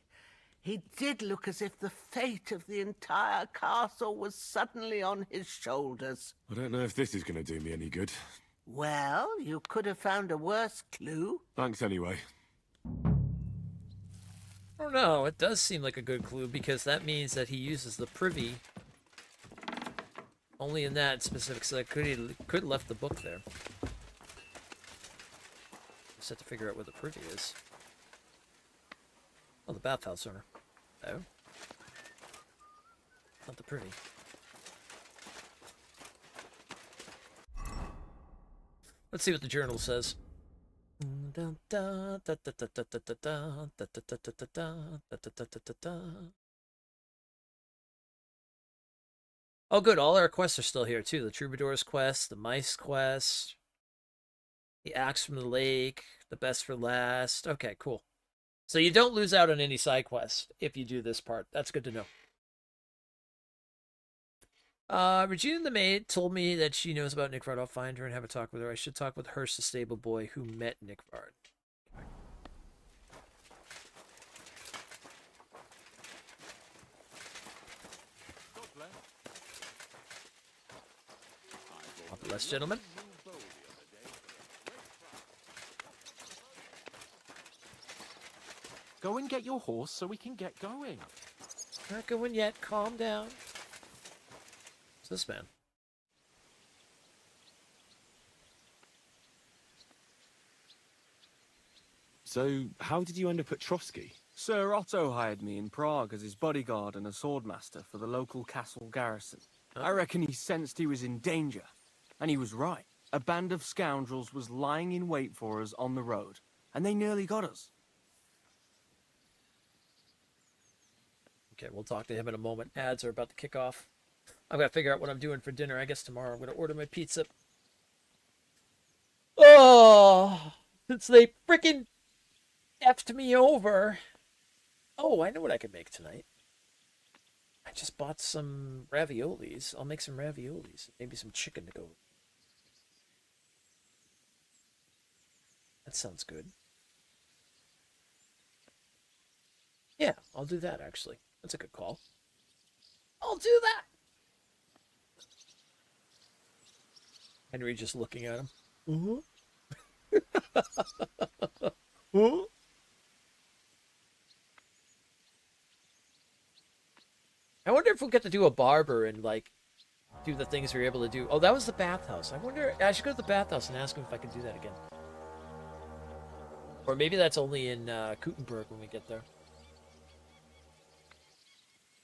He did look as if the fate of the entire castle was suddenly on his shoulders. I don't know if this is going to do me any good. Well, you could have found a worse clue. Thanks anyway. I don't know. It does seem like a good clue because that means that he uses the privy only in that specific. So I could have left the book there. Just have to figure out where the privy is. Oh, the bathhouse owner. Oh. Not the privy. Let's see what the journal says. Oh, good. All our quests are still here, too. The Troubadour's quest, the Mice quest, the Axe from the Lake, the Best for Last. Okay, cool. So you don't lose out on any side quests if you do this part. That's good to know. Regina the maid told me that she knows about Nickvard. I'll find her and have a talk with her. I should talk with Hurst, the stable boy who met Nickvard. God bless, gentlemen. Go and get your horse so we can get going. Not going yet. Calm down. What's this man? So, how did you end up at Trotsky? Sir Otto hired me in Prague as his bodyguard and a swordmaster for the local castle garrison. I reckon he sensed he was in danger. And he was right. A band of scoundrels was lying in wait for us on the road. And they nearly got us. Okay, we'll talk to him in a moment. Ads are about to kick off. I've got to figure out what I'm doing for dinner. I guess tomorrow I'm going to order my pizza. Oh, Since they freaking effed me over. Oh, I know what I could make tonight. I just bought some raviolis. I'll make some raviolis. Maybe some chicken to go with. That sounds good. Yeah, I'll do that, actually. That's a good call. I'll do that! Henry just looking at him. I wonder if we'll get to do a barber and, like, do the things we were able to do. Oh, that was the bathhouse. I wonder... I should go to the bathhouse and ask him if I can do that again. Or maybe that's only in Kuttenberg when we get there.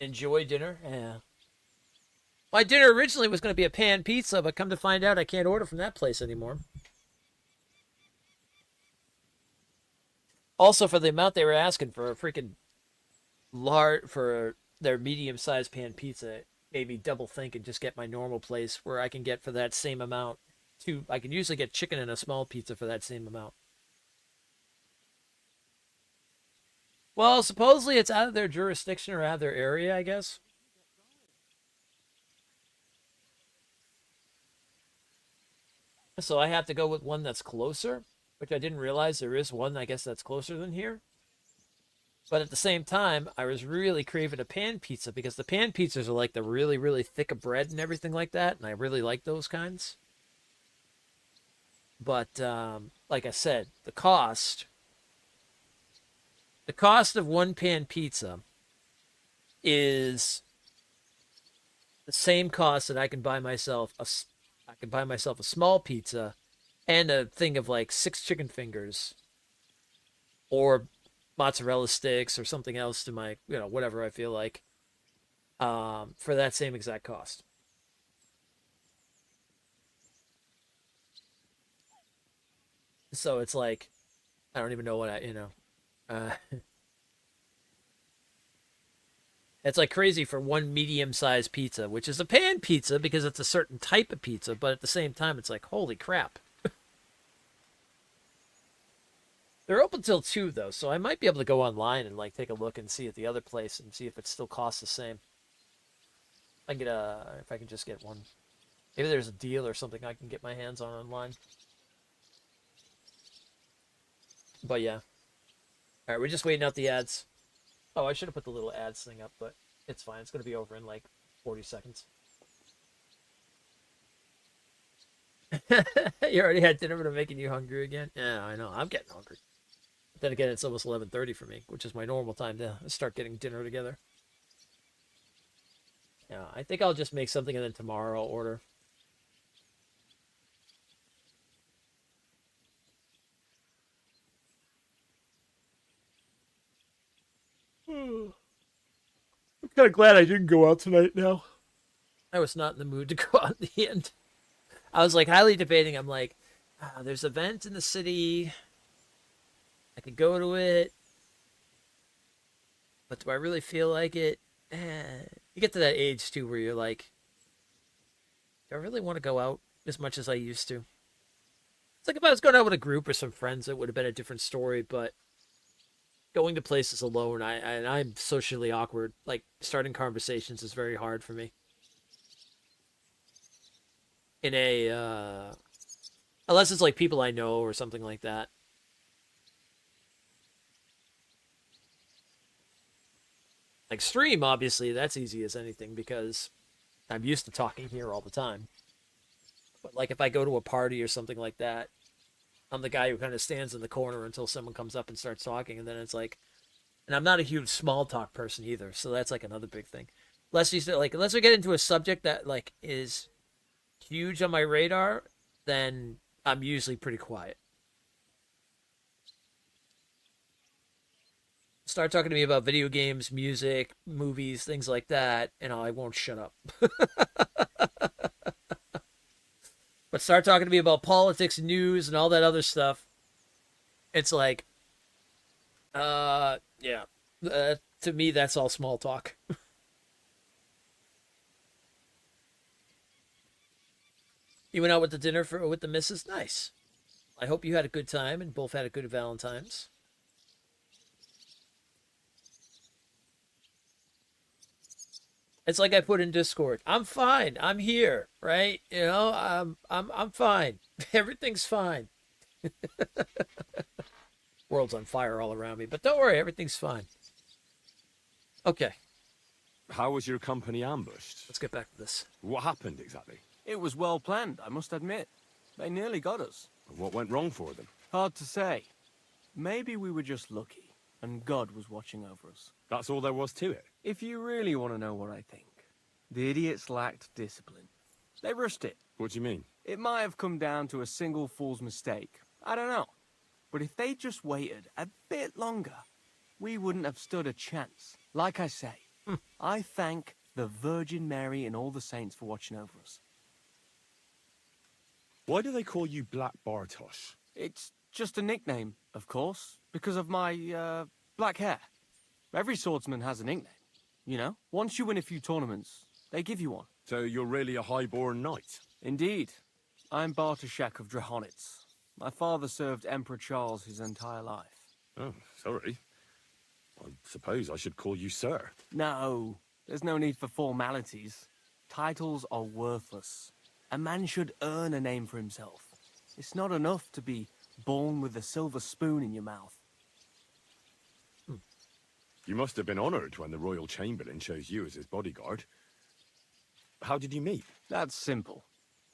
Enjoy dinner? Yeah. My dinner originally was going to be a pan pizza, but come to find out I can't order from that place anymore. Also, for the amount they were asking for a freaking large, for their medium-sized pan pizza, it made me double think and just get my normal place where I can get for that same amount. I can usually get chicken and a small pizza for that same amount. Well, supposedly it's out of their jurisdiction or out of their area, I guess. So I have to go with one that's closer, which I didn't realize there is one, I guess, that's closer than here. But at the same time, I was really craving a pan pizza because the pan pizzas are like the really, really thick of bread and everything like that, and I really like those kinds. But, like I said, the cost of one pan pizza is the same cost that I can buy myself a small pizza and a thing of like 6 chicken fingers or mozzarella sticks or something else to my, whatever I feel like, for that same exact cost. So it's like, I don't even know what it's like crazy for one medium-sized pizza, which is a pan pizza because it's a certain type of pizza, but at the same time, it's like, holy crap. They're open till 2, though, so I might be able to go online and like take a look and see at the other place and see if it still costs the same. I get if I can just get one. Maybe there's a deal or something I can get my hands on online. But yeah. All right, we're just waiting out the ads. Oh, I should have put the little ads thing up, but it's fine. It's going to be over in like 40 seconds. You already had dinner, but I'm making you hungry again? Yeah, I know. I'm getting hungry. But then again, it's almost 11:30 for me, which is my normal time to start getting dinner together. Yeah, I think I'll just make something and then tomorrow I'll order. I'm kind of glad I didn't go out tonight now. I was not in the mood to go out in the end. I was like highly debating. I'm like, there's an event in the city. I could go to it. But do I really feel like it? You get to that age too where you're like, do I really want to go out as much as I used to? It's like if I was going out with a group or some friends, it would have been a different story, but going to places alone, I'm socially awkward. Like, starting conversations is very hard for me. Unless it's like people I know or something like that. Like stream, obviously, that's easy as anything because I'm used to talking here all the time. But like if I go to a party or something like that, I'm the guy who kind of stands in the corner until someone comes up and starts talking, and then it's like, and I'm not a huge small talk person either, so that's like another big thing. Unless we get into a subject that like is huge on my radar, then I'm usually pretty quiet. Start talking to me about video games, music, movies, things like that, and I won't shut up. But start talking to me about politics, news, and all that other stuff. It's like, yeah. To me, that's all small talk. You went out with the dinner with the missus? Nice. I hope you had a good time and both had a good Valentine's. It's like I put in Discord. I'm fine. I'm here, right? You know, I'm fine. Everything's fine. World's on fire all around me, but don't worry, everything's fine. Okay. How was your company ambushed? Let's get back to this. What happened exactly? It was well planned, I must admit. They nearly got us. What went wrong for them? Hard to say. Maybe we were just lucky, and God was watching over us. That's all there was to it? If you really want to know what I think, the idiots lacked discipline. They rushed it. What do you mean? It might have come down to a single fool's mistake. I don't know. But if they just waited a bit longer, we wouldn't have stood a chance. Like I say, I thank the Virgin Mary and all the saints for watching over us. Why do they call you Black Bartosz? It's just a nickname, of course, because of my, black hair. Every swordsman has a nickname, you know? Once you win a few tournaments, they give you one. So you're really a highborn knight? Indeed. I'm Bartoszek of Drahonitz. My father served Emperor Charles his entire life. Oh, sorry. I suppose I should call you sir. No, there's no need for formalities. Titles are worthless. A man should earn a name for himself. It's not enough to be born with a silver spoon in your mouth. You must have been honored when the royal chamberlain chose you as his bodyguard. How did you meet? That's simple.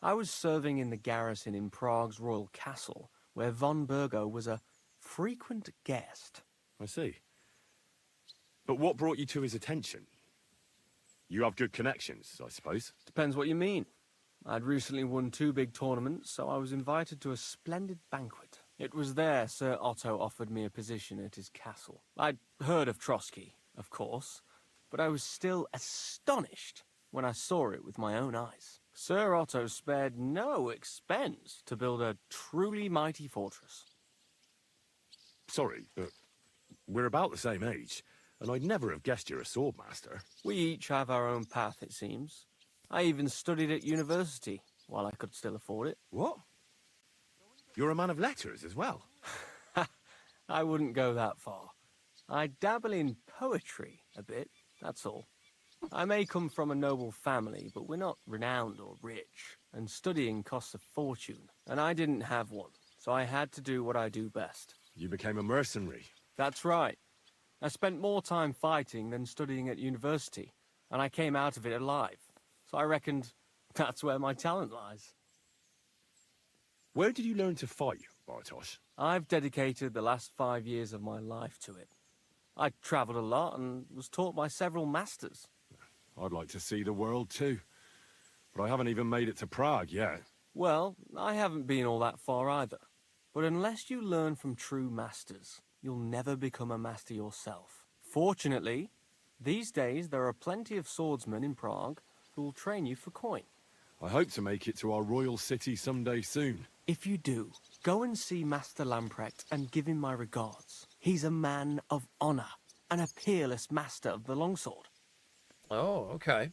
I was serving in the garrison in Prague's royal castle, where von Burgo was a frequent guest. I see. But what brought you to his attention? You have good connections, I suppose. Depends what you mean. I'd recently won 2 big tournaments, so I was invited to a splendid banquet. It was there Sir Otto offered me a position at his castle. I'd heard of Trotsky, of course, but I was still astonished when I saw it with my own eyes. Sir Otto spared no expense to build a truly mighty fortress. Sorry, but we're about the same age, and I'd never have guessed you're a swordmaster. We each have our own path, it seems. I even studied at university, while I could still afford it. What? You're a man of letters as well? I wouldn't go that far. I dabble in poetry a bit, that's all. I may come from a noble family, but we're not renowned or rich, and studying costs a fortune, and I didn't have one, so I had to do what I do best. You became a mercenary. That's right. I spent more time fighting than studying at university, and I came out of it alive, so I reckoned that's where my talent lies. Where did you learn to fight, Bartosz? I've dedicated the last 5 years of my life to it. I travelled a lot and was taught by several masters. I'd like to see the world too, but I haven't even made it to Prague yet. Well, I haven't been all that far either. But unless you learn from true masters, you'll never become a master yourself. Fortunately, these days there are plenty of swordsmen in Prague who will train you for coin. I hope to make it to our royal city someday soon. If you do, go and see Master Lamprecht and give him my regards. He's a man of honor and a peerless master of the longsword. Oh, okay.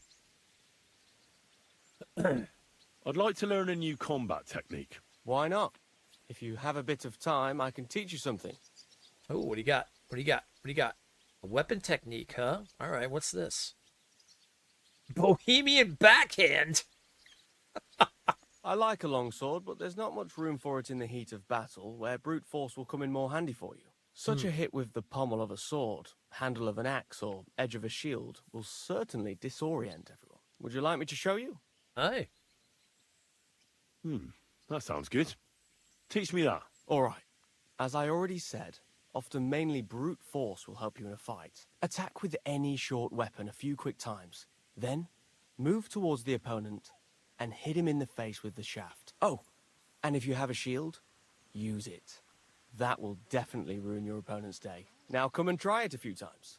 I'd like to learn a new combat technique. Why not? If you have a bit of time, I can teach you something. Oh, what do you got? What do you got? What do you got? A weapon technique, huh? All right, what's this? Bohemian backhand? I like a longsword, but there's not much room for it in the heat of battle, where brute force will come in more handy for you. Such a hit with the pommel of a sword, handle of an axe, or edge of a shield will certainly disorient everyone. Would you like me to show you? Aye. That sounds good. Teach me that. All right. As I already said, often mainly brute force will help you in a fight. Attack with any short weapon a few quick times. Then, move towards the opponent and hit him in the face with the shaft. Oh, and if you have a shield, use it. That will definitely ruin your opponent's day. Now come and try it a few times.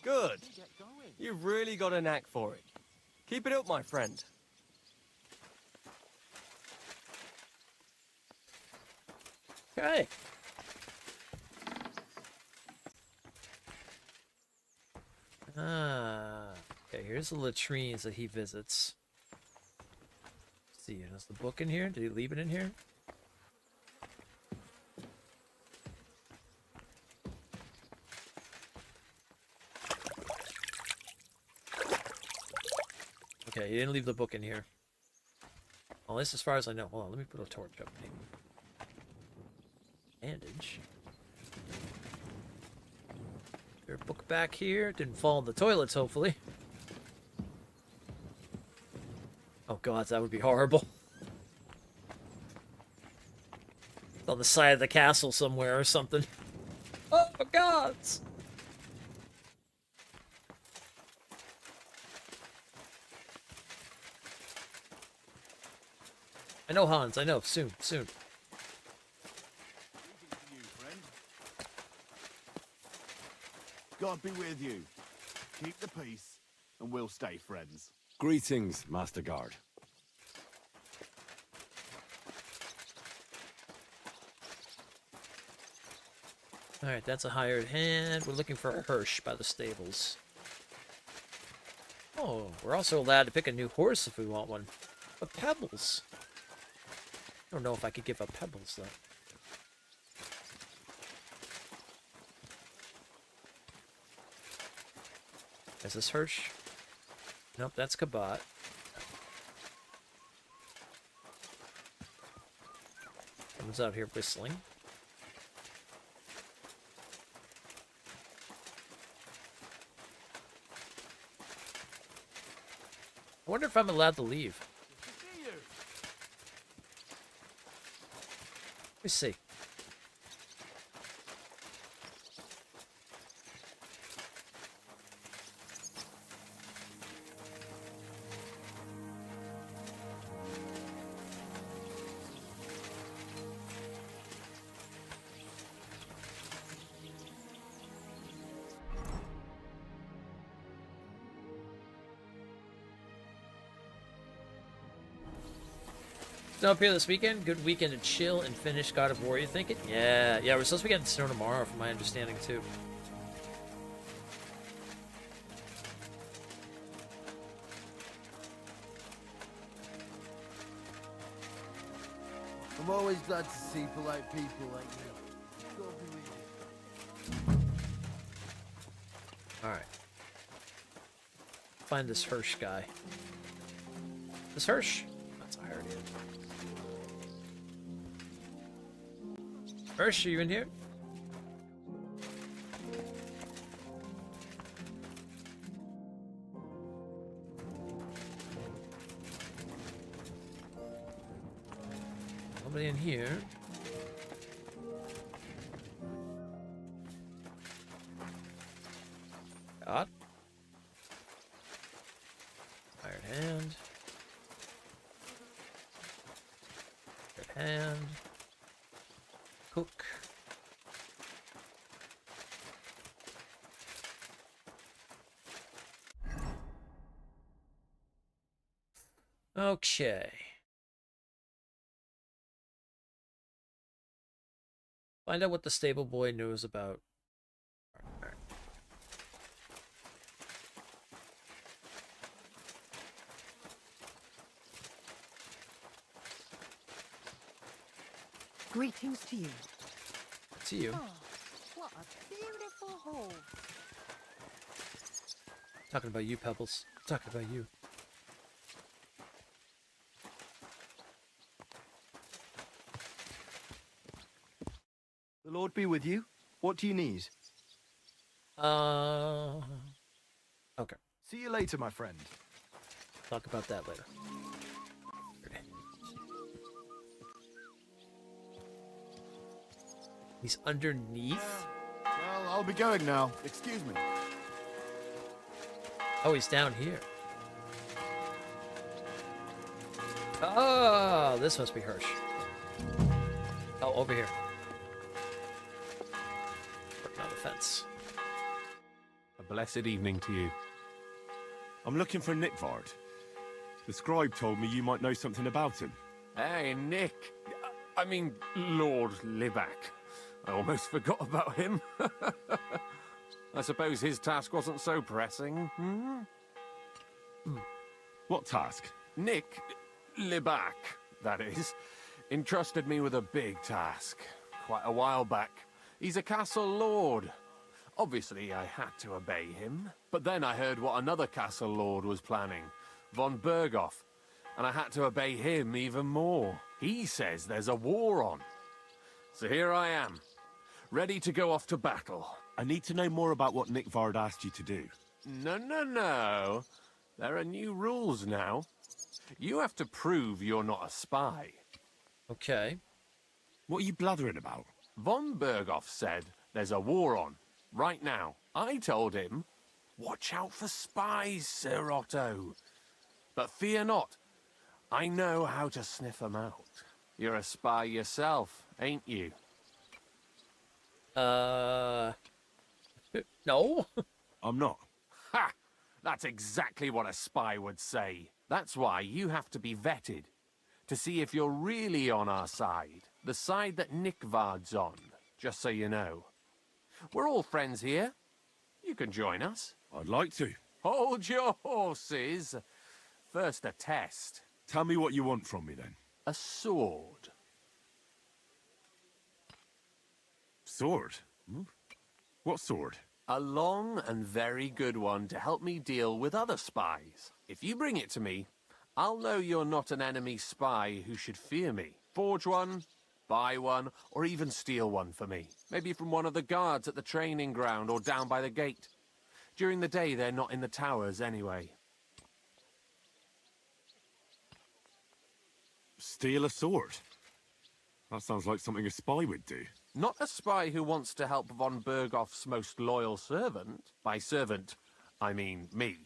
Good. You've really got a knack for it. Keep it up, my friend. Okay. Okay, here's the latrines that he visits. see. Is the book in here? Did he leave it in here? Okay, he didn't leave the book in here. Well, at least as far as I know. Hold on, let me put a torch up. Bandage. There's a book back here. Didn't fall in the toilets, hopefully. Oh god, that would be horrible. It's on the side of the castle somewhere or something. Oh gods! I know, Hans. I know. Soon. God be with you. Keep the peace, and we'll stay friends. Greetings, Master Guard. Alright, that's a hired hand. We're looking for a Hirsch by the stables. Oh, we're also allowed to pick a new horse if we want one. But Pebbles. I don't know if I could give up Pebbles, though. Is this Hirsch? Nope, that's Kabat. Someone's out here whistling. I wonder if I'm allowed to leave. Let me see. Snow up here this weekend. Good weekend to chill and finish God of War, you thinking? Yeah, we're supposed to be getting snow tomorrow, from my understanding, too. I'm always glad to see polite people like you. God be with you. Alright. Find this Hirsch guy. This Hirsch? That's a hired hand. Hirsch, are you in here? Nobody in here. God. Hired hand. Hired hand. Cook. Okay. Find out what the stable boy knows about. Alright. Greetings to you. To you. Oh, what a beautiful hall. Talking about you, Pebbles. Talking about you. The Lord be with you. What do you need? Okay. See you later, my friend. Talk about that later. He's underneath? Well, I'll be going now. Excuse me. Oh, he's down here. Oh, this must be Hirsch. Oh, over here. Working on the fence. A blessed evening to you. I'm looking for Nickvard. The scribe told me you might know something about him. Hey, Nick. I mean, Lord Libak. I almost forgot about him. I suppose his task wasn't so pressing. What task? Nick, Libak, that is, entrusted me with a big task quite a while back. He's a castle lord. Obviously, I had to obey him. But then I heard what another castle lord was planning, von Berghoff, and I had to obey him even more. He says there's a war on. So here I am, ready to go off to battle. I need to know more about what Nick Vard asked you to do. No. There are new rules now. You have to prove you're not a spy. Okay. What are you blathering about? Von Berghoff said there's a war on, right now. I told him, watch out for spies, Sir Otto. But fear not, I know how to sniff them out. You're a spy yourself, ain't you? No. I'm not. Ha! That's exactly what a spy would say. That's why you have to be vetted, to see if you're really on our side. The side that Nick Vard's on, just so you know. We're all friends here. You can join us. I'd like to. Hold your horses. First a test. Tell me what you want from me, then. A sword. Sword? What sword? A long and very good one to help me deal with other spies. If you bring it to me, I'll know you're not an enemy spy who should fear me. Forge one, buy one, or even steal one for me. Maybe from one of the guards at the training ground or down by the gate. During the day, they're not in the towers anyway. Steal a sword? That sounds like something a spy would do. Not a spy who wants to help von Berghoff's most loyal servant. By servant, I mean me.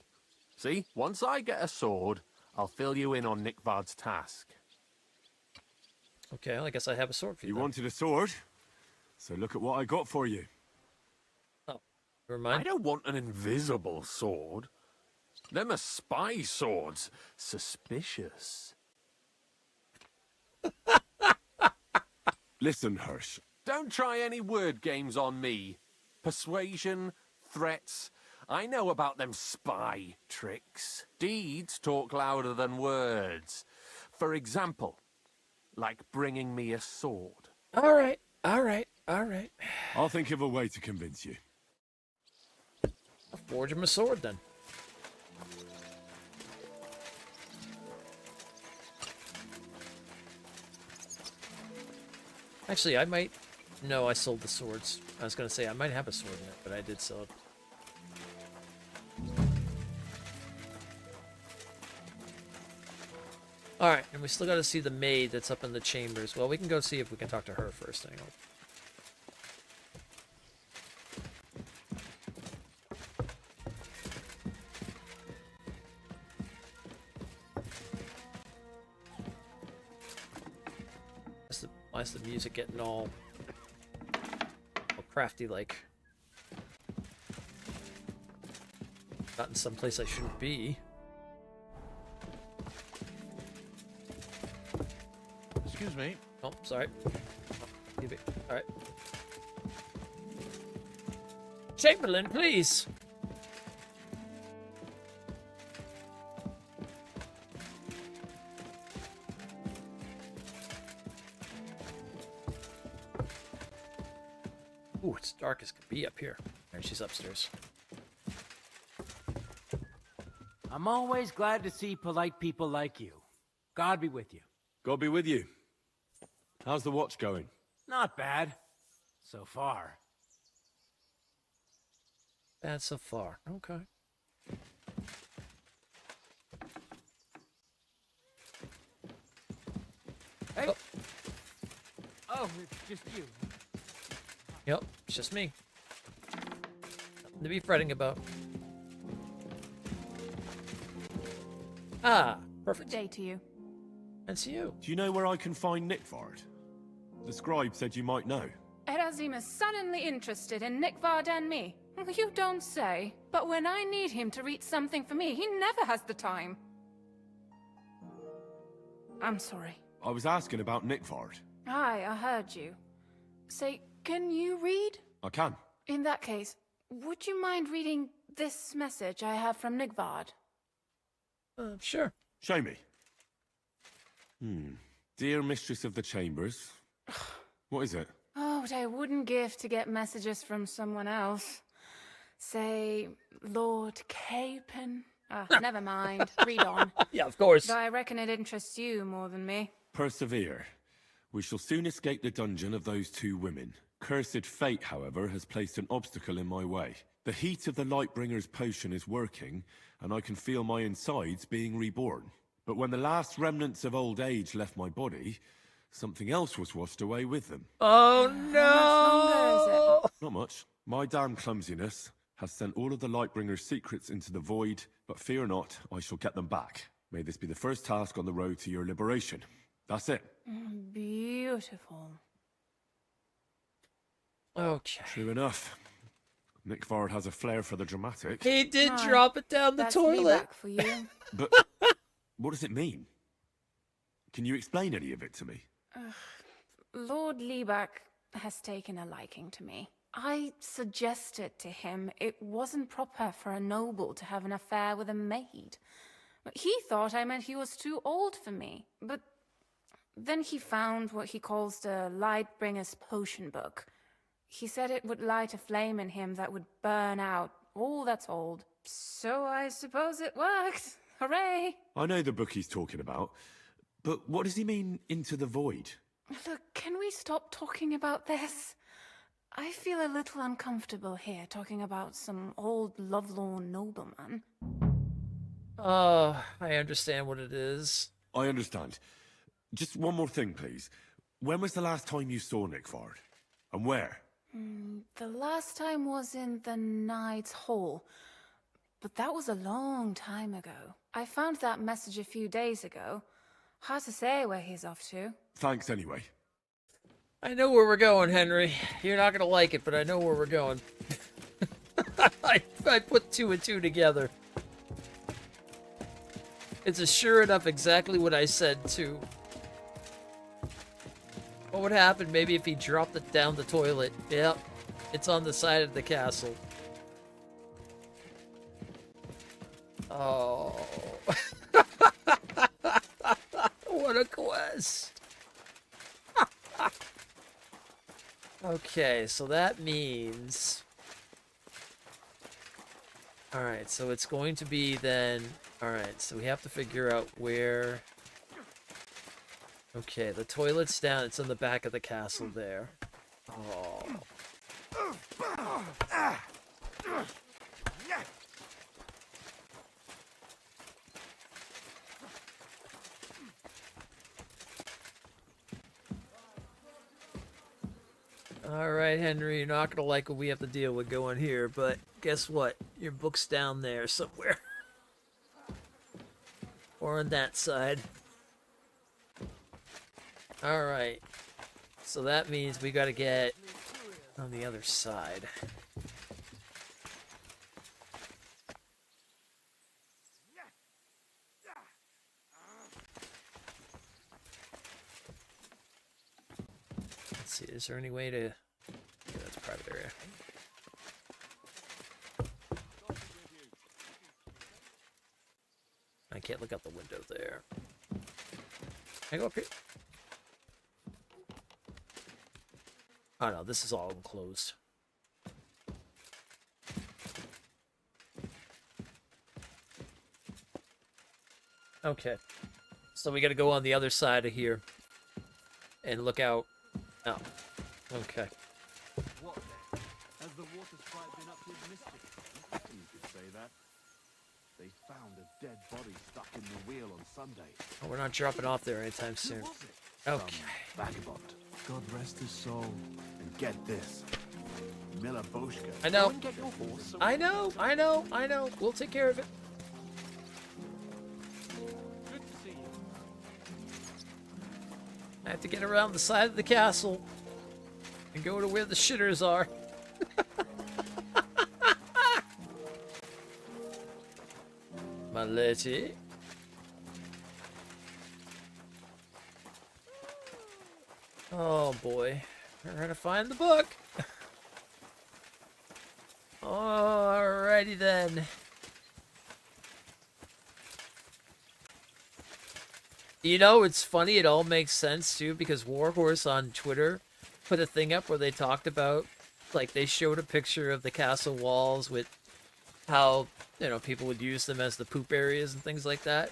See, once I get a sword, I'll fill you in on Nick Vard's task. Okay, well, I guess I have a sword for you. You then. wanted a sword? So look at what I got for you. Oh, never mind. I don't want an invisible sword. Them are spy swords. Suspicious. Listen, Hirsch. Don't try any word games on me. Persuasion, threats. I know about them spy tricks. Deeds talk louder than words. For example, like bringing me a sword. All right. I'll think of a way to convince you. I'll forge him a sword then. Actually, I might... No, I sold the swords. I was going to say, I might have a sword in it, but I did sell it. Alright, and we still got to see the maid that's up in the chambers. Well, we can go see if we can talk to her first. Hang on. Why is the music getting all crafty like? Not in some place I shouldn't be. Excuse me. Oh, sorry. Leave it. All right. Chamberlain, please. Ooh, it's dark as could be up here. There, she's upstairs. I'm always glad to see polite people like you. God be with you. God be with you. How's the watch going? Not bad. So far. Bad so far. Okay. Hey! Oh, it's just you. Yep, it's just me. Nothing to be fretting about. Ah, perfect. Good day to you. And to you. Do you know where I can find Nick Vard? The scribe said you might know. Erazim is suddenly interested in Nick Vard and me. You don't say. But when I need him to read something for me, he never has the time. I'm sorry. I was asking about Nick Vard. Aye, I heard you. Say, can you read? I can. In that case, would you mind reading this message I have from Nick Vard? Sure. Show me. Dear Mistress of the Chambers. What is it? Oh, what I wouldn't give to get messages from someone else. Say, Lord Capon. Never mind. Read on. Yeah, of course. Though I reckon it interests you more than me. Persevere. We shall soon escape the dungeon of those two women. Cursed fate, however, has placed an obstacle in my way. The heat of the Lightbringer's potion is working, and I can feel my insides being reborn. But when the last remnants of old age left my body, something else was washed away with them. Oh no! How much longer is it? Not much. My damn clumsiness has sent all of the Lightbringer's secrets into the void, but fear not, I shall get them back. May this be the first task on the road to your liberation. That's it. Beautiful. Okay. True enough. Nick Vard has a flair for the dramatic. He did drop it down the That's toilet. feedback for you. But what does it mean? Can you explain any of it to me? Lord Liebeck has taken a liking to me. I suggested to him it wasn't proper for a noble to have an affair with a maid. But he thought I meant he was too old for me. But then he found what he calls the Lightbringer's potion book. He said it would light a flame in him that would burn out all that's old. So I suppose it worked. Hooray! I know the book he's talking about, but what does he mean, into the void? Look, can we stop talking about this? I feel a little uncomfortable here talking about some old lovelorn nobleman. Oh, I understand what it is. I understand. Just one more thing, please. When was the last time you saw Nick Vard? And where? The last time was in the Knight's Hall, but that was a long time ago. I found that message a few days ago. Hard to say where he's off to. Thanks anyway. I know where we're going, Henry. You're not gonna like it, but I know where we're going. I put two and two together. It's a sure enough exactly what I said too. What would happen maybe if he dropped it down the toilet? Yep, it's on the side of the castle. Oh. What a quest. Okay, so that means... Alright, so it's going to be then... Alright, so we have to figure out where... Okay, the toilet's down. It's in the back of the castle there. Oh. Alright, Henry, you're not gonna like what we have to deal with going here, but guess what? Your book's down there somewhere. Or on that side. Alright. So that means we gotta get on the other side. Let's see, is there any way to... Yeah, that's a private area. I can't look out the window there. Can I go up here? Oh no, this is all enclosed. Okay. So we gotta go on the other side of here. And look out. Oh. Okay. What then? Has the water sprite been up to his mischief? You could say that. They found a dead body stuck in the wheel on Sunday. Oh, we're not dropping off there anytime soon. Okay. Vagabond. God rest his soul. And get this. Miller Boschka. I know. Go and get your horse. I know. We'll take care of it. Good to see you. I have to get around the side of the castle and go to where the shitters are. My lady. Oh boy. We're gonna find the book. Alrighty then. You know, it's funny. It all makes sense too because Warhorse on Twitter put a thing up where they talked about, like, they showed a picture of the castle walls with how, you know, people would use them as the poop areas and things like that.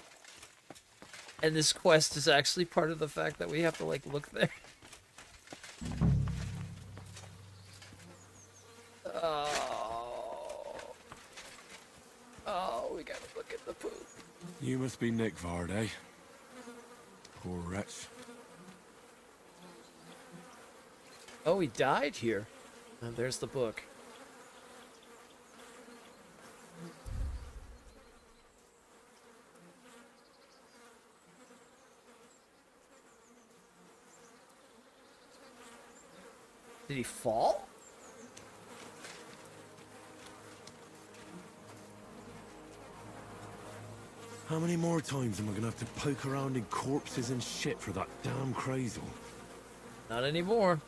And this quest is actually part of the fact that we have to, like, look there. Oh, we gotta look at the poop. You must be Nick Vard, eh? Poor wretch. Oh, he died here. And there's the book. Did he fall? How many more times am I gonna have to poke around in corpses and shit for that damn crazel? Not anymore.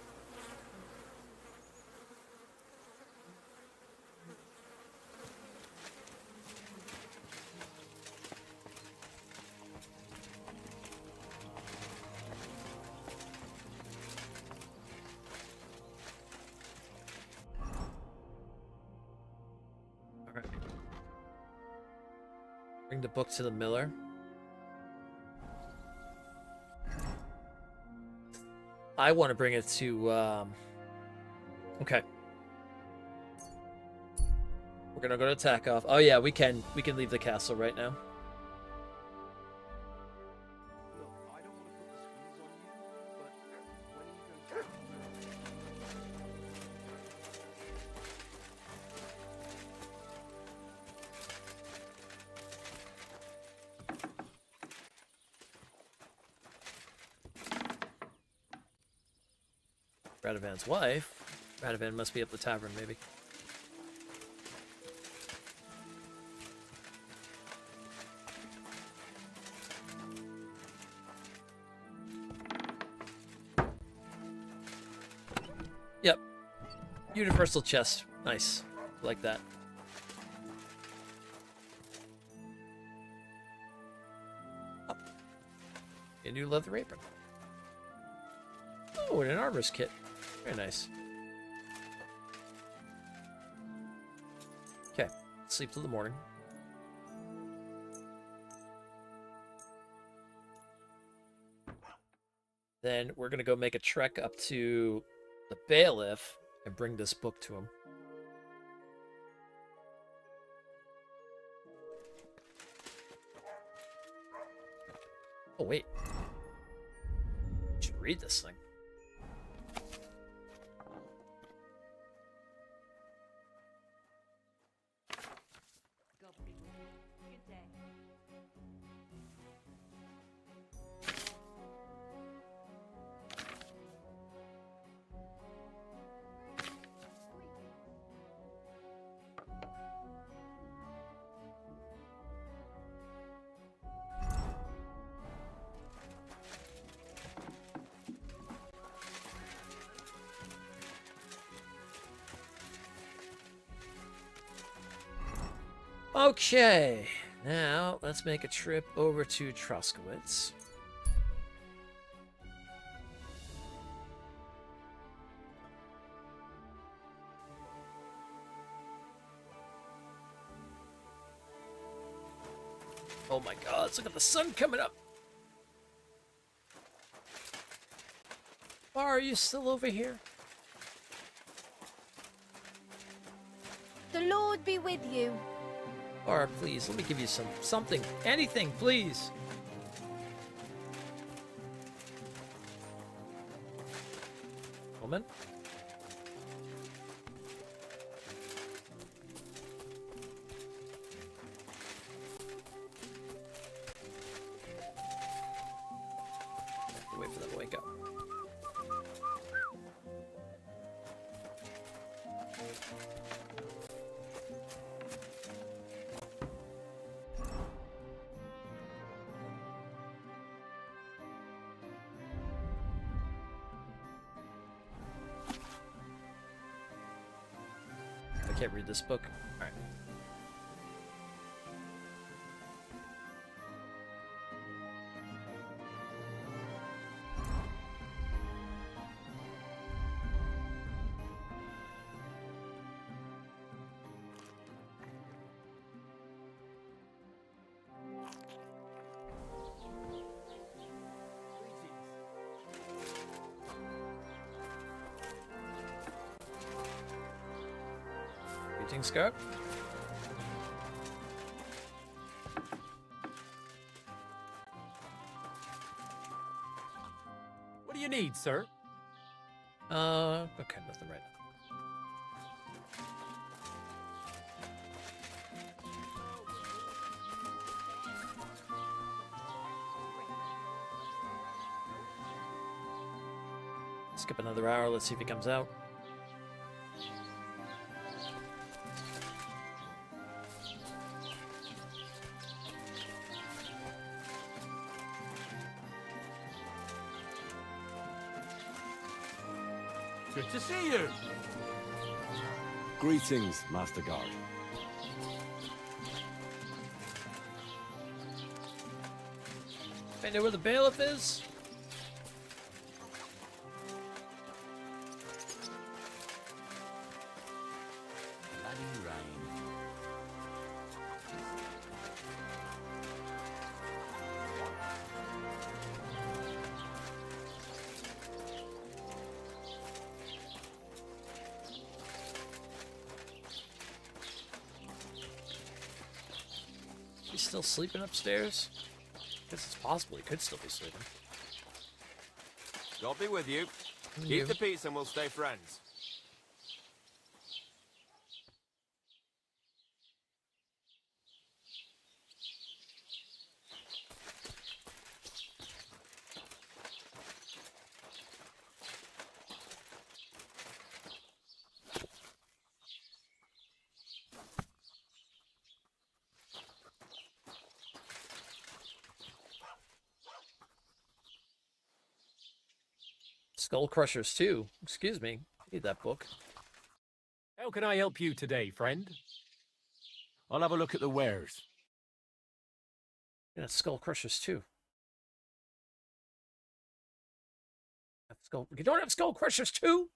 Bring the book to the miller. I want to bring it to, okay. We're gonna go to Takeoff. Oh yeah, we can leave the castle right now. Radovan's wife. Radovan must be at the tavern, maybe. Yep. Universal chest. Nice. Like that. Oh. A new leather apron. Oh, and an armor's kit. Very nice. Okay, sleep till the morning. Then we're gonna go make a trek up to the bailiff and bring this book to him. Oh wait, I should read this thing. Okay, now let's make a trip over to Troskowitz. Oh my god, look at the sun coming up! Bar, are you still over here? The Lord be with you. Bar, please, let me give you something. Anything, please. Woman? Wait for them to wake up. I can't read this book. All right. Greetings, Scarp. What do you need, sir? Okay, nothing right now. Skip another hour, let's see if he comes out. Good to see you. Greetings, Master Guard. I know where the bailiff is. He's still sleeping upstairs? Guess it's possible he could still be sleeping. God be with you. And Keep you. the peace and we'll stay friends. Skull Crushers 2. Excuse me. I need that book. How can I help you today, friend? I'll have a look at the wares. Yeah, Skull Crushers 2. You don't have Skull Crushers 2?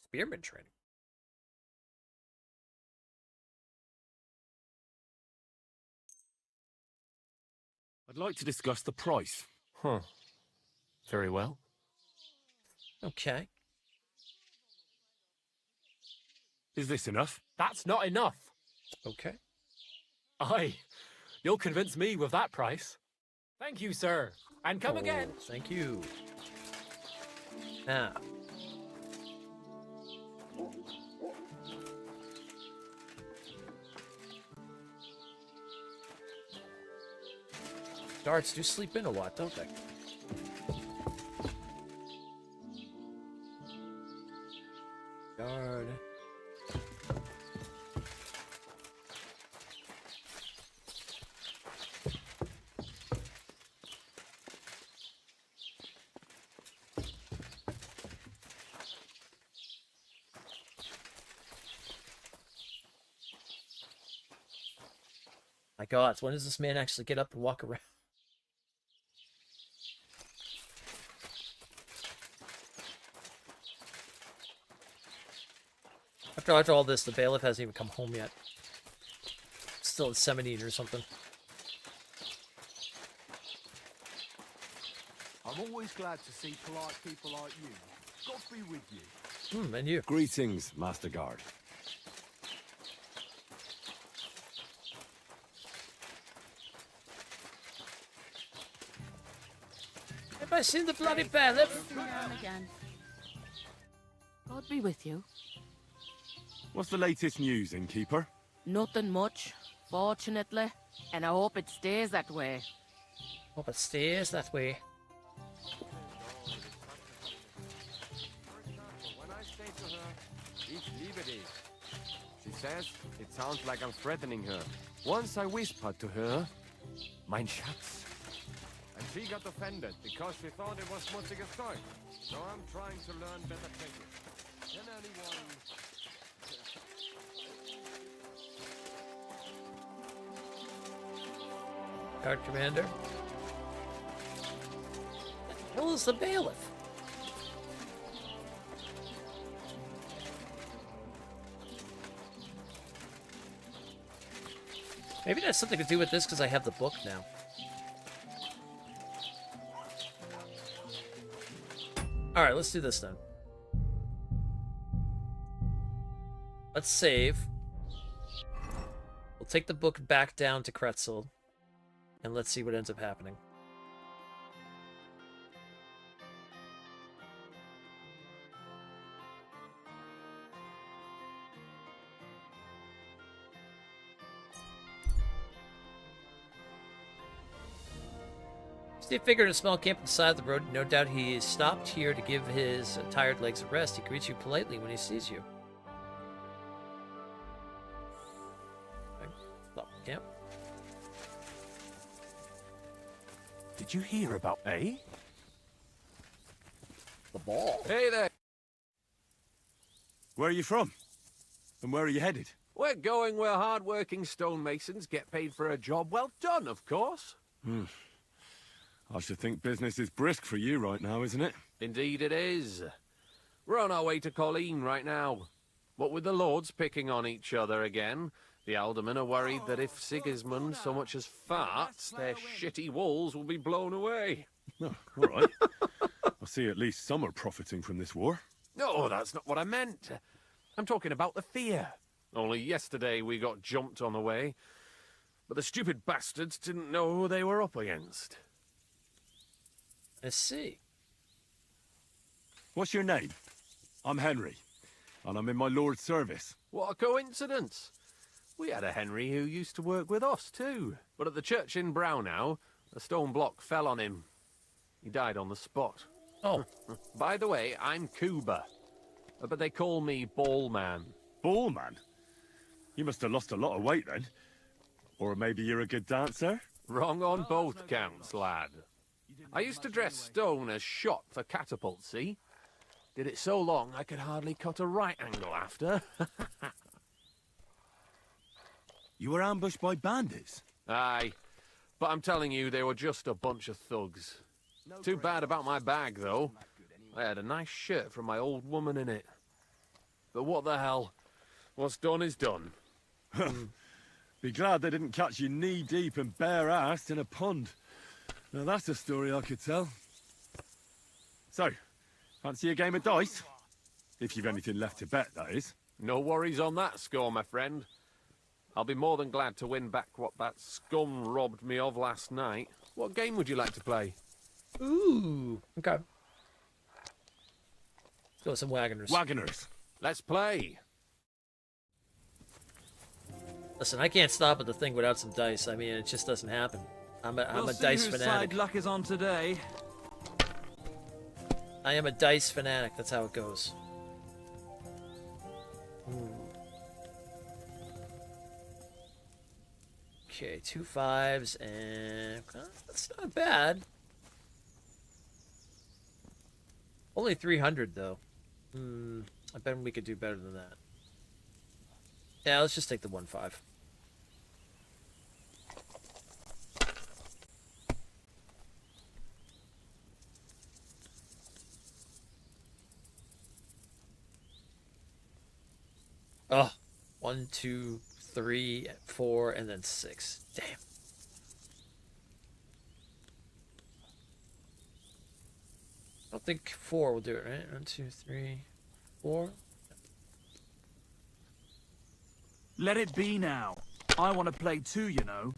Spearman training. I'd like to discuss the price. Huh. Very well. Okay. Is this enough? That's not enough. Okay. Aye. You'll convince me with that price. Thank you, sir. And come again. Thank you. Now. Darts do sleep in a lot, don't they? Guard. My God, when does this man actually get up and walk around? After all this, the bailiff hasn't even come home yet. Still at 17 or something. I'm always glad to see polite people like you. God be with you. And you. Greetings, Master Guard. Have I seen the bloody bailiff? Again. God be with you. What's the latest news, innkeeper? Nothing much, fortunately, and I hope it stays that way. Hope it stays that way. When I say to her, ich liebe dich, she says it sounds like I'm threatening her. Once I whispered to her, mein Schatz. And she got offended because she thought it was schmutziges Zeug. So I'm trying to learn better technique. Can anyone... Guard commander. The hell is the bailiff? Maybe that's something to do with this because I have the book now. All right, let's do this then. Let's save. We'll take the book back down to Kretzel, and let's see what ends up happening. Steve figured a small camp on the side of the road. No doubt he stopped here to give his tired legs a rest. He greets you politely when he sees you. Okay. Stop the camp. Did you hear about the ball? Hey there. Where are you from? And where are you headed? We're going where hard-working stonemasons get paid for a job well done, of course. I should think business is brisk for you right now, isn't it? Indeed it is. We're on our way to Colleen right now. What with the lords picking on each other again, the aldermen are worried that if Sigismund so much as farts, their shitty walls will be blown away. Oh, all right. I see at least some are profiting from this war. No, that's not what I meant. I'm talking about the fear. Only yesterday we got jumped on the way, but the stupid bastards didn't know who they were up against. I see. What's your name? I'm Henry, and I'm in my lord's service. What a coincidence. We had a Henry who used to work with us too. But at the church in Brownhow, a stone block fell on him. He died on the spot. Oh. By the way, I'm Cuba, but they call me Ballman. Ballman? You must have lost a lot of weight then. Or maybe you're a good dancer? Wrong on both counts, lad. I used to dress stone as shot for catapult, see? Did it so long I could hardly cut a right angle after. You were ambushed by bandits? Aye, but I'm telling you, they were just a bunch of thugs. Too bad about my bag, though. I had a nice shirt from my old woman in it. But what the hell? What's done is done. Be glad they didn't catch you knee-deep and bare-assed in a pond. Now that's a story I could tell. So, fancy a game of dice? If you've anything left to bet, that is. No worries on that score, my friend. I'll be more than glad to win back what that scum robbed me of last night. What game would you like to play? Ooh, okay. Go with some Wagoners. Wagoners. Let's play. Listen, I can't stop at the thing without some dice. I mean, it just doesn't happen. I'm a dice whose fanatic. side luck is on today. I am a dice fanatic. That's how it goes. Okay, 2 5s and that's not bad. Only 300 though. I bet we could do better than that. Yeah, let's just take the 1 5. Oh, 1, 2, 3, 4, and then 6. Damn. I don't think 4 will do it, right? 1, 2, 3, 4. Let it be now. I want to play too, you know.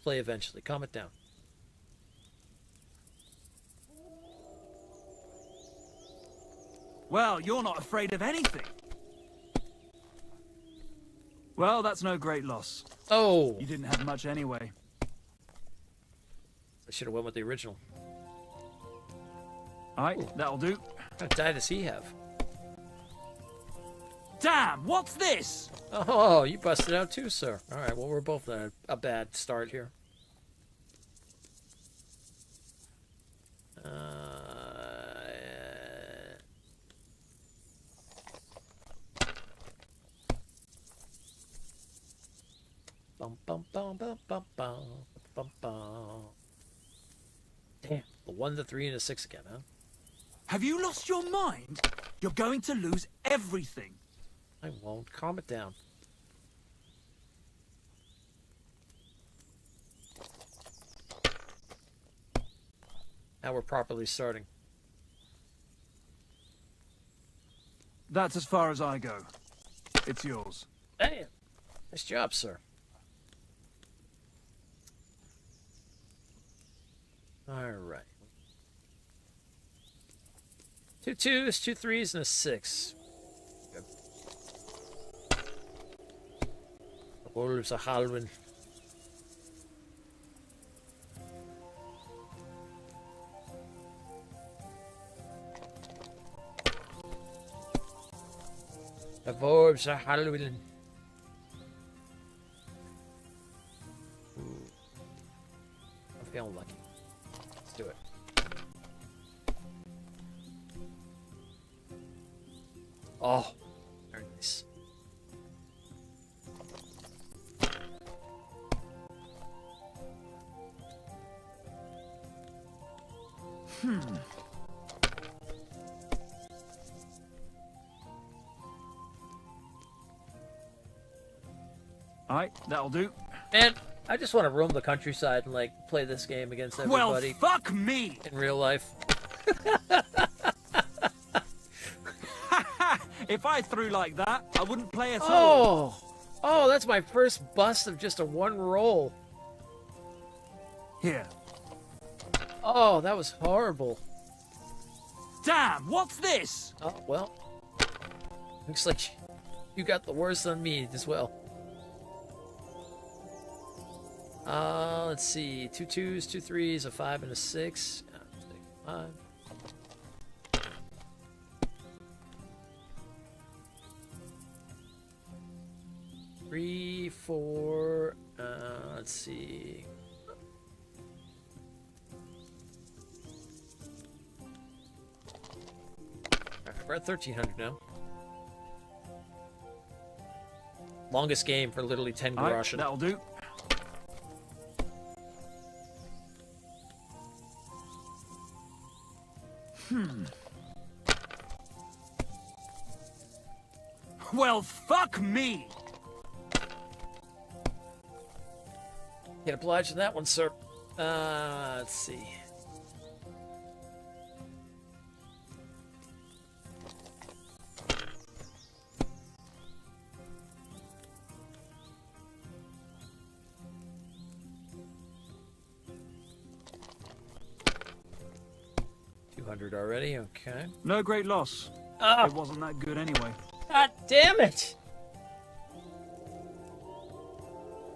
Play eventually. Calm it down. Well, you're not afraid of anything. Well, that's no great loss. Oh! You didn't have much anyway. I should have went with the original. Alright, that'll do. What kind of die does he have? Damn, what's this? Oh, you busted out too, sir. Alright, well, we're both at a bad start here. Bum, bum, bum, bum, bum, bum, bum, bum. Damn, the 1, the 3, and a 6 again, huh? Have you lost your mind? You're going to lose everything. I won't. Calm it down. Now we're properly starting. That's as far as I go. It's yours. Damn. Nice job, sir. All right. 2 2s, 2 3s, and a 6. Good. The wolves are howling. The wolves are howling. I'm feeling lucky. Let's do it. Oh, very nice. Alright, that'll do. Man, I just want to roam the countryside and like play this game against everybody. Well, fuck me! In real life. If I threw like that, I wouldn't play at all. Oh, that's my first bust of just a 1 roll. Here. Oh, that was horrible. Damn, what's this? Oh, well. Looks like you got the worst on me as well. Let's see. 2 2s, 2 3s, a 5, and a 6. I'll take 5. 3, 4. Let's see. Alright, we're at 1300 now. Longest game for literally 10 groschen. That'll do. Well, fuck me! Can't oblige in that one, sir. Let's see. Already, okay. No great loss. Oh. It wasn't that good anyway. God damn it!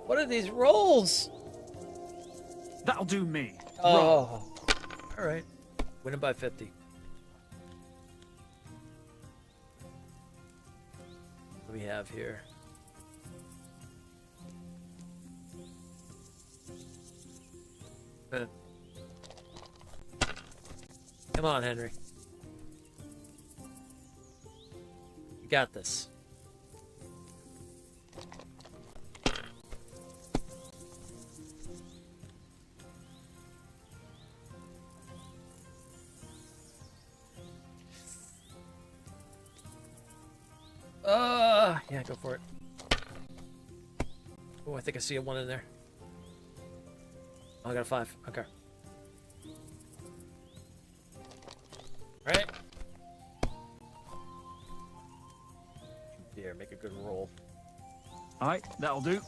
What are these rolls? That'll do me. Oh. Alright. Winning by 50. What do we have here? Come on, Henry. You got this. Yeah, go for it. Oh, I think I see a 1 in there. Oh, I got a 5. Okay. Right. Here, make a good roll. Alright, that'll do.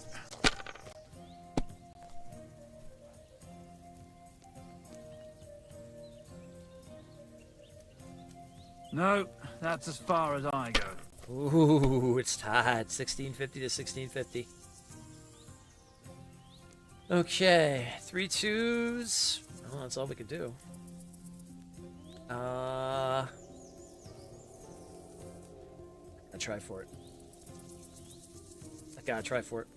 No, that's as far as I go. Ooh, it's tied. 1650 to 1650. Okay, 3 2s. Well, that's all we could do. I try for it. I gotta try for it.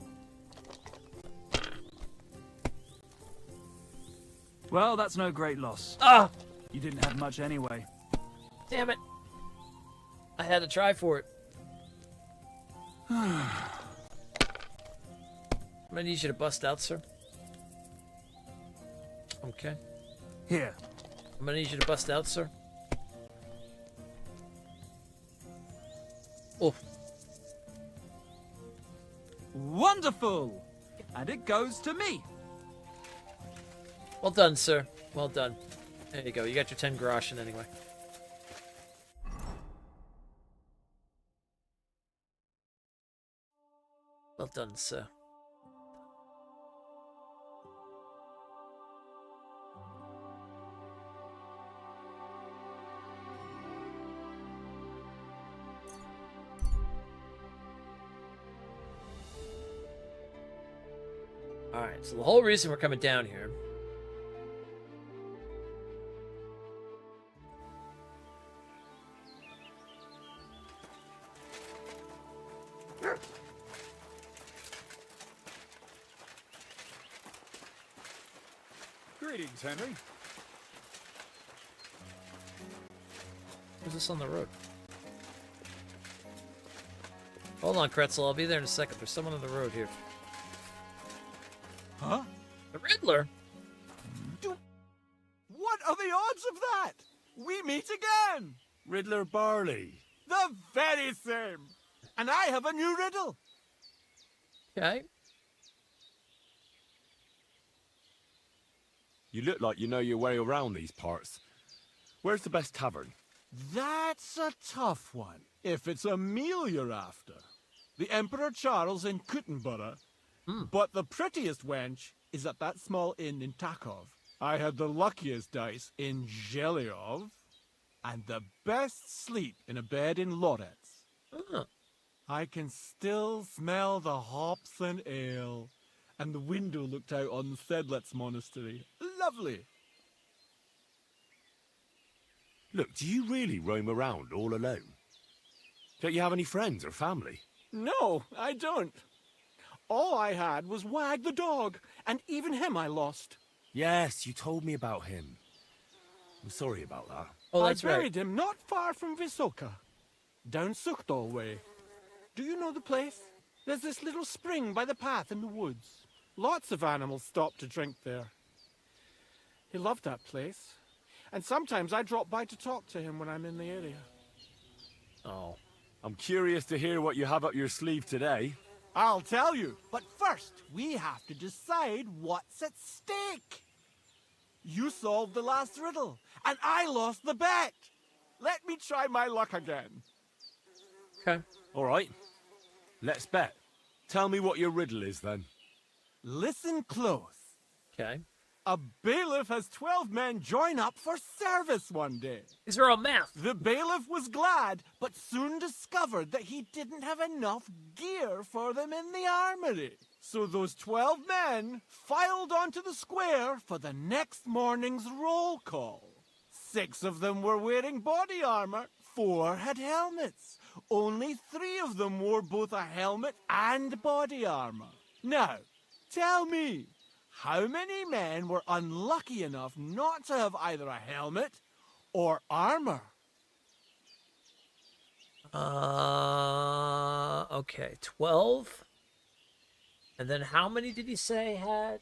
Well, that's no great loss. Ah! You didn't have much anyway. Damn it! I had to try for it. I'm gonna need you to bust out, sir. Okay. Here. I'm gonna need you to bust out, sir. Oh. Wonderful! And it goes to me. Well done, sir. Well done. There you go. You got your 10 groschen anyway. Well done, sir. Alright, so the whole reason we're coming down here Greetings, Henry. Who's this on the road? Hold on, Kretzel. I'll be there in a second. There's someone on the road here. Huh? The Riddler? What are the odds of that? We meet again! Riddler Barley. The very same! And I have a new riddle. Okay. You look like you know your way around these parts. Where's the best tavern? That's a tough one. If it's a meal you're after. The Emperor Charles in Kuttenborough. But the prettiest wench is at that small inn in Takov. I had the luckiest dice in Zhelyov. And the best sleep in a bed in Lorets. I can still smell the hops and ale. And the window looked out on the Sedlets Monastery. Lovely. Look, do you really roam around all alone? Don't you have any friends or family? No, I don't. All I had was Wag the dog, and even him I lost. Yes, you told me about him. I'm sorry about that. Oh, that's I buried him not far from Visoka, down Suchdol way. Do you know the place? There's this little spring by the path in the woods. Lots of animals stop to drink there. He loved that place. And sometimes I drop by to talk to him when I'm in the area. Oh. I'm curious to hear what you have up your sleeve today. I'll tell you. But first, we have to decide what's at stake. You solved the last riddle, and I lost the bet. Let me try my luck again. Okay. All right. Let's bet. Tell me what your riddle is, then. Listen close. Okay. A bailiff has 12 men join up for service one day. These are all math. The bailiff was glad, but soon discovered that he didn't have enough gear for them in the armory. So those 12 men filed onto the square for the next morning's roll call. 6 of them were wearing body armor, 4 had helmets. Only 3 of them wore both a helmet and body armor. Now, tell me, how many men were unlucky enough not to have either a helmet or armor? Okay, 12. And then how many did he say had?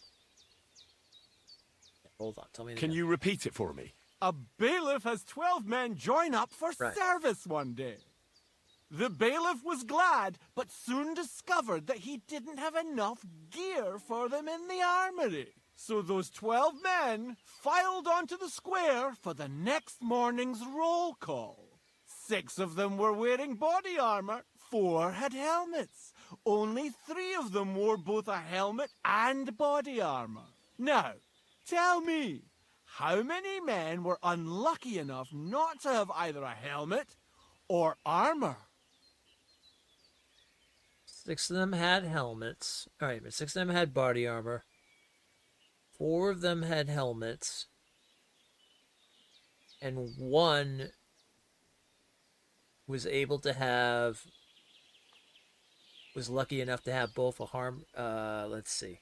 Hold on, tell me. Can you repeat it for me? A bailiff has 12 men join up for service one day. The bailiff was glad, but soon discovered that he didn't have enough gear for them in the armory. So those 12 men filed onto the square for the next morning's roll call. 6 of them were wearing body armor, 4 had helmets. Only 3 of them wore both a helmet and body armor. Now, tell me, how many men were unlucky enough not to have either a helmet or armor? 6 of them had helmets. All right, but 6 of them had body armor. 4 of them had helmets. And 1 was able to have... was lucky enough to have both a harm... let's see.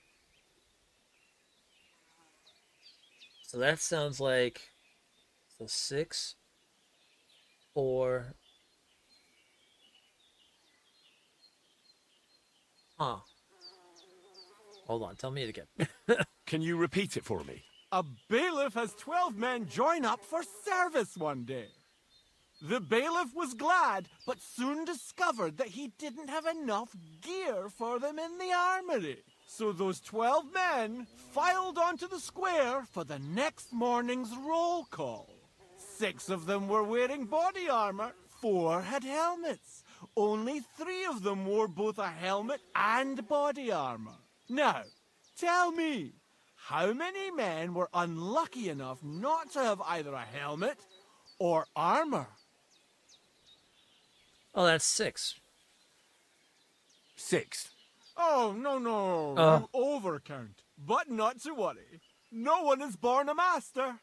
So that sounds like... So 6, 4... Huh. Hold on, tell me it again. Can you repeat it for me? A bailiff has 12 men join up for service one day. The bailiff was glad, but soon discovered that he didn't have enough gear for them in the armory. So those 12 men filed onto the square for the next morning's roll call. 6 of them were wearing body armor, 4 had helmets. only 3 of them wore both a helmet and body armor. Now, tell me, how many men were unlucky enough not to have either a helmet or armor? Oh, that's 6. 6. Oh, no, you overcount. But not to worry. No one is born a master.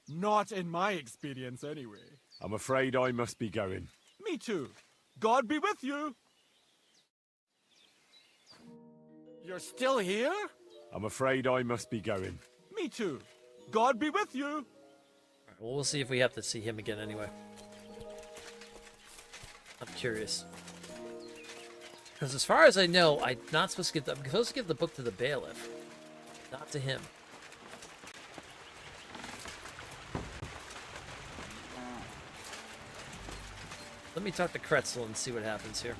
Not in my experience, anyway. I'm afraid I must be going. Me too. God be with you. You're still here? I'm afraid I must be going. Me too. God be with you. All right, well, we'll see if we have to see him again anyway. I'm curious. Because as far as I know, I'm supposed to give the book to the bailiff, not to him. Let me talk to Kretzel and see what happens here.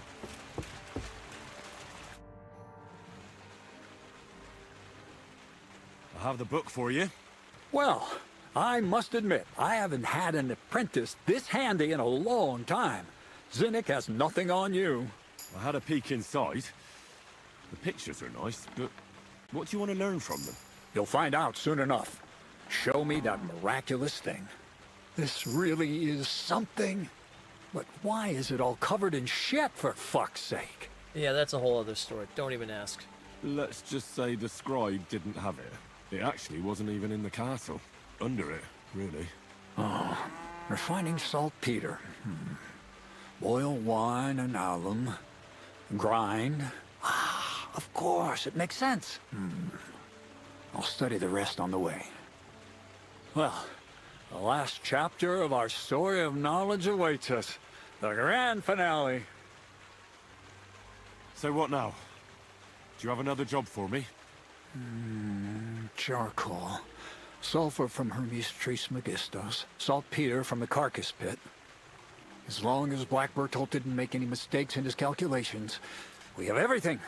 I have the book for you. Well, I must admit, I haven't had an apprentice this handy in a long time. Zinnik has nothing on you. I had a peek inside. The pictures are nice, but what do you want to learn from them? You'll find out soon enough. Show me that miraculous thing. This really is something. But why is it all covered in shit, for fuck's sake? Yeah, that's a whole other story. Don't even ask. Let's just say the scribe didn't have it. It actually wasn't even in the castle. Under it, really. Oh, refining saltpeter. Boil wine and alum. Grind. Ah, of course, it makes sense. I'll study the rest on the way. Well, the last chapter of our story of knowledge awaits us. The grand finale. So what now? Do you have another job for me? Charcoal. Sulfur from Hermes Trismegistos. Saltpeter from the carcass pit. As long as Black Bertolt didn't make any mistakes in his calculations, we have everything.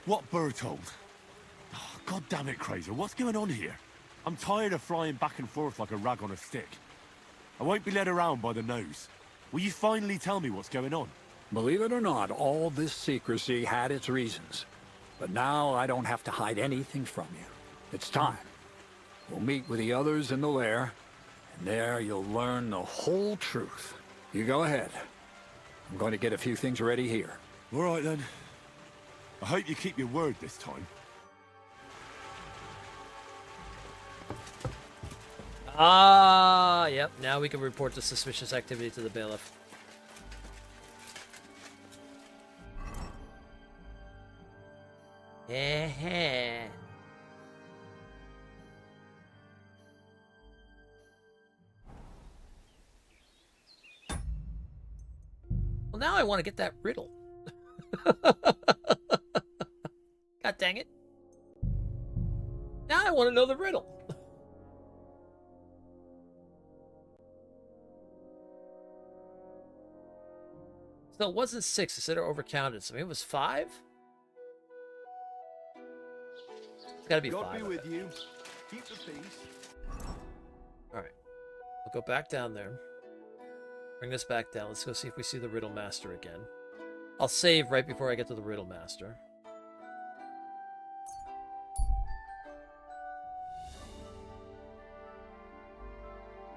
What Bertolt? Oh, God damn it, Kraser, what's going on here? I'm tired of flying back and forth like a rag on a stick. I won't be led around by the nose. Will you finally tell me what's going on? Believe it or not, all this secrecy had its reasons. But now I don't have to hide anything from you. It's time. We'll meet with the others in the lair, and there you'll learn the whole truth. You go ahead. I'm going to get a few things ready here. All right, then. I hope you keep your word this time. Ah, yep. Now we can report the suspicious activity to the bailiff. Well, now I want to get that riddle. God dang it. Now I want to know the riddle. So it wasn't 6, I said it overcounted, so maybe it was 5? It's gotta be 5. God be with you. Keep the peace. Alright. We'll go back down there. Bring this back down. Let's go see if we see the Riddle Master again. I'll save right before I get to the Riddle Master.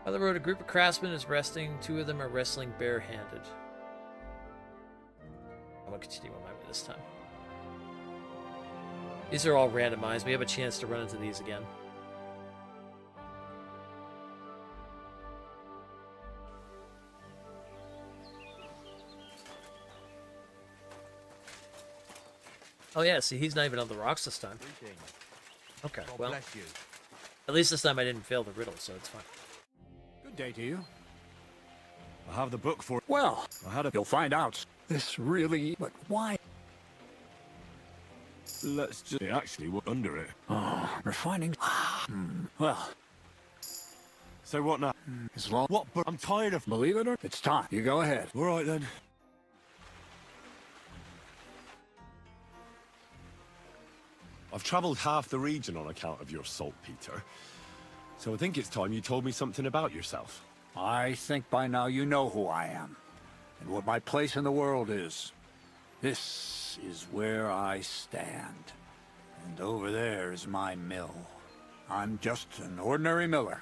By the road, a group of craftsmen is resting. 2 of them are wrestling barehanded. I'm going to continue on my way this time. These are all randomized. We have a chance to run into these again. Oh yeah, see, he's not even on the rocks this time. Okay, well, at least this time I didn't fail the riddle, so it's fine. Good day to you. I have the book for... Well, I had a... You'll find out. This really... But why? Let's just... It actually was under it. Oh, refining... Well... So what now? As long... What? I'm tired of... Believe it or... It's time. You go ahead. All right, then. I've travelled half the region on account of your saltpeter. So I think it's time you told me something about yourself. I think by now you know who I am. and what my place in the world is. This is where I stand. And over there is my mill. I'm just an ordinary miller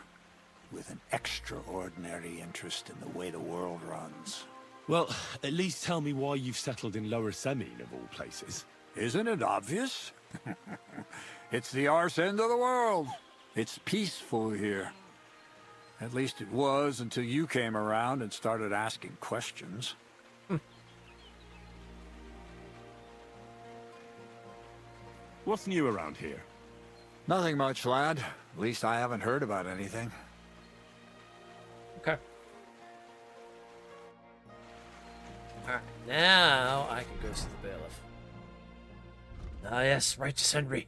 with an extraordinary interest in the way the world runs. Well, at least tell me why you've settled in Lower Semine, of all places. Isn't it obvious? It's the arse end of the world. It's peaceful here. At least it was until you came around and started asking questions. What's new around here? Nothing much, lad. At least I haven't heard about anything. Okay. Alright, now I can go see the bailiff. Ah yes, righteous Henry.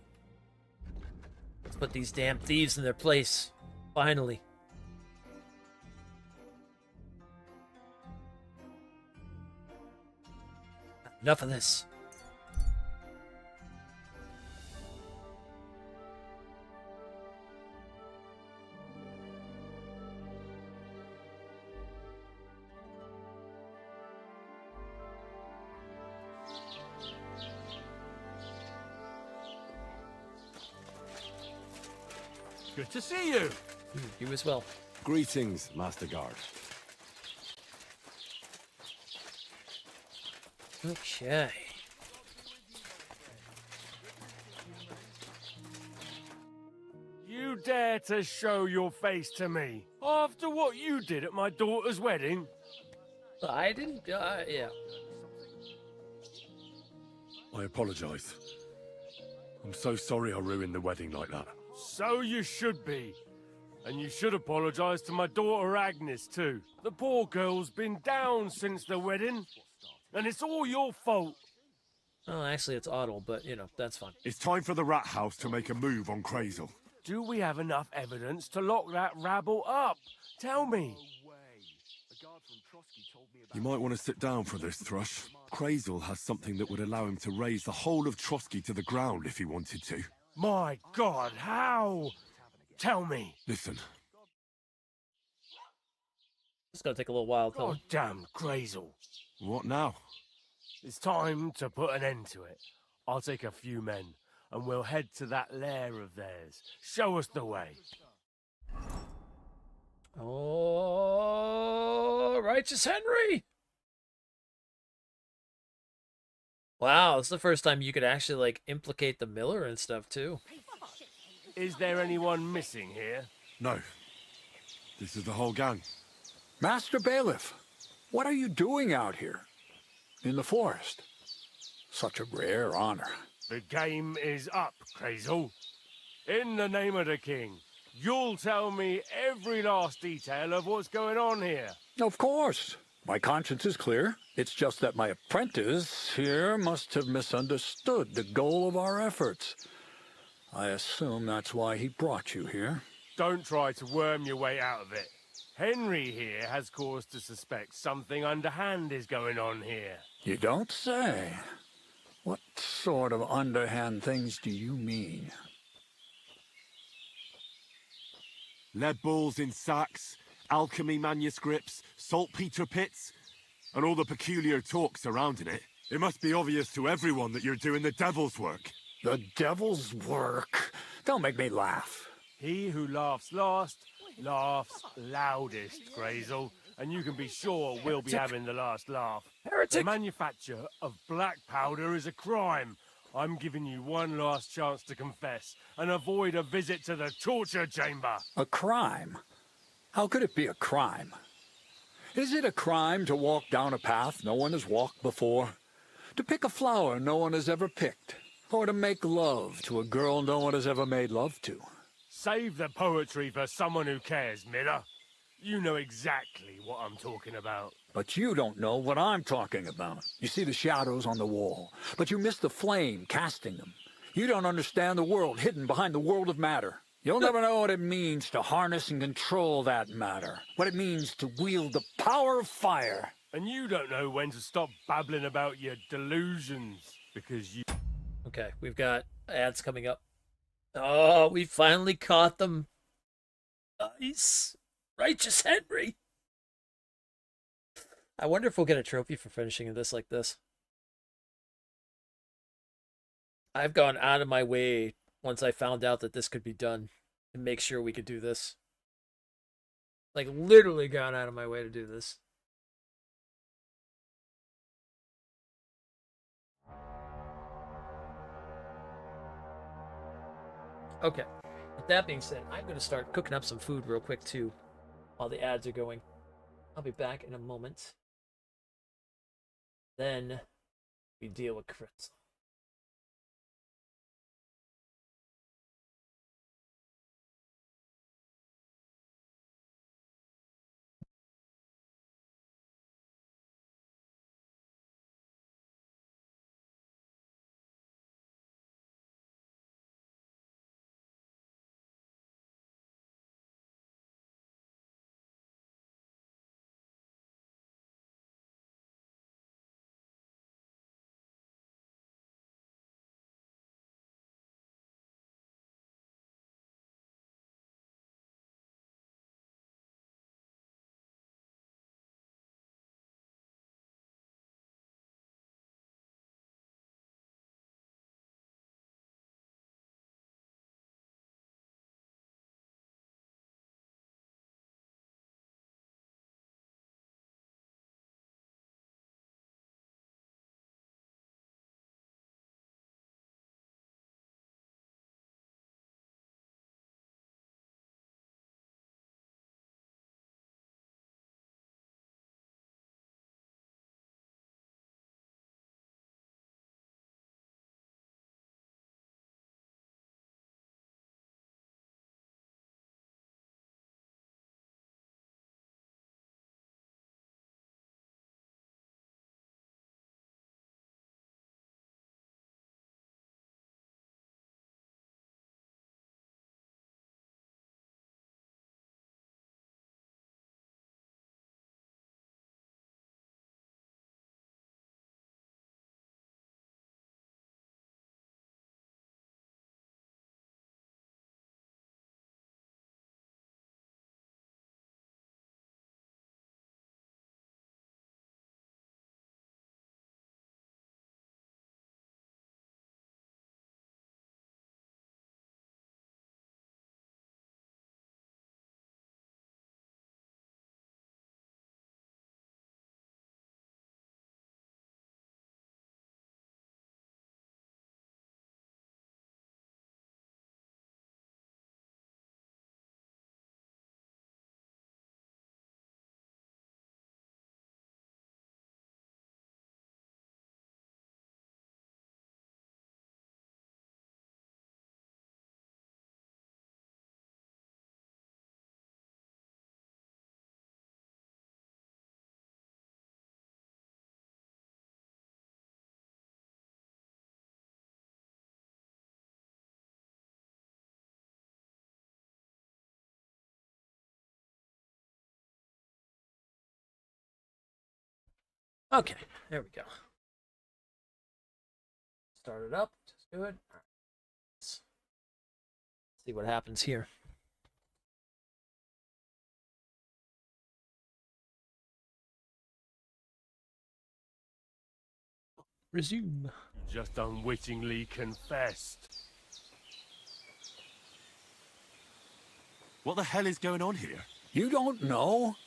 Let's put these damn thieves in their place. Finally. Enough of this. Good to see you. You as well. Greetings, Master Guard. Okay. You dare to show your face to me after what you did at my daughter's wedding? I didn't, yeah. I apologize. I'm so sorry I ruined the wedding like that. So you should be. And you should apologise to my daughter Agnes, too. The poor girl's been down since the wedding. And it's all your fault. Oh, actually, it's Otto, but, you know, that's fine. It's time for the Rat House to make a move on Crazel. Do we have enough evidence to lock that rabble up? Tell me. You might want to sit down for this, Thrush. Crazel has something that would allow him to raise the whole of Trotsky to the ground if he wanted to. My God, how? Tell me. Listen. It's gonna take a little while, God damn Crazel. What now? It's time to put an end to it. I'll take a few men, and we'll head to that lair of theirs. Show us the way. Oh, righteous Henry! Wow, it's the first time you could actually, like, implicate the miller and stuff, too. Is there anyone missing here? No. This is the whole gang. Master Bailiff, what are you doing out here? In the forest? Such a rare honor. The game is up, Crazel. In the name of the king, you'll tell me every last detail of what's going on here. Of course. My conscience is clear. It's just that my apprentice here must have misunderstood the goal of our efforts. I assume that's why he brought you here. Don't try to worm your way out of it. Henry here has cause to suspect something underhand is going on here. You don't say. What sort of underhand things do you mean? Lead balls in sacks, alchemy manuscripts, saltpeter pits, and all the peculiar talk surrounding it. It must be obvious to everyone that you're doing the devil's work. The devil's work? Don't make me laugh. He who laughs last, laughs loudest, Crazel. And you can be sure we'll be having the last laugh. Heretic! The manufacture of black powder is a crime. I'm giving you one last chance to confess and avoid a visit to the torture chamber. A crime? How could it be a crime? Is it a crime to walk down a path no one has walked before? To pick a flower no one has ever picked? Or to make love to a girl no one has ever made love to? Save the poetry for someone who cares, Miller. You know exactly what I'm talking about. But you don't know what I'm talking about. You see the shadows on the wall, but you miss the flame casting them. You don't understand the world hidden behind the world of matter. You'll never know what it means to harness and control that matter. What it means to wield the power of fire. And you don't know when to stop babbling about your delusions, because you... Okay, we've got ads coming up. Oh, we finally caught them. Nice. Righteous Henry. I wonder if we'll get a trophy for finishing this like this. I've gone out of my way once I found out that this could be done to make sure we could do this. Like, literally gone out of my way to do this. Okay. With that being said, I'm going to start cooking up some food real quick, too, while the ads are going. I'll be back in a moment. Then we deal with Chris. Okay, there we go. Start it up. Just do it. All right. Let's see what happens here. Resume. Just unwittingly confessed. What the hell is going on here? You don't know?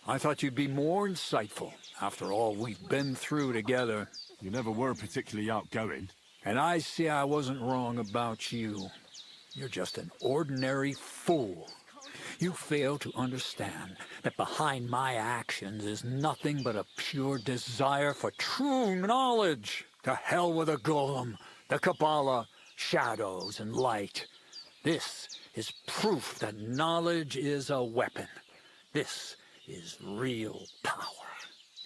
I thought you'd be more insightful after all we've been through together. You never were particularly outgoing. And I see I wasn't wrong about you. You're just an ordinary fool. You fail to understand that behind my actions is nothing but a pure desire for true knowledge. To hell with a golem, the Kabbalah, shadows, and light. This is proof that knowledge is a weapon. This is real power.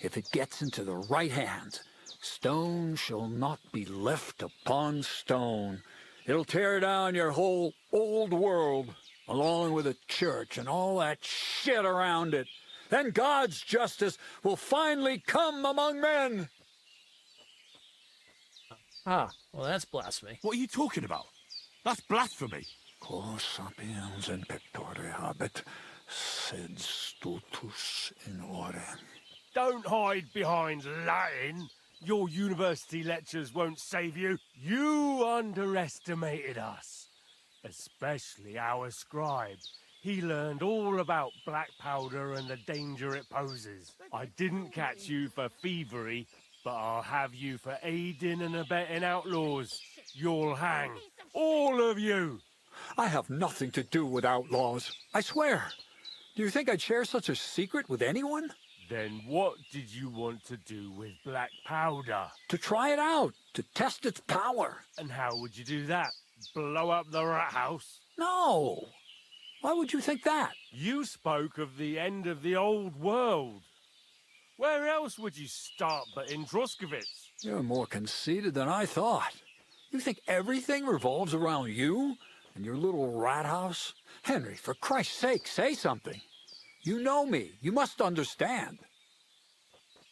If it gets into the right hands, stone shall not be left upon stone. It'll tear down your whole old world, along with the church and all that shit around it. Then God's justice will finally come among men. Ah, well, that's blasphemy. What are you talking about? That's blasphemy. Quos sapiens in pectore habet, sed stultus in ore. Don't hide behind Latin. Your university lectures won't save you. You underestimated us. Especially our scribe. He learned all about black powder and the danger it poses. I didn't catch you for thievery, but I'll have you for aiding and abetting outlaws. You'll hang. All of you. I have nothing to do with outlaws. I swear. Do you think I'd share such a secret with anyone? Then what did you want to do with black powder? To try it out, to test its power. And how would you do that? Blow up the rat house? No. Why would you think that? You spoke of the end of the old world. Where else would you start but in Droskowitz? You're more conceited than I thought. You think everything revolves around you and your little rat house? Henry, for Christ's sake, say something. You know me. You must understand.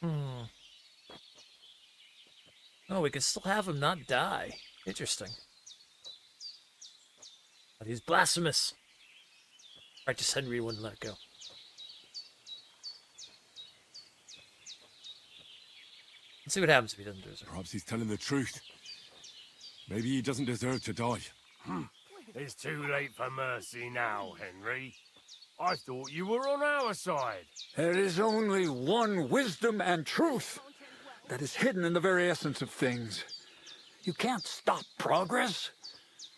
Oh, we can still have him not die. Interesting. But he's blasphemous. Righteous Henry wouldn't let it go. Let's see what happens if he doesn't deserve. Perhaps he's telling the truth. Maybe he doesn't deserve to die. It's too late for mercy now, Henry. I thought you were on our side. There is only one wisdom and truth that is hidden in the very essence of things. You can't stop progress.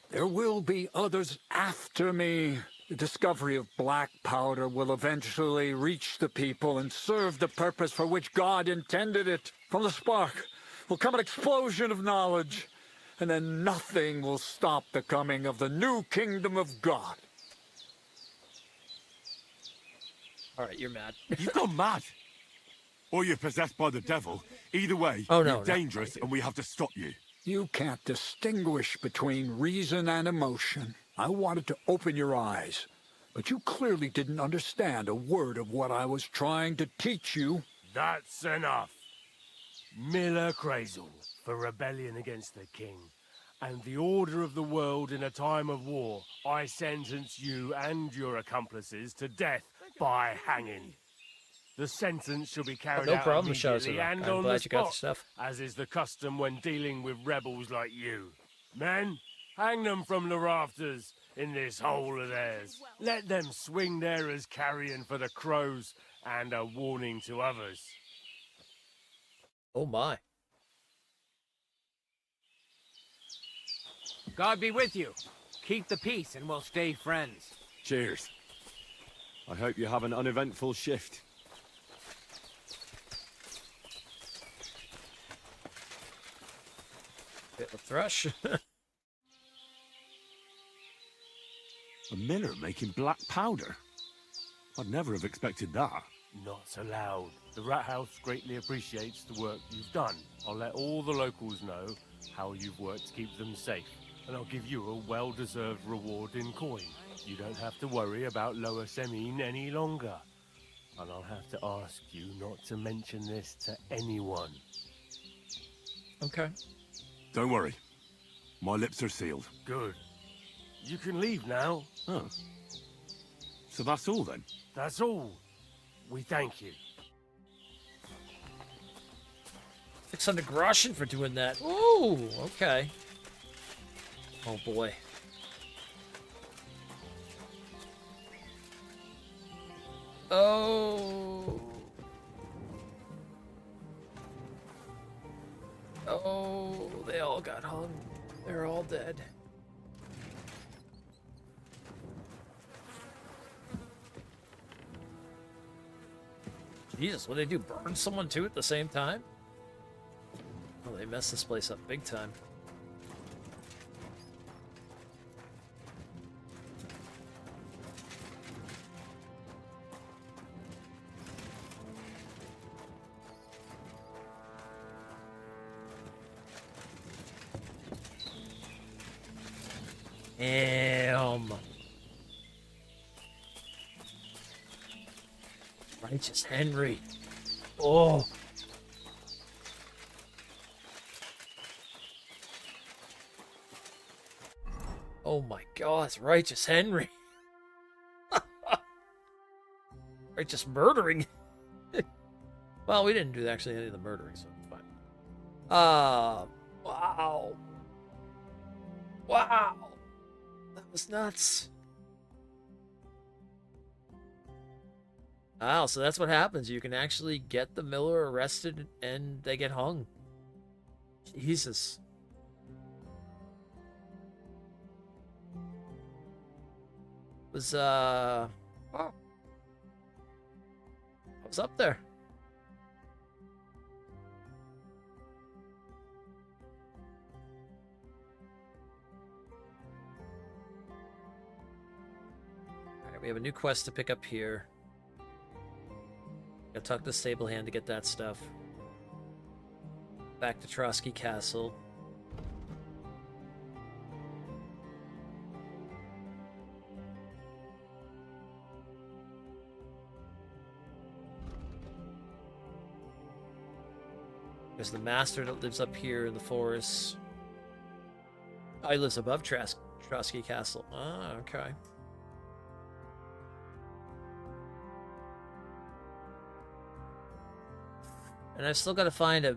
There will be others after me. The discovery of black powder will eventually reach the people and serve the purpose for which God intended it. From the spark will come an explosion of knowledge, and then nothing will stop the coming of the new kingdom of God. All right, you're mad. You've gone mad. Or you're possessed by the devil. Either way, you're dangerous and we have to stop you. You can't distinguish between reason and emotion. I wanted to open your eyes, but you clearly didn't understand a word of what I was trying to teach you. That's enough. Miller Crazel for rebellion against the king and the order of the world in a time of war. I sentence you and your accomplices to death by hanging. The sentence shall be carried no out problem, immediately Shazza. and I'm on glad the you got the spot, stuff. as is the custom when dealing with rebels like you. Men, hang them from the rafters in this hole of theirs. Let them swing there as carrion for the crows and a warning to others. Oh my. God be with you. Keep the peace and we'll stay friends. Cheers. I hope you have an uneventful shift. Bit of thrush. A miller making black powder? I'd never have expected that. Not allowed. The Rat House greatly appreciates the work you've done. I'll let all the locals know how you've worked to keep them safe. And I'll give you a well-deserved reward in coin. You don't have to worry about Lower Semin any longer. And I'll have to ask you not to mention this to anyone. Okay. Don't worry. My lips are sealed. Good. You can leave now. Oh. So that's all then? That's all. We thank you. 600 groschen for doing that. Ooh, okay. Oh boy. Oh. Oh, they all got hung. They're all dead. Jesus, what did they do? Burn someone too at the same time? Oh, they messed this place up big time. Damn. Righteous Henry. Oh. Oh my God, it's Righteous Henry. Righteous murdering. Well, we didn't do actually any of the murdering, so it's fine. Wow. Wow. That was nuts. Wow, so that's what happens. You can actually get the miller arrested and they get hung. Jesus. Was, I was up there. Alright, we have a new quest to pick up here. Gotta talk to the stable hand to get that stuff. Back to Trotsky Castle. There's the master that lives up here in the forest. Oh, he lives above Trotsky Castle. Ah, okay. And I've still got to find a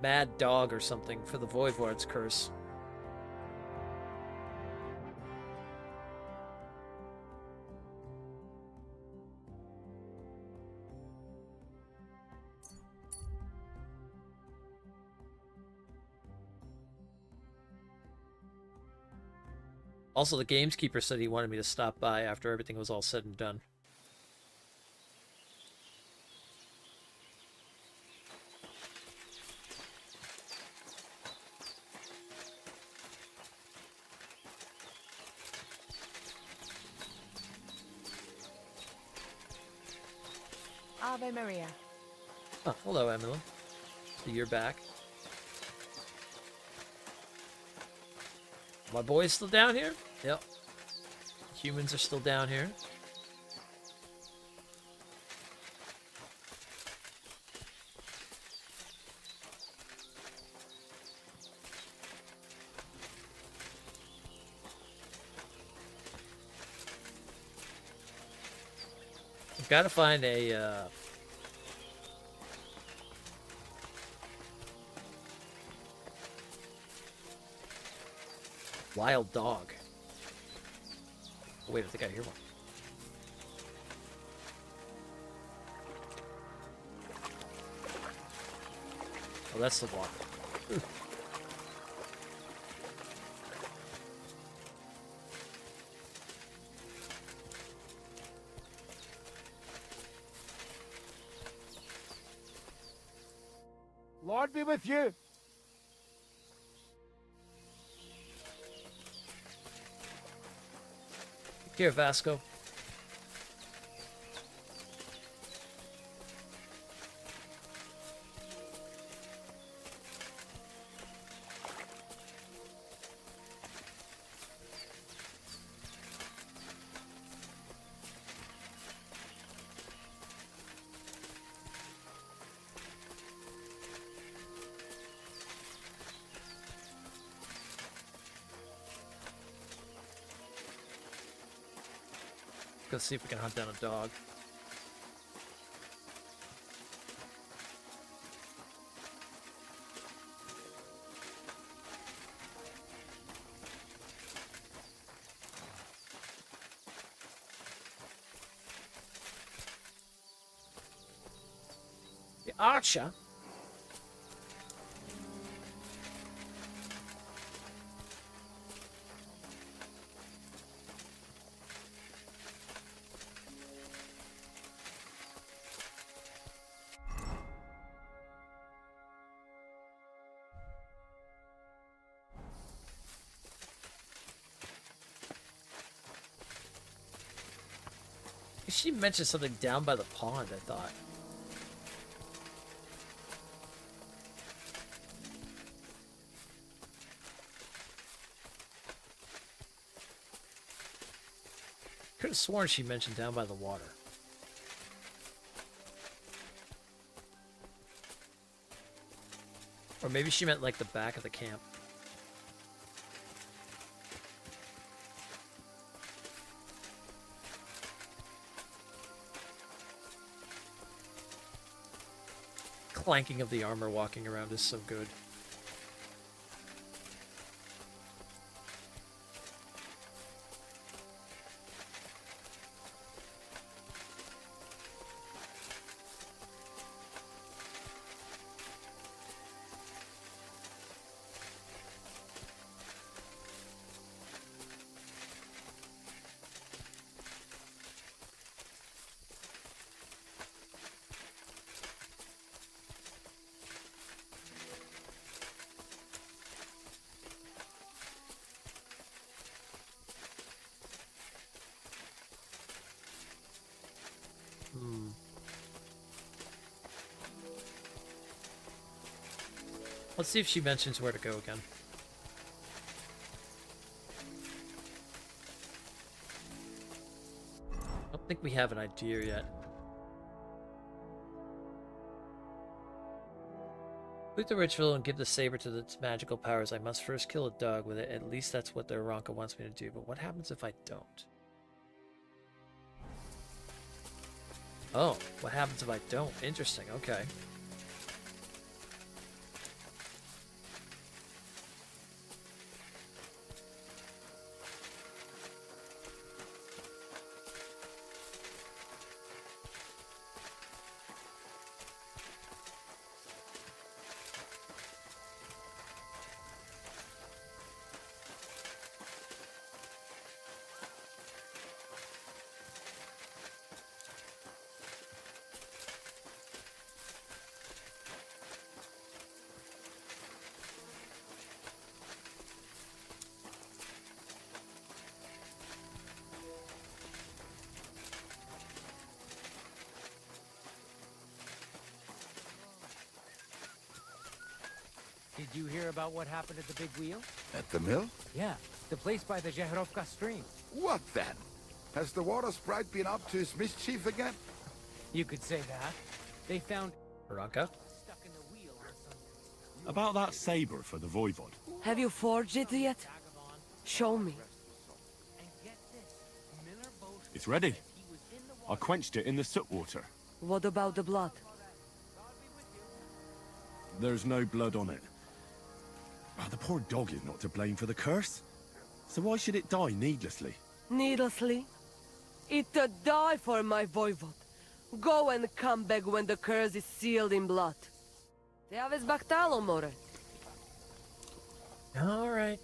mad dog or something for the Voivod's curse. Also, the gameskeeper said he wanted me to stop by after everything was all said and done. Ave Maria. Oh, hello, Emily. So you're back. My boy's still down here? Yep. Humans are still down here. I've got to find a wild dog. Oh, wait, I think I hear one. Oh, that's the walk. Lord be with you. Here, Vasco. Go see if we can hunt down a dog. The archer. She mentioned something down by the pond, I thought. Could have sworn she mentioned down by the water. Or maybe she meant like the back of the camp. clanking of the armor walking around is so good. Let's see if she mentions where to go again. I don't think we have an idea yet. Complete the ritual and give the saber to its magical powers. I must first kill a dog with it. At least that's what the Aranka wants me to do. But what happens if I don't? Oh, what happens if I don't? Interesting, okay. Did you hear about what happened at the big wheel? At the mill? Yeah, the place by the Zhehrovka stream. What then? Has the water sprite been up to his mischief again? You could say that. They found Aranka? stuck in the wheel or something. About that saber for the Voivod. Have you forged it yet? Show me. It's ready. I quenched it in the soot water. What about the blood? There's no blood on it. Oh, the poor dog is not to blame for the curse. So why should it die needlessly? Needlessly? It die for my voivod. Go and come back when the curse is sealed in blood. Te aves baktalo, more. Alright.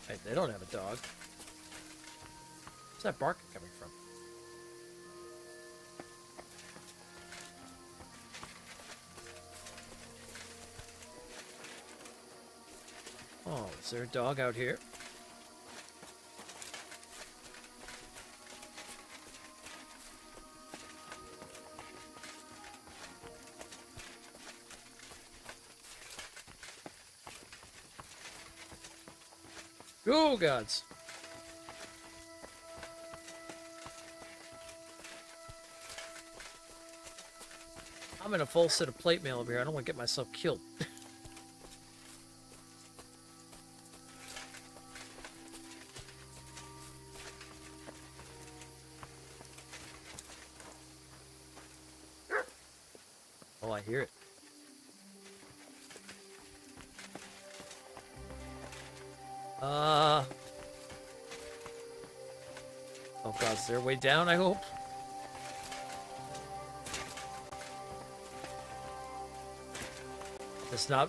Hey, they don't have a dog. Where's that barking coming from? Oh, is there a dog out here? Oh, gods. I'm in a full set of plate mail over here. I don't want to get myself killed. Oh, I hear it. Oh god, is there a way down, I hope? Does not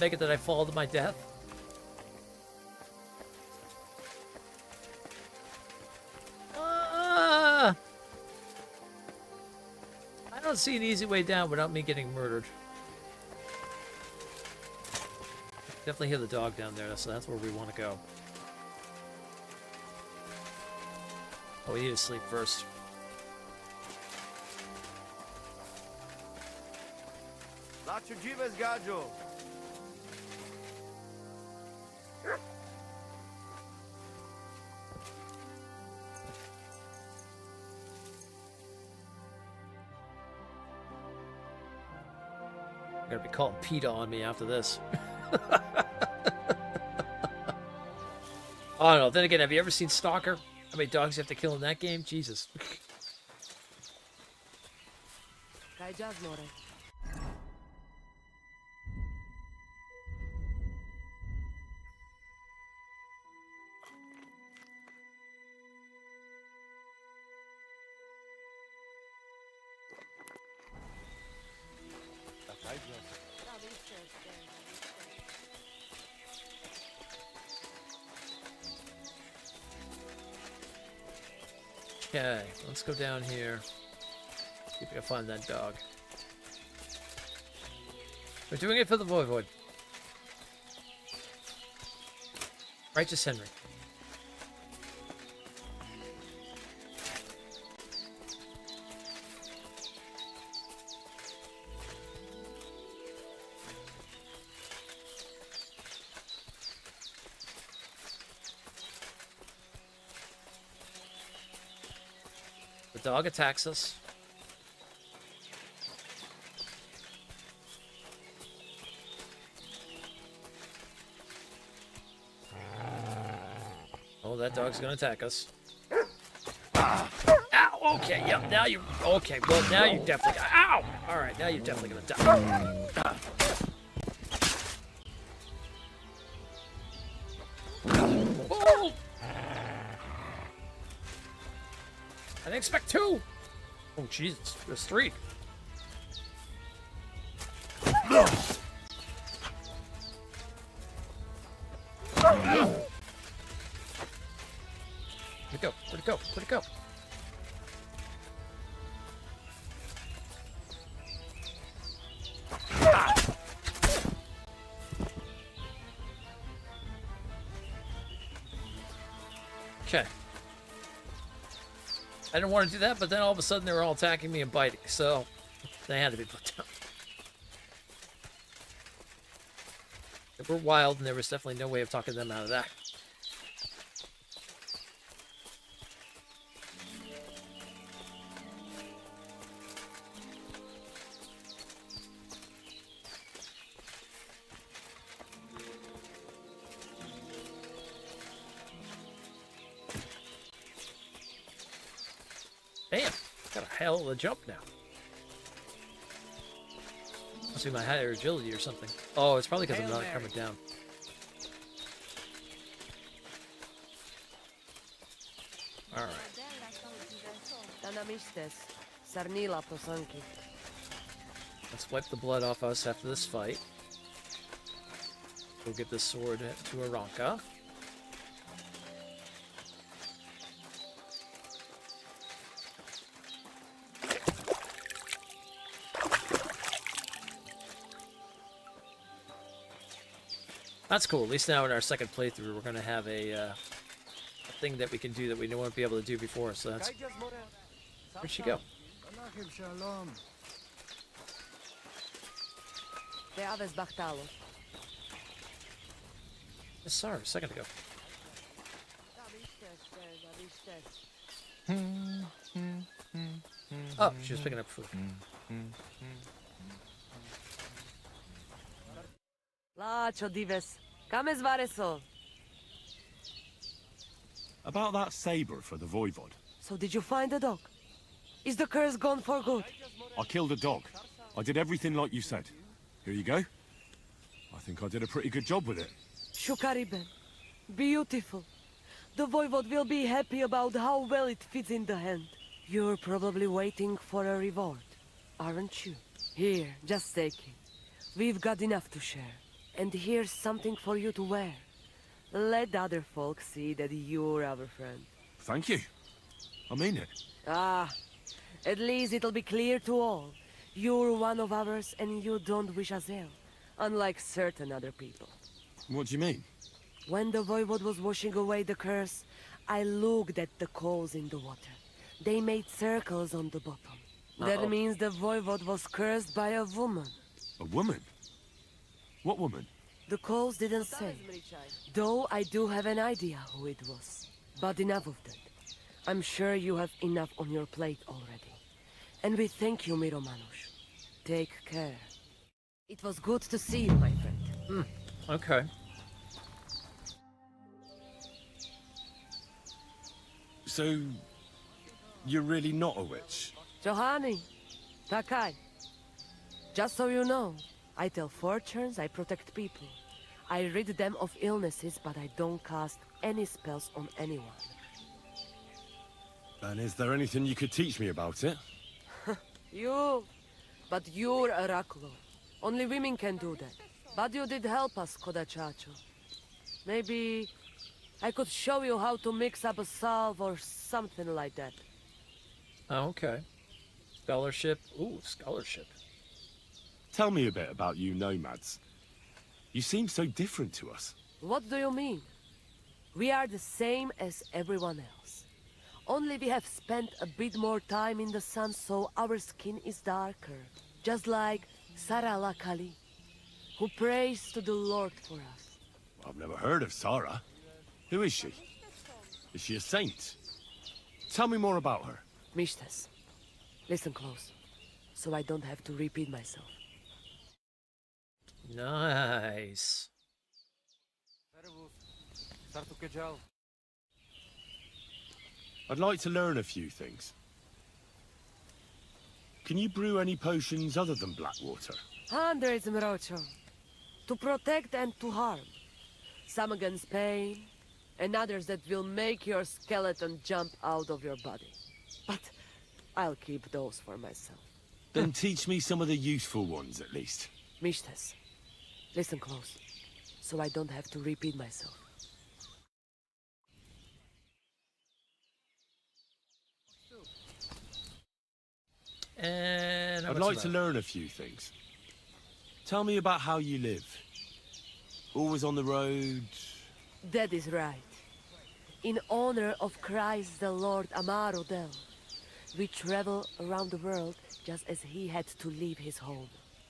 make it that I fall to my death. I don't see an easy way down without me getting murdered. Definitely hear the dog down there, so that's where we want to go. Oh, we need to sleep first. Gonna be calling PETA on me after this. I don't know. Then again, have you ever seen Stalker? How many dogs you have to kill in that game? Jesus. Okay, let's go down here. See if we can find that dog. We're doing it for the Voivod. Righteous Henry. The dog attacks us. Oh, that dog's gonna attack us. Ow! Okay, yep, now you... Okay, well, now you definitely... Ow! Alright, now you're definitely gonna die. Oh! I didn't expect two! Oh, Jesus, there's three. Where'd it go? Where'd it go? Where'd it go? Okay. I didn't want to do that, but then all of a sudden they were all attacking me and biting, so they had to be put down. They were wild, and there was definitely no way of talking them out of that. Damn, got a hell of a jump now. Must be my higher agility or something. Oh, it's probably because I'm not coming down. Alright. Let's wipe the blood off us after this fight. We'll get this sword to Aranka. That's cool. At least now in our second playthrough, we're going to have a thing that we can do that we won't be able to do before. So that's... Where'd she go? I saw her a second ago. Oh, she was picking up food. About that saber for the Voivod. So did you find the dog? Is the curse gone for good? I killed a dog. I did everything like you said. Here you go. I think I did a pretty good job with it. Shukariben. Beautiful. The Voivod will be happy about how well it fits in the hand. You're probably waiting for a reward, aren't you? Here, just take it. We've got enough to share. And here's something for you to wear. Let other folks see that you're our friend. Thank you. I mean it. Ah, at least it'll be clear to all. You're one of ours and you don't wish us ill, unlike certain other people. What do you mean? When the Voivod was washing away the curse, I looked at the coals in the water. They made circles on the bottom. That means the Voivod was cursed by a woman. A woman? What woman? The coals didn't say, though I do have an idea who it was. But enough of that. I'm sure you have enough on your plate already. And we thank you, Miromanush. Take care. It was good to see you, my friend. Okay. So, you're really not a witch? Johanni, Takai. Just so you know, I tell fortunes, I protect people. I rid them of illnesses, but I don't cast any spells on anyone. And is there anything you could teach me about it? But you're Oraculo. Only women can do that. But you did help us, Kodachacho. Maybe I could show you how to mix up a salve or something like that. Oh, okay. Scholarship. Ooh, scholarship. Tell me a bit about you nomads. You seem so different to us. What do you mean? We are the same as everyone else. Only we have spent a bit more time in the sun, so our skin is darker. Just like Sarah Lakali, who prays to the Lord for us. I've never heard of Sarah. Who is she? Is she a saint? Tell me more about her. Mishtes, listen close, so I don't have to repeat myself. Nice. I'd like to learn a few things. Can you brew any potions other than black water? Hundreds, Mrocho. To protect and to harm. Some against pain, and others that will make your skeleton jump out of your body. But I'll keep those for myself. Then teach me some of the useful ones, at least. Mishtes, listen close, so I don't have to repeat myself. And I'd like to learn a few things. Tell me about how you live. Always on the road? That is right. In honor of Christ the Lord Amarodel, we travel around the world just as he had to leave his home.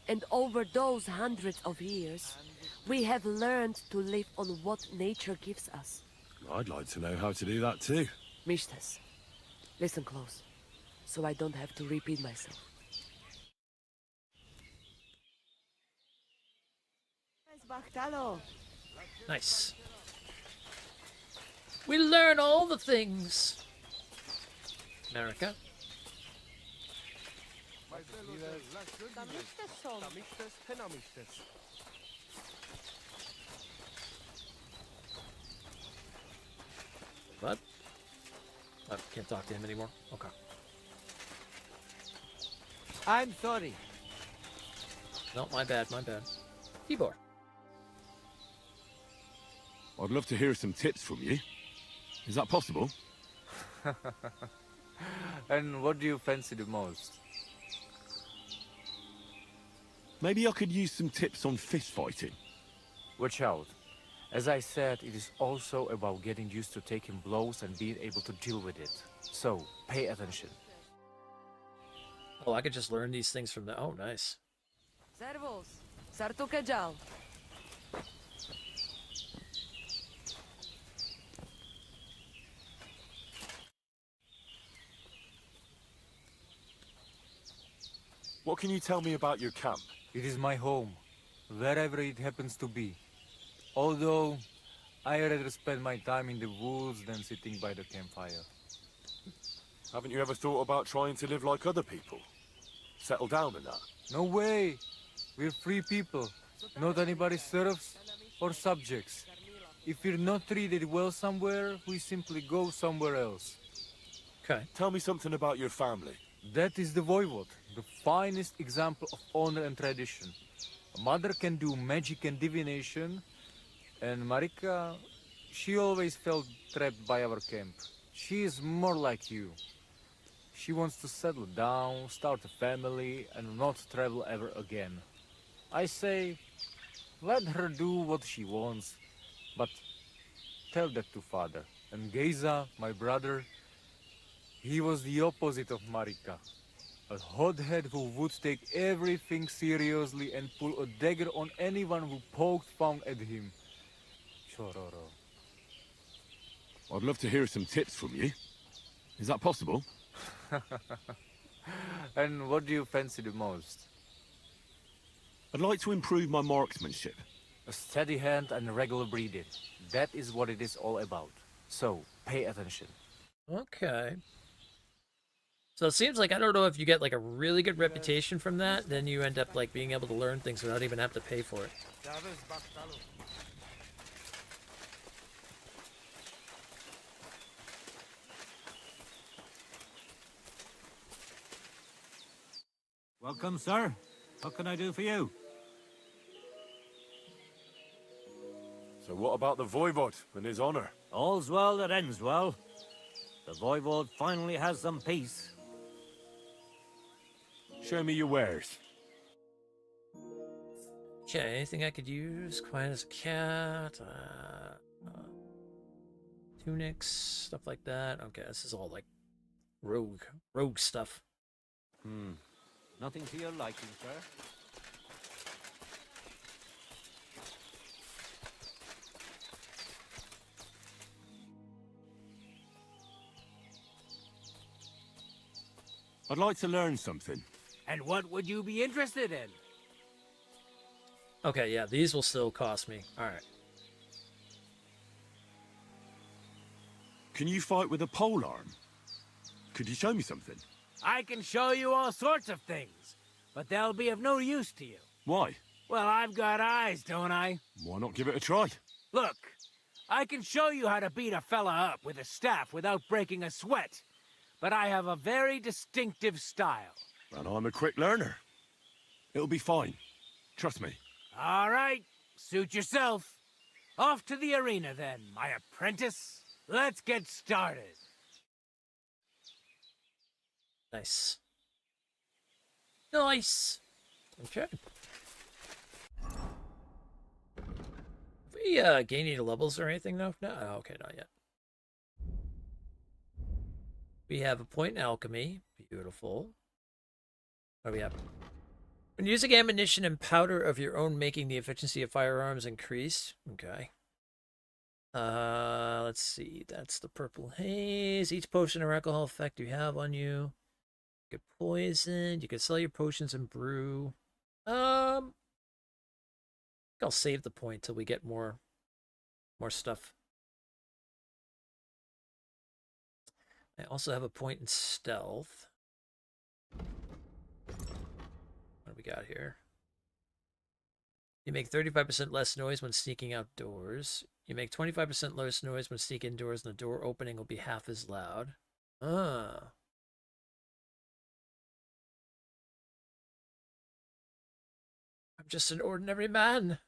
And over those hundreds of years, we have learned to live on what nature gives us. I'd like to know how to do that too. Mishtes, listen close, so I don't have to repeat myself. Nice. We learn all the things. America. What? I can't talk to him anymore? Okay. I'm sorry. No, my bad, my bad. Tibor. I'd love to hear some tips from you. Is that possible? And what do you fancy the most? Maybe I could use some tips on fist fighting. Watch out. As I said, it is also about getting used to taking blows and being able to deal with it. So, pay attention. Oh, I could just learn these things from the... Oh, nice. Servus, Sartukejal. What can you tell me about your camp? It is my home, wherever it happens to be. Although, I rather spend my time in the woods than sitting by the campfire. Haven't you ever thought about trying to live like other people? Settle down in that? No way! We're free people, not anybody's serfs or subjects. If we're not treated well somewhere, we simply go somewhere else. Okay. Tell me something about your family. That is the voivod, the finest example of honor and tradition. A mother can do magic and divination, and Marika, she always felt trapped by our camp. She is more like you. She wants to settle down, start a family, and not travel ever again. I say, let her do what she wants, but tell that to father. And Geza, my brother, he was the opposite of Marika. A hothead who would take everything seriously and pull a dagger on anyone who poked fun at him. Chororo. I'd love to hear some tips from you. Is that possible? And what do you fancy the most? I'd like to improve my marksmanship. A steady hand and regular breathing. That is what it is all about. So, pay attention. Okay. So it seems like, I don't know if you get like a really good reputation from that, then you end up like being able to learn things without even having to pay for it. Welcome, sir. What can I do for you? So what about the Voivod and his honor? All's well that ends well. The Voivod finally has some peace. Show me your wares. Okay, anything I could use? Quiet as a cat. Tunics, stuff like that. Okay, this is all like rogue stuff. Nothing to your liking, sir. I'd like to learn something. And what would you be interested in? Okay, yeah, these will still cost me. All right. Can you fight with a polearm? Could you show me something? I can show you all sorts of things, but they'll be of no use to you. Why? Well, I've got eyes, don't I? Why not give it a try? Look, I can show you how to beat a fella up with a staff without breaking a sweat, but I have a very distinctive style. And I'm a quick learner. It'll be fine. Trust me. All right, suit yourself. Off to the arena then, my apprentice. Let's get started. Nice. Nice. Okay. Have we gained any levels or anything? No? No? Oh, okay, not yet. We have a point in alchemy. Beautiful. What do we have? When using ammunition and powder of your own making, the efficiency of firearms increased. Okay. Let's see. That's the purple haze. Each potion or alcohol effect you have on you. Get poisoned. You can sell your potions and brew. I think I'll save the point till we get more stuff. I also have a point in stealth. What do we got here? You make 35% less noise when sneaking outdoors. You make 25% less noise when sneaking indoors, and the door opening will be half as loud. Ah. I'm just an ordinary man.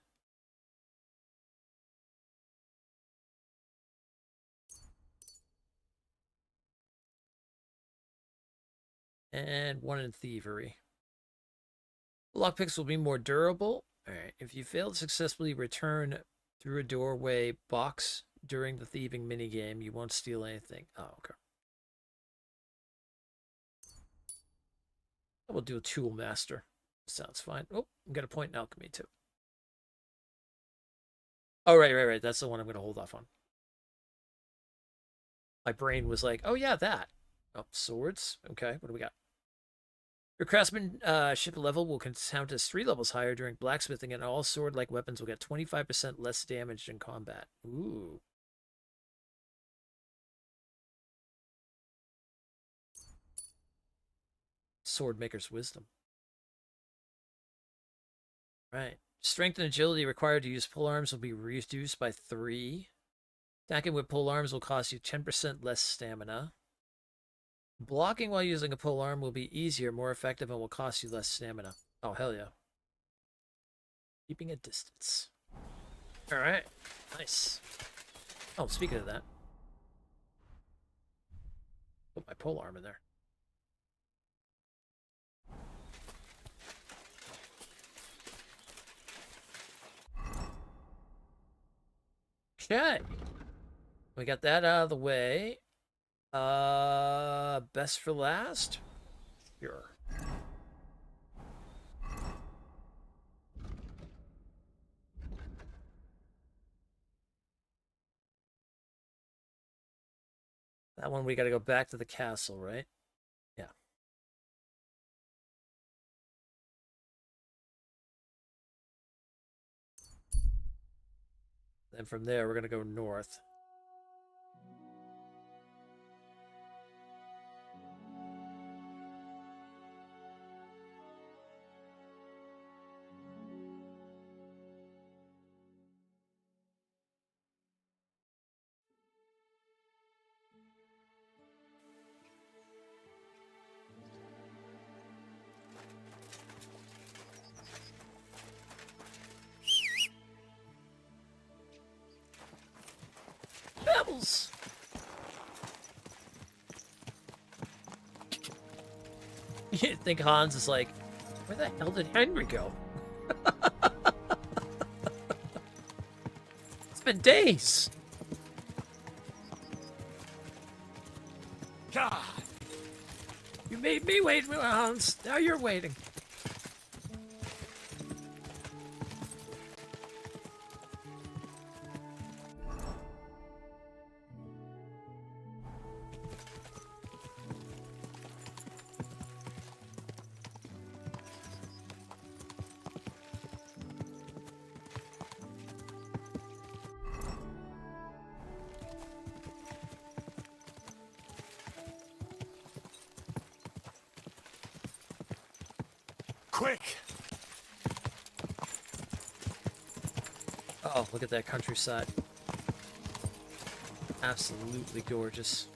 And one in thievery. Lockpicks will be more durable. Alright, if you fail to successfully return through a doorway box during the thieving minigame, you won't steal anything. Oh, okay. We'll do a tool master. Sounds fine. Oh, I'm going to point in alchemy too. Oh, right. That's the one I'm going to hold off on. My brain was like, oh yeah, that. Oh, swords. Okay, what do we got? Your craftsmanship level will count as 3 levels higher during blacksmithing, and all sword-like weapons will get 25% less damage in combat. Ooh. Swordmaker's wisdom. Right. Strength and agility required to use polearms will be reduced by 3. Attacking with polearms will cost you 10% less stamina. Blocking while using a polearm will be easier, more effective, and will cost you less stamina. Oh, hell yeah. Keeping a distance. Alright. Nice. Oh, speaking of that. Put my polearm in there. Okay. We got that out of the way. Best for last? Sure. That one we gotta go back to the castle, right? Yeah. Then from there, we're going to go north. Pebbles! You think Hans is like, where the hell did Henry go? It's been days. God. You made me wait, Hans. Now you're waiting. Quick! Oh, look at that countryside. Absolutely gorgeous.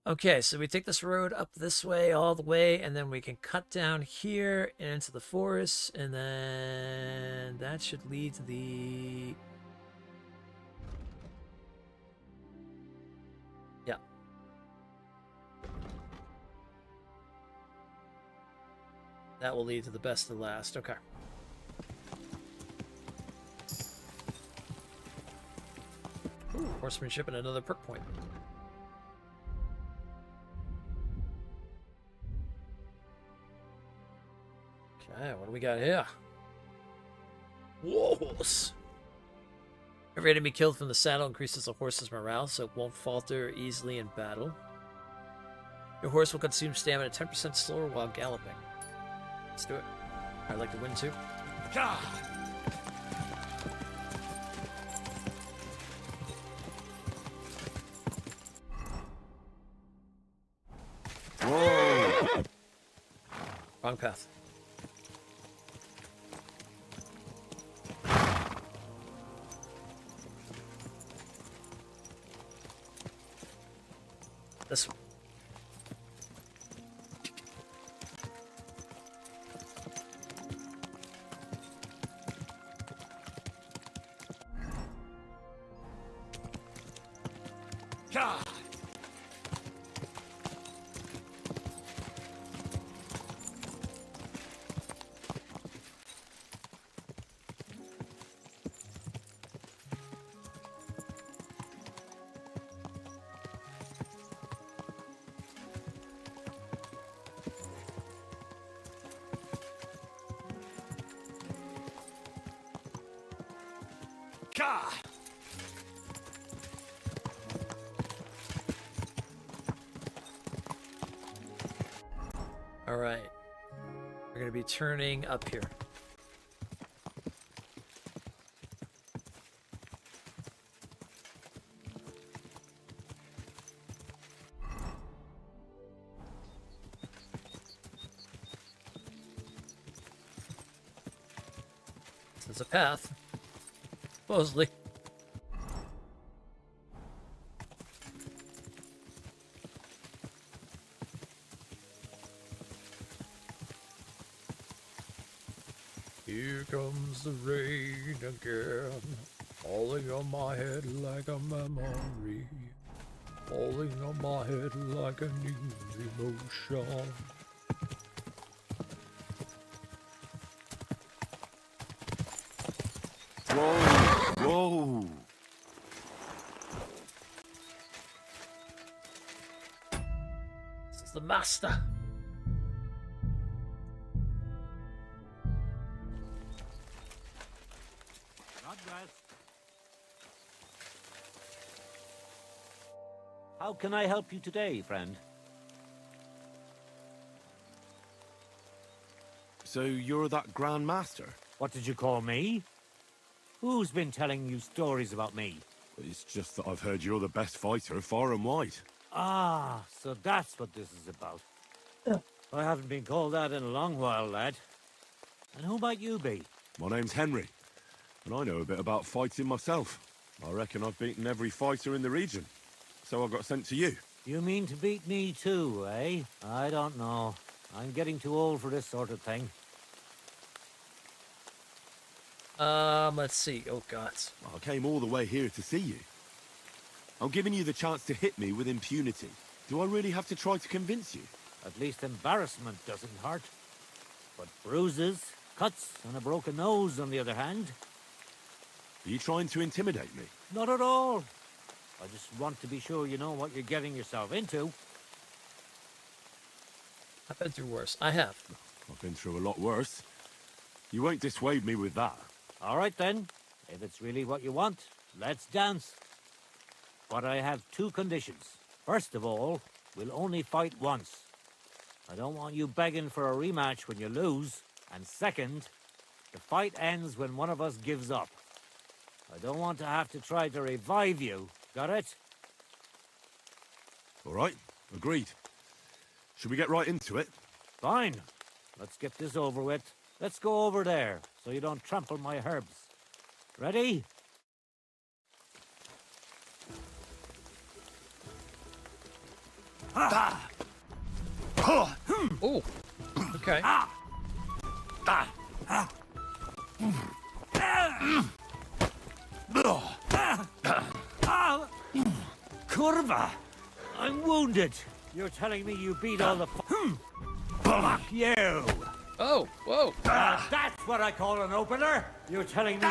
Okay, so we take this road up this way, all the way, and then we can cut down here into the forest, and then that should lead to the... Yeah. That will lead to the best of the last. Okay. Ooh, horsemanship and another perk point. Okay, what do we got here? Wolves! Every enemy killed from the saddle increases a horse's morale, so it won't falter easily in battle. Your horse will consume stamina 10% slower while galloping. Let's do it. I'd like to win too. Whoa! Wrong path. This one. God! God! All right. We're going to be turning up here. There's a path. Supposedly. Here comes the rain again, falling on my head like a memory, falling on my head like an emotion. Whoa! Whoa! This is the master. God bless. How can I help you today, friend? So you're that Grand Master? What did you call me? Who's been telling you stories about me? It's just that I've heard you're the best fighter far and wide. Ah, so that's what this is about. I haven't been called that in a long while, lad. And who might you be? My name's Henry, and I know a bit about fighting myself. I reckon I've beaten every fighter in the region, so I got sent to you. You mean to beat me too, eh? I don't know. I'm getting too old for this sort of thing. Let's see. Oh, God. I came all the way here to see you. I'm giving you the chance to hit me with impunity. Do I really have to try to convince you? At least embarrassment doesn't hurt. But bruises, cuts, and a broken nose, on the other hand... Are you trying to intimidate me? Not at all. I just want to be sure you know what you're getting yourself into. I've been through worse. I have. I've been through a lot worse. You won't dissuade me with that. All right, then. If it's really what you want, let's dance. But I have two conditions. First of all, we'll only fight once. I don't want you begging for a rematch when you lose. And second, the fight ends when one of us gives up. I don't want to have to try to revive you. Got it? All right, agreed. Should we get right into it? Fine. Let's get this over with. Let's go over there, so you don't trample my herbs. Ready? Ah. Oh. Okay. Curva! I'm wounded. You're telling me you beat all the Fuck you! Oh, whoa! That's what I call an opener! You're telling me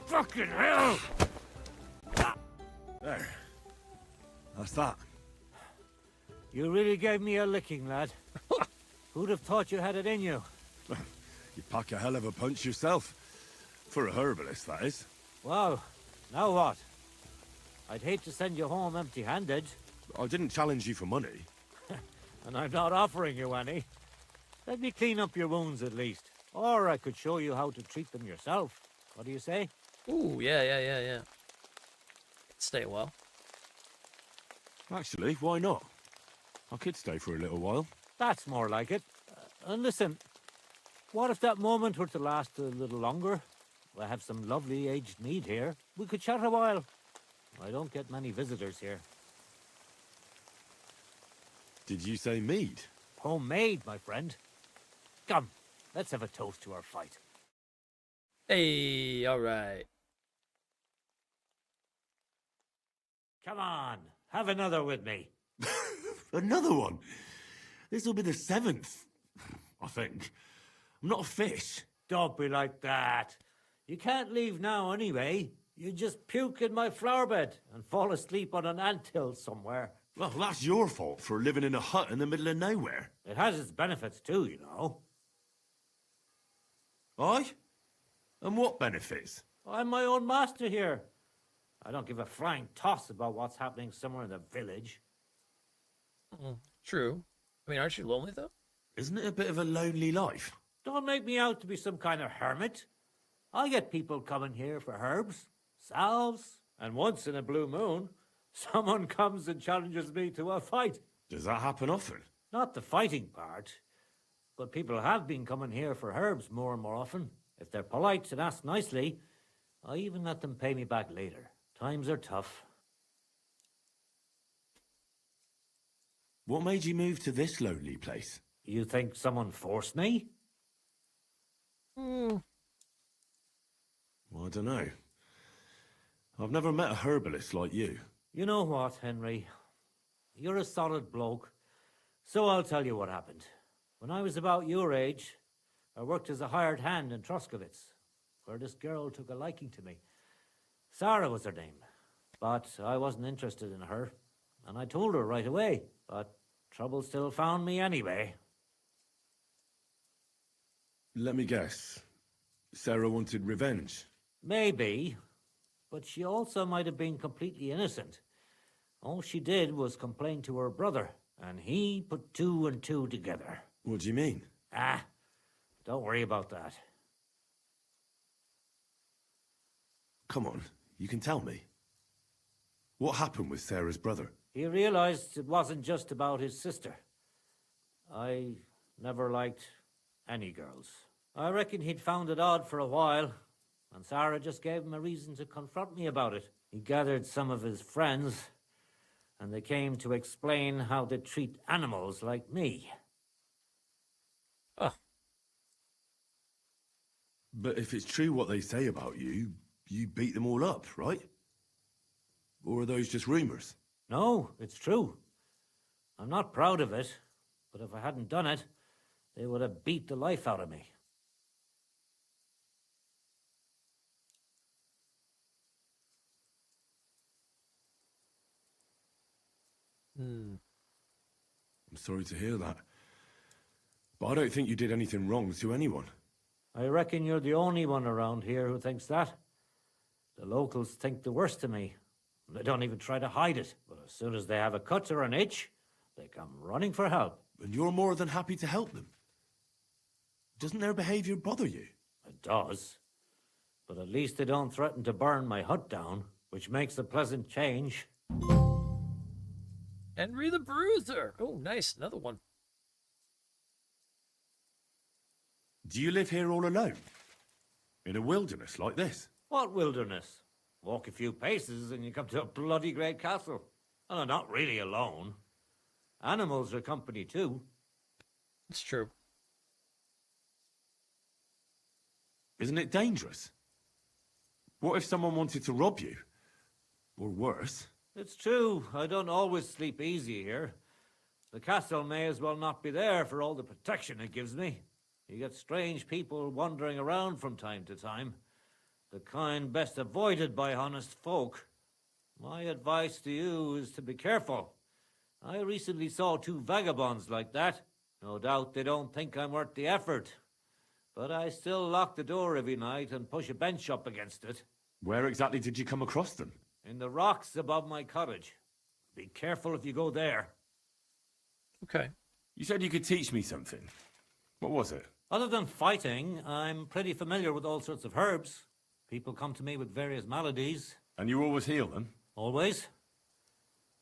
fucking hell! There. That's that. You really gave me a licking, lad. Who'd have thought you had it in you? You pack a hell of a punch yourself. For a herbalist, that is. Well, now what? I'd hate to send you home empty-handed. I didn't challenge you for money. And I'm not offering you any. Let me clean up your wounds at least. Or I could show you how to treat them yourself. What do you say? Ooh, yeah. Stay a while. Actually, why not? I could stay for a little while. That's more like it. And listen, what if that moment were to last a little longer? I have some lovely aged mead here. We could chat a while. I don't get many visitors here. Did you say mead? Homemade, my friend. Come, let's have a toast to our fight. Hey, all right. Come on, have another with me. Another one? This'll be the 7th, I think. I'm not a fish. Don't be like that. You can't leave now anyway. You just puke in my flower bed and fall asleep on an anthill somewhere. Well, that's your fault for living in a hut in the middle of nowhere. It has its benefits too, you know. Aye? And what benefits? I'm my own master here. I don't give a flying toss about what's happening somewhere in the village. True. I mean, aren't you lonely, though? Isn't it a bit of a lonely life? Don't make me out to be some kind of hermit. I get people coming here for herbs, salves, and once in a blue moon, someone comes and challenges me to a fight. Does that happen often? Not the fighting part, but people have been coming here for herbs more and more often. If they're polite and ask nicely, I even let them pay me back later. Times are tough. What made you move to this lonely place? You think someone forced me? I don't know. I've never met a herbalist like you. You know what, Henry? You're a solid bloke. So I'll tell you what happened. When I was about your age, I worked as a hired hand in Troskowitz, where this girl took a liking to me. Sarah was her name. But I wasn't interested in her, and I told her right away. But trouble still found me anyway. Let me guess. Sarah wanted revenge. Maybe, but she also might have been completely innocent. All she did was complain to her brother, And he put 2 and 2 together. What do you mean? Ah, don't worry about that. Come on, you can tell me. What happened with Sarah's brother? He realized it wasn't just about his sister. I never liked any girls. I reckon he'd found it odd for a while, and Sarah just gave him a reason to confront me about it. He gathered some of his friends, and they came to explain how they treat animals like me. Oh. But if it's true what they say about you, you beat them all up, right? Or are those just rumors? No, it's true. I'm not proud of it, but if I hadn't done it, they would have beat the life out of me. I'm sorry to hear that. But I don't think you did anything wrong to anyone. I reckon you're the only one around here who thinks that. The locals think the worst of me. They don't even try to hide it. But as soon as they have a cut or an itch, they come running for help. And you're more than happy to help them. Doesn't their behavior bother you? It does. But at least they don't threaten to burn my hut down, which makes a pleasant change. Henry the Bruiser. Oh, nice. Another one. Do you live here all alone? In a wilderness like this? What wilderness? Walk a few paces and you come to a bloody great castle. And I'm not really alone. Animals are company too. It's true. Isn't it dangerous? What if someone wanted to rob you? Or worse? It's true. I don't always sleep easy here. The castle may as well not be there for all the protection it gives me. You get strange people wandering around from time to time. The kind best avoided by honest folk. My advice to you is to be careful. I recently saw 2 vagabonds like that. No doubt they don't think I'm worth the effort. But I still lock the door every night and push a bench up against it. Where exactly did you come across them? In the rocks above my cottage. Be careful if you go there. Okay. You said you could teach me something. What was it? Other than fighting, I'm pretty familiar with all sorts of herbs. People come to me with various maladies. And you always heal them? Always.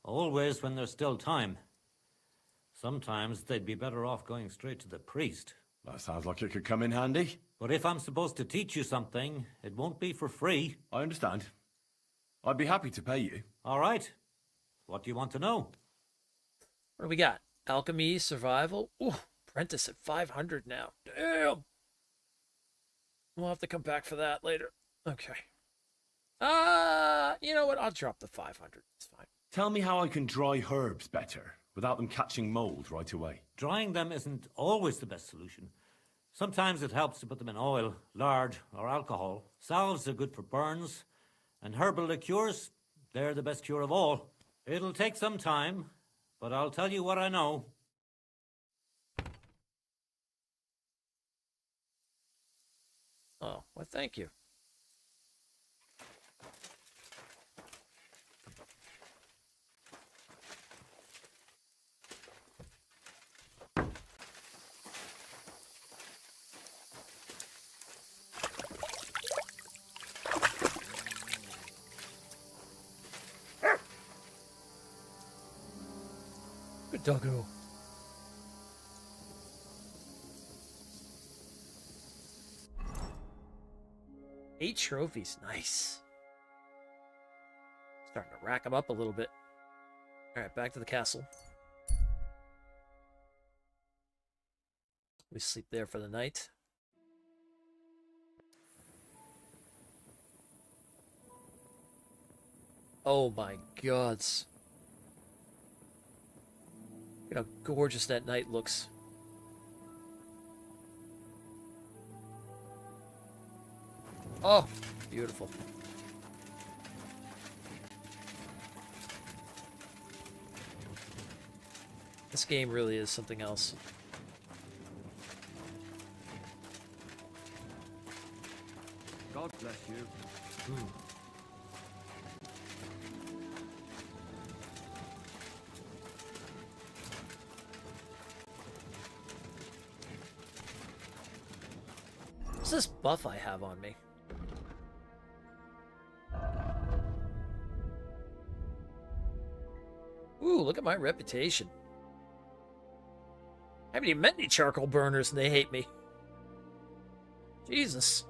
Always when there's still time. Sometimes they'd be better off going straight to the priest. That sounds like it could come in handy. But if I'm supposed to teach you something, it won't be for free. I understand. I'd be happy to pay you. All right. What do you want to know? What do we got? Alchemy, survival. Ooh, apprentice at 500 now. Damn. We'll have to come back for that later. Okay. You know what? I'll drop the 500. It's fine. Tell me how I can dry herbs better, without them catching mold right away. Drying them isn't always the best solution. Sometimes it helps to put them in oil, lard, or alcohol. Salves are good for burns, and herbal liqueurs, they're the best cure of all. It'll take some time, but I'll tell you what I know. Oh, well, thank you. Good doggo. Eight trophies, nice. Starting to rack them up a little bit. All right, back to the castle. We sleep there for the night. Oh my gods. Look how gorgeous that night looks. Oh, beautiful. This game really is something else. God bless you. What's this buff I have on me? Ooh, look at my reputation. I haven't even met any charcoal burners and they hate me. Jesus.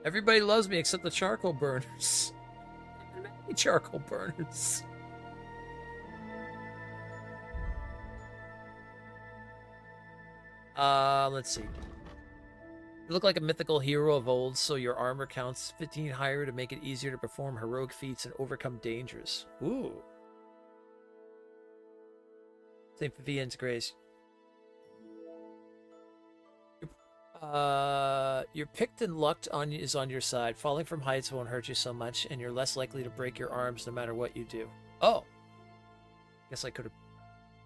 Everybody loves me except the charcoal burners. I haven't met any charcoal burners. Let's see. You look like a mythical hero of old, so your armor counts 15 higher to make it easier to perform heroic feats and overcome dangers. Ooh. St. Vivian's Grace. You're picked and lucked is on your side. Falling from heights won't hurt you so much, and you're less likely to break your arms no matter what you do. Oh. Guess I could have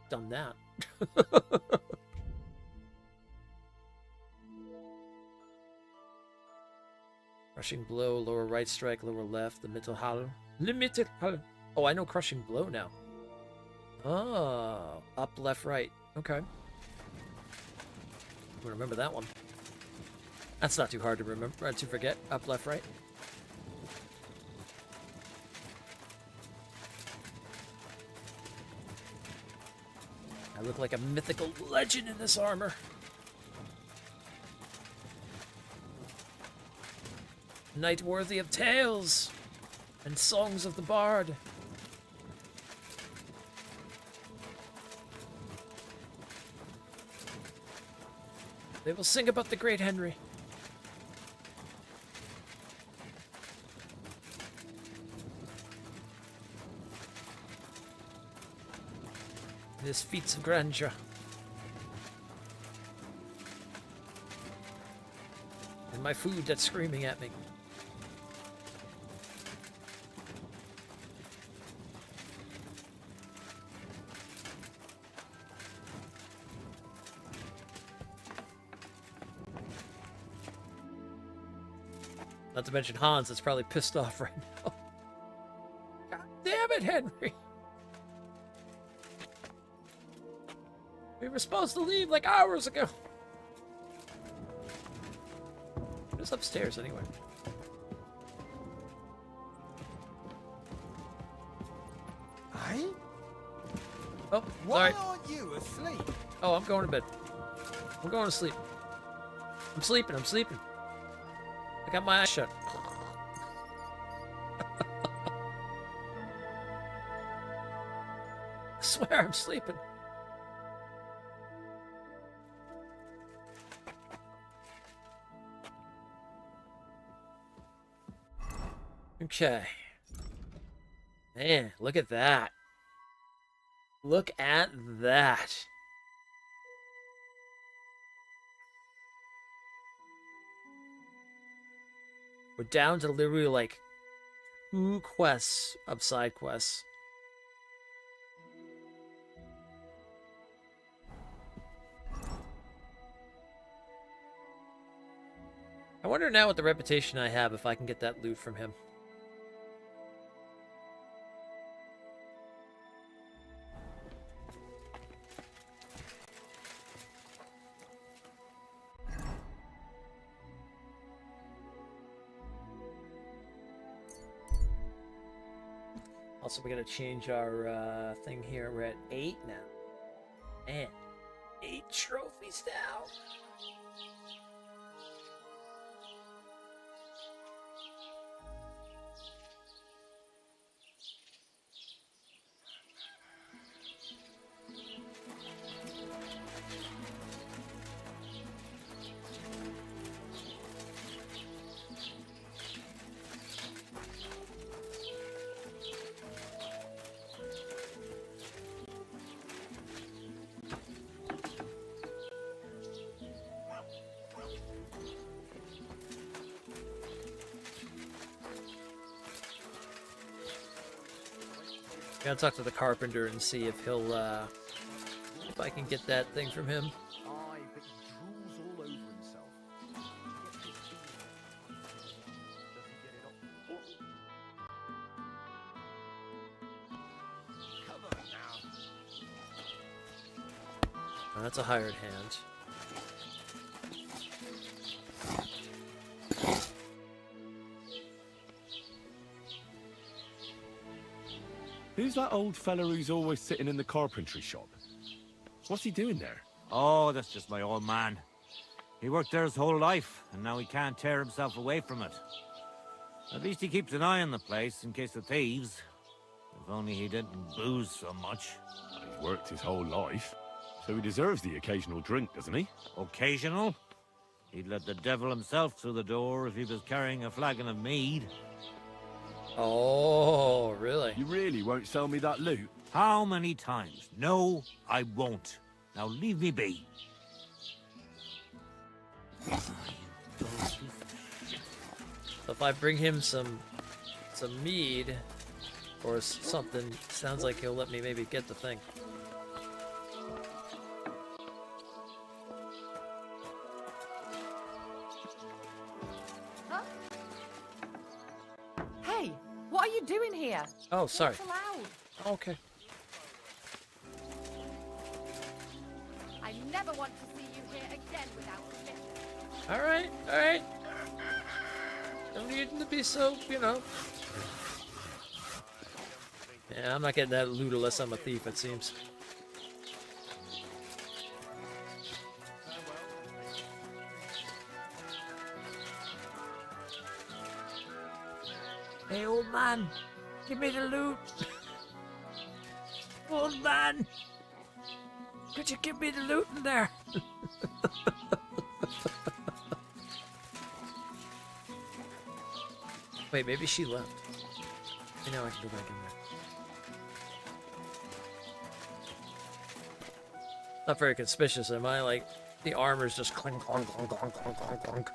done that. Crushing blow, lower right strike, lower left, the middle hollow. Limited hollow. Oh, I know crushing blow now. Oh, up, left, right. Okay. We'll remember that one. That's not too hard to remember, to forget. Up, left, right. I look like a mythical legend in this armor. Knight worthy of tales and songs of the bard. They will sing about the great Henry. His feats of grandeur. And my food that's screaming at me. Not to mention Hans, that's probably pissed off right now. God damn it, Henry! We were supposed to leave like hours ago. What's upstairs anyway? Hey? Oh, Why sorry. aren't you asleep? Oh, I'm going to bed. I'm going to sleep. I'm sleeping. I got my eyes shut. I swear I'm sleeping. Okay. Man, look at that. Look at that. We're down to literally like 2 quests of side quests. I wonder now with the reputation I have if I can get that loot from him. Also, we gotta change our thing here. We're at 8 now. Man, 8 trophies now. Gotta talk to the carpenter and see if he'll, if I can get that thing from him. Aye, but he drools all over himself. Come on now. That's a hired hand. Who's that old fella who's always sitting in the carpentry shop? What's he doing there? Oh, that's just my old man. He worked there his whole life, and now he can't tear himself away from it. At least he keeps an eye on the place in case of thieves. If only he didn't booze so much. He's worked his whole life, so he deserves the occasional drink, doesn't he? Occasional? He'd let the devil himself through the door if he was carrying a flagon of mead. Oh, really? You really won't sell me that loot? How many times? No, I won't. Now leave me be. If I bring him some mead or something, sounds like he'll let me maybe get the thing. Huh? Hey, what are you doing here? Oh, sorry. Not allowed. Okay. I never want to see you here again without permission. All right, all right. Don't need to be so, you know. Yeah, I'm not getting that loot unless I'm a thief, it seems. Hey, old man, give me the loot. Old man, could you give me the loot in there? Wait, maybe she left. I know I can go back in there. Not very conspicuous, am I? Like, the armor's just clink, clunk, clunk, clunk, clunk, clunk, clunk.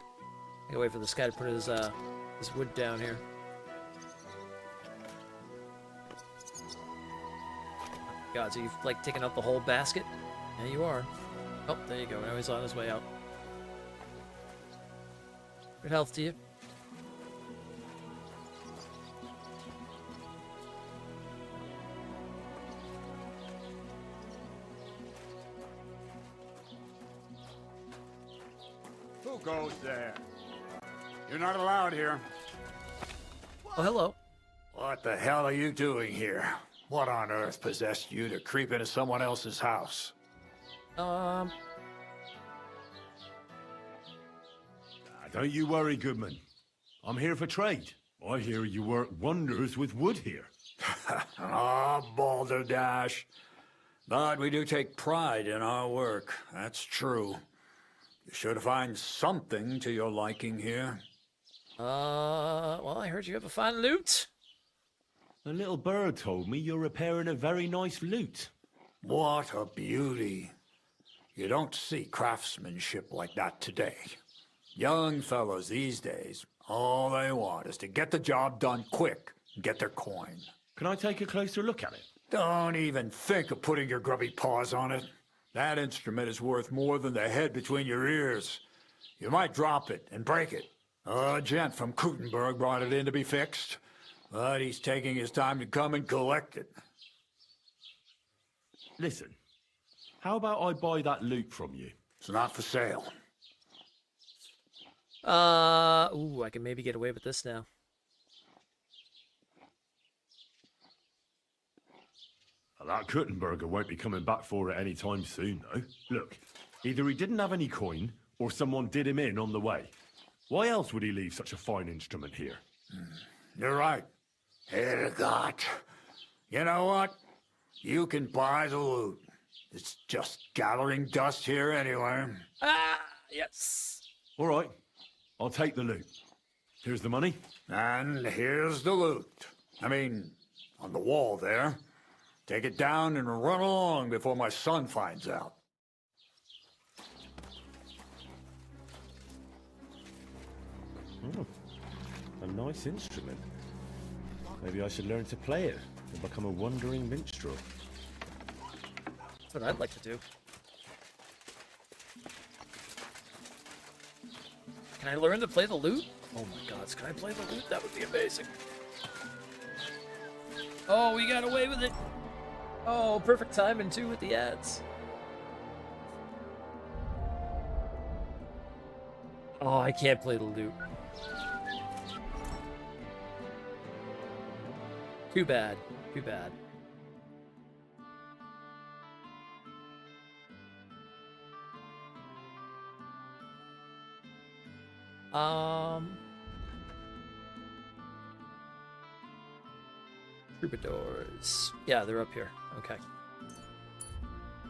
I gotta wait for this guy to put his wood down here. God, so you've, like, taken out the whole basket? Yeah, you are. Oh, there you go. Now he's on his way out. Good health to you. Who goes there? You're not allowed here. Oh, hello. What the hell are you doing here? What on earth possessed you to creep into someone else's house? Don't you worry, Goodman. I'm here for trade. I hear you work wonders with wood here. Ah, balderdash. But we do take pride in our work, that's true. You should find something to your liking here. Well, I heard you have a fine loot. A little bird told me you're repairing a very nice lute. What a beauty. You don't see craftsmanship like that today. Young fellows these days, all they want is to get the job done quick and get their coin. Can I take a closer look at it? Don't even think of putting your grubby paws on it. That instrument is worth more than the head between your ears. You might drop it and break it. A gent from Kuttenberg brought it in to be fixed, but he's taking his time to come and collect it. Listen, how about I buy that loot from you? It's not for sale. Ooh, I can maybe get away with this now. Well, that Kuttenberger won't be coming back for it anytime soon, though. Look, either he didn't have any coin, or someone did him in on the way. Why else would he leave such a fine instrument here? You're right. Herrgott. You know what? You can buy the loot. It's just gathering dust here anyway. Ah, yes. All right, I'll take the loot. Here's the money. And here's the loot. I mean, on the wall there. Take it down and run along before my son finds out. Oh, a nice instrument. Maybe I should learn to play it and become a wandering minstrel. That's what I'd like to do. Can I learn to play the lute? Oh my gods, can I play the lute? That would be amazing. Oh, we got away with it. Oh, perfect timing too with the ads. Oh, I can't play the loot. Too bad. Too bad. Troubadours. Yeah, they're up here. Okay.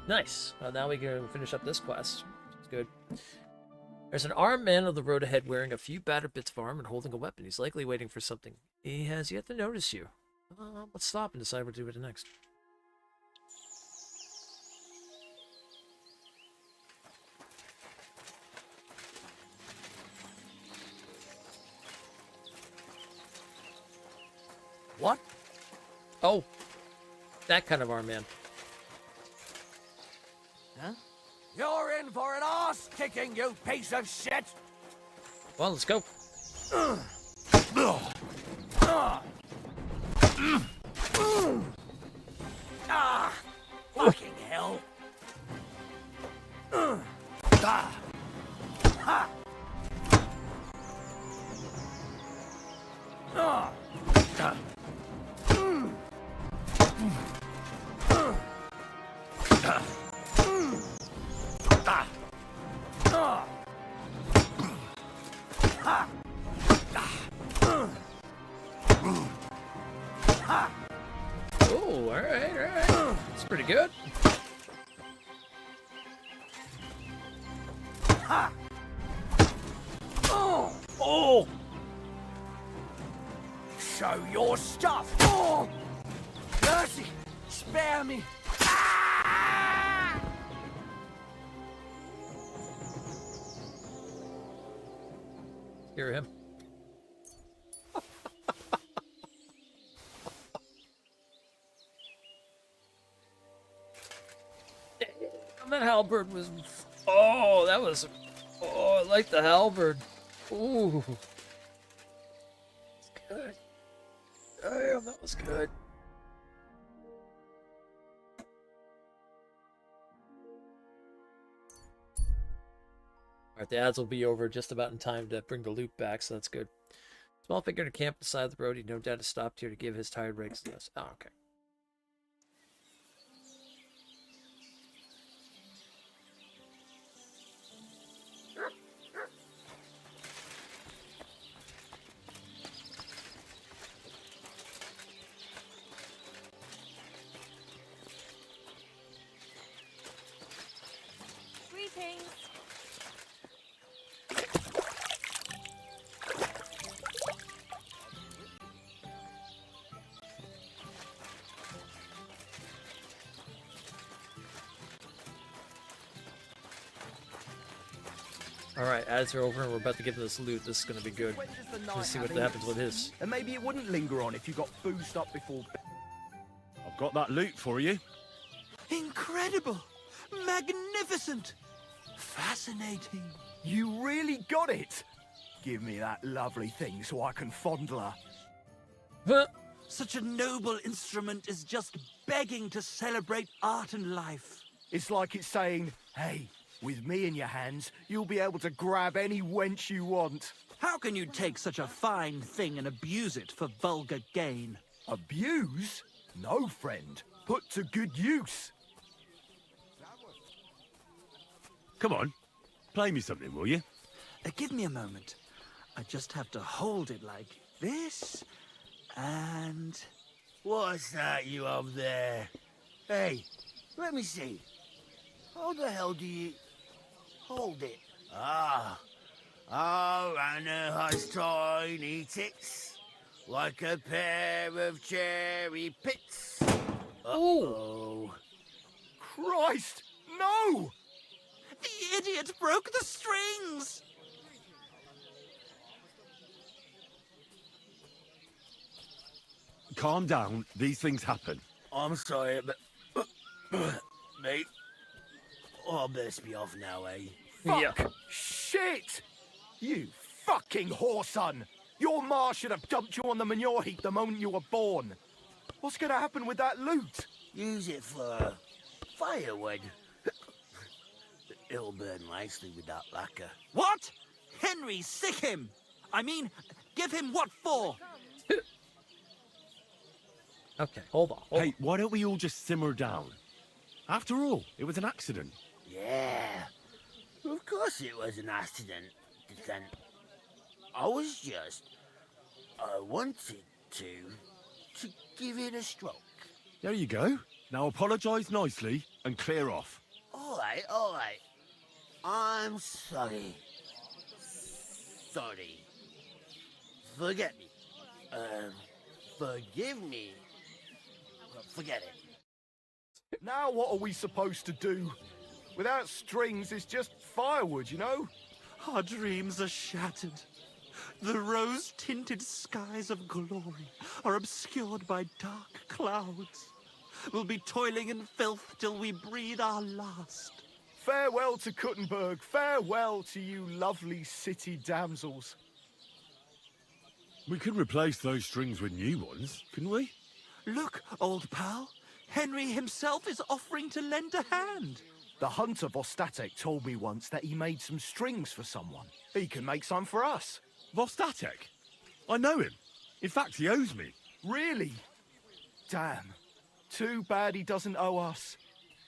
Nice. Well, now we can finish up this quest. It's good. There's an armed man on the road ahead wearing a few battered bits of armor and holding a weapon. He's likely waiting for something. He has yet to notice you. Let's stop and decide what to do next. What? Oh, that kind of arm man. Huh? You're in for an arse kicking, you piece of shit! Well, let's go. Ah! Fucking hell! Ah! Ha! Ah! Ah! Oh, all right. It's pretty good. Oh! Show your stuff! Oh! Mercy! Spare me! Hear him. That halberd was... Oh, that was... Oh, I like the halberd. Ooh. It's good. Damn, that was good. Alright, the ads will be over just about in time to bring the loot back, so that's good. Small figure in a camp beside the road. He no doubt has stopped here to give his tired legs to us. Oh, okay. Greetings. Alright, ads are over and we're about to get to this loot. This is going to be good. Let's see what happens with his. And maybe it wouldn't linger on if you got boozed up before... I've got that loot for you. Incredible! Magnificent! Fascinating. You really got it! Give me that lovely thing so I can fondle her. Huh? Such a noble instrument is just begging to celebrate art and life. It's like it's saying, hey, with me in your hands, you'll be able to grab any wench you want. How can you take such a fine thing and abuse it for vulgar gain? Abuse? No, friend. Put to good use. Come on, play me something, will you? Give me a moment. I just have to hold it like this, and... What's that you up there? Hey, let me see. How the hell do you... hold it? Ah. Oh, Anna has tiny tits, like a pair of cherry pits. Uh-oh. Christ, no! The idiot broke the strings! Calm down, these things happen. I'm sorry, but... mate, oh, I better be off now, eh? Fuck! Shit! You fucking whoreson! Your ma should have dumped you on the manure heap the moment you were born. What's gonna happen with that loot? Use it for firewood. It'll burn nicely with that lacquer. What? Henry, sick him! I mean, give him what for? Okay, hold on. Hey, why don't we all just simmer down? After all, it was an accident. Yeah, of course it was an accident. I wanted to give it a stroke. There you go. Now apologise nicely and clear off. All right. I'm sorry. Sorry. Forget me. Forgive me. Forget it. Now what are we supposed to do? Without strings, it's just firewood, you know? Our dreams are shattered. The rose-tinted skies of glory are obscured by dark clouds. We'll be toiling in filth till we breathe our last. Farewell to Kuttenberg. Farewell to you lovely city damsels. We could replace those strings with new ones, couldn't we? Look, old pal. Henry himself is offering to lend a hand. The hunter Vostatek told me once that he made some strings for someone. He can make some for us. Vostatek? I know him. In fact, he owes me. Really? Damn. Too bad he doesn't owe us.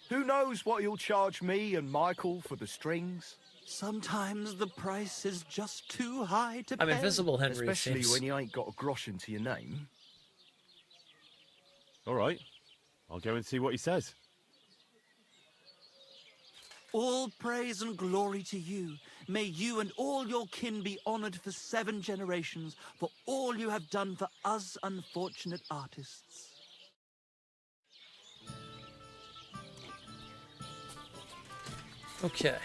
Who knows what he'll charge me and Michael for the strings? Sometimes the price is just too high to I'm pay. invisible, Henry. Especially seems- when you ain't got a groschen to your name. All right. I'll go and see what he says. All praise and glory to you. May you and all your kin be honored for 7 generations for all you have done for us unfortunate artists. Okay.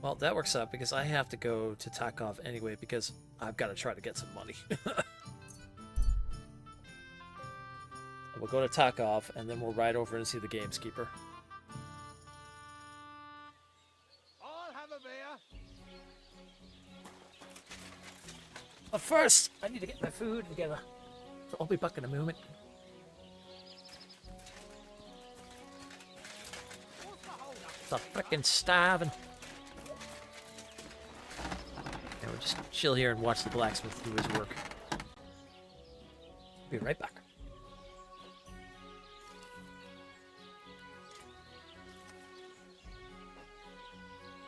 Well, that works out because I have to go to Takov anyway because I've got to try to get some money. We'll go to Takov and then we'll ride over and see the Gameskeeper. I'll have a beer. But first, I need to get my food together. So I'll be back in a moment. I'm freaking starving. And we'll just chill here and watch the blacksmith do his work. Be right back.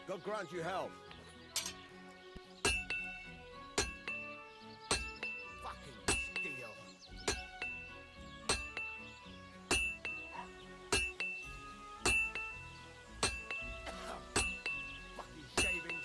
God grant you health. Fucking steel. Fucking shavings.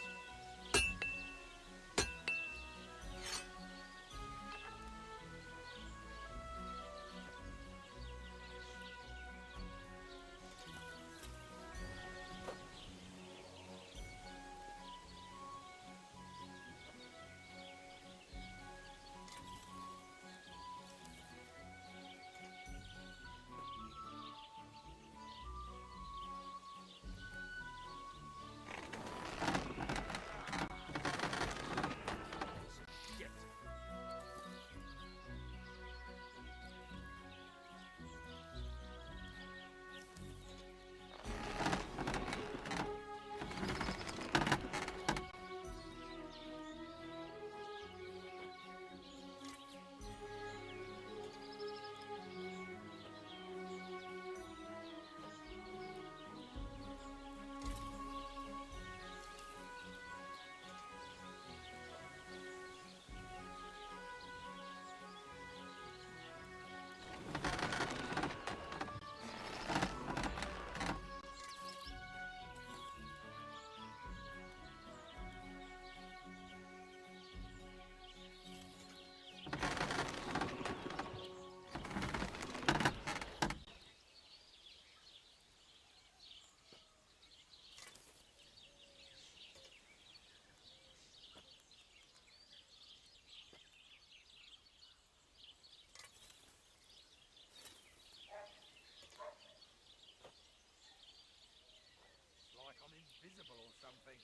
Like I'm invisible or something.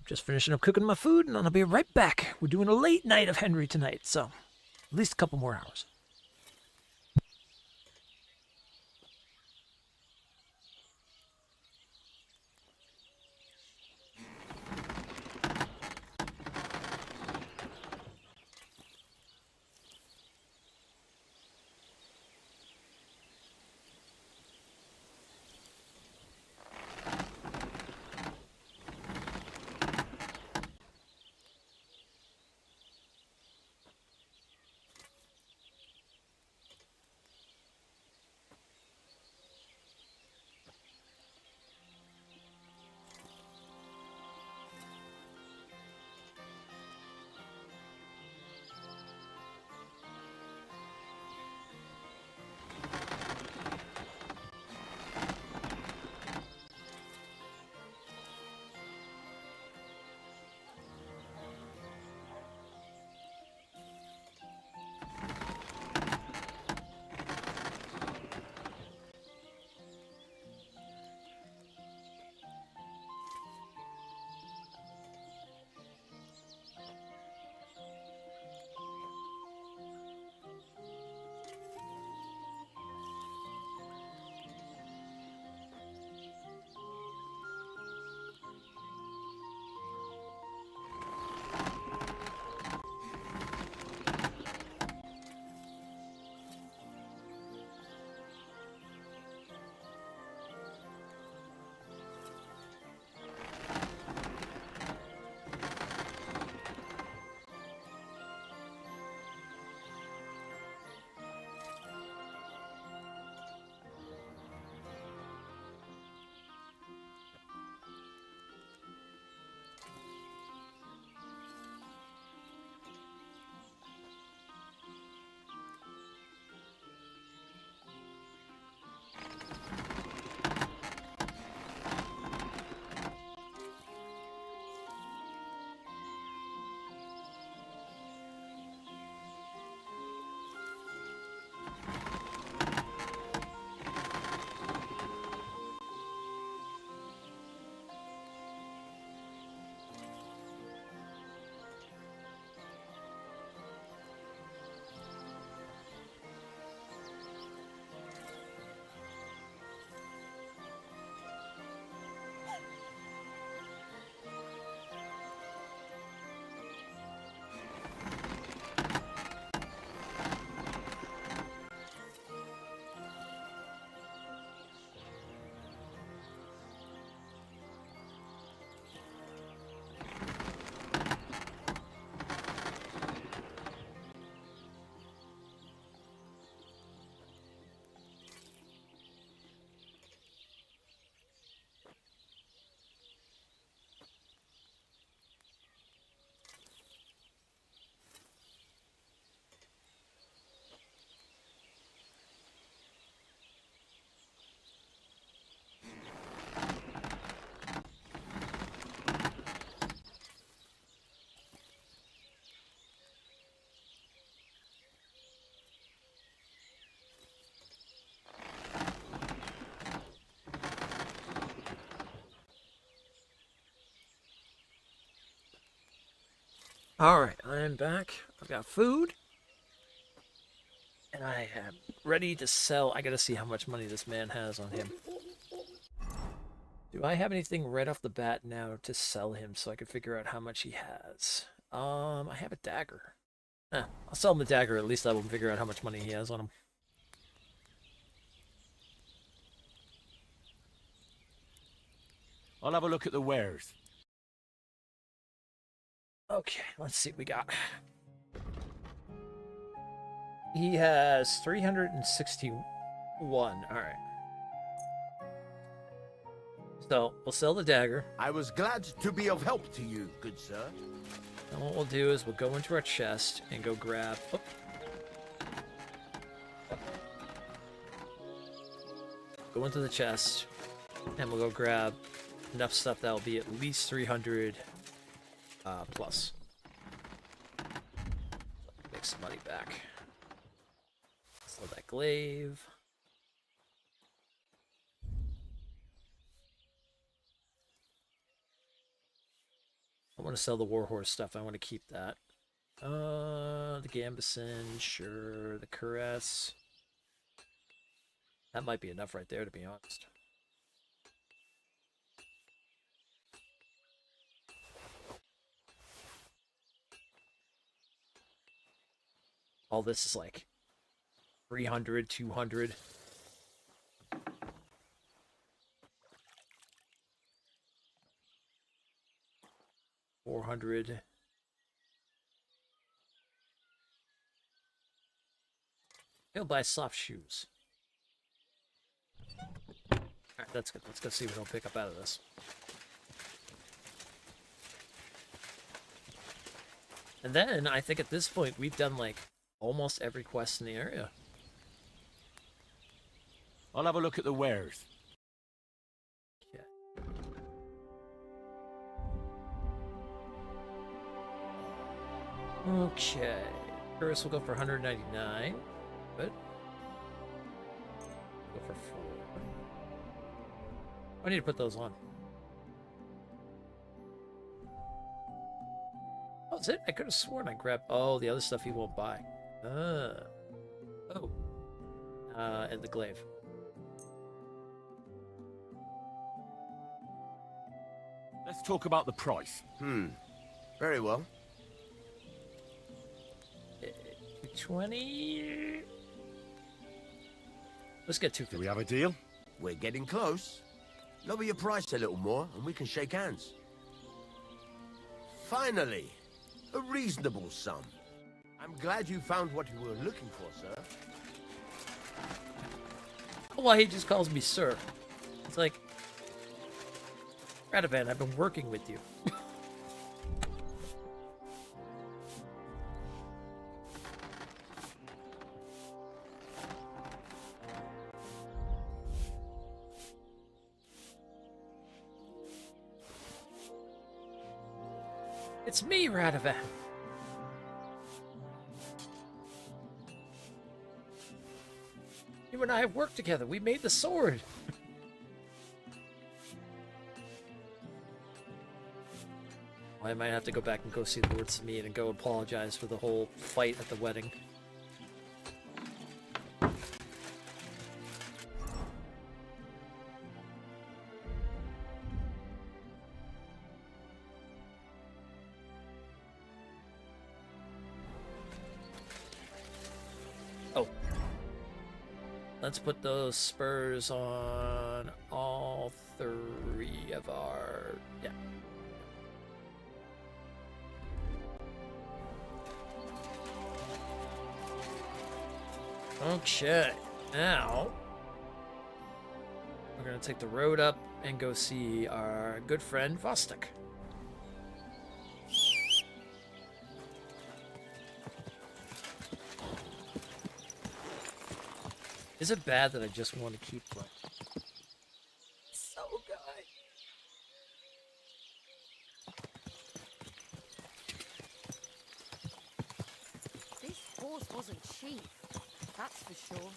just finishing up cooking my food, and then I'll be right back. We're doing a late night of Henry tonight, so at least a couple more hours. Alright, I am back. I've got food. And I am ready to sell. I gotta see how much money this man has on him. Do I have anything right off the bat now to sell him so I can figure out how much he has? I have a dagger. I'll sell him the dagger. At least I will figure out how much money he has on him. I'll have a look at the wares. Okay, let's see what we got. He has 361. Alright. So, we'll sell the dagger. I was glad to be of help to you, good sir. And what we'll do is we'll go into our chest and go grab... Oh. Go into the chest, and we'll go grab enough stuff that'll be at least 300 plus. Make some money back. Sell that glaive. I want to sell the Warhorse stuff. I want to keep that. The Gambison, sure. The Caress. That might be enough right there, to be honest. All this is like 300, 200. $400. He'll buy soft shoes. Alright, that's good. Let's go see what he'll pick up out of this. And then, I think at this point, we've done, like, almost every quest in the area. I'll have a look at the wares. Okay. First, we'll go for 199. Good. Go for 4. I need to put those on. Oh, that's it? I could have sworn I grabbed... Oh, the other stuff he won't buy. Oh. And the glaive. Let's talk about the price. Very well. 20. Let's get 250. Do we have a deal? We're getting close. Lower your price a little more, and we can shake hands. Finally, a reasonable sum. I'm glad you found what you were looking for, sir. Why he just calls me sir? It's like, Radovan, I've been working with you. It's me, Radovan. You and I have worked together. We made the sword. I might have to go back and go see the Lord Samid and go apologize for the whole fight at the wedding. Let's put those spurs on all 3 of our... Yeah. Okay. Now, we're going to take the road up and go see our good friend Vostok. Is it bad that I just want to keep playing? So good. This horse wasn't cheap, that's for sure.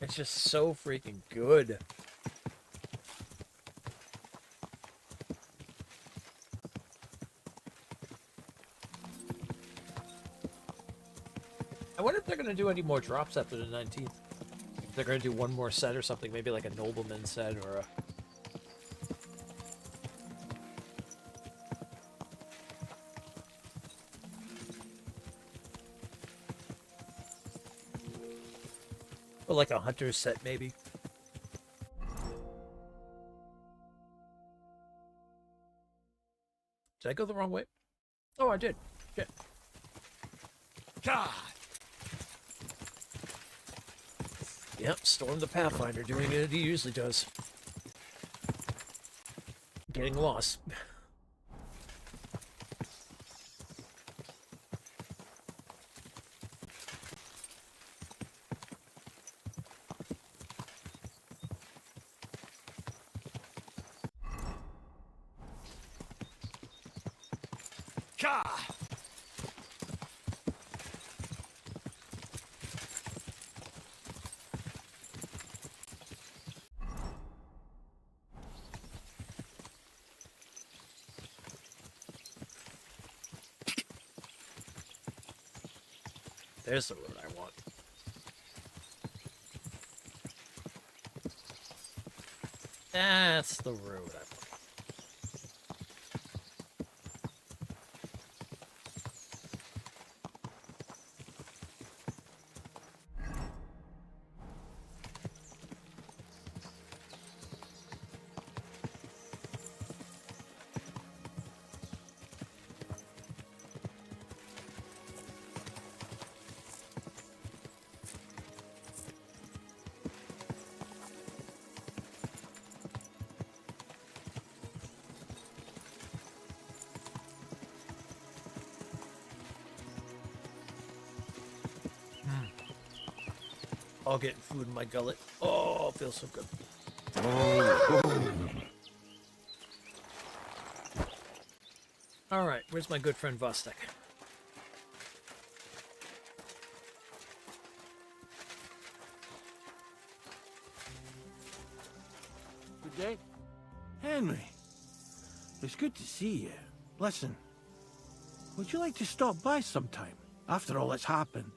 It's just so freaking good. I wonder if they're going to do any more drops after the 19th. If they're going to do one more set or something, maybe like a nobleman set or a... Or like a hunter's set, maybe. Did I go the wrong way? Oh, I did. Shit. God! Yep, Storm the Pathfinder doing it as he usually does. Getting lost. There's the road I want. That's the road I want. All getting food in my gullet. Oh, it feels so good. All right, where's my good friend Vostek? Good day. Henry, it's good to see you. Listen, would you like to stop by sometime? After all that's happened,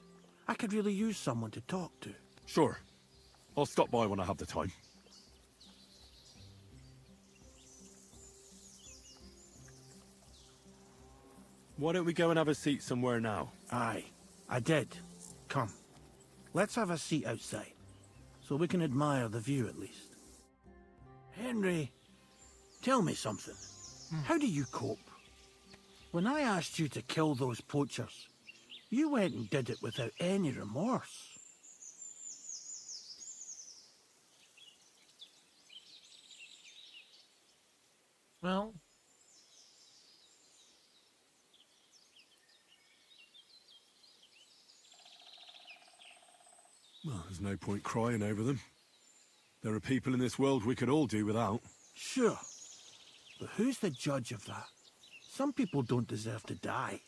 I could really use someone to talk to. Sure. I'll stop by when I have the time. Why don't we go and have a seat somewhere now? Aye, I did. Come, let's have a seat outside, so we can admire the view at least. Henry, tell me something. How do you cope? When I asked you to kill those poachers, you went and did it without any remorse. Well, there's no point crying over them. There are people in this world we could all do without. Sure, but who's the judge of that? Some people don't deserve to die,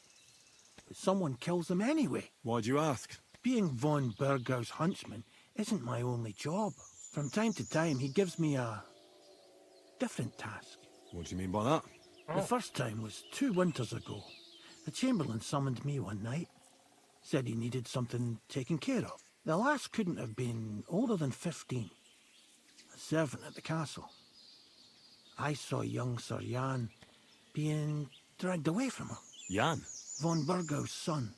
but someone kills them anyway. Why'd you ask? Being von Burgau's huntsman isn't my only job. From time to time, he gives me a different task. What do you mean by that? The first time was 2 winters ago. The Chamberlain summoned me one night. Said he needed something taken care of. The lass couldn't have been older than 15. A servant at the castle. I saw young Sir Jan being dragged away from her. Jan? Von Burgau's son.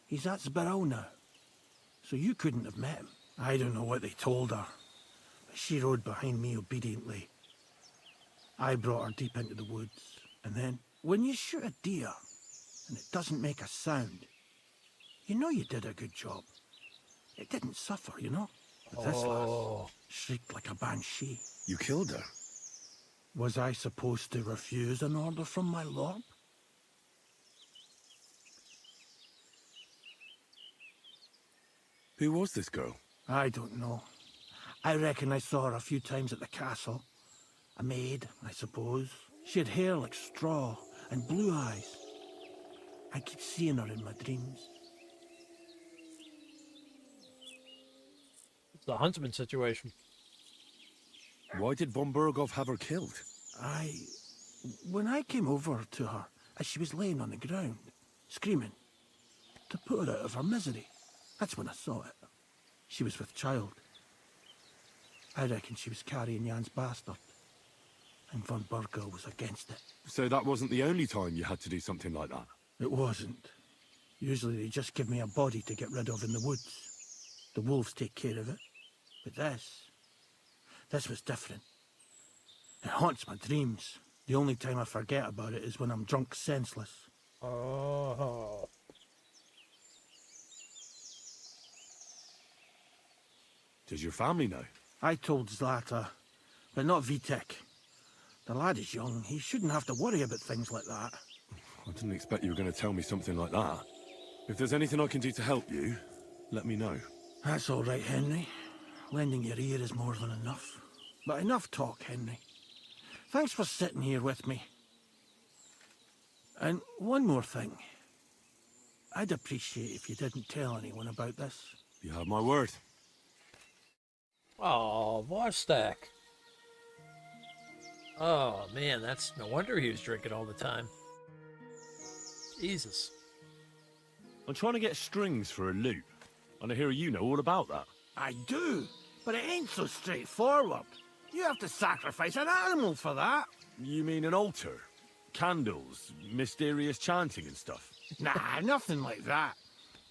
He's at Sbarrow now. So you couldn't have met him. I don't know what they told her, but she rode behind me obediently. I brought her deep into the woods, and then, when you shoot a deer, and it doesn't make a sound, you know you did a good job. It didn't suffer, you know? But this lass shrieked like a banshee. You killed her? Was I supposed to refuse an order from my lord? Who was this girl? I don't know. I reckon I saw her a few times at the castle. A maid, I suppose. She had hair like straw and blue eyes. I keep seeing her in my dreams. it's the huntsman situation. Why did von Burgov have her killed? When I came over to her, as she was laying on the ground, screaming, to put her out of her misery, that's when I saw it. She was with child. I reckon she was carrying Jan's bastard. And von Burgau was against it. So that wasn't the only time you had to do something like that? It wasn't. Usually they just give me a body to get rid of in the woods. The wolves take care of it. But this was different. It haunts my dreams. The only time I forget about it is when I'm drunk senseless. Oh. Does your family know? I told Zlata, but not Vitek. The lad is young. He shouldn't have to worry about things like that. I didn't expect you were going to tell me something like that. If there's anything I can do to help you, let me know. That's all right, Henry. Lending your ear is more than enough. But enough talk, Henry. Thanks for sitting here with me. And one more thing. I'd appreciate if you didn't tell anyone about this. You have my word. Oh, Vostek. Oh, man, that's no wonder he was drinking all the time. Jesus. I'm trying to get strings for a loop, and I hear you know all about that. I do, but it ain't so straightforward. You have to sacrifice an animal for that. You mean an altar? Candles, mysterious chanting and stuff? Nah, nothing like that.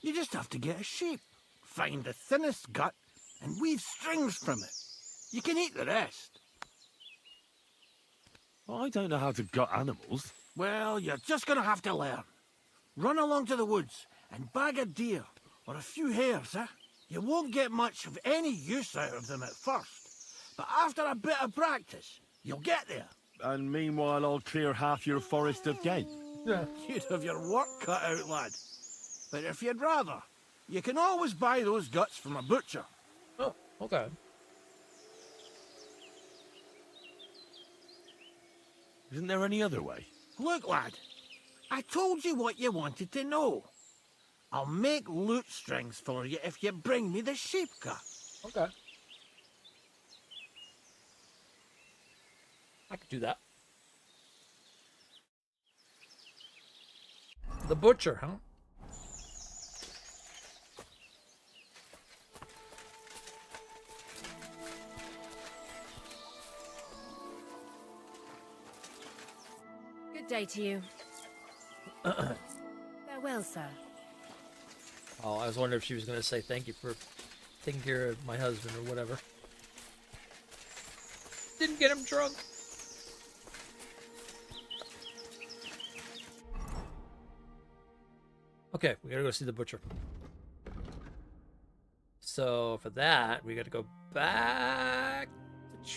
You just have to get a sheep, find the thinnest gut, and weave strings from it. You can eat the rest. I don't know how to gut animals. Well, you're just gonna have to learn. Run along to the woods and bag a deer, or a few hares, eh? You won't get much of any use out of them at first, but after a bit of practice, you'll get there. And meanwhile, I'll clear half your forest of game. You'd have your work cut out, lad. But if you'd rather, you can always buy those guts from a butcher. Oh, okay. Isn't there any other way? Look, lad, I told you what you wanted to know. I'll make lute strings for you if you bring me the sheep gut. Okay. I could do that. The butcher, huh? Good day to you. Farewell, sir. Oh, I was wondering if she was going to say thank you for taking care of my husband or whatever. Didn't get him drunk. Okay, we gotta go see the butcher. So for that, we gotta go back to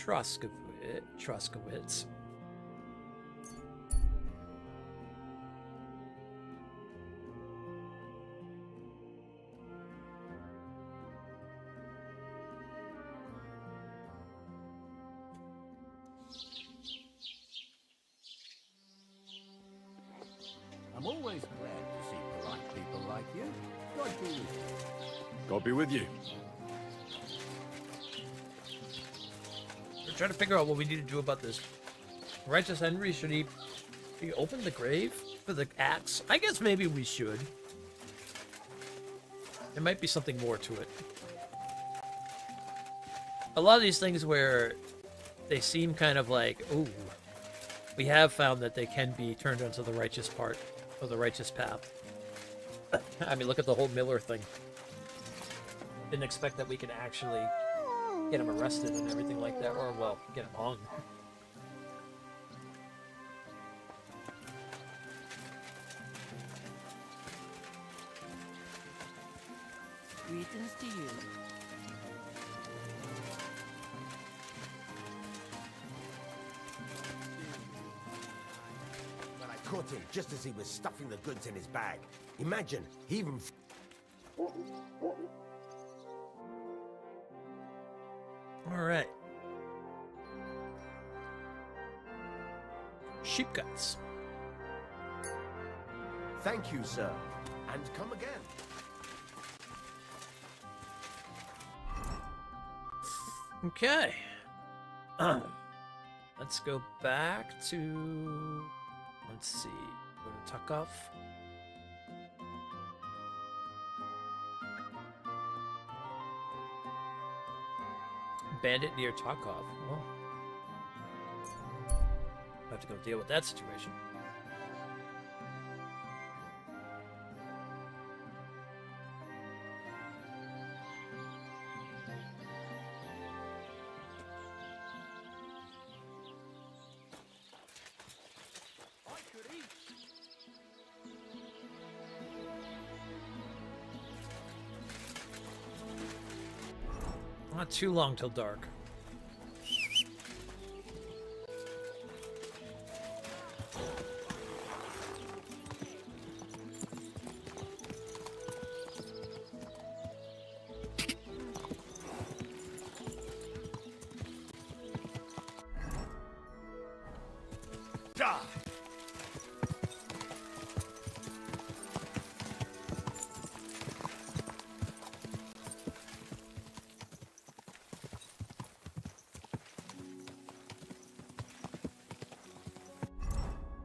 Truskowitz. I'm always glad to see polite people like you. God be with you. God be with you. We're trying to figure out what we need to do about this. Righteous Henry, should he open the grave for the axe? I guess maybe we should. There might be something more to it. A lot of these things where they seem kind of like, ooh, we have found that they can be turned onto the righteous part, or the righteous path. I mean, look at the whole Miller thing. Didn't expect that we could actually get him arrested and everything like that, or, well, get him hung. Greetings to you. But I caught him just as he was stuffing the goods in his bag. Imagine, he even... Alright. Sheep guts. Thank you, sir. And come again. Okay. Let's go back to... Let's see. Go to Tuckoff. Bandit near Tuckoff. Oh. I have to go deal with that situation. Not too long till dark.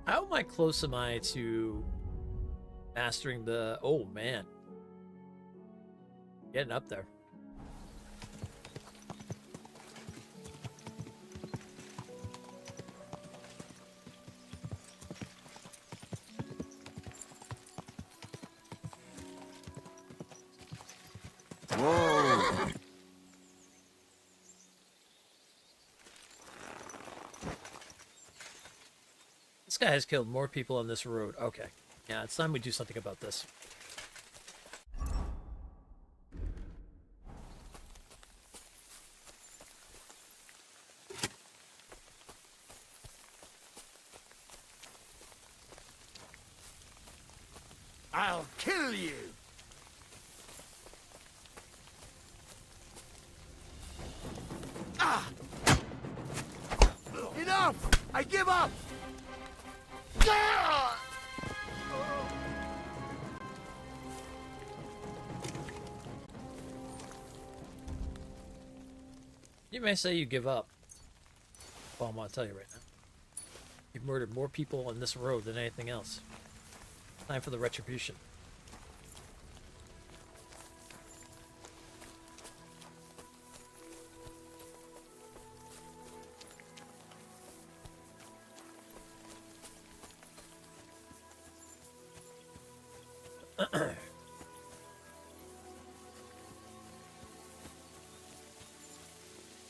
How close am I to Mastering the... Oh, man. Getting up there. Whoa! This guy has killed more people on this road. Okay. Yeah, it's time we do something about this. I'll kill you! Ah! Enough! I give up! Ah! You may say you give up. Well, I'm going to tell you right now. You've murdered more people on this road than anything else. Time for the retribution.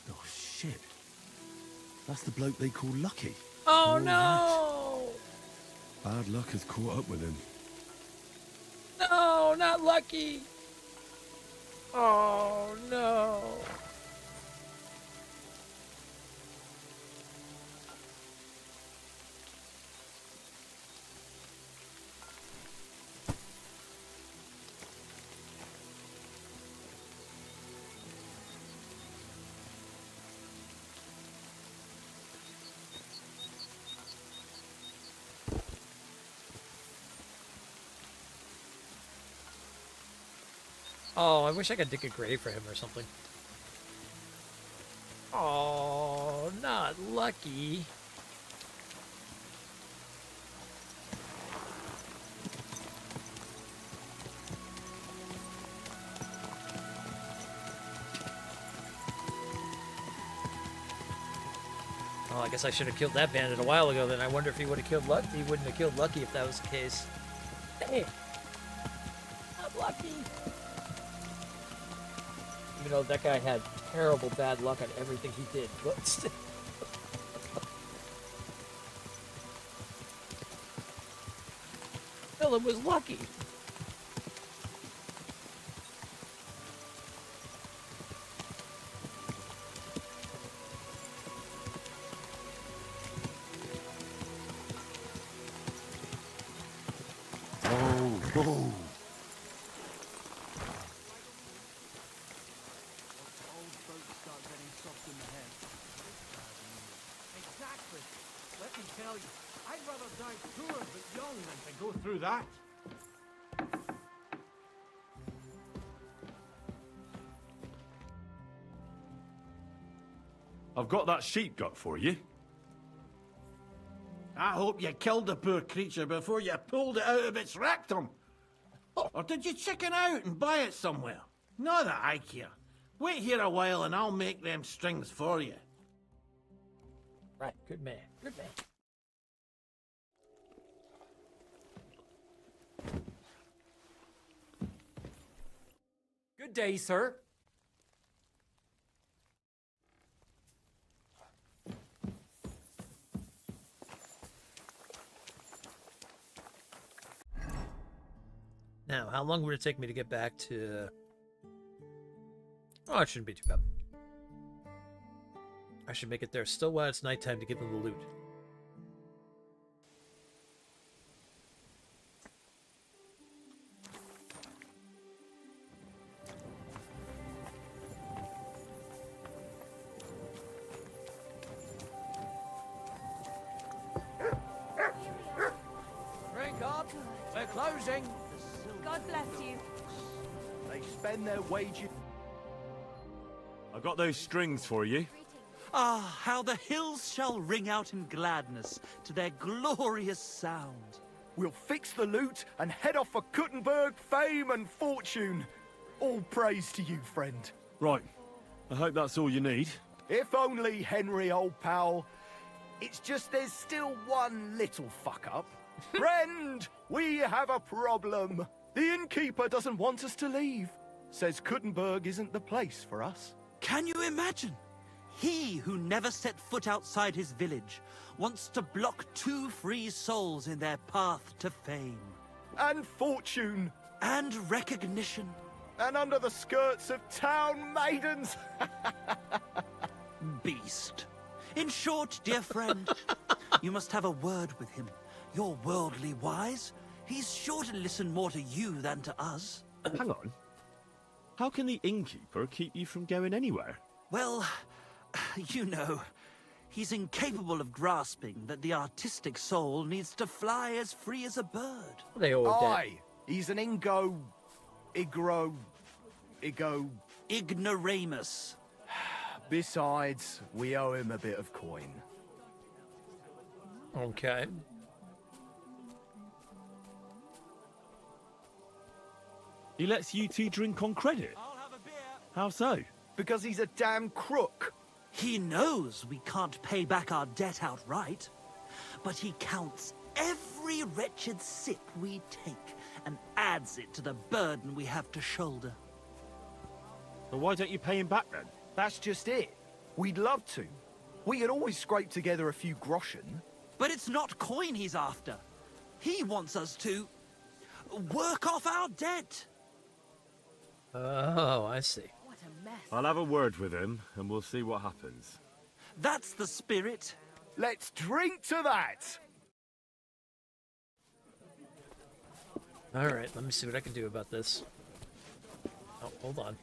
Oh, shit. That's the bloke they call Lucky. Oh, All no! right. Bad luck has caught up with him. No, not Lucky! Oh, no. Oh, I wish I could dig a grave for him or something. Oh, not Lucky. Oh, I guess I should have killed that bandit a while ago then. I wonder if he would have killed Lucky. He wouldn't have killed Lucky if that was the case. Hey! Not Lucky! Even though that guy had terrible bad luck on everything he did. But still. Philip was lucky. Whoa. Exactly. Let me tell you, I'd rather die poor but young than to go through that. I've got that sheep gut for you. I hope you killed the poor creature before you pulled it out of its rectum. Or did you chicken out and buy it somewhere? Not that I care. Wait here a while and I'll make them strings for you. Right, good man, good man. Good day, sir. Now, how long would it take me to get back to... Oh, it shouldn't be too bad. I should make it there still while it's nighttime to give them the loot. Drink up. We're closing. God bless you. They spend their wages. I've got those strings for you. Ah, how the hills shall ring out in gladness to their glorious sound. We'll fix the loot and head off for Kuttenberg, fame and fortune. All praise to you, friend. Right. I hope that's all you need. If only, Henry, old pal. It's just there's still one little fuck-up. Friend, we have a problem. The innkeeper doesn't want us to leave. Says Kuttenberg isn't the place for us. Can you imagine? He who never set foot outside his village wants to block 2 free souls in their path to fame. And fortune. And recognition. And under the skirts of town maidens. Beast. In short, dear friend, you must have a word with him. You're worldly wise. He's sure to listen more to you than to us. Hang on. How can the innkeeper keep you from going anywhere? Well, you know, he's incapable of grasping that the artistic soul needs to fly as free as a bird. They all Aye, he's an ignoramus. Besides, we owe him a bit of coin. Okay. He lets you two drink on credit? How so? Because he's a damn crook. He knows we can't pay back our debt outright, but he counts every wretched sip we take and adds it to the burden we have to shoulder. Well, why don't you pay him back then? That's just it. We'd love to. We could always scrape together a few groschen. But it's not coin he's after. He wants us to work off our debt. Oh, I see. What a mess. I'll have a word with him, and we'll see what happens. That's the spirit. Let's drink to that! Alright, let me see what I can do about this. Oh, hold on.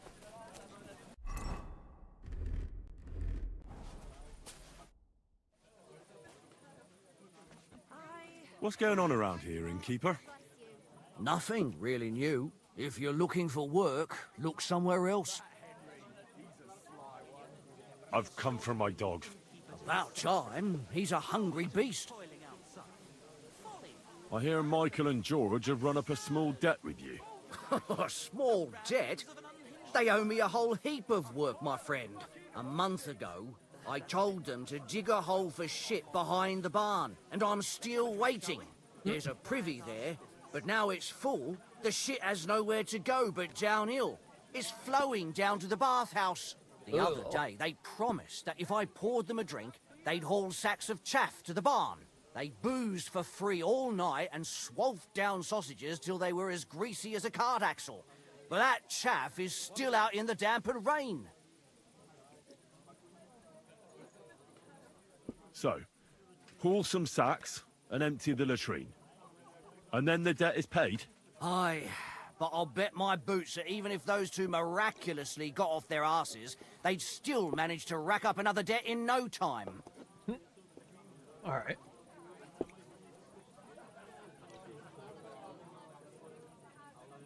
What's going on around here, innkeeper? Nothing really new. If you're looking for work, look somewhere else. I've come for my dog. About time. He's a hungry beast. I hear Michael and George have run up a small debt with you. A small debt? They owe me a whole heap of work, my friend. A month ago, I told them to dig a hole for shit behind the barn, and I'm still waiting. There's a privy there, but now it's full. The shit has nowhere to go but downhill. It's flowing down to the bathhouse. The other day, they promised that if I poured them a drink, they'd haul sacks of chaff to the barn. They boozed for free all night and swathed down sausages till they were as greasy as a cart axle. But that chaff is still out in the damp and rain. So, haul some sacks and empty the latrine. And then the debt is paid? Aye, but I'll bet my boots that even if those two miraculously got off their asses, they'd still manage to rack up another debt in no time. Alright.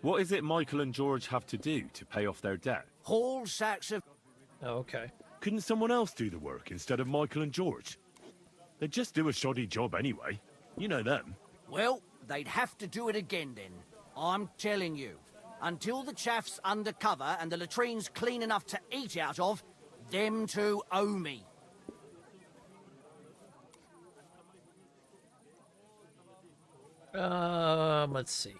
What is it Michael and George have to do to pay off their debt? Haul sacks of... Oh, okay. Couldn't someone else do the work instead of Michael and George? They'd just do a shoddy job anyway. You know them. Well, they'd have to do it again then. I'm telling you. Until the chaff's undercover and the latrine's clean enough to eat out of, them two owe me. Let's see.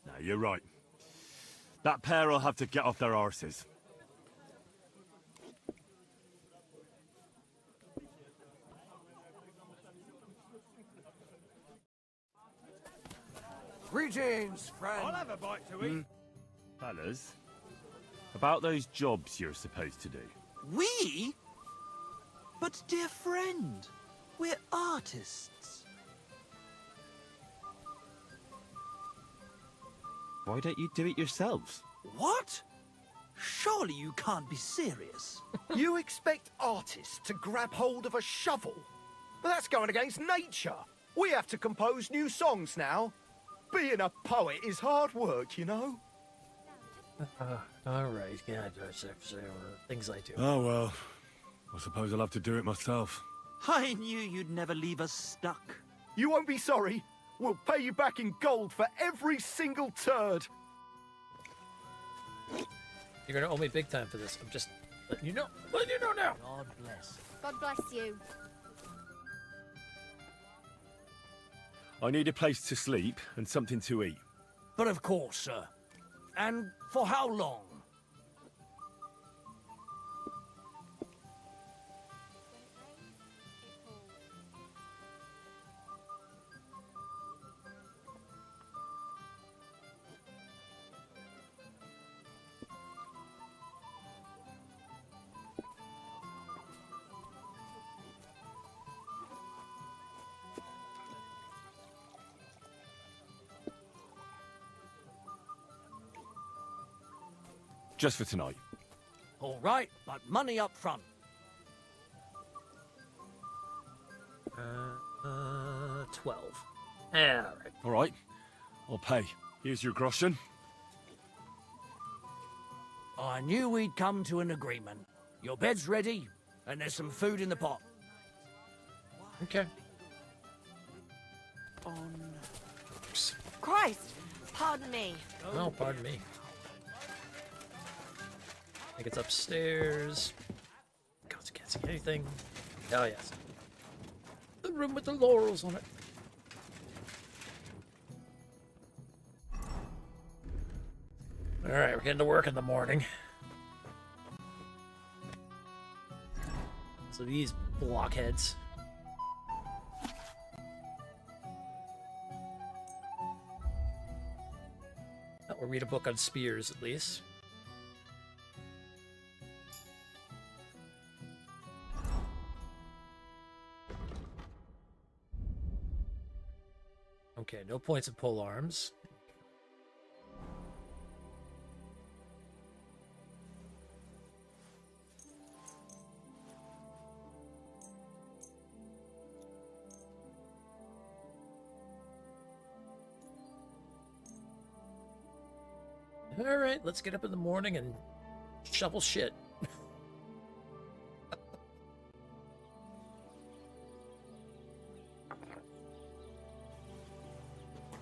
No, you're right. That pair will have to get off their arses. Greetings, friend. I'll have a bite to eat. Fellas, about those jobs you're supposed to do. We? But dear friend, we're artists. Why don't you do it yourselves? What? Surely you can't be serious. You expect artists to grab hold of a shovel? But that's going against nature. We have to compose new songs now. Being a poet is hard work, you know. Alright, yeah, things I do. Oh well, I suppose I'll have to do it myself. I knew you'd never leave us stuck. You won't be sorry. We'll pay you back in gold for every single turd. You're gonna owe me big time for this. I'm just letting you know. Letting you know now. God bless. God bless you. I need a place to sleep and something to eat. But of course, sir. And for how long? Just for tonight. All right, but money up front. 12. All right. All right. I'll pay. Here's your groschen. I knew we'd come to an agreement. Your bed's ready, and there's some food in the pot. Okay. Christ! Pardon me. Oh, pardon me. I think it's upstairs. God, I can't see anything. Oh, yes. The room with the laurels on it. Alright, we're getting to work in the morning. So these blockheads. We'll read a book on spears, at least. Okay, no points of pole arms. All right, let's get up in the morning and shovel shit.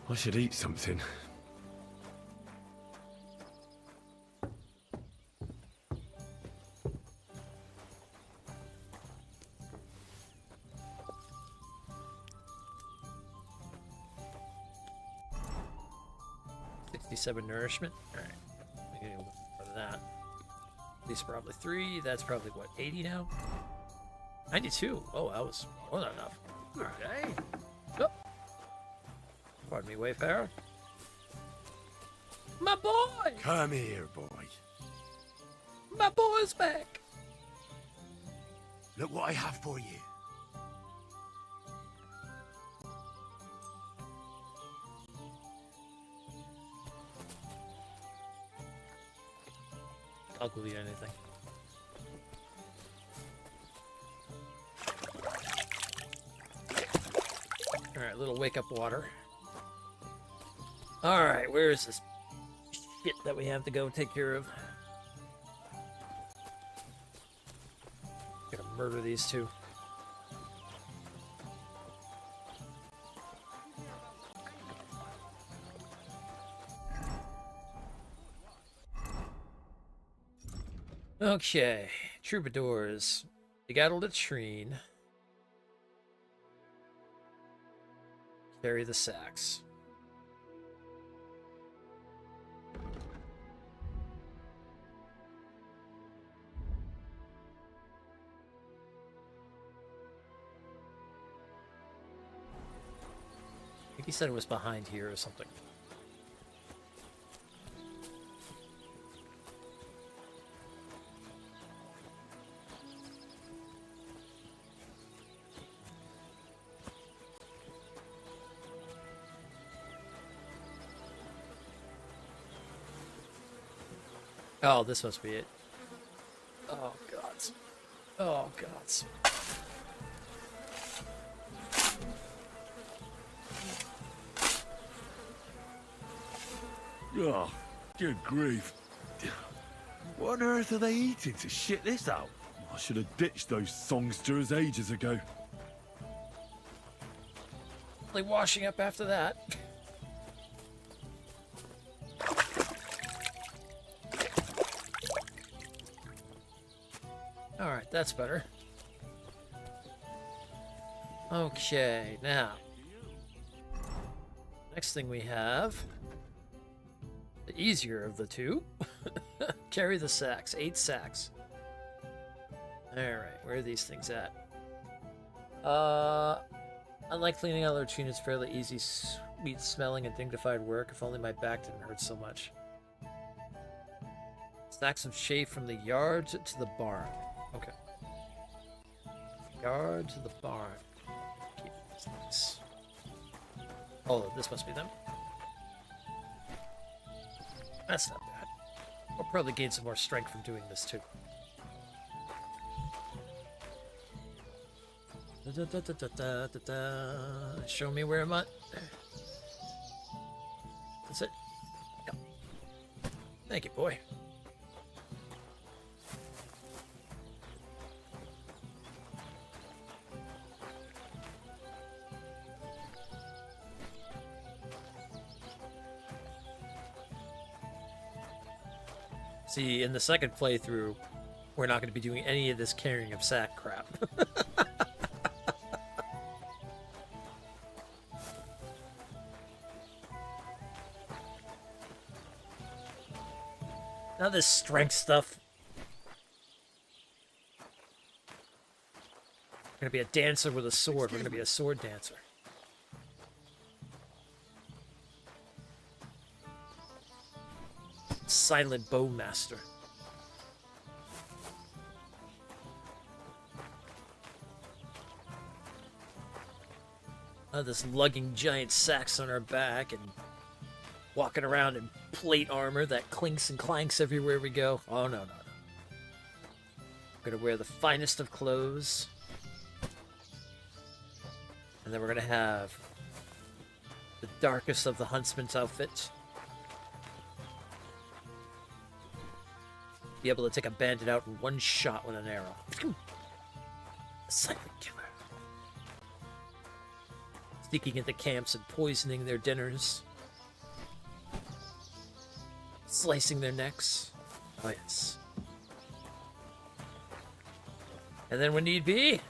I should eat something. Nourishment. All right, we need a little more of that. These are probably 3. That's probably what, 80 now? 92. Oh, that was more than enough. Okay. Oh. Pardon me, Wayfarer. My boy! Come here, boy. My boy's back. Look what I have for you. I'll believe anything. Alright, little wake up water. Alright, where is this shit that we have to go take care of? Gotta murder these two. Okay, troubadours. You got a latrine. Carry the sacks. I think he said it was behind here or something. Oh, this must be it. Oh, gods. Oh, gods. Oh, good grief. What on earth are they eating to shit this out? I should have ditched those songsters ages ago. Like washing up after that. Alright, that's better. Okay, now. Next thing we have. The easier of the two. Carry the sacks. 8 sacks. Alright, where are these things at? Unlike cleaning out latrine, it's fairly easy, sweet smelling, and dignified work. If only my back didn't hurt so much. Stacks of chaff from the yard to the barn. Okay. Yard to the barn. Keep these things. Oh, this must be them. That's not bad. We'll probably gain some more strength from doing this too. Show me where I'm at. That's it. Yep. Thank you, boy. See, in the second playthrough, we're not going to be doing any of this carrying of sack crap. Now this strength stuff. We're gonna be a dancer with a sword. We're gonna be a sword dancer. Silent bowmaster. This lugging giant sacks on our back and walking around in plate armor that clinks and clanks everywhere we go. Oh, no, no, no. We're gonna wear the finest of clothes. And then we're gonna have the darkest of the huntsman's outfit. Be able to take a bandit out in one shot with an arrow. A silent killer. Sneaking into camps and poisoning their dinners. Slicing their necks. Oh, yes. And then when need be,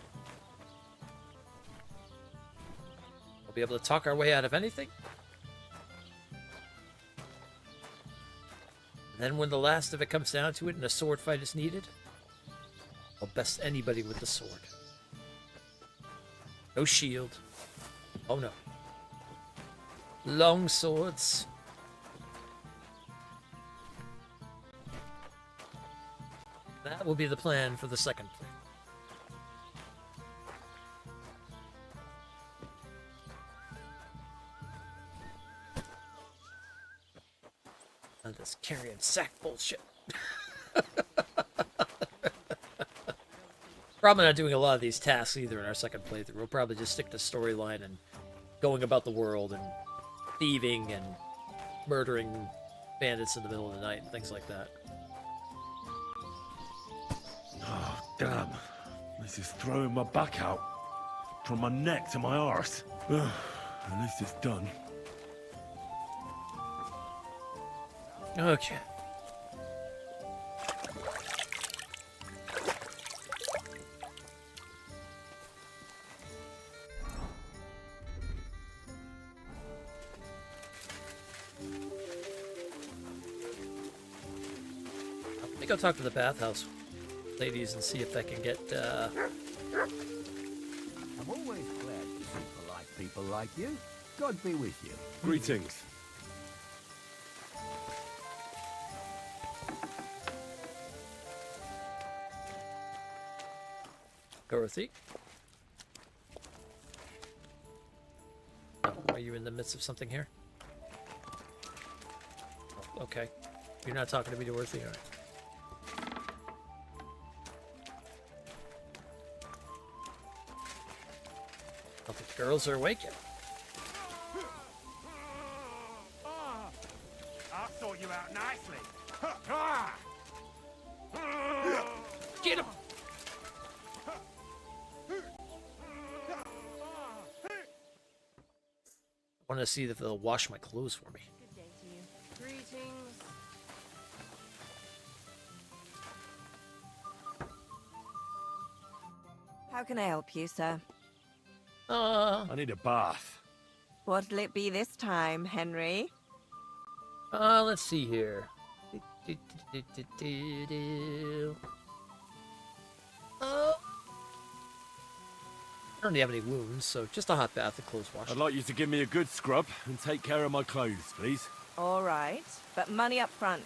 we'll be able to talk our way out of anything. And then when the last of it comes down to it and a sword fight is needed, I'll best anybody with the sword. No shield. Oh no. Long swords. That will be the plan for the second play. And this carrying sack bullshit. Probably not doing a lot of these tasks either in our second playthrough. We'll probably just stick to storyline and going about the world and thieving and murdering bandits in the middle of the night and things like that. Oh, damn. This is throwing my back out. From my neck to my arse. Ugh, at least it's done. Okay. I think I'll talk to the bathhouse ladies and see if I can get, I'm always glad to see polite people like you. God be with you. Greetings. Dorothy. Oh, are you in the midst of something here? Oh, okay. You're not talking to me, Dorothy, all right. I don't think the girls are awake yet. I sort you out nicely. Get him! want to see if they'll wash my clothes for me. Good day to you. Greetings. How can I help you, sir? I need a bath. What'll it be this time, Henry? Let's see here. I don't have any wounds, so just a hot bath and clothes wash. I'd like you to give me a good scrub and take care of my clothes, please. All right, but money up front.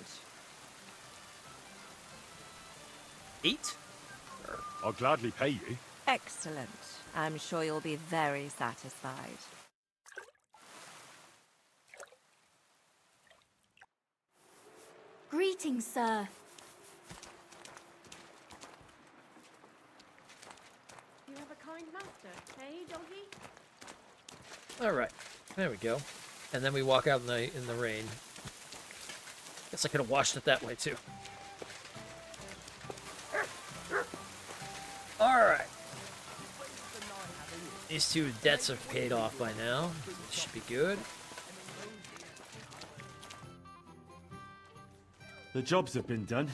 8? I'll gladly pay you. Excellent. I'm sure you'll be very satisfied. Greetings, sir. You have a kind master, hey, doggy? Alright, there we go. And then we walk out in the rain. Guess I could have washed it that way too. Alright. These 2 debts are paid off by now. Should be good. The jobs have been done.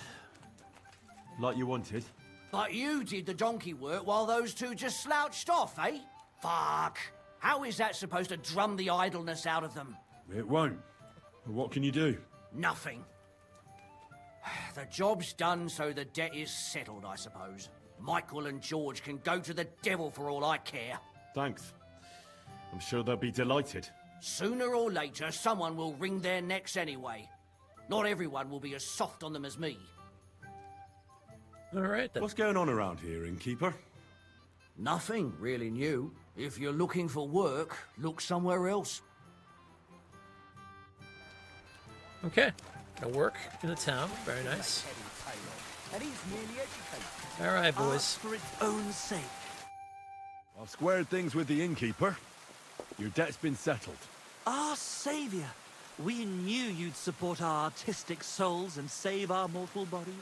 Like you wanted. But you did the donkey work while those 2 just slouched off, eh? Fuck. How is that supposed to drum the idleness out of them? It won't. But what can you do? Nothing. The job's done, so the debt is settled, I suppose. Michael and George can go to the devil for all I care. Thanks. I'm sure they'll be delighted. Sooner or later, someone will wring their necks anyway. Not everyone will be as soft on them as me. Alright then. What's going on around here, innkeeper? Nothing really new. If you're looking for work, look somewhere else. Okay. Gonna work in the town. Very nice. And he's nearly educated. Alright, boys. For its own sake. I've squared things with the innkeeper. Your debt's been settled. Our savior. We knew you'd support our artistic souls and save our mortal bodies.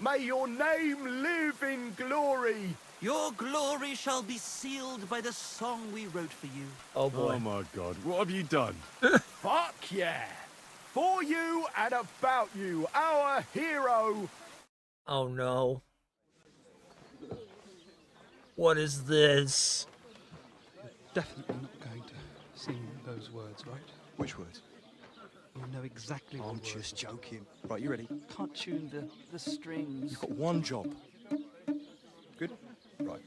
May your name live in glory. Your glory shall be sealed by the song we wrote for you. Oh boy. Oh my god, what have you done? Fuck yeah. For you and about you, our hero. Oh no. What is this? Definitely not going to sing those words, right? Which words? You know exactly what I'm words. just joking. Right, you ready? Can't tune the strings. You've got one job. Good? Right.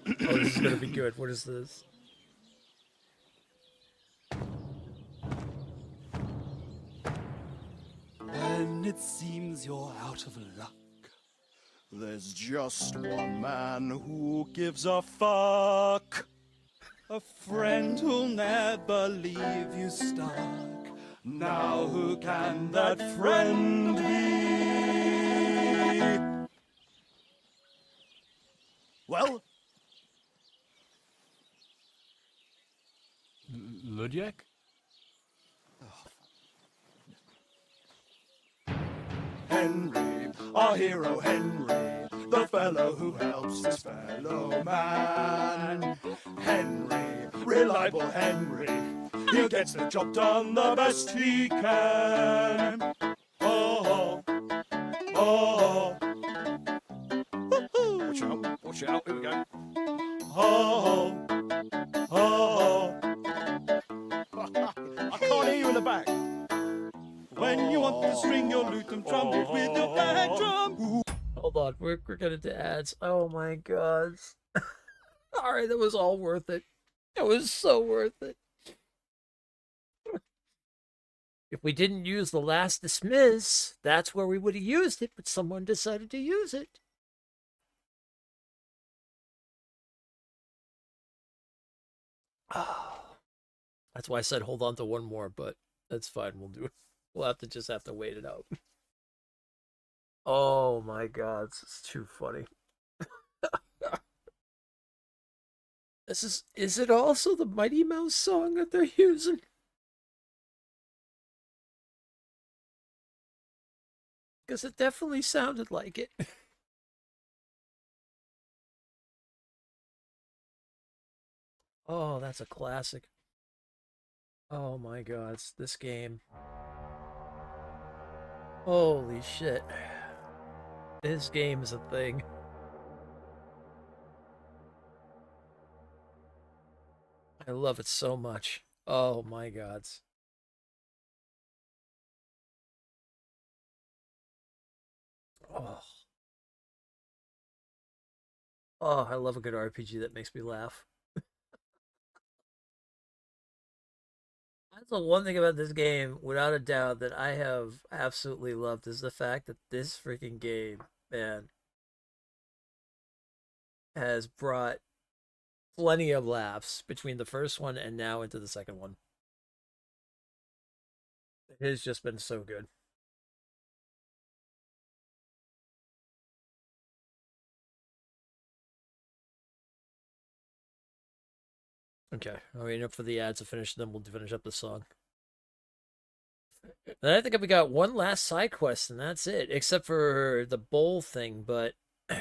Oh, this is gonna be good. What is this? When it seems you're out of luck, there's just one man who gives a fuck. A friend who'll never leave you stuck. Now who can that friend be? Well? Ludiak? Henry, our hero Henry, the fellow who helps his fellow man. Henry, reliable Henry, he gets the job done the best he can. Oh, oh, oh. Watch out, here we go. Oh, oh, I can't hear you in the back. When you want to string your lute and trumpet with your back drum. Hold on, we're getting to ads. Oh my god. Alright, that was all worth it. It was so worth it. If we didn't use the last dismiss, that's where we would have used it, but someone decided to use it. Oh. That's why I said hold on to one more, but that's fine, we'll do it. We'll just have to wait it out. Oh my god, this is too funny. Is it also the Mighty Mouse song that they're using? Because it definitely sounded like it. Oh, that's a classic. Oh my god, it's this game. Holy shit. This game is a thing. I love it so much. Oh my gods. Oh. Oh, I love a good RPG that makes me laugh. That's the one thing about this game, without a doubt, that I have absolutely loved is the fact that this freaking game, man, has brought plenty of laughs between the first one and now into the second one. It has just been so good. Okay, I'm waiting up for the ads to finish, then we'll finish up the song. And I think we got one last side quest, and that's it, except for the bowl thing, but I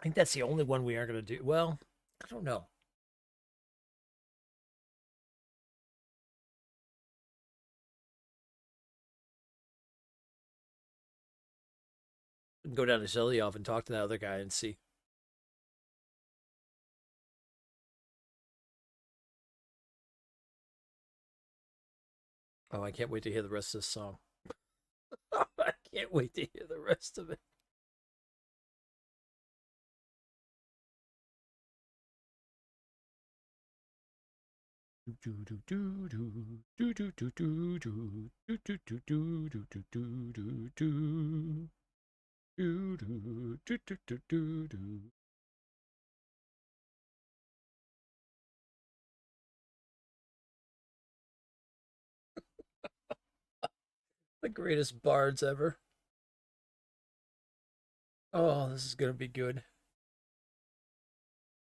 think that's the only one we aren't going to do. Well, I don't know. We can go down to Zelyov and talk to that other guy and see. Oh, I can't wait to hear the rest of this song. I can't wait to hear the rest of it. The greatest bards ever. Oh, this is gonna be good.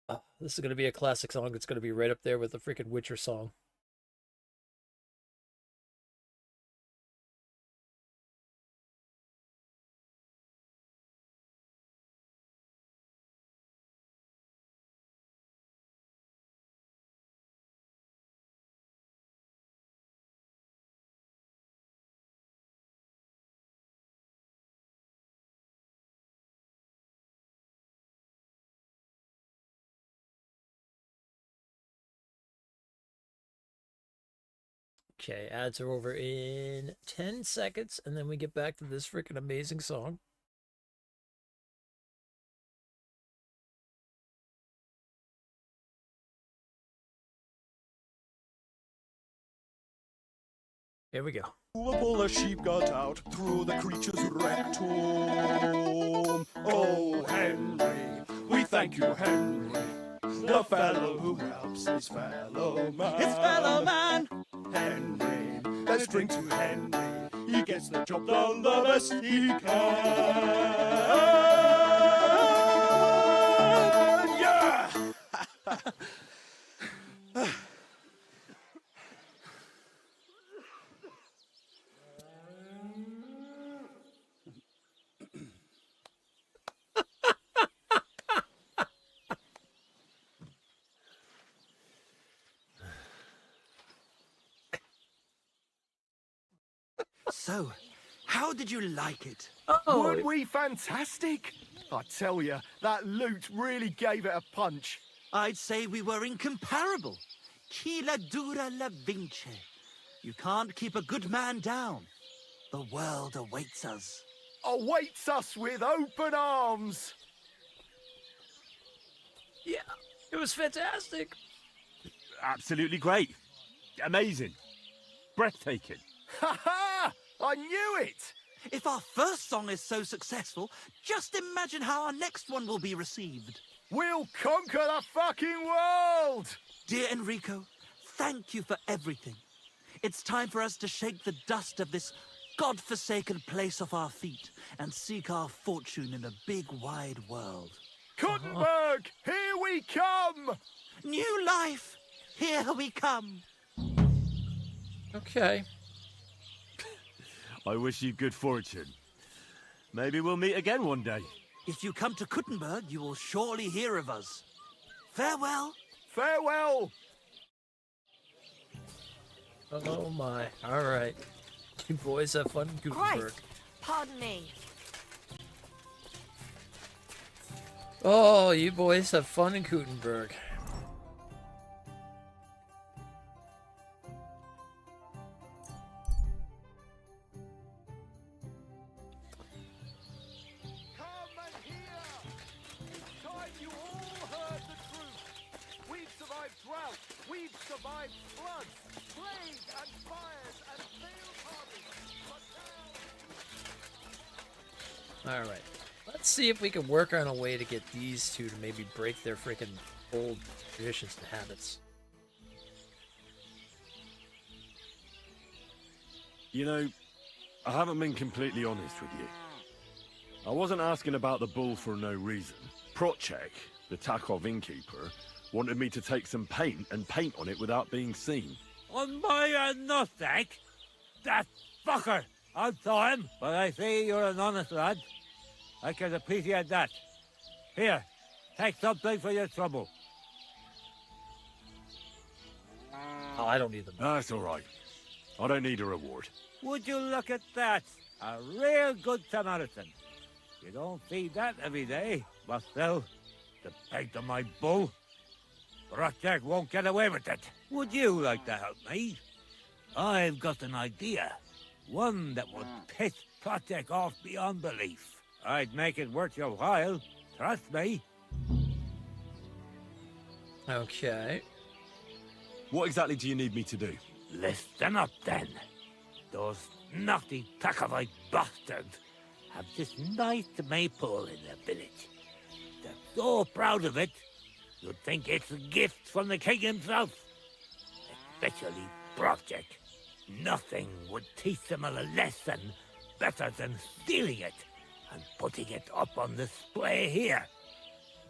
Oh, this is gonna be a classic song. It's gonna be right up there with the freaking Witcher song. Okay, ads are over in 10 seconds, and then we get back to this freaking amazing song. Here we go. Pull a sheep got out through the creature's rectum. Oh, Henry, we thank you, Henry, the fellow who helps his fellow man. His fellow man, Henry. Let's drink to Henry. He gets the job done the best he can. Yeah. So, how did you like it? Weren't we fantastic? I tell you, that loot really gave it a punch. I'd say we were incomparable. Chi la dura la vince. You can't keep a good man down. The world awaits us. Awaits us with open arms. Yeah, it was fantastic. Absolutely great. Amazing. Breathtaking. Ha ha! I knew it! If our first song is so successful, just imagine how our next one will be received. We'll conquer the fucking world! Dear Enrico, thank you for everything. It's time for us to shake the dust of this God-forsaken place off our feet and seek our fortune in the big wide world. Kuttenberg, here we come! New life, here we come. Okay. I wish you good fortune. Maybe we'll meet again one day. If you come to Kuttenberg, you will surely hear of us. Farewell. Farewell. Oh my. Alright. You boys have fun in Gutenberg. Christ! Pardon me. Oh, you boys have fun in Gutenberg. You all heard the truth. We've survived drought. We've survived floods, plague and fires and failed harvests. Alright. Let's see if we can work on a way to get these two to maybe break their freaking old traditions and habits. You know, I haven't been completely honest with you. I wasn't asking about the bull for no reason. Procek, the Takov innkeeper, wanted me to take some paint and paint on it without being seen. On my nutsack? That fucker! I saw him, but I see you're an honest lad. I can appreciate that. Here, take something for your trouble. Oh, I don't need them. That's all right. I don't need a reward. Would you look at that? A real good Samaritan. You don't see that every day, but still, the paint on my bull. Project won't get away with it. Would you like to help me? I've got an idea. One that would piss Project off beyond belief. I'd make it worth your while. Trust me. Okay. What exactly do you need me to do? Listen up, then. Those naughty Takovite bastards have this nice maypole in their village. They're so proud of it, you'd think it's a gift from the king himself. Especially Project. Nothing would teach them a lesson better than stealing it and putting it up on display here.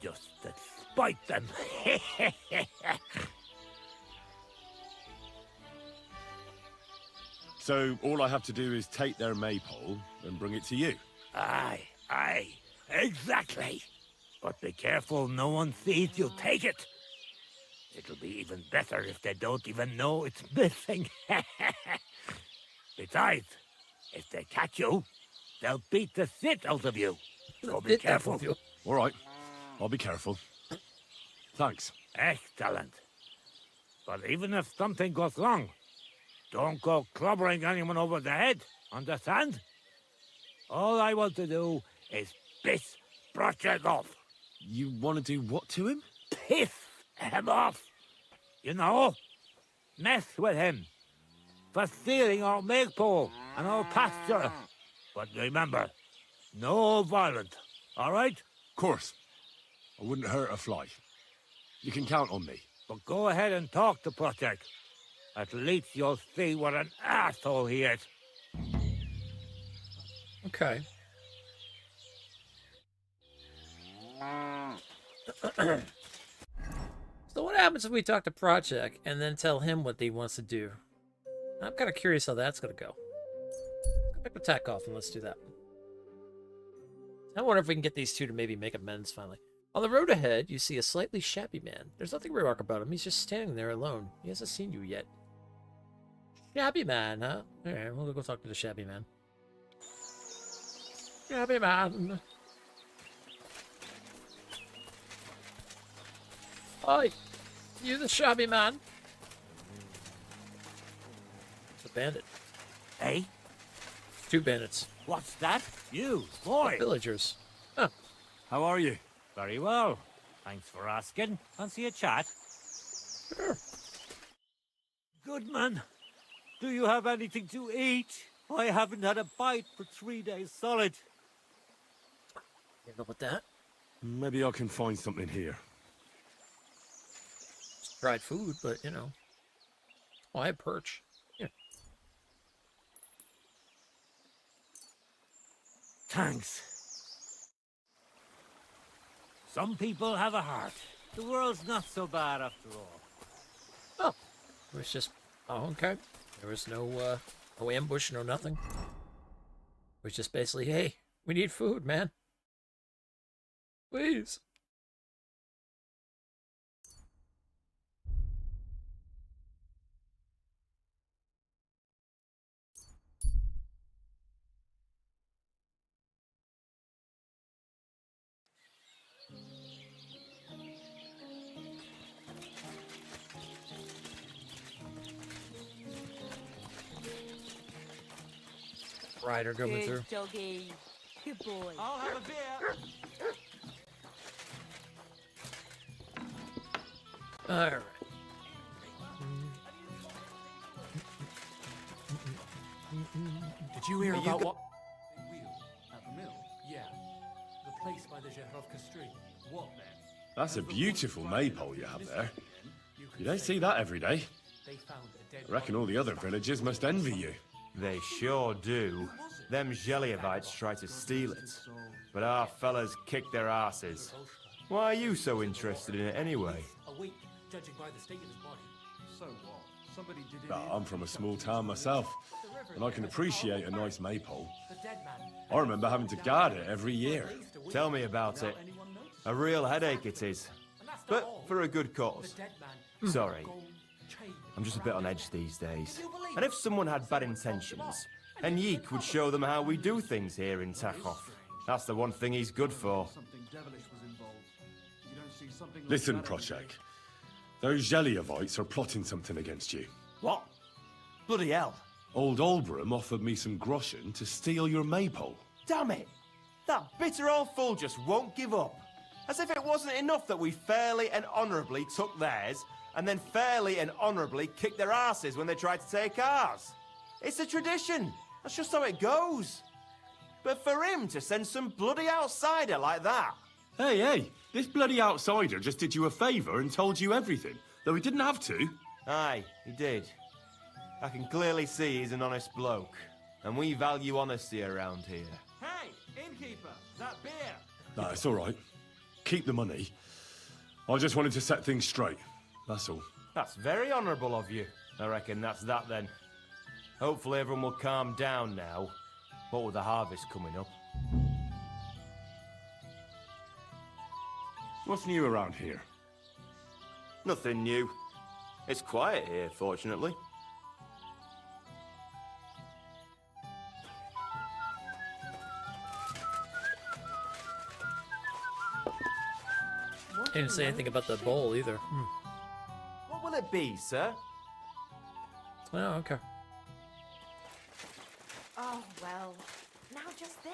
Just to spite them. So all I have to do is take their maypole and bring it to you? Aye, exactly. But be careful no one sees you take it. It'll be even better if they don't even know it's missing. Besides, if they catch you, they'll beat the shit out of you. So be careful. All right, I'll be careful. Thanks. Excellent. But even if something goes wrong, don't go clobbering anyone over the head, understand? All I want to do is piss Project off. You want to do what to him? Piss him off. You know, mess with him. For stealing our maypole and our pasture. But remember, no violence, all right? Of course. I wouldn't hurt a fly. You can count on me. But go ahead and talk to Project. At least you'll see what an asshole he is. Okay. So what happens if we talk to Project and then tell him what he wants to do? I'm kind of curious how that's going to go. Let's go pick the tack off and let's do that. I wonder if we can get these two to maybe make amends finally. On the road ahead, you see a slightly shabby man. There's nothing remarkable about him. He's just standing there alone. He hasn't seen you yet. Shabby man, huh? Alright, we'll go talk to the shabby man. Shabby man. Hi, you the shabby man? It's a bandit. Hey? Two bandits. What's that? You, boy. Villagers. Huh. How are you? Very well. Thanks for asking. Fancy a chat? Sure. Good man. Do you have anything to eat? I haven't had a bite for 3 days solid. You know about that? Maybe I can find something here. It's dried food, but you know. Oh, I have perch. Yeah. Thanks. Some people have a heart. The world's not so bad after all. Oh, it was just... Oh, okay. There was no ambush, no nothing. It was just basically, hey, we need food, man. Please. rider coming through. Good doggy. Good boy. I'll have a beer. All right. Did you hear Are you about go- what? Big wheel at the mill? Yeah. The place by the Zherovka Street. What then? That's a beautiful maypole you have there. You don't see that every day. They found a dead I reckon all the other villagers must envy you. They sure do. Them Zheliovites try to steal it. But our fellas kick their asses. Why are you so interested in it anyway? A week, judging by the state of his body. So what? Somebody did it. Ah, I'm from a small town myself, and I can appreciate a nice maypole. The dead man. I remember having to guard it every year. Tell me about it. A real headache it is. But for a good cause. Sorry. I'm just a bit on edge these days. And if someone had bad intentions, then Yeek would show them how we do things here in Takhov. That's the one thing he's good for. Something devilish was involved. You don't see something like Listen, that Prochek. Those Zheliovites are plotting something against you. What? Bloody hell. Old Olbram offered me some groschen to steal your maypole. Damn it! That bitter old fool just won't give up. As if it wasn't enough that we fairly and honourably took theirs, and then fairly and honourably kicked their asses when they tried to take ours. It's a tradition. That's just how it goes. But for him to send some bloody outsider like that... Hey, this bloody outsider just did you a favour and told you everything, though he didn't have to. Aye, he did. I can clearly see he's an honest bloke, and we value honesty around here. Hey, innkeeper, that beer. Nah, it's all right. Keep the money. I just wanted to set things straight. That's all. That's very honourable of you. I reckon that's that then. Hopefully everyone will calm down now. What with the harvest coming up. What's new around here? Nothing new. It's quiet here, fortunately. Didn't say anything about the bowl either. What will it be, sir? Oh, okay. Oh, well, now just this.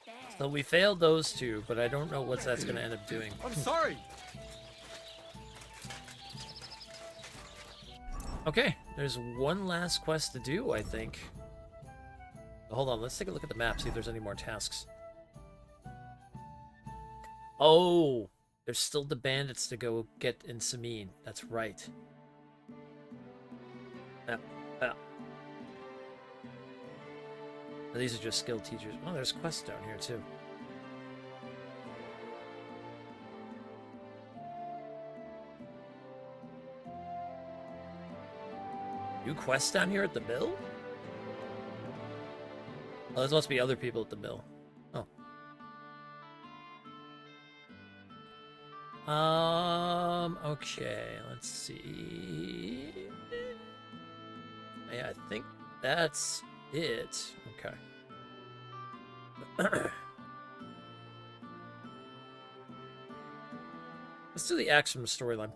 There. So we failed those two, but I don't know what that's going to end up doing. I'm sorry. Okay, there's one last quest to do, I think. Hold on, let's take a look at the map, see if there's any more tasks. Oh, there's still the bandits to go get in Samin. That's right. Yeah. These are just skilled teachers. Oh, there's quests down here too. New quests down here at the mill? Oh, there must be other people at the mill. Oh. Okay, let's see. Yeah, I think that's it. Okay. Let's do the Axum storyline.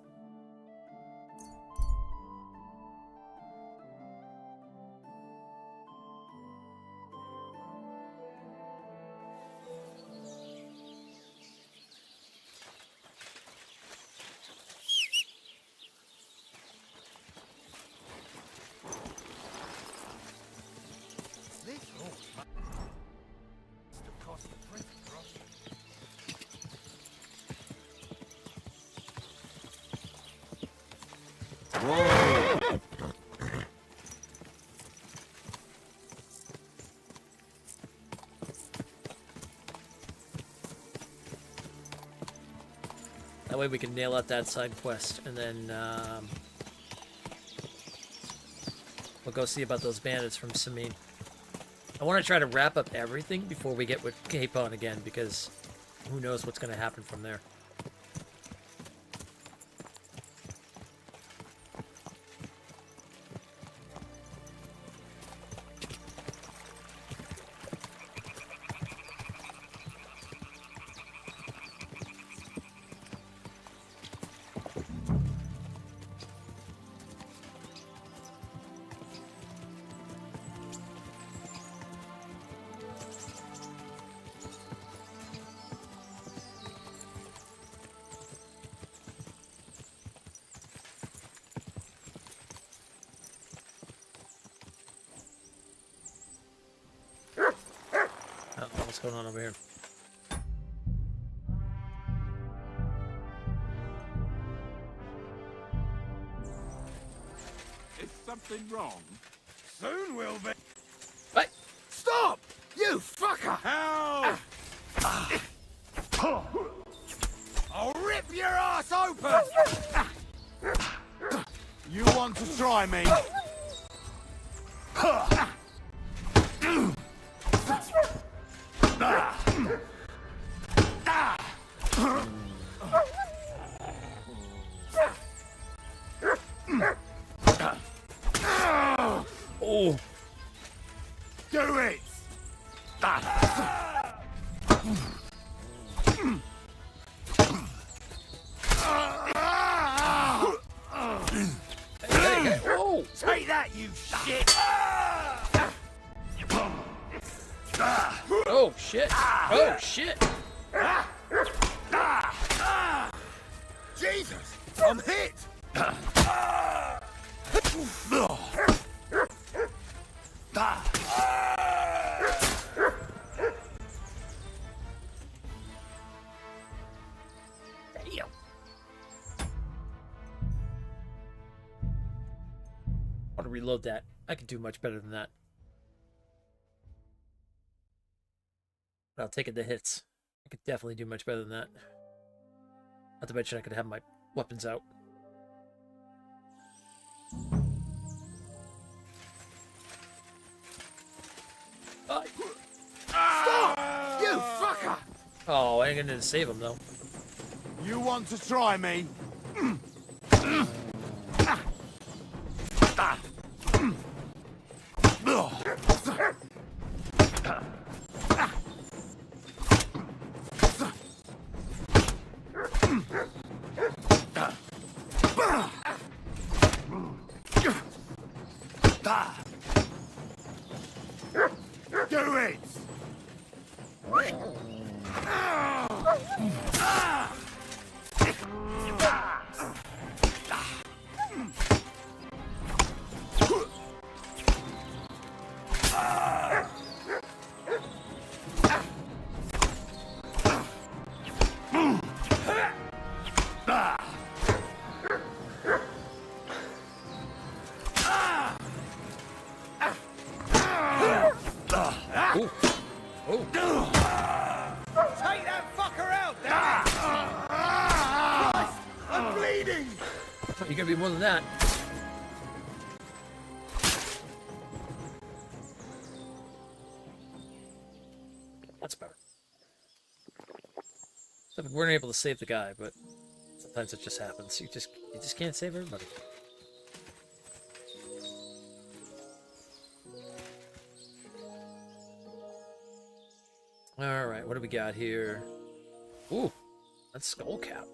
That way we can nail out that side quest, and then we'll go see about those bandits from Samin. I want to try to wrap up everything before we get with Capon again, because who knows what's going to happen from there. Oh, what's going on over here? Is something wrong? Soon will be. Hey! Stop! You fucker! Help! I'll rip your ass open! You want to try me? Oh! Do it! Oh! Take that, you shit! Oh shit! Oh shit! Jesus! I'm hit! Damn! I want to reload that. I could do much better than that. But I'll take it to hits. I could definitely do much better than that. Not to mention I could have my weapons out. Stop! You fucker! Oh, I ain't gonna save him though. You want to try me? Do it! Ooh. Oh. Take that fucker out, damn it! Christ, I'm bleeding! You gotta be more than that. That's better. So we weren't able to save the guy, but sometimes it just happens. You just can't save everybody. All right, what do we got here? Ooh, that's skull cap.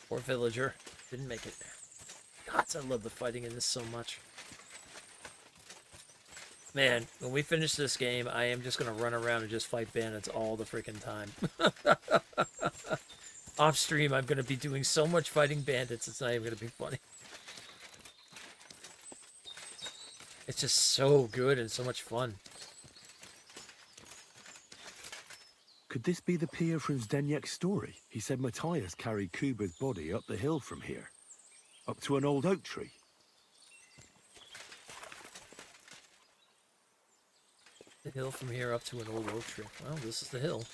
Poor villager. Didn't make it. God, I love the fighting in this so much. Man, when we finish this game, I am just going to run around and just fight bandits all the freaking time. Off stream, I'm going to be doing so much fighting bandits, it's not even going to be funny. It's just so good and so much fun. Could this be the pier from Zdeněk's story? He said Matthias carried Kuba's body up the hill from here, up to an old oak tree. The hill from here up to an old oak tree. Well, this is the hill.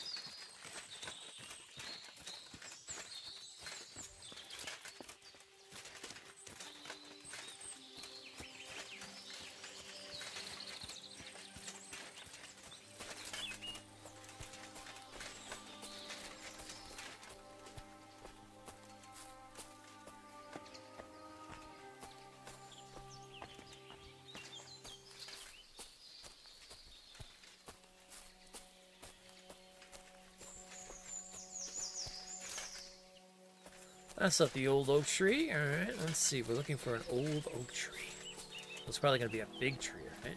That's not the old oak tree. Alright, let's see. We're looking for an old oak tree. It's probably going to be a big tree, right?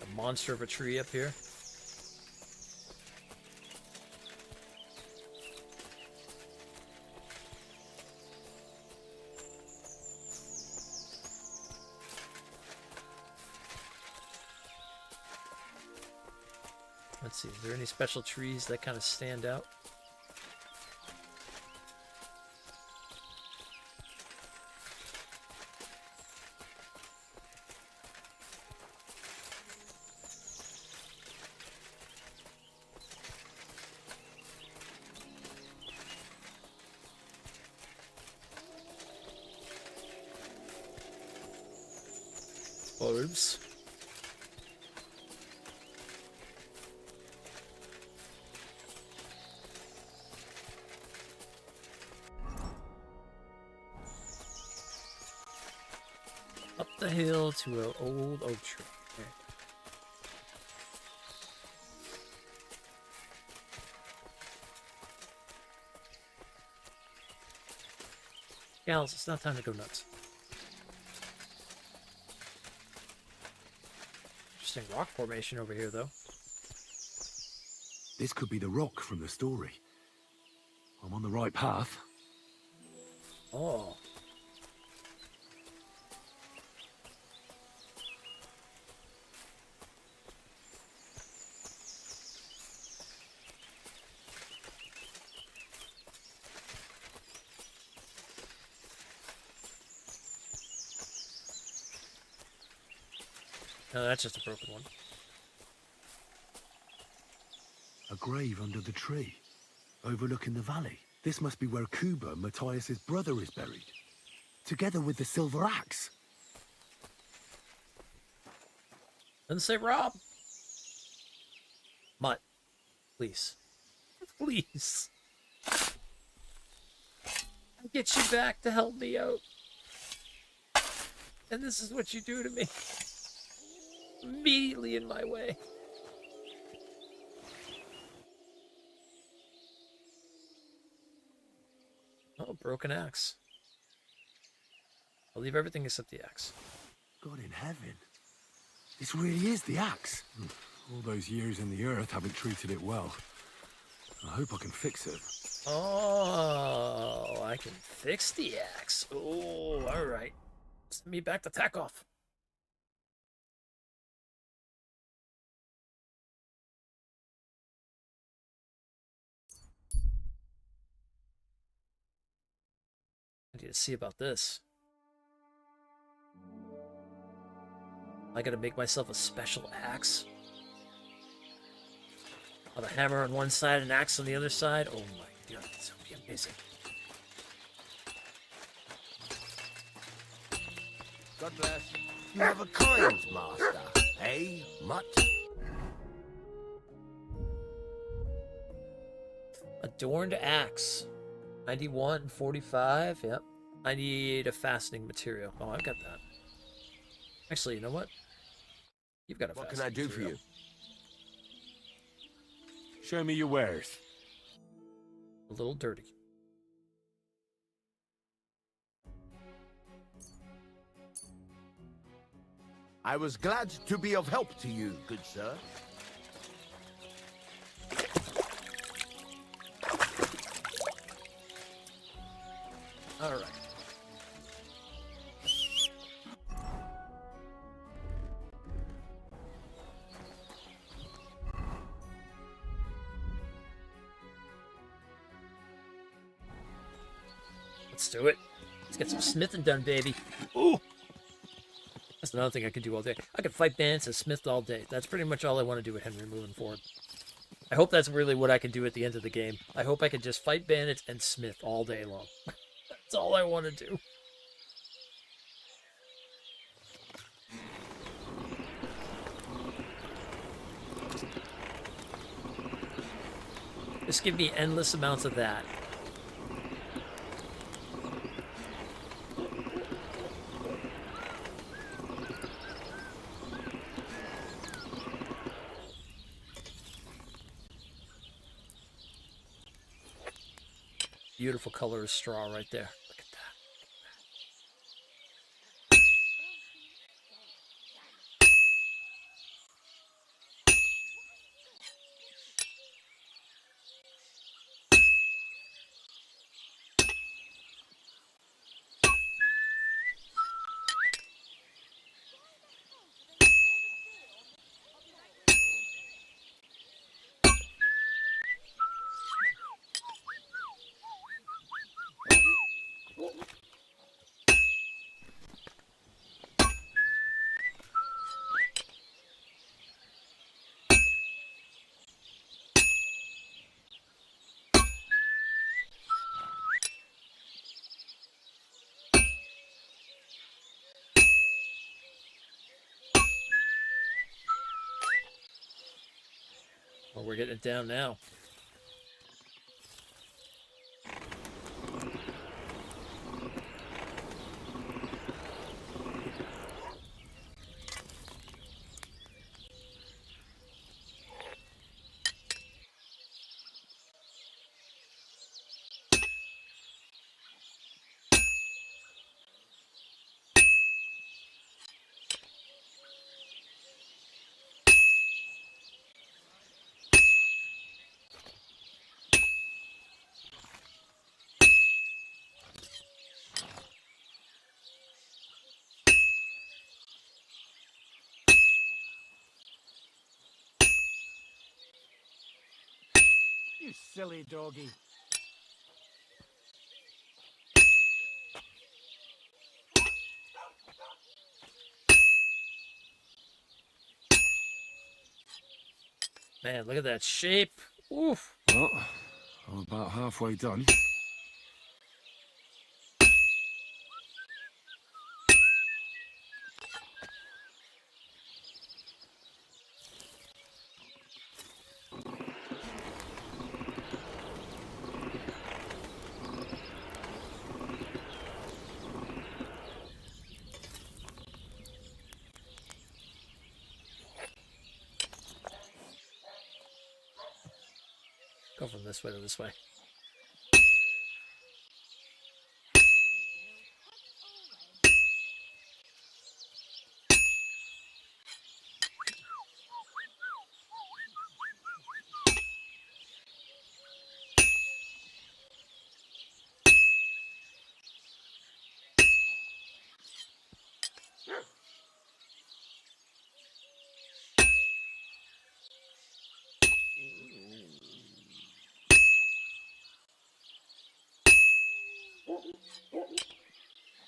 A monster of a tree up here. Let's see, is there any special trees that kind of stand out? Orbs. Up the hill to an old oak tree. Okay. Gals, it's not time to go nuts. Interesting rock formation over here, though. This could be the rock from the story. I'm on the right path. Oh. No, that's just a broken one. A grave under the tree, overlooking the valley. This must be where Kuba, Matthias's brother, is buried, together with the silver axe. Doesn't say Rob. Mutt, please. Please. I'll get you back to help me out. And this is what you do to me. Immediately in my way. Oh, broken axe. I'll leave everything except the axe. God in heaven. This really is the axe. All those years in the earth haven't treated it well. I hope I can fix it. Oh, I can fix the axe. Oh, alright. Send me back to Takeoff. I need to see about this. I gotta make myself a special axe. With a hammer on one side and an axe on the other side. Oh my god, this would be amazing. God bless. You have a kind master, eh, Mutt? Adorned axe. 91, 45, yep. I need a fastening material. Oh, I've got that. Actually, you know what? You've got a What fastening can I do material. for you? Show me your wares. A little dirty. I was glad to be of help to you, good sir. All right. Let's do it. Let's get some smithing done, baby. Ooh. That's another thing I can do all day. I could fight bandits and smith all day. That's pretty much all I want to do with Henry moving forward. I hope that's really what I can do at the end of the game. I hope I can just fight bandits and smith all day long. That's all I want to do. Just give me endless amounts of that. beautiful color of straw right there. Look at that. Well, we're getting it down now. You silly doggy. Man, look at that shape. Oof. Well, I'm about halfway done. Go from this way to this way.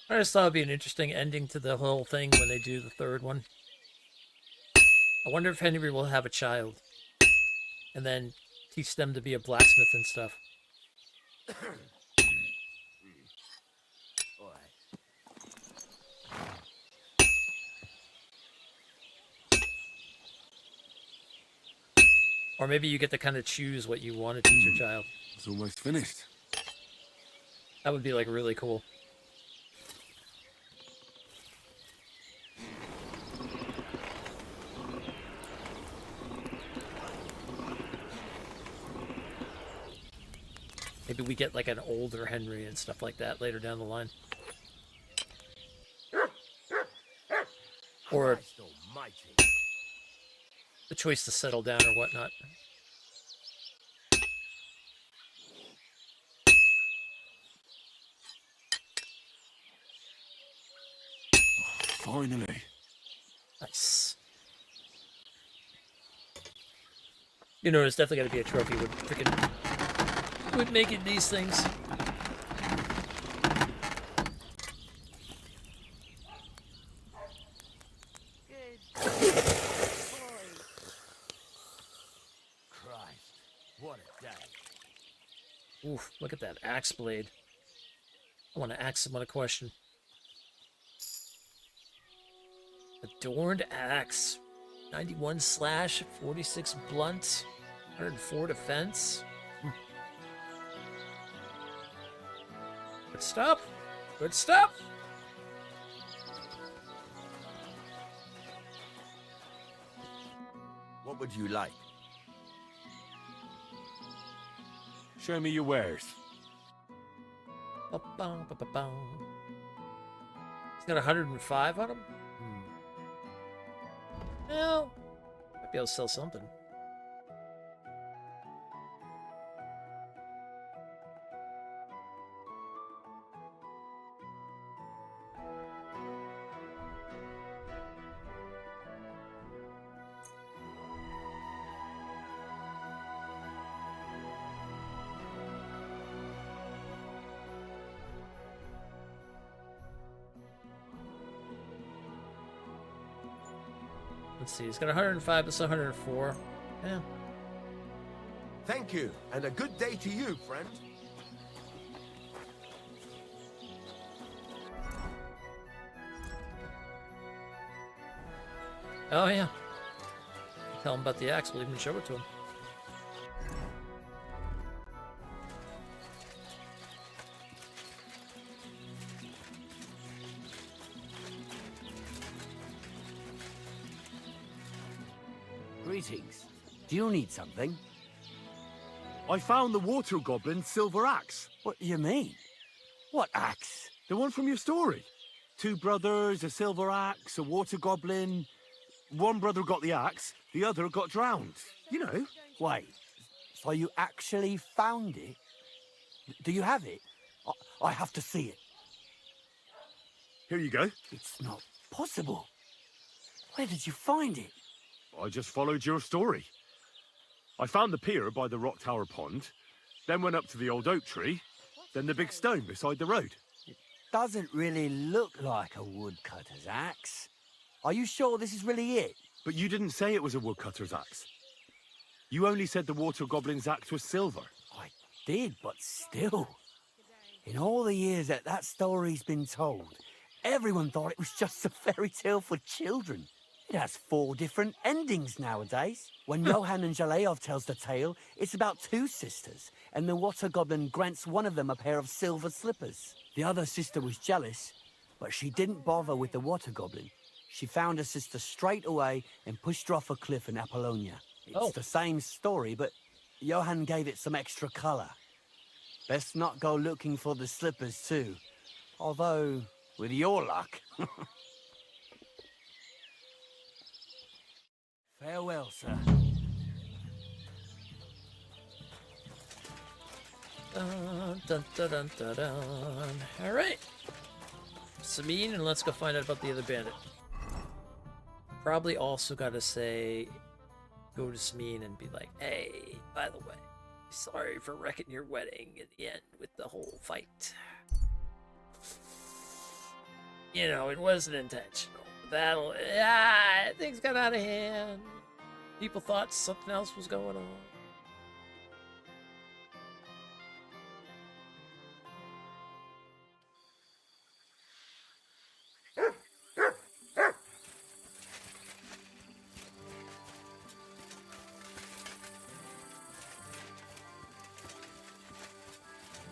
I just thought it'd be an interesting ending to the whole thing when they do the third one. I wonder if Henry will have a child and then teach them to be a blacksmith and stuff. Or maybe you get to kind of choose what you want to teach your child. It's almost finished. That would be like really cool. Maybe we get like an older Henry and stuff like that later down the line. Or the choice to settle down or whatnot. Finally. Nice. You know, there's definitely got to be a trophy with freaking with making these things. Christ, what a day. Oof, look at that axe blade. I want to ask someone a question. Adorned axe. 91 slash, 46 blunt, 104 defense. Good stuff. Good stuff. What would you like? Show me your wares. Ba-bum, ba-ba-bum. He's got 105 on him? Well, might be able to sell something. Let's see, he's got 105, that's 104. Yeah. Thank you, and a good day to you, friend. Oh, yeah. Tell him about the axe, we'll even show it to him. Greetings. Do you need something? I found the water goblin's silver axe. What do you mean? What axe? The one from your story. 2 brothers, a silver axe, a water goblin. One brother got the axe, the other got drowned. You know. Wait, so you actually found it? Do you have it? I have to see it. Here you go. It's not possible. Where did you find it? I just followed your story. I found the pier by the rock tower pond, then went up to the old oak tree, then the big stone beside the road. Doesn't really look like a woodcutter's axe. Are you sure this is really it? But you didn't say it was a woodcutter's axe. You only said the water goblin's axe was silver. I did, but still. In all the years that story's been told, everyone thought it was just a fairy tale for children. It has 4 different endings nowadays. When Johann and Jaleov tells the tale, it's about 2 sisters, and the water goblin grants one of them a pair of silver slippers. The other sister was jealous, but she didn't bother with the water goblin. She found her sister straight away and pushed her off a cliff in Apollonia. It's the same story, but Johann gave it some extra colour. Best not go looking for the slippers too. Although, with your luck... Farewell, sir. Dun, dun, dun, dun, dun, dun. All right. Sameen, and let's go find out about the other bandit. Probably also got to say, go to Sameen and be like, hey, by the way, sorry for wrecking your wedding in the end with the whole fight. You know, it wasn't intentional. Battle, things got out of hand. People thought something else was going on.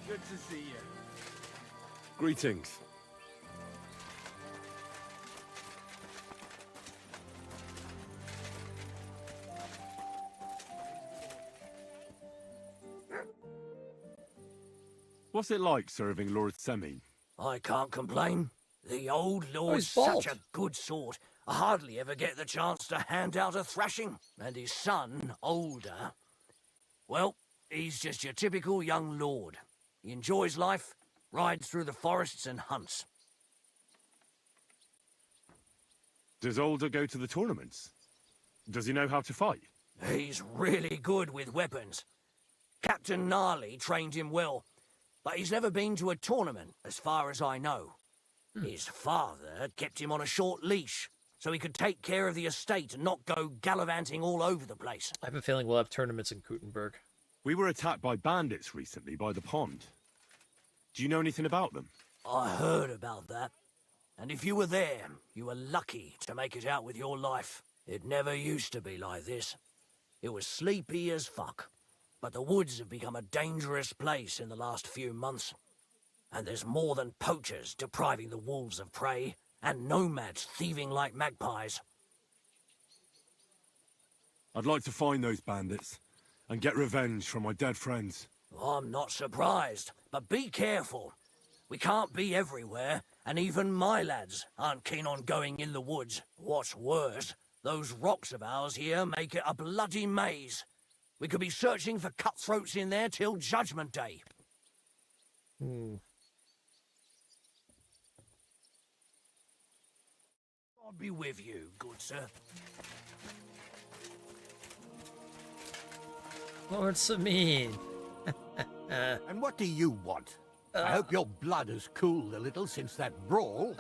Good to see you. Greetings. What's it like serving Lord Semin? I can't complain. The old lord's such a good sort. I hardly ever get the chance to hand out a thrashing. And his son, older, well, he's just your typical young lord. He enjoys life, rides through the forests and hunts. Does Older go to the tournaments? Does he know how to fight? He's really good with weapons. Captain Gnarly trained him well, but he's never been to a tournament, as far as I know. His father kept him on a short leash, so he could take care of the estate and not go gallivanting all over the place. I have a feeling we'll have tournaments in Kuttenberg. We were attacked by bandits recently by the pond. Do you know anything about them? I heard about that. And if you were there, you were lucky to make it out with your life. It never used to be like this. It was sleepy as fuck. But the woods have become a dangerous place in the last few months. And there's more than poachers depriving the wolves of prey, and nomads thieving like magpies. I'd like to find those bandits and get revenge for my dead friends. I'm not surprised, but be careful. We can't be everywhere, and even my lads aren't keen on going in the woods. What's worse, those rocks of ours here make it a bloody maze. We could be searching for cutthroats in there till Judgment Day. Hmm. God be with you, good sir. Lord Sameen. And what do you want? I hope your blood has cooled a little since that brawl.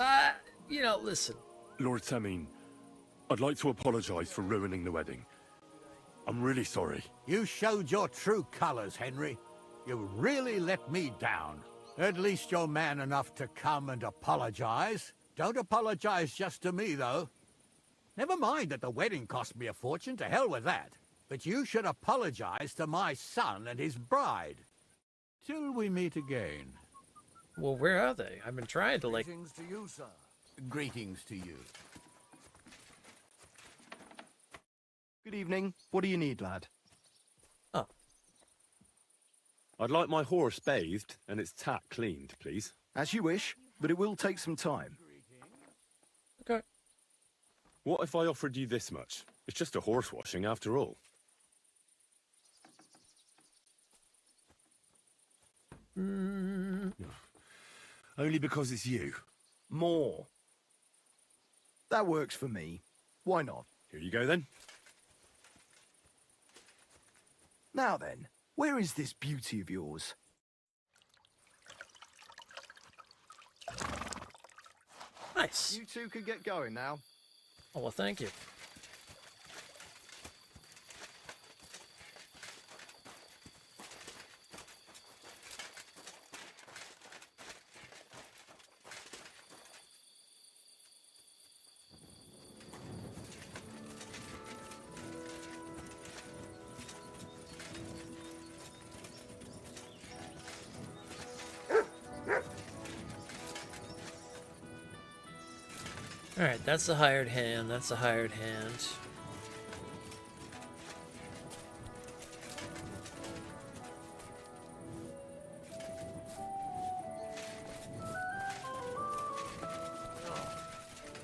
You know, listen. Lord Sameen, I'd like to apologize for ruining the wedding. I'm really sorry. You showed your true colors, Henry. You really let me down. At least you're man enough to come and apologize. Don't apologize just to me, though. Never mind that the wedding cost me a fortune, to hell with that. But you should apologize to my son and his bride. Till we meet again. Well, where are they? I've been trying to, like... Greetings to you, sir. Greetings to you. Good evening. What do you need, lad? Oh. I'd like my horse bathed and its tack cleaned, please. As you wish, but it will take some time. Okay. What if I offered you this much? It's just a horse washing after all. Only because it's you. More. That works for me. Why not? Here you go then. Now then, where is this beauty of yours? Nice. You two can get going now. Oh, well, thank you. Alright, that's the hired hand, that's the hired hand.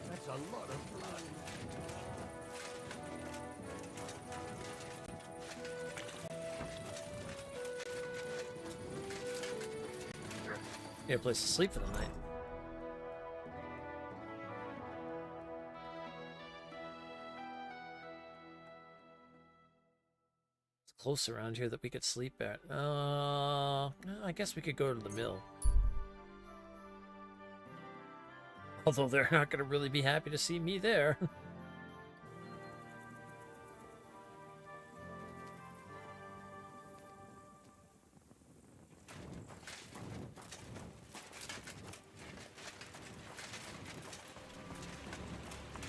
That's a lot of blood. Get a place to sleep for the night. Close around here that we could sleep at. I guess we could go to the mill. Although they're not going to really be happy to see me there.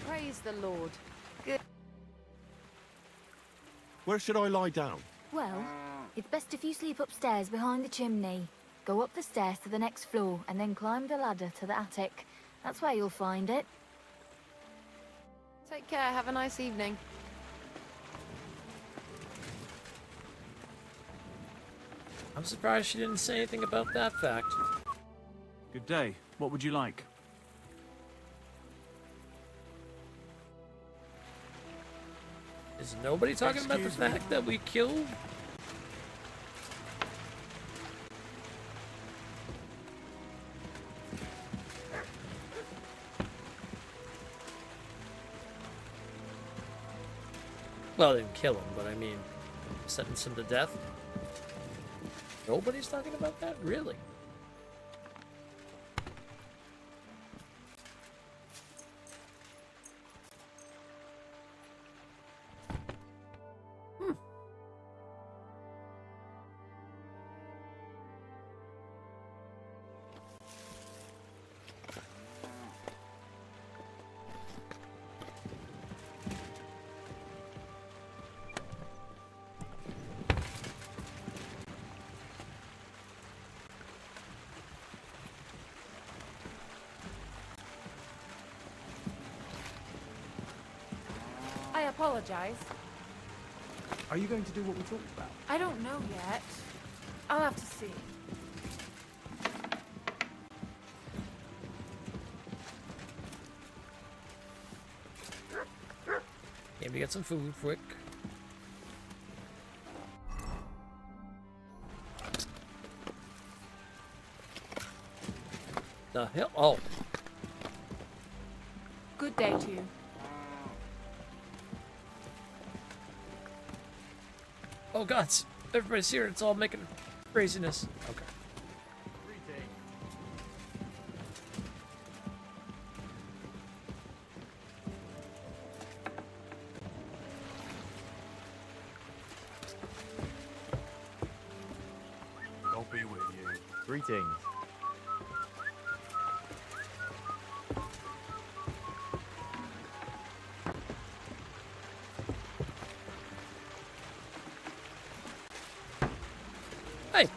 Praise the Lord. Good. Where should I lie down? Well, it's best if you sleep upstairs behind the chimney. Go up the stairs to the next floor and then climb the ladder to the attic. That's where you'll find it. Take care. Have a nice evening. I'm surprised she didn't say anything about that fact. Good day. What would you like? Is nobody talking about the fact that we killed? Well, I didn't kill him, but I mean, sentence him to death? Nobody's talking about that? Really? I apologize. Are you going to do what we talked about? I don't know yet. I'll have to see. Came to get some food quick. The hell? Oh. Good day to you. Oh gods. Everybody's here. It's all making craziness. Okay. God be with you. Greetings. Hey.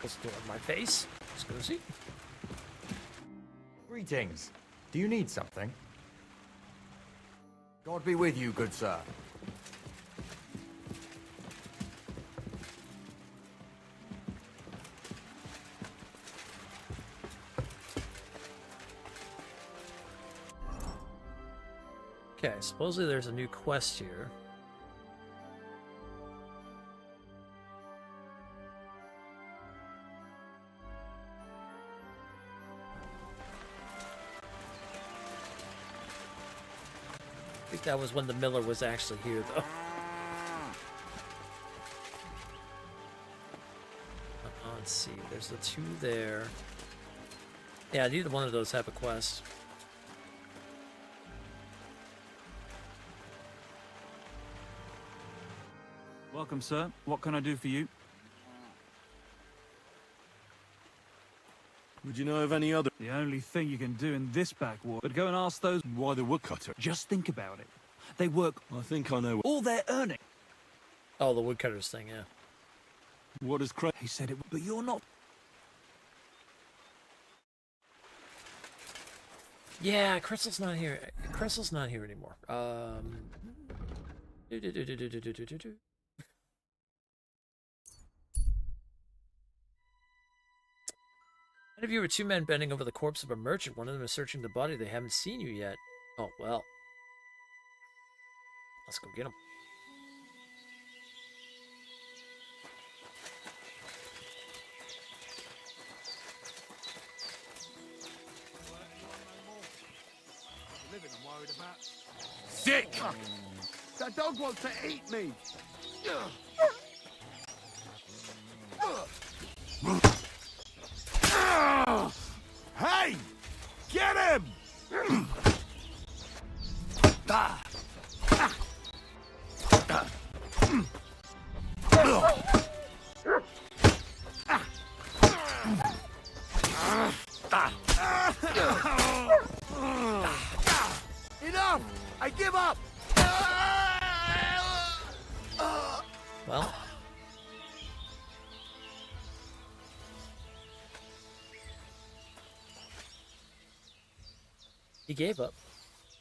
Let's do it on my face. Let's go see. Greetings. Do you need something? God be with you, good sir. Okay, supposedly there's a new quest here. I think that was when the miller was actually here, though. Let's see, there's the two there. Yeah, neither one of those have a quest. Welcome, sir. What can I do for you? Would you know of any other? The only thing you can do in this backwater, but go and ask those. Why the woodcutter? Just think about it. They work. I think I know. All they're earning. Oh, the woodcutters thing, yeah. What is Craig? He said it, but you're not. Yeah, Crystal's not here. Crystal's not here anymore. One of you were two men bending over the corpse of a merchant. One of them is searching the body. They haven't seen you yet. Oh, well. Let's go get him. Sick! That dog wants to eat me! Hey! Get him! Enough! I give up! Well. He gave up,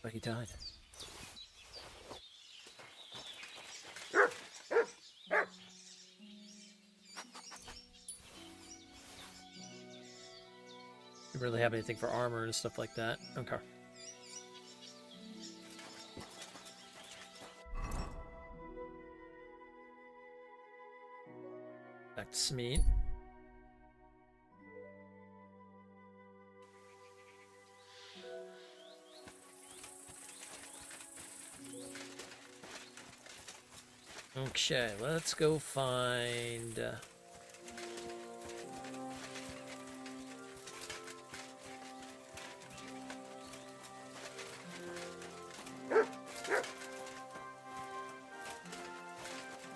but he died. You really have anything for armor and stuff like that? Okay. Back to Smee. Okay, let's go find...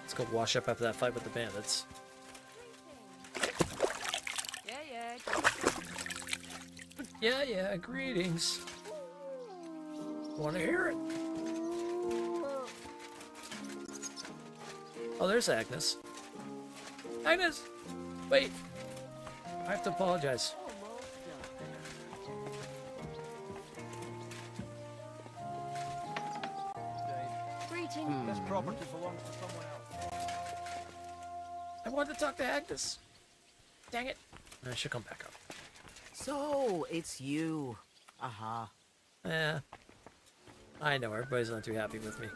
Let's go wash up after that fight with the bandits. Yeah, greetings. Want to hear it? Oh, there's Agnes. Agnes! Wait. I have to apologize. Greetings. This property belongs to someone else. I wanted to talk to Agnes. Dang it. I should come back up. So, it's you. Aha. Yeah. I know, everybody's not too happy with me.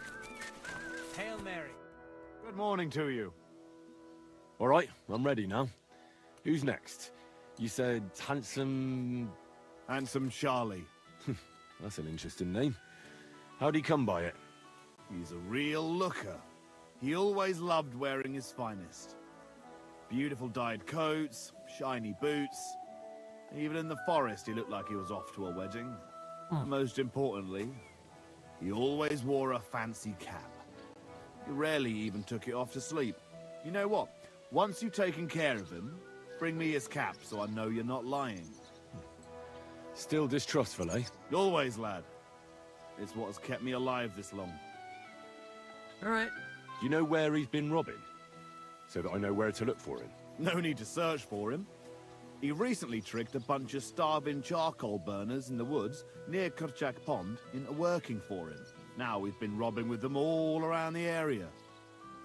Hail Mary. Good morning to you. All right, I'm ready now. Who's next? You said handsome... Handsome Charlie. That's an interesting name. How'd he come by it? He's a real looker. He always loved wearing his finest. Beautiful dyed coats, shiny boots. Even in the forest, he looked like he was off to a wedding. Most importantly, he always wore a fancy cap. He rarely even took it off to sleep. You know what? Once you've taken care of him, bring me his cap so I know you're not lying. Still distrustful, eh? Always, lad. It's what has kept me alive this long. All right. Do you know where he's been robbing? So that I know where to look for him. No need to search for him. He recently tricked a bunch of starving charcoal burners in the woods near Kurchak Pond into working for him. Now he's been robbing with them all around the area.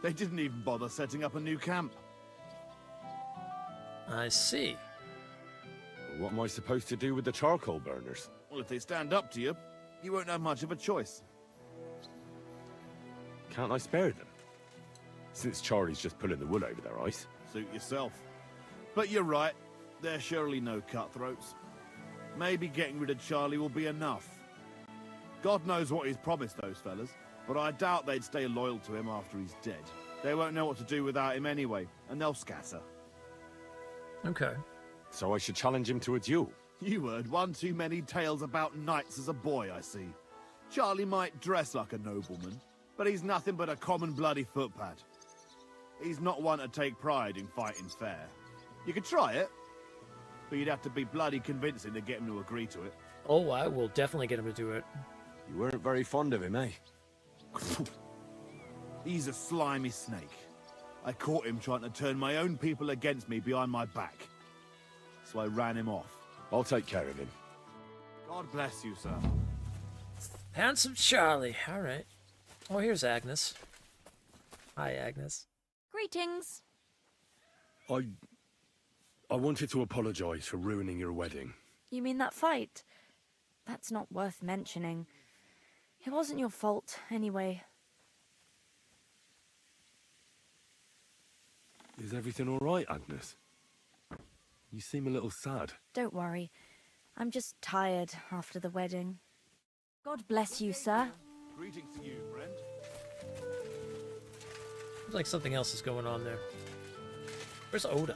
They didn't even bother setting up a new camp. I see. Well, what am I supposed to do with the charcoal burners? Well, if they stand up to you, you won't have much of a choice. Can't I spare them? Since Charlie's just pulling the wool over their eyes. Suit yourself. But you're right. There's surely no cutthroats. Maybe getting rid of Charlie will be enough. God knows what he's promised those fellas, but I doubt they'd stay loyal to him after he's dead. They won't know what to do without him anyway, and they'll scatter. Okay. So I should challenge him to a duel? You heard one too many tales about knights as a boy, I see. Charlie might dress like a nobleman, but he's nothing but a common bloody footpad. He's not one to take pride in fighting fair. You could try it, but you'd have to be bloody convincing to get him to agree to it. Oh, I will definitely get him to do it. You weren't very fond of him, eh? He's a slimy snake. I caught him trying to turn my own people against me behind my back. So I ran him off. I'll take care of him. God bless you, sir. Handsome Charlie. All right. Oh, here's Agnes. Hi, Agnes. Greetings. I wanted to apologize for ruining your wedding. You mean that fight? That's not worth mentioning. It wasn't your fault, anyway. Is everything all right, Agnes? You seem a little sad. Don't worry. I'm just tired after the wedding. God bless you, sir. Greetings to you, friend. Looks like something else is going on there. Where's Oda?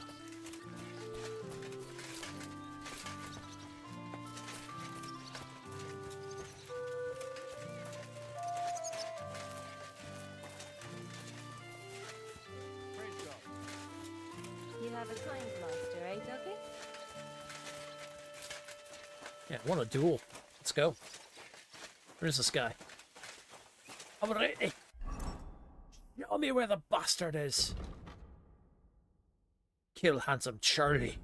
You have a time blaster, eh, Ducky? Yeah, I want a duel. Let's go. Where's this guy? Alrighty. Show me where the bastard is. Kill handsome Charlie.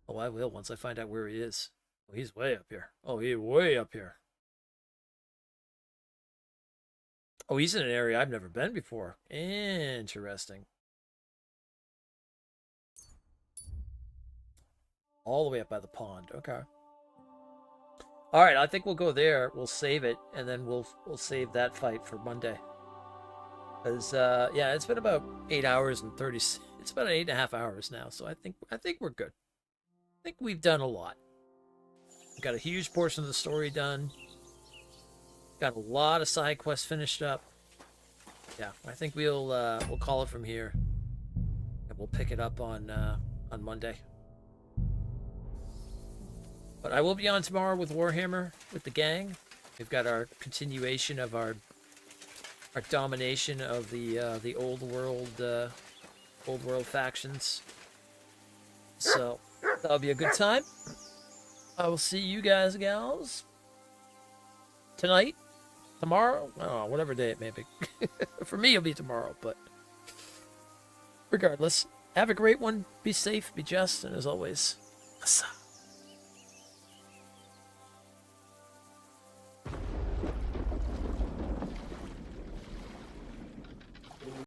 Oh, I will once I find out where he is. Oh, he's way up here. Oh, he's way up here. Oh, he's in an area I've never been before. Interesting. All the way up by the pond. Okay. All right, I think we'll go there. We'll save it, and then we'll save that fight for Monday. Because yeah, it's been about 8 hours and 30. It's about 8.5 hours now, so I think we're good. I think we've done a lot. We got a huge portion of the story done. Got a lot of side quests finished up. Yeah, I think we'll call it from here, and we'll pick it up on Monday. But I will be on tomorrow with Warhammer with the gang. We've got our continuation of our domination of the old world factions. So that'll be a good time. I will see you guys, gals, tonight, tomorrow, oh, whatever day it may be. For me, it'll be tomorrow, but regardless, have a great one. Be safe, be just, and as always, huzzah.